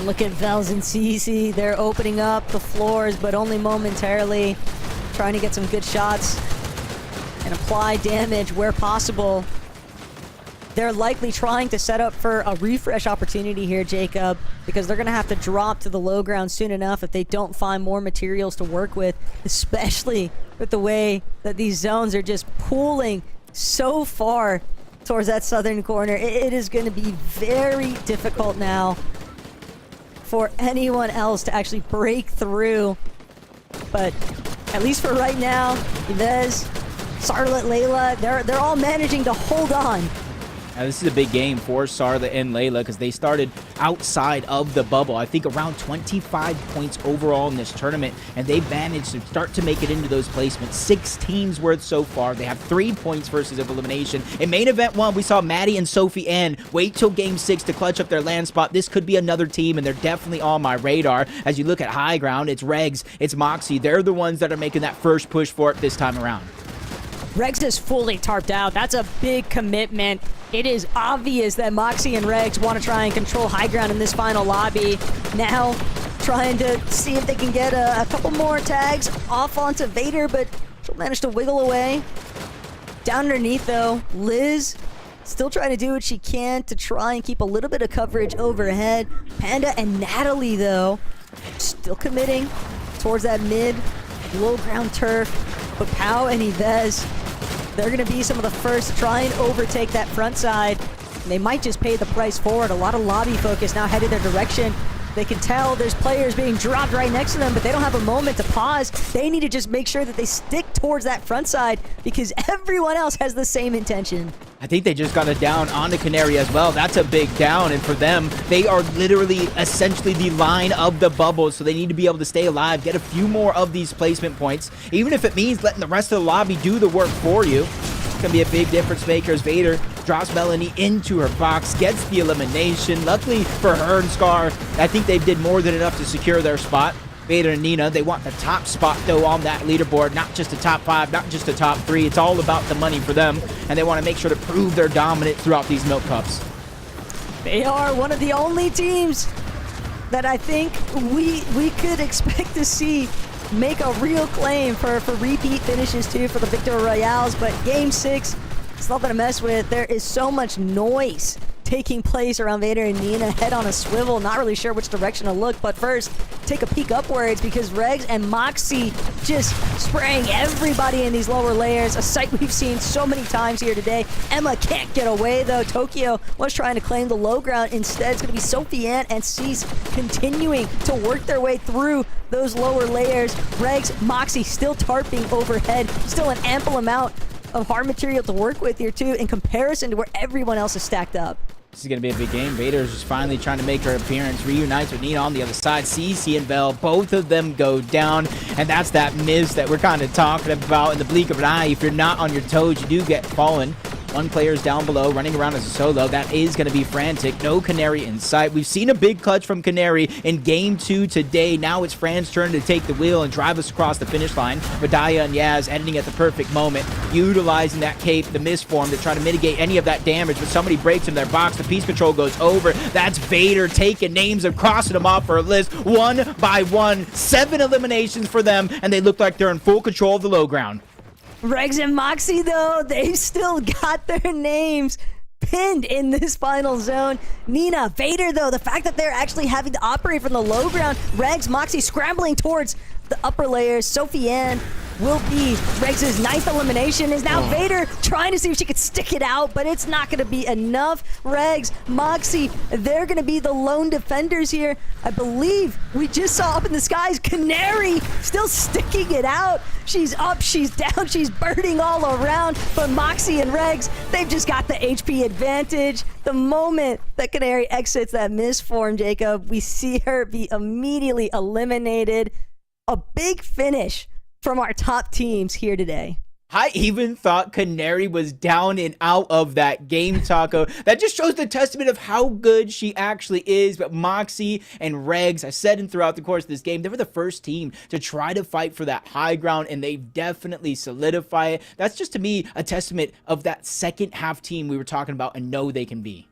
Look at Vels and Cece. They're opening up the floors, but only momentarily. Trying to get some good shots and apply damage where possible. They're likely trying to set up for a refresh opportunity here, Jacob, because they're going to have to drop to the low ground soon enough if they don't find more materials to work with, especially with the way that these zones are just pooling so far towards that southern corner. It is going to be very difficult now for anyone else to actually break through. But at least for right now, Yves, Sarlet, Layla, they're all managing to hold on. Now, this is a big game for Sarla and Layla because they started outside of the bubble. I think around 25 points overall in this tournament, and they managed to start to make it into those placements. 6 teams worth so far. They have 3 points versus elimination. In main event 1, we saw Maddie and Sophie Ann wait till game 6 to clutch up their land spot. This could be another team, and they're definitely on my radar. As you look at high ground, it's Regs, it's Moxie. They're the ones that are making that first push for it this time around. Regs is fully tarped out. That's a big commitment. It is obvious that Moxie and Regs want to try and control high ground in this final lobby. Now, trying to see if they can get a couple more tags off onto Vader, but she'll manage to wiggle away. Down underneath, though, Liz still trying to do what she can to try and keep a little bit of coverage overhead. Panda and Natalie, though, still committing towards that mid, low ground turf. But Pau and Yves, they're going to be some of the first to try and overtake that front side. They might just pay the price forward. A lot of lobby focus now headed their direction. They can tell there's players being dropped right next to them, but they don't have a moment to pause. They need to just make sure that they stick towards that front side because everyone else has the same intention. I think they just got a down on the Canary as well. That's a big down, and for them, they are literally essentially the line of the bubble, so they need to be able to stay alive, get a few more of these placement points, even if it means letting the rest of the lobby do the work for you. It's going to be a big difference maker as Vader drops Melanie into her box, gets the elimination. Luckily for her and Scar, I think they did more than enough to secure their spot. Vader and Nina, they want the top spot, though, on that leaderboard. Not just a top 5, not just a top 3. It's all about the money for them, and they want to make sure to prove they're dominant throughout these Milk Cups. They are one of the only teams that I think we could expect to see make a real claim for repeat finishes, too, for the Victory Royales. But Game 6, it's nothing to mess with. There is so much noise taking place around Vader and Nina, head on a swivel, not really sure which direction to look, but first take a peek upwards because Regs and Moxie just spraying everybody in these lower layers. A sight we've seen so many times here today. Emma can't get away though. Tokyo was trying to claim the low ground. Instead, it's going to be Sophie Ann and Cease continuing to work their way through those lower layers. Regs, Moxie still tarping overhead. Still an ample amount of hard material to work with here too in comparison to where everyone else is stacked up. This is going to be a big game. Vader's just finally trying to make her appearance. Reunites with Nina on the other side. CC and Bell, both of them go down. And that's that miss that we're kind of talking about in the blink of an eye. If you're not on your toes, you do get fallen. One player is down below, running around as a solo. That is going to be frantic. No Canary in sight. We've seen a big clutch from Canary in Game 2 today. Now it's Fran's turn to take the wheel and drive us across the finish line. Vidaya and Yaz editing at the perfect moment, utilizing that cape, the misform, to try to mitigate any of that damage. But somebody breaks in their box. The piece control goes over. That's Vader taking names and crossing them off for a list. One by one. 7 eliminations for them, and they look like they're in full control of the low ground. Regs and Moxie, though, they've still got their names pinned in this final zone. Nina, Vader, though, the fact that they're actually having to operate from the low ground. Regs, Moxie scrambling towards the upper layers. Sophie Ann will be Regs' 9th elimination. Is now Vader trying to see if she could stick it out, but it's not going to be enough. Regs, Moxie, they're going to be the lone defenders here. I believe we just saw up in the skies Canary still sticking it out. She's up, she's down, she's birding all around, but Moxie and Regs, they've just got the HP advantage. The moment that Canary exits that misform, Jacob, we see her be immediately eliminated. A big finish from our top teams here today. I even thought Canary was down and out of that game, Taco. That just shows the testament of how good she actually is. But Moxie and Regs, I said and throughout the course of this game, they were the first team to try to fight for that high ground, and they've definitely solidified it. That's just, to me, a testament of that second half team we were talking about and know they can be.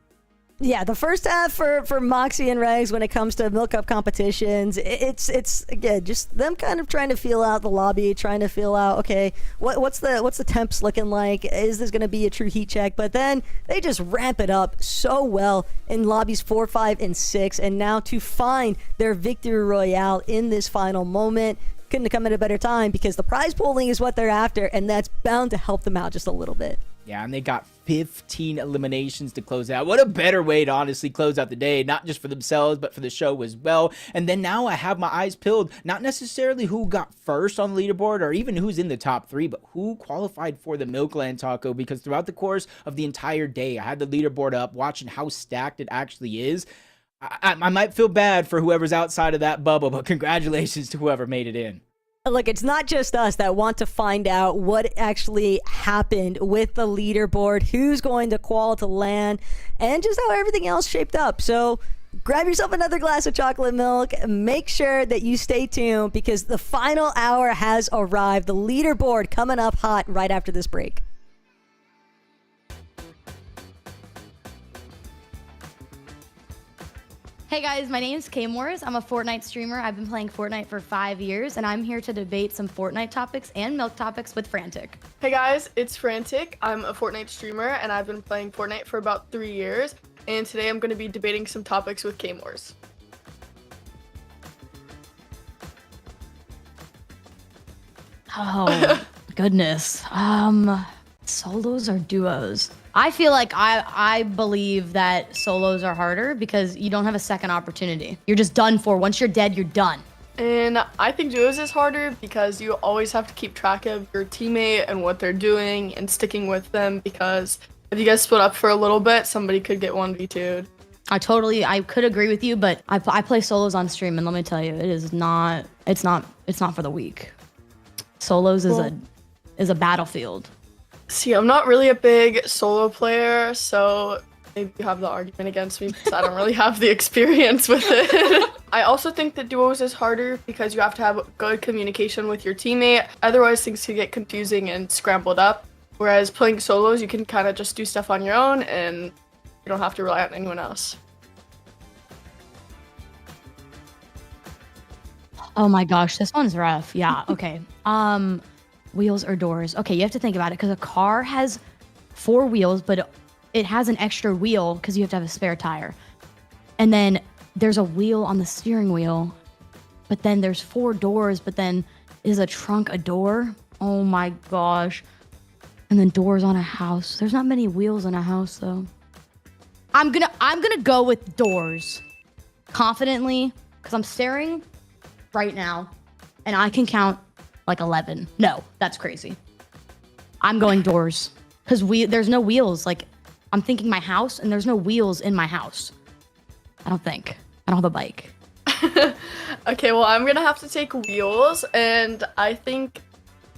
Yeah, the first half for Moxie and Regs when it comes to Milk Cup competitions, it's again just them kind of trying to feel out the lobby, trying to feel out, okay, what's the temps looking like? Is this going to be a true heat check? But then they just ramp it up so well in lobbies 4, 5, and 6, and now to find their victory royale in this final moment couldn't have come at a better time because the prize pooling is what they're after, and that's bound to help them out just a little bit. Yeah, and they got 15 eliminations to close out. What a better way to honestly close out the day, not just for themselves, but for the show as well. And then now I have my eyes peeled, not necessarily who got first on the leaderboard or even who's in the top 3, but who qualified for the Milkland Taco, because throughout the course of the entire day, I had the leaderboard up, watching how stacked it actually is. I might feel bad for whoever's outside of that bubble, but congratulations to whoever made it in. Look, it's not just us that want to find out what actually happened with the leaderboard, who's going to qual to LAN, and just how everything else shaped up. So grab yourself another glass of chocolate milk. Make sure that you stay tuned because the final hour has arrived. The leaderboard coming up hot right after this break. Hey guys, my name is Kay Morris. I'm a Fortnite streamer. I've been playing Fortnite for 5 years, and I'm here to debate some Fortnite topics and milk topics with Frantic. Hey guys, it's Frantic. I'm a Fortnite streamer, and I've been playing Fortnite for about 3 years, and today I'm going to be debating some topics with Kay Morris. Oh, goodness. Solos or duos? I feel like I believe that solos are harder because you don't have a second opportunity. You're just done for. Once you're dead, you're done. And I think duos is harder because you always have to keep track of your teammate and what they're doing and sticking with them, because if you guys split up for a little bit, somebody could get 1v2'd. I could agree with you, but I play solos on stream, and let me tell you, it's not for the weak. Solos is a battlefield. See, I'm not really a big solo player, so maybe you have the argument against me because I don't really have the experience with it. I also think that duos is harder because you have to have good communication with your teammate. Otherwise, things can get confusing and scrambled up. Whereas playing solos, you can kind of just do stuff on your own and you don't have to rely on anyone else. Oh my gosh, this one's rough. Yeah, okay. Wheels or doors? Okay, you have to think about it because a car has 4 wheels, but it has an extra wheel because you have to have a spare tire. And then there's a wheel on the steering wheel, but then there's 4 doors, but then is a trunk a door? Oh my gosh. And then doors on a house. There's not many wheels in a house though. I'm gonna go with doors. Confidently, because I'm staring right now and I can count like 11. No, that's crazy. I'm going doors. Because there's no wheels. Like, I'm thinking my house and there's no wheels in my house. I don't have a bike. Okay, well, I'm gonna have to take wheels, and I think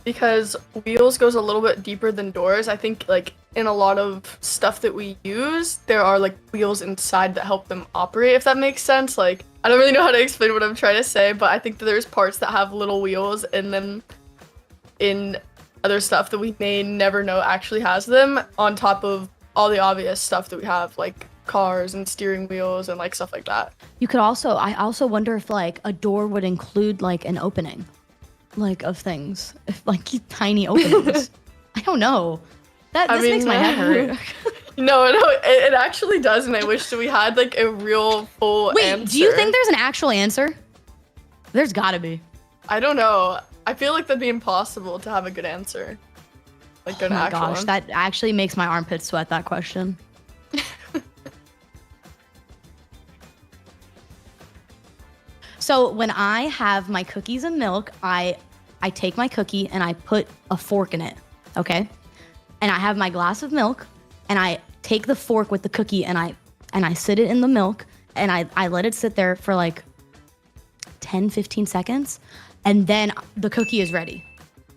because wheels goes a little bit deeper than doors, I think like in a lot of stuff that we use, there are like wheels inside that help them operate, if that makes sense. Like, I don't really know how to explain what I'm trying to say, but I think that there's parts that have little wheels in them in other stuff that we may never know actually has them, on top of all the obvious stuff that we have, like cars and steering wheels and like stuff like that. I also wonder if like a door would include like an opening, like of things, if like tiny openings. I don't know. This makes my head hurt. No, it actually does, and I wish that we had like a real full answer. Wait, do you think there's an actual answer? There's gotta be. I don't know. I feel like that'd be impossible to have a good answer. Like Oh an my actual gosh, one. that actually makes my armpits sweat, that question. So when I have my cookies and milk, I take my cookie and I put a fork in it, okay? And I have my glass of milk and I take the fork with the cookie and I sit it in the milk and I let it sit there for like 10, 15 seconds. And then the cookie is ready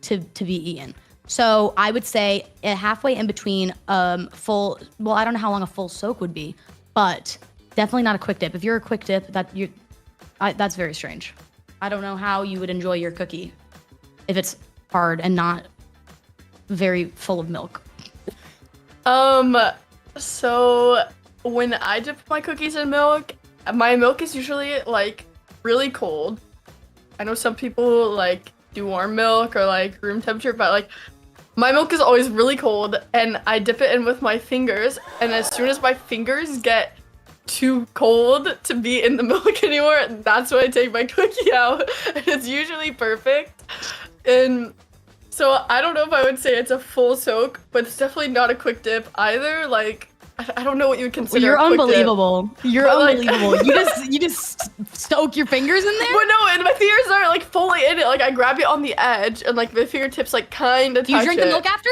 to be eaten. So I would say halfway in between full, well, I don't know how long a full soak would be, but definitely not a quick dip. If you're a quick dip, that's very strange. I don't know how you would enjoy your cookie if it's hard and not very full of milk. So when I dip my cookies in milk, my milk is usually like really cold. I know some people like do warm milk or like room temperature, but like my milk is always really cold and I dip it in with my fingers, and as soon as my fingers get too cold to be in the milk anymore, that's when I take my cookie out, and it's usually perfect. And so I don't know if I would say it's a full soak, but it's definitely not a quick dip either. Like, I don't know what you would consider You're a quick unbelievable. Dip. You're But, like- unbelievable. You just stoke your fingers in there? Well, no, and my fingers are like fully in it. Like I grab it on the edge, and like my fingertips like kind of touch it. Do you drink the milk after?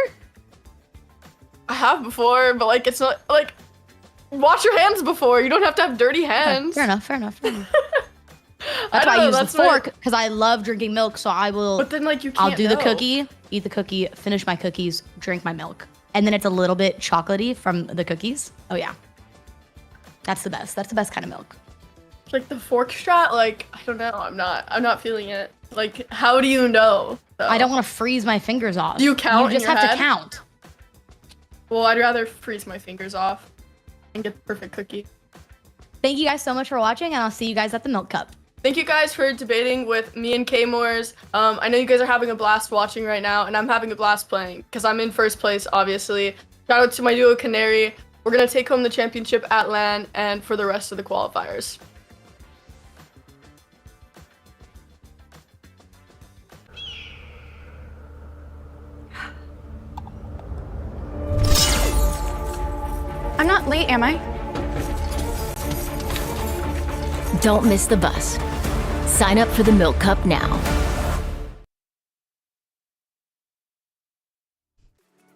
I have before, but like it's not like wash your hands before. You don't have to have dirty hands. Fair enough. That's I why don't I know, use the that's my- fork, because I love drinking milk, so I will. But then like you I'll can't do the know. cookie, eat the cookie, finish my cookies, drink my milk. And then it's a little bit chocolatey from the cookies. Oh yeah. That's the best. That's the best kind of milk. Like the fork strat, like I don't know. I'm not feeling it. Like how do you know? though? I don't want to freeze my fingers off. Do you count? You just in your have head? to count. Well, I'd rather freeze my fingers off and get the perfect cookie. Thank you guys so much for watching, and I'll see you guys at the Milk Cup. Thank you guys for debating with me and K-Moores. I know you guys are having a blast watching right now, and I'm having a blast playing because I'm in first place, obviously. Shout out to my duo Canary. We're gonna take home the championship at LAN and for the rest of the qualifiers. I'm not late, am I? Don't miss the bus. Sign up for the Milk Cup now.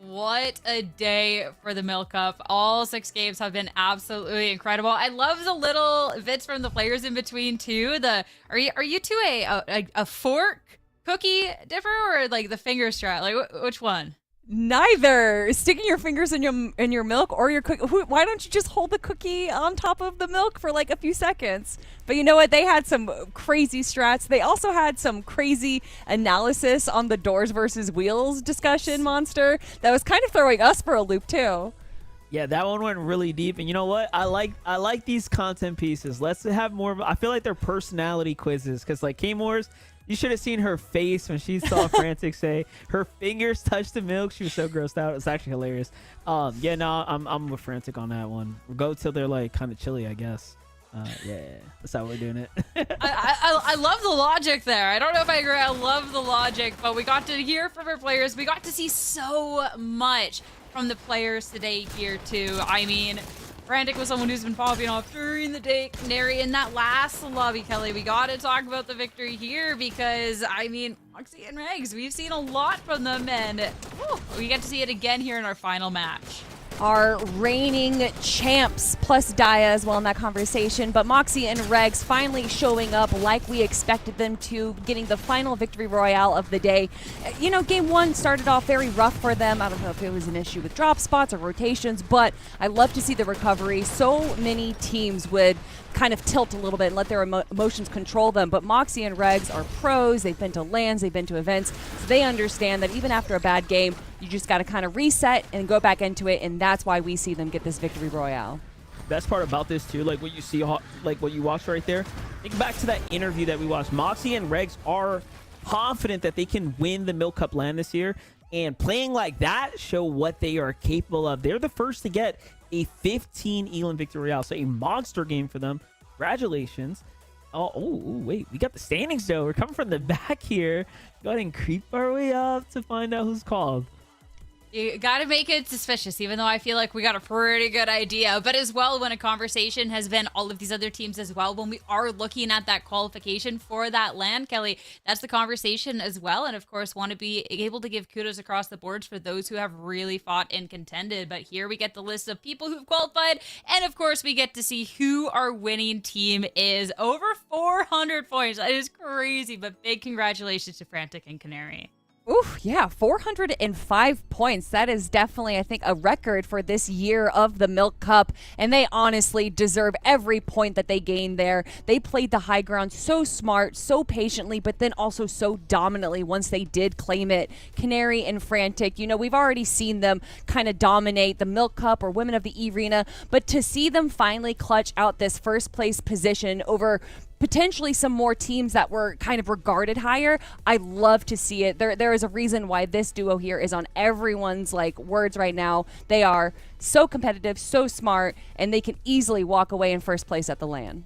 What a day for the Milk Cup. All 6 games have been absolutely incredible. I love the little bits from the players in between too. Are you two a fork cookie dipper or like the finger strat? Like which one? Neither. Sticking your fingers in your milk or your cookie. Why don't you just hold the cookie on top of the milk for like a few seconds? But you know what? They had some crazy strats. They also had some crazy analysis on the doors versus wheels discussion, Monster. That was kind of throwing us for a loop too. Yeah, that one went really deep, and you know what? I like these content pieces. Let's have more of. I feel like they're personality quizzes, because like K-Moores, you should have seen her face when she saw Frantic say her fingers touched the milk. She was so grossed out. It's actually hilarious. Yeah, no, I'm with Frantic on that one. Go till they're like kind of chilly, I guess. Yeah, that's how we're doing it. I love the logic there. I don't know if I agree. I love the logic, but we got to hear from our players. We got to see so much from the players today here too. I mean, Frantic was someone who's been popping off during the day. Canary in that last lobby, Kelly. We got to talk about the victory here because, I mean, Moxie and Regs, we've seen a lot from them, and we get to see it again here in our final match. Our reigning champs plus Daya as well in that conversation, but Moxie and Regs finally showing up like we expected them to, getting the final victory royale of the day. You know, game one started off very rough for them. I don't know if it was an issue with drop spots or rotations, but I love to see the recovery. So many teams would kind of tilt a little bit and let their emotions control them, but Moxie and Regs are pros. They've been to LANs, they've been to events, so they understand that even after a bad game, you just got to kind of reset and go back into it, and that's why we see them get this victory royale. Best part about this too, like what you see, like what you watched right there, think back to that interview that we watched. Moxie and Regs are confident that they can win the Milk Cup LAN this year, and playing like that show what they are capable of. They're the first to get a 15 Elan victory royale, so a monster game for them. Congratulations. Oh, wait, we got the standings though. We're coming from the back here. Go ahead and creep our way up to find out who's called. You gotta make it suspicious, even though I feel like we got a pretty good idea. But as well, when a conversation has been all of these other teams as well, when we are looking at that qualification for that LAN, Kelly, that's the conversation as well. And of course, want to be able to give kudos across the boards for those who have really fought and contended. But here we get the list of people who've qualified. And of course, we get to see who our winning team is. Over 400 points. That is crazy. But big congratulations to Frantic and Canary. Oof, yeah, 405 points. That is definitely, I think, a record for this year of the Milk Cup, and they honestly deserve every point that they gained there. They played the high ground so smart, so patiently, but then also so dominantly once they did claim it. Canary and Frantic, you know, we've already seen them kind of dominate the Milk Cup or Women of the Arena, but to see them finally clutch out this first place position over potentially some more teams that were kind of regarded higher, I love to see it. There is a reason why this duo here is on everyone's like words right now. They are so competitive, so smart, and they can easily walk away in first place at the LAN.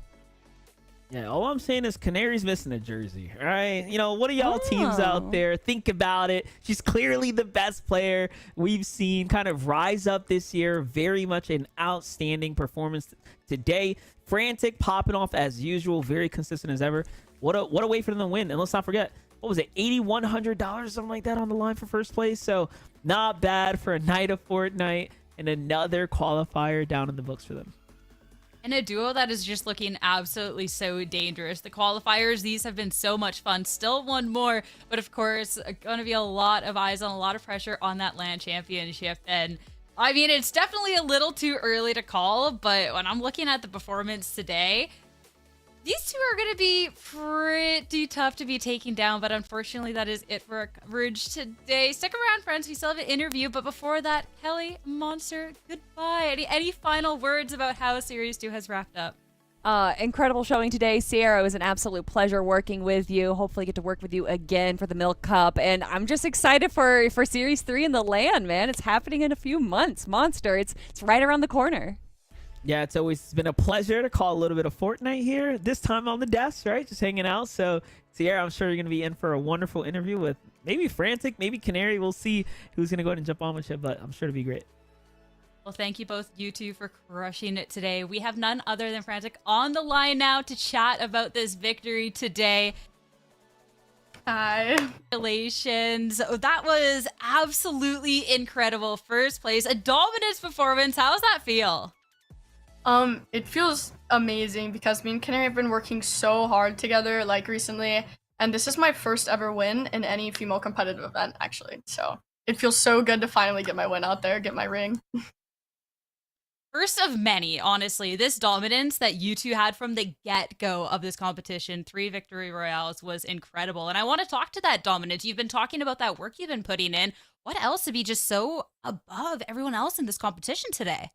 Yeah, all I'm saying is Canary's missing a jersey, all right? You know, what are y'all teams out there? Think about it. She's clearly the best player we've seen kind of rise up this year. Very much an outstanding performance today. Frantic popping off as usual, very consistent as ever. What a way for them to win. And let's not forget, what was it, $8,100, something like that on the line for first place. So not bad for a night of Fortnite, and another qualifier down in the books for them. And a duo that is just looking absolutely so dangerous. The qualifiers, these have been so much fun. Still one more, but of course, going to be a lot of eyes on, a lot of pressure on that LAN Championship. And I mean, it's definitely a little too early to call, but when I'm looking at the performance today, these two are going to be pretty tough to be taken down, but unfortunately, that is it for our coverage today. Stick around, friends. We still have an interview, but before that, Kelly, Monster, goodbye. Any final words about how Series 2 has wrapped up? Incredible showing today, Sierra. It was an absolute pleasure working with you. Hopefully get to work with you again for the Milk Cup. And I'm just excited for Series 3 in the LAN, man. It's happening in a few months. Monster, it's right around the corner. Yeah, it's always been a pleasure to call a little bit of Fortnite here. This time on the desk, right? Just hanging out. So, Sierra, I'm sure you're going to be in for a wonderful interview with maybe Frantic, maybe Canary. We'll see who's going to go ahead and jump on with you, but I'm sure it'll be great. Well, thank you both, you two, for crushing it today. We have none other than Frantic on the line now to chat about this victory today. Hi. Congratulations. That was absolutely incredible. First place, a dominant performance. How does that feel? It feels amazing because me and Canary have been working so hard together, like, recently, and this is my first ever win in any female competitive event, actually. So it feels so good to finally get my win out there, get my ring. First of many, honestly. This dominance that you two had from the get-go of this competition, 3 victory royales, was incredible. And I want to talk to that dominance. You've been talking about that work you've been putting in. What else to be just so above everyone else in this competition today?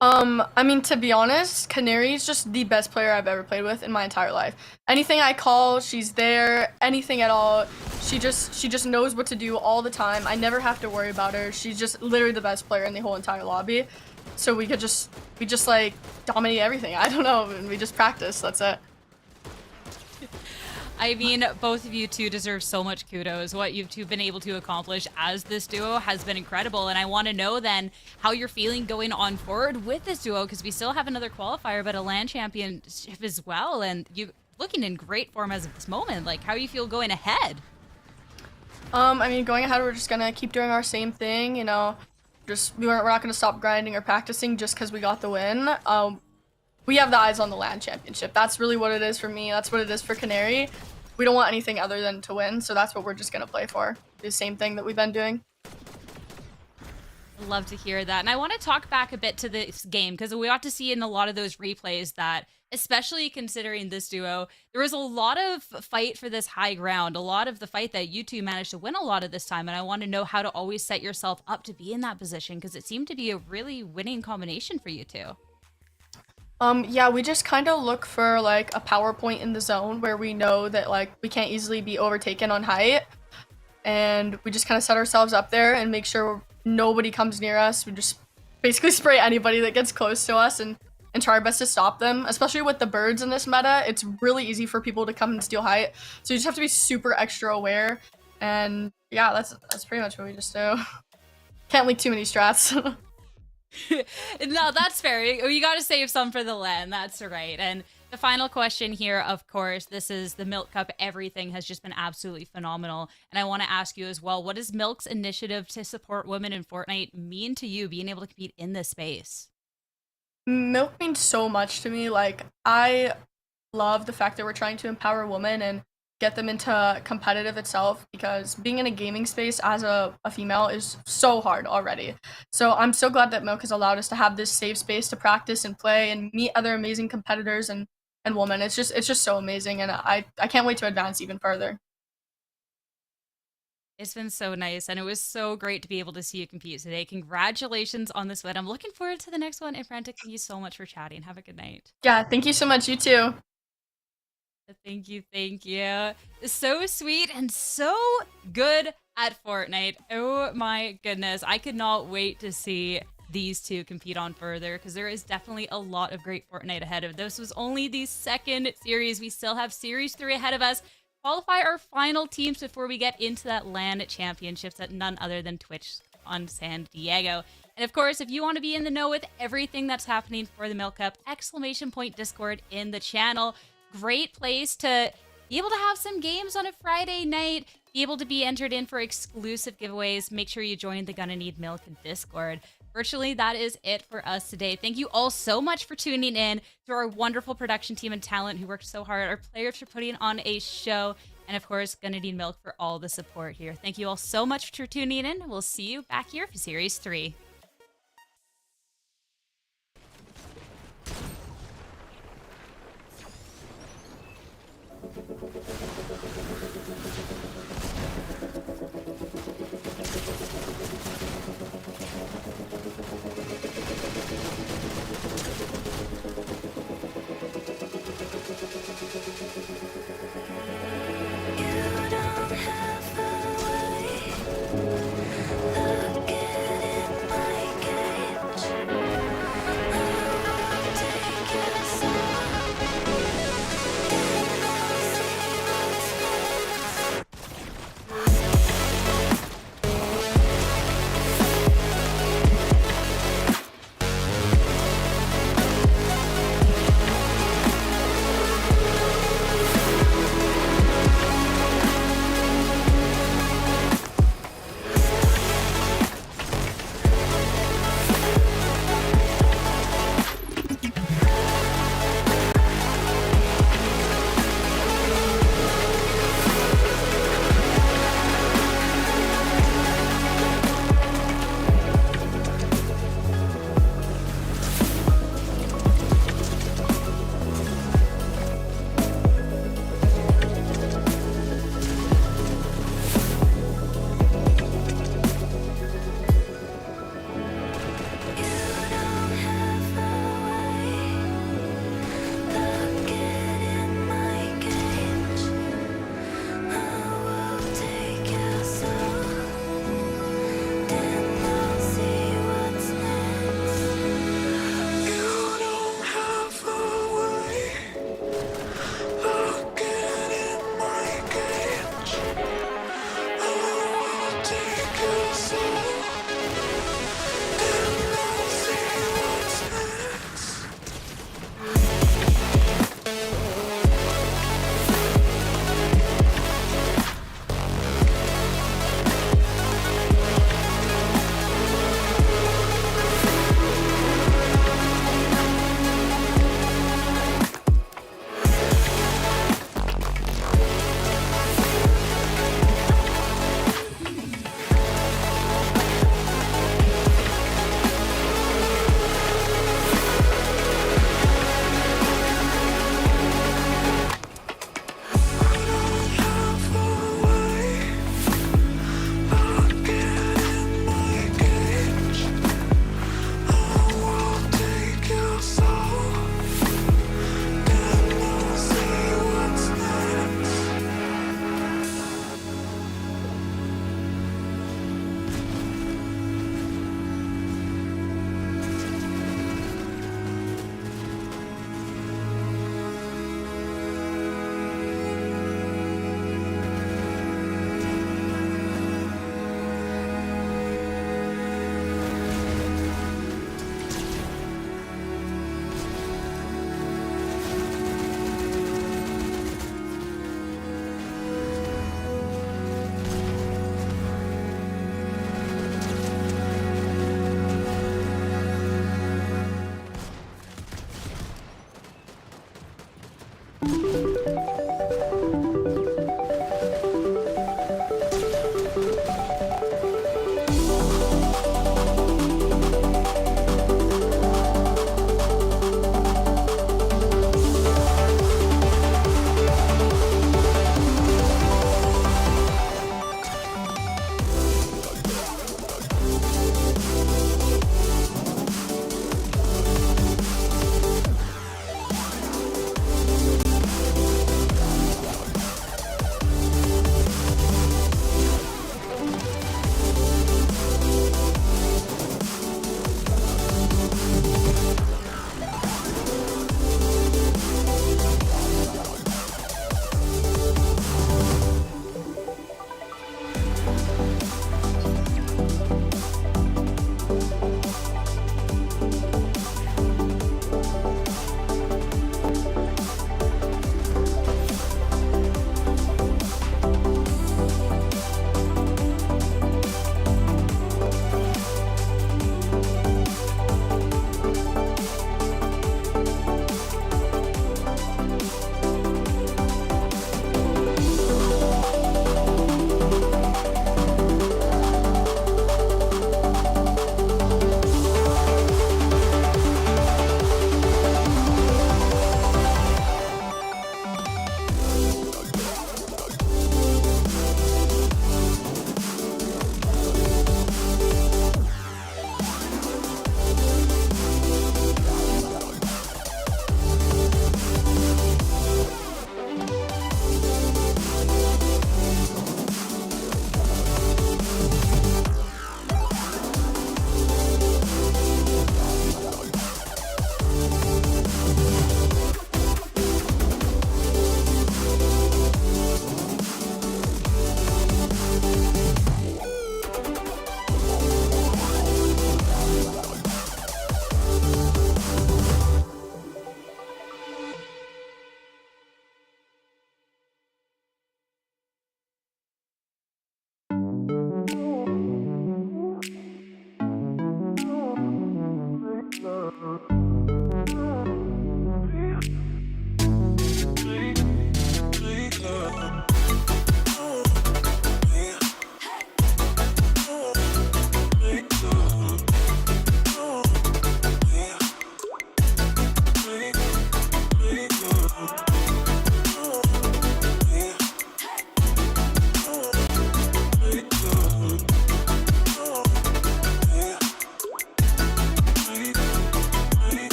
I mean, to be honest, Canary is just the best player I've ever played with in my entire life. Anything I call, she's there. Anything at all, she just knows what to do all the time. I never have to worry about her. She's just literally the best player in the whole entire lobby. so we just like dominate everything. I don't know, and we just practice. That's it. I mean, both of you two deserve so much kudos. What you've two been able to accomplish as this duo has been incredible. And I want to know then how you're feeling going on forward with this duo, because we still have another qualifier, but a LAN Championship as well. And you looking in great form as of this moment. Like, how you feel going ahead? I mean, going ahead, we're just gonna keep doing our same thing. You know, we're not gonna stop grinding or practicing just because we got the win. We have the eyes on the LAN Championship. That's really what it is for me. That's what it is for Canary. We don't want anything other than to win, so that's what we're just going to play for. The same thing that we've been doing. Love to hear that. And I want to talk back a bit to this game, because we got to see in a lot of those replays that, especially considering this duo, there was a lot of fight for this high ground, a lot of the fight that you two managed to win a lot of this time. And I want to know how to always set yourself up to be in that position, because it seemed to be a really winning combination for you two. Yeah, we just kind of look for like a power point in the zone where we know that like we can't easily be overtaken on height, and we just kind of set ourselves up there and make sure nobody comes near us. We just basically spray anybody that gets close to us and try our best to stop them. Especially with the birds in this meta, it's really easy for people to come and steal height, so you just have to be super extra aware. And yeah, that's pretty much what we just do. Can't leak too many strats. No, that's fair. You got to save some for the LAN. That's right. And the final question here, of course, this is the Milk Cup. Everything has just been absolutely phenomenal. And I want to ask you as well, what does Milk's initiative to support women in Fortnite mean to you, being able to compete in this space? Milk means so much to me. Like, I love the fact that we're trying to empower women and get them into competitive itself, because being in a gaming space as a female is so hard already. So I'm so glad that Milk has allowed us to have this safe space to practice and play and meet other amazing competitors and women. It's just so amazing, and I can't wait to advance even further. It's been so nice, and it was so great to be able to see you compete today. Congratulations on this win. I'm looking forward to the next one. And Frantic, thank you so much for chatting. Have a good night. Yeah, thank you so much. You too. Thank you, thank you. So sweet and so good at Fortnite. Oh my goodness. I could not wait to see these two compete on further, because there is definitely a lot of great Fortnite ahead of this. Was only the second series. We still have Series 3 ahead of us. Qualify our final teams before we get into that LAN Championships at none other than TwitchCon San Diego. And of course, if you want to be in the know with everything that's happening for the Milk Cup, ! Discord in the channel. Great place to be able to have some games on a Friday night, be able to be entered in for exclusive giveaways. Make sure you join the Gonna Need Milk Discord. Virtually, that is it for us today. Thank you all so much for tuning in, to our wonderful production team and talent who worked so hard, our players for putting on a show, and of course, Gonna Need Milk for all the support here. Thank you all so much for tuning in. We'll see you back here for Series 3.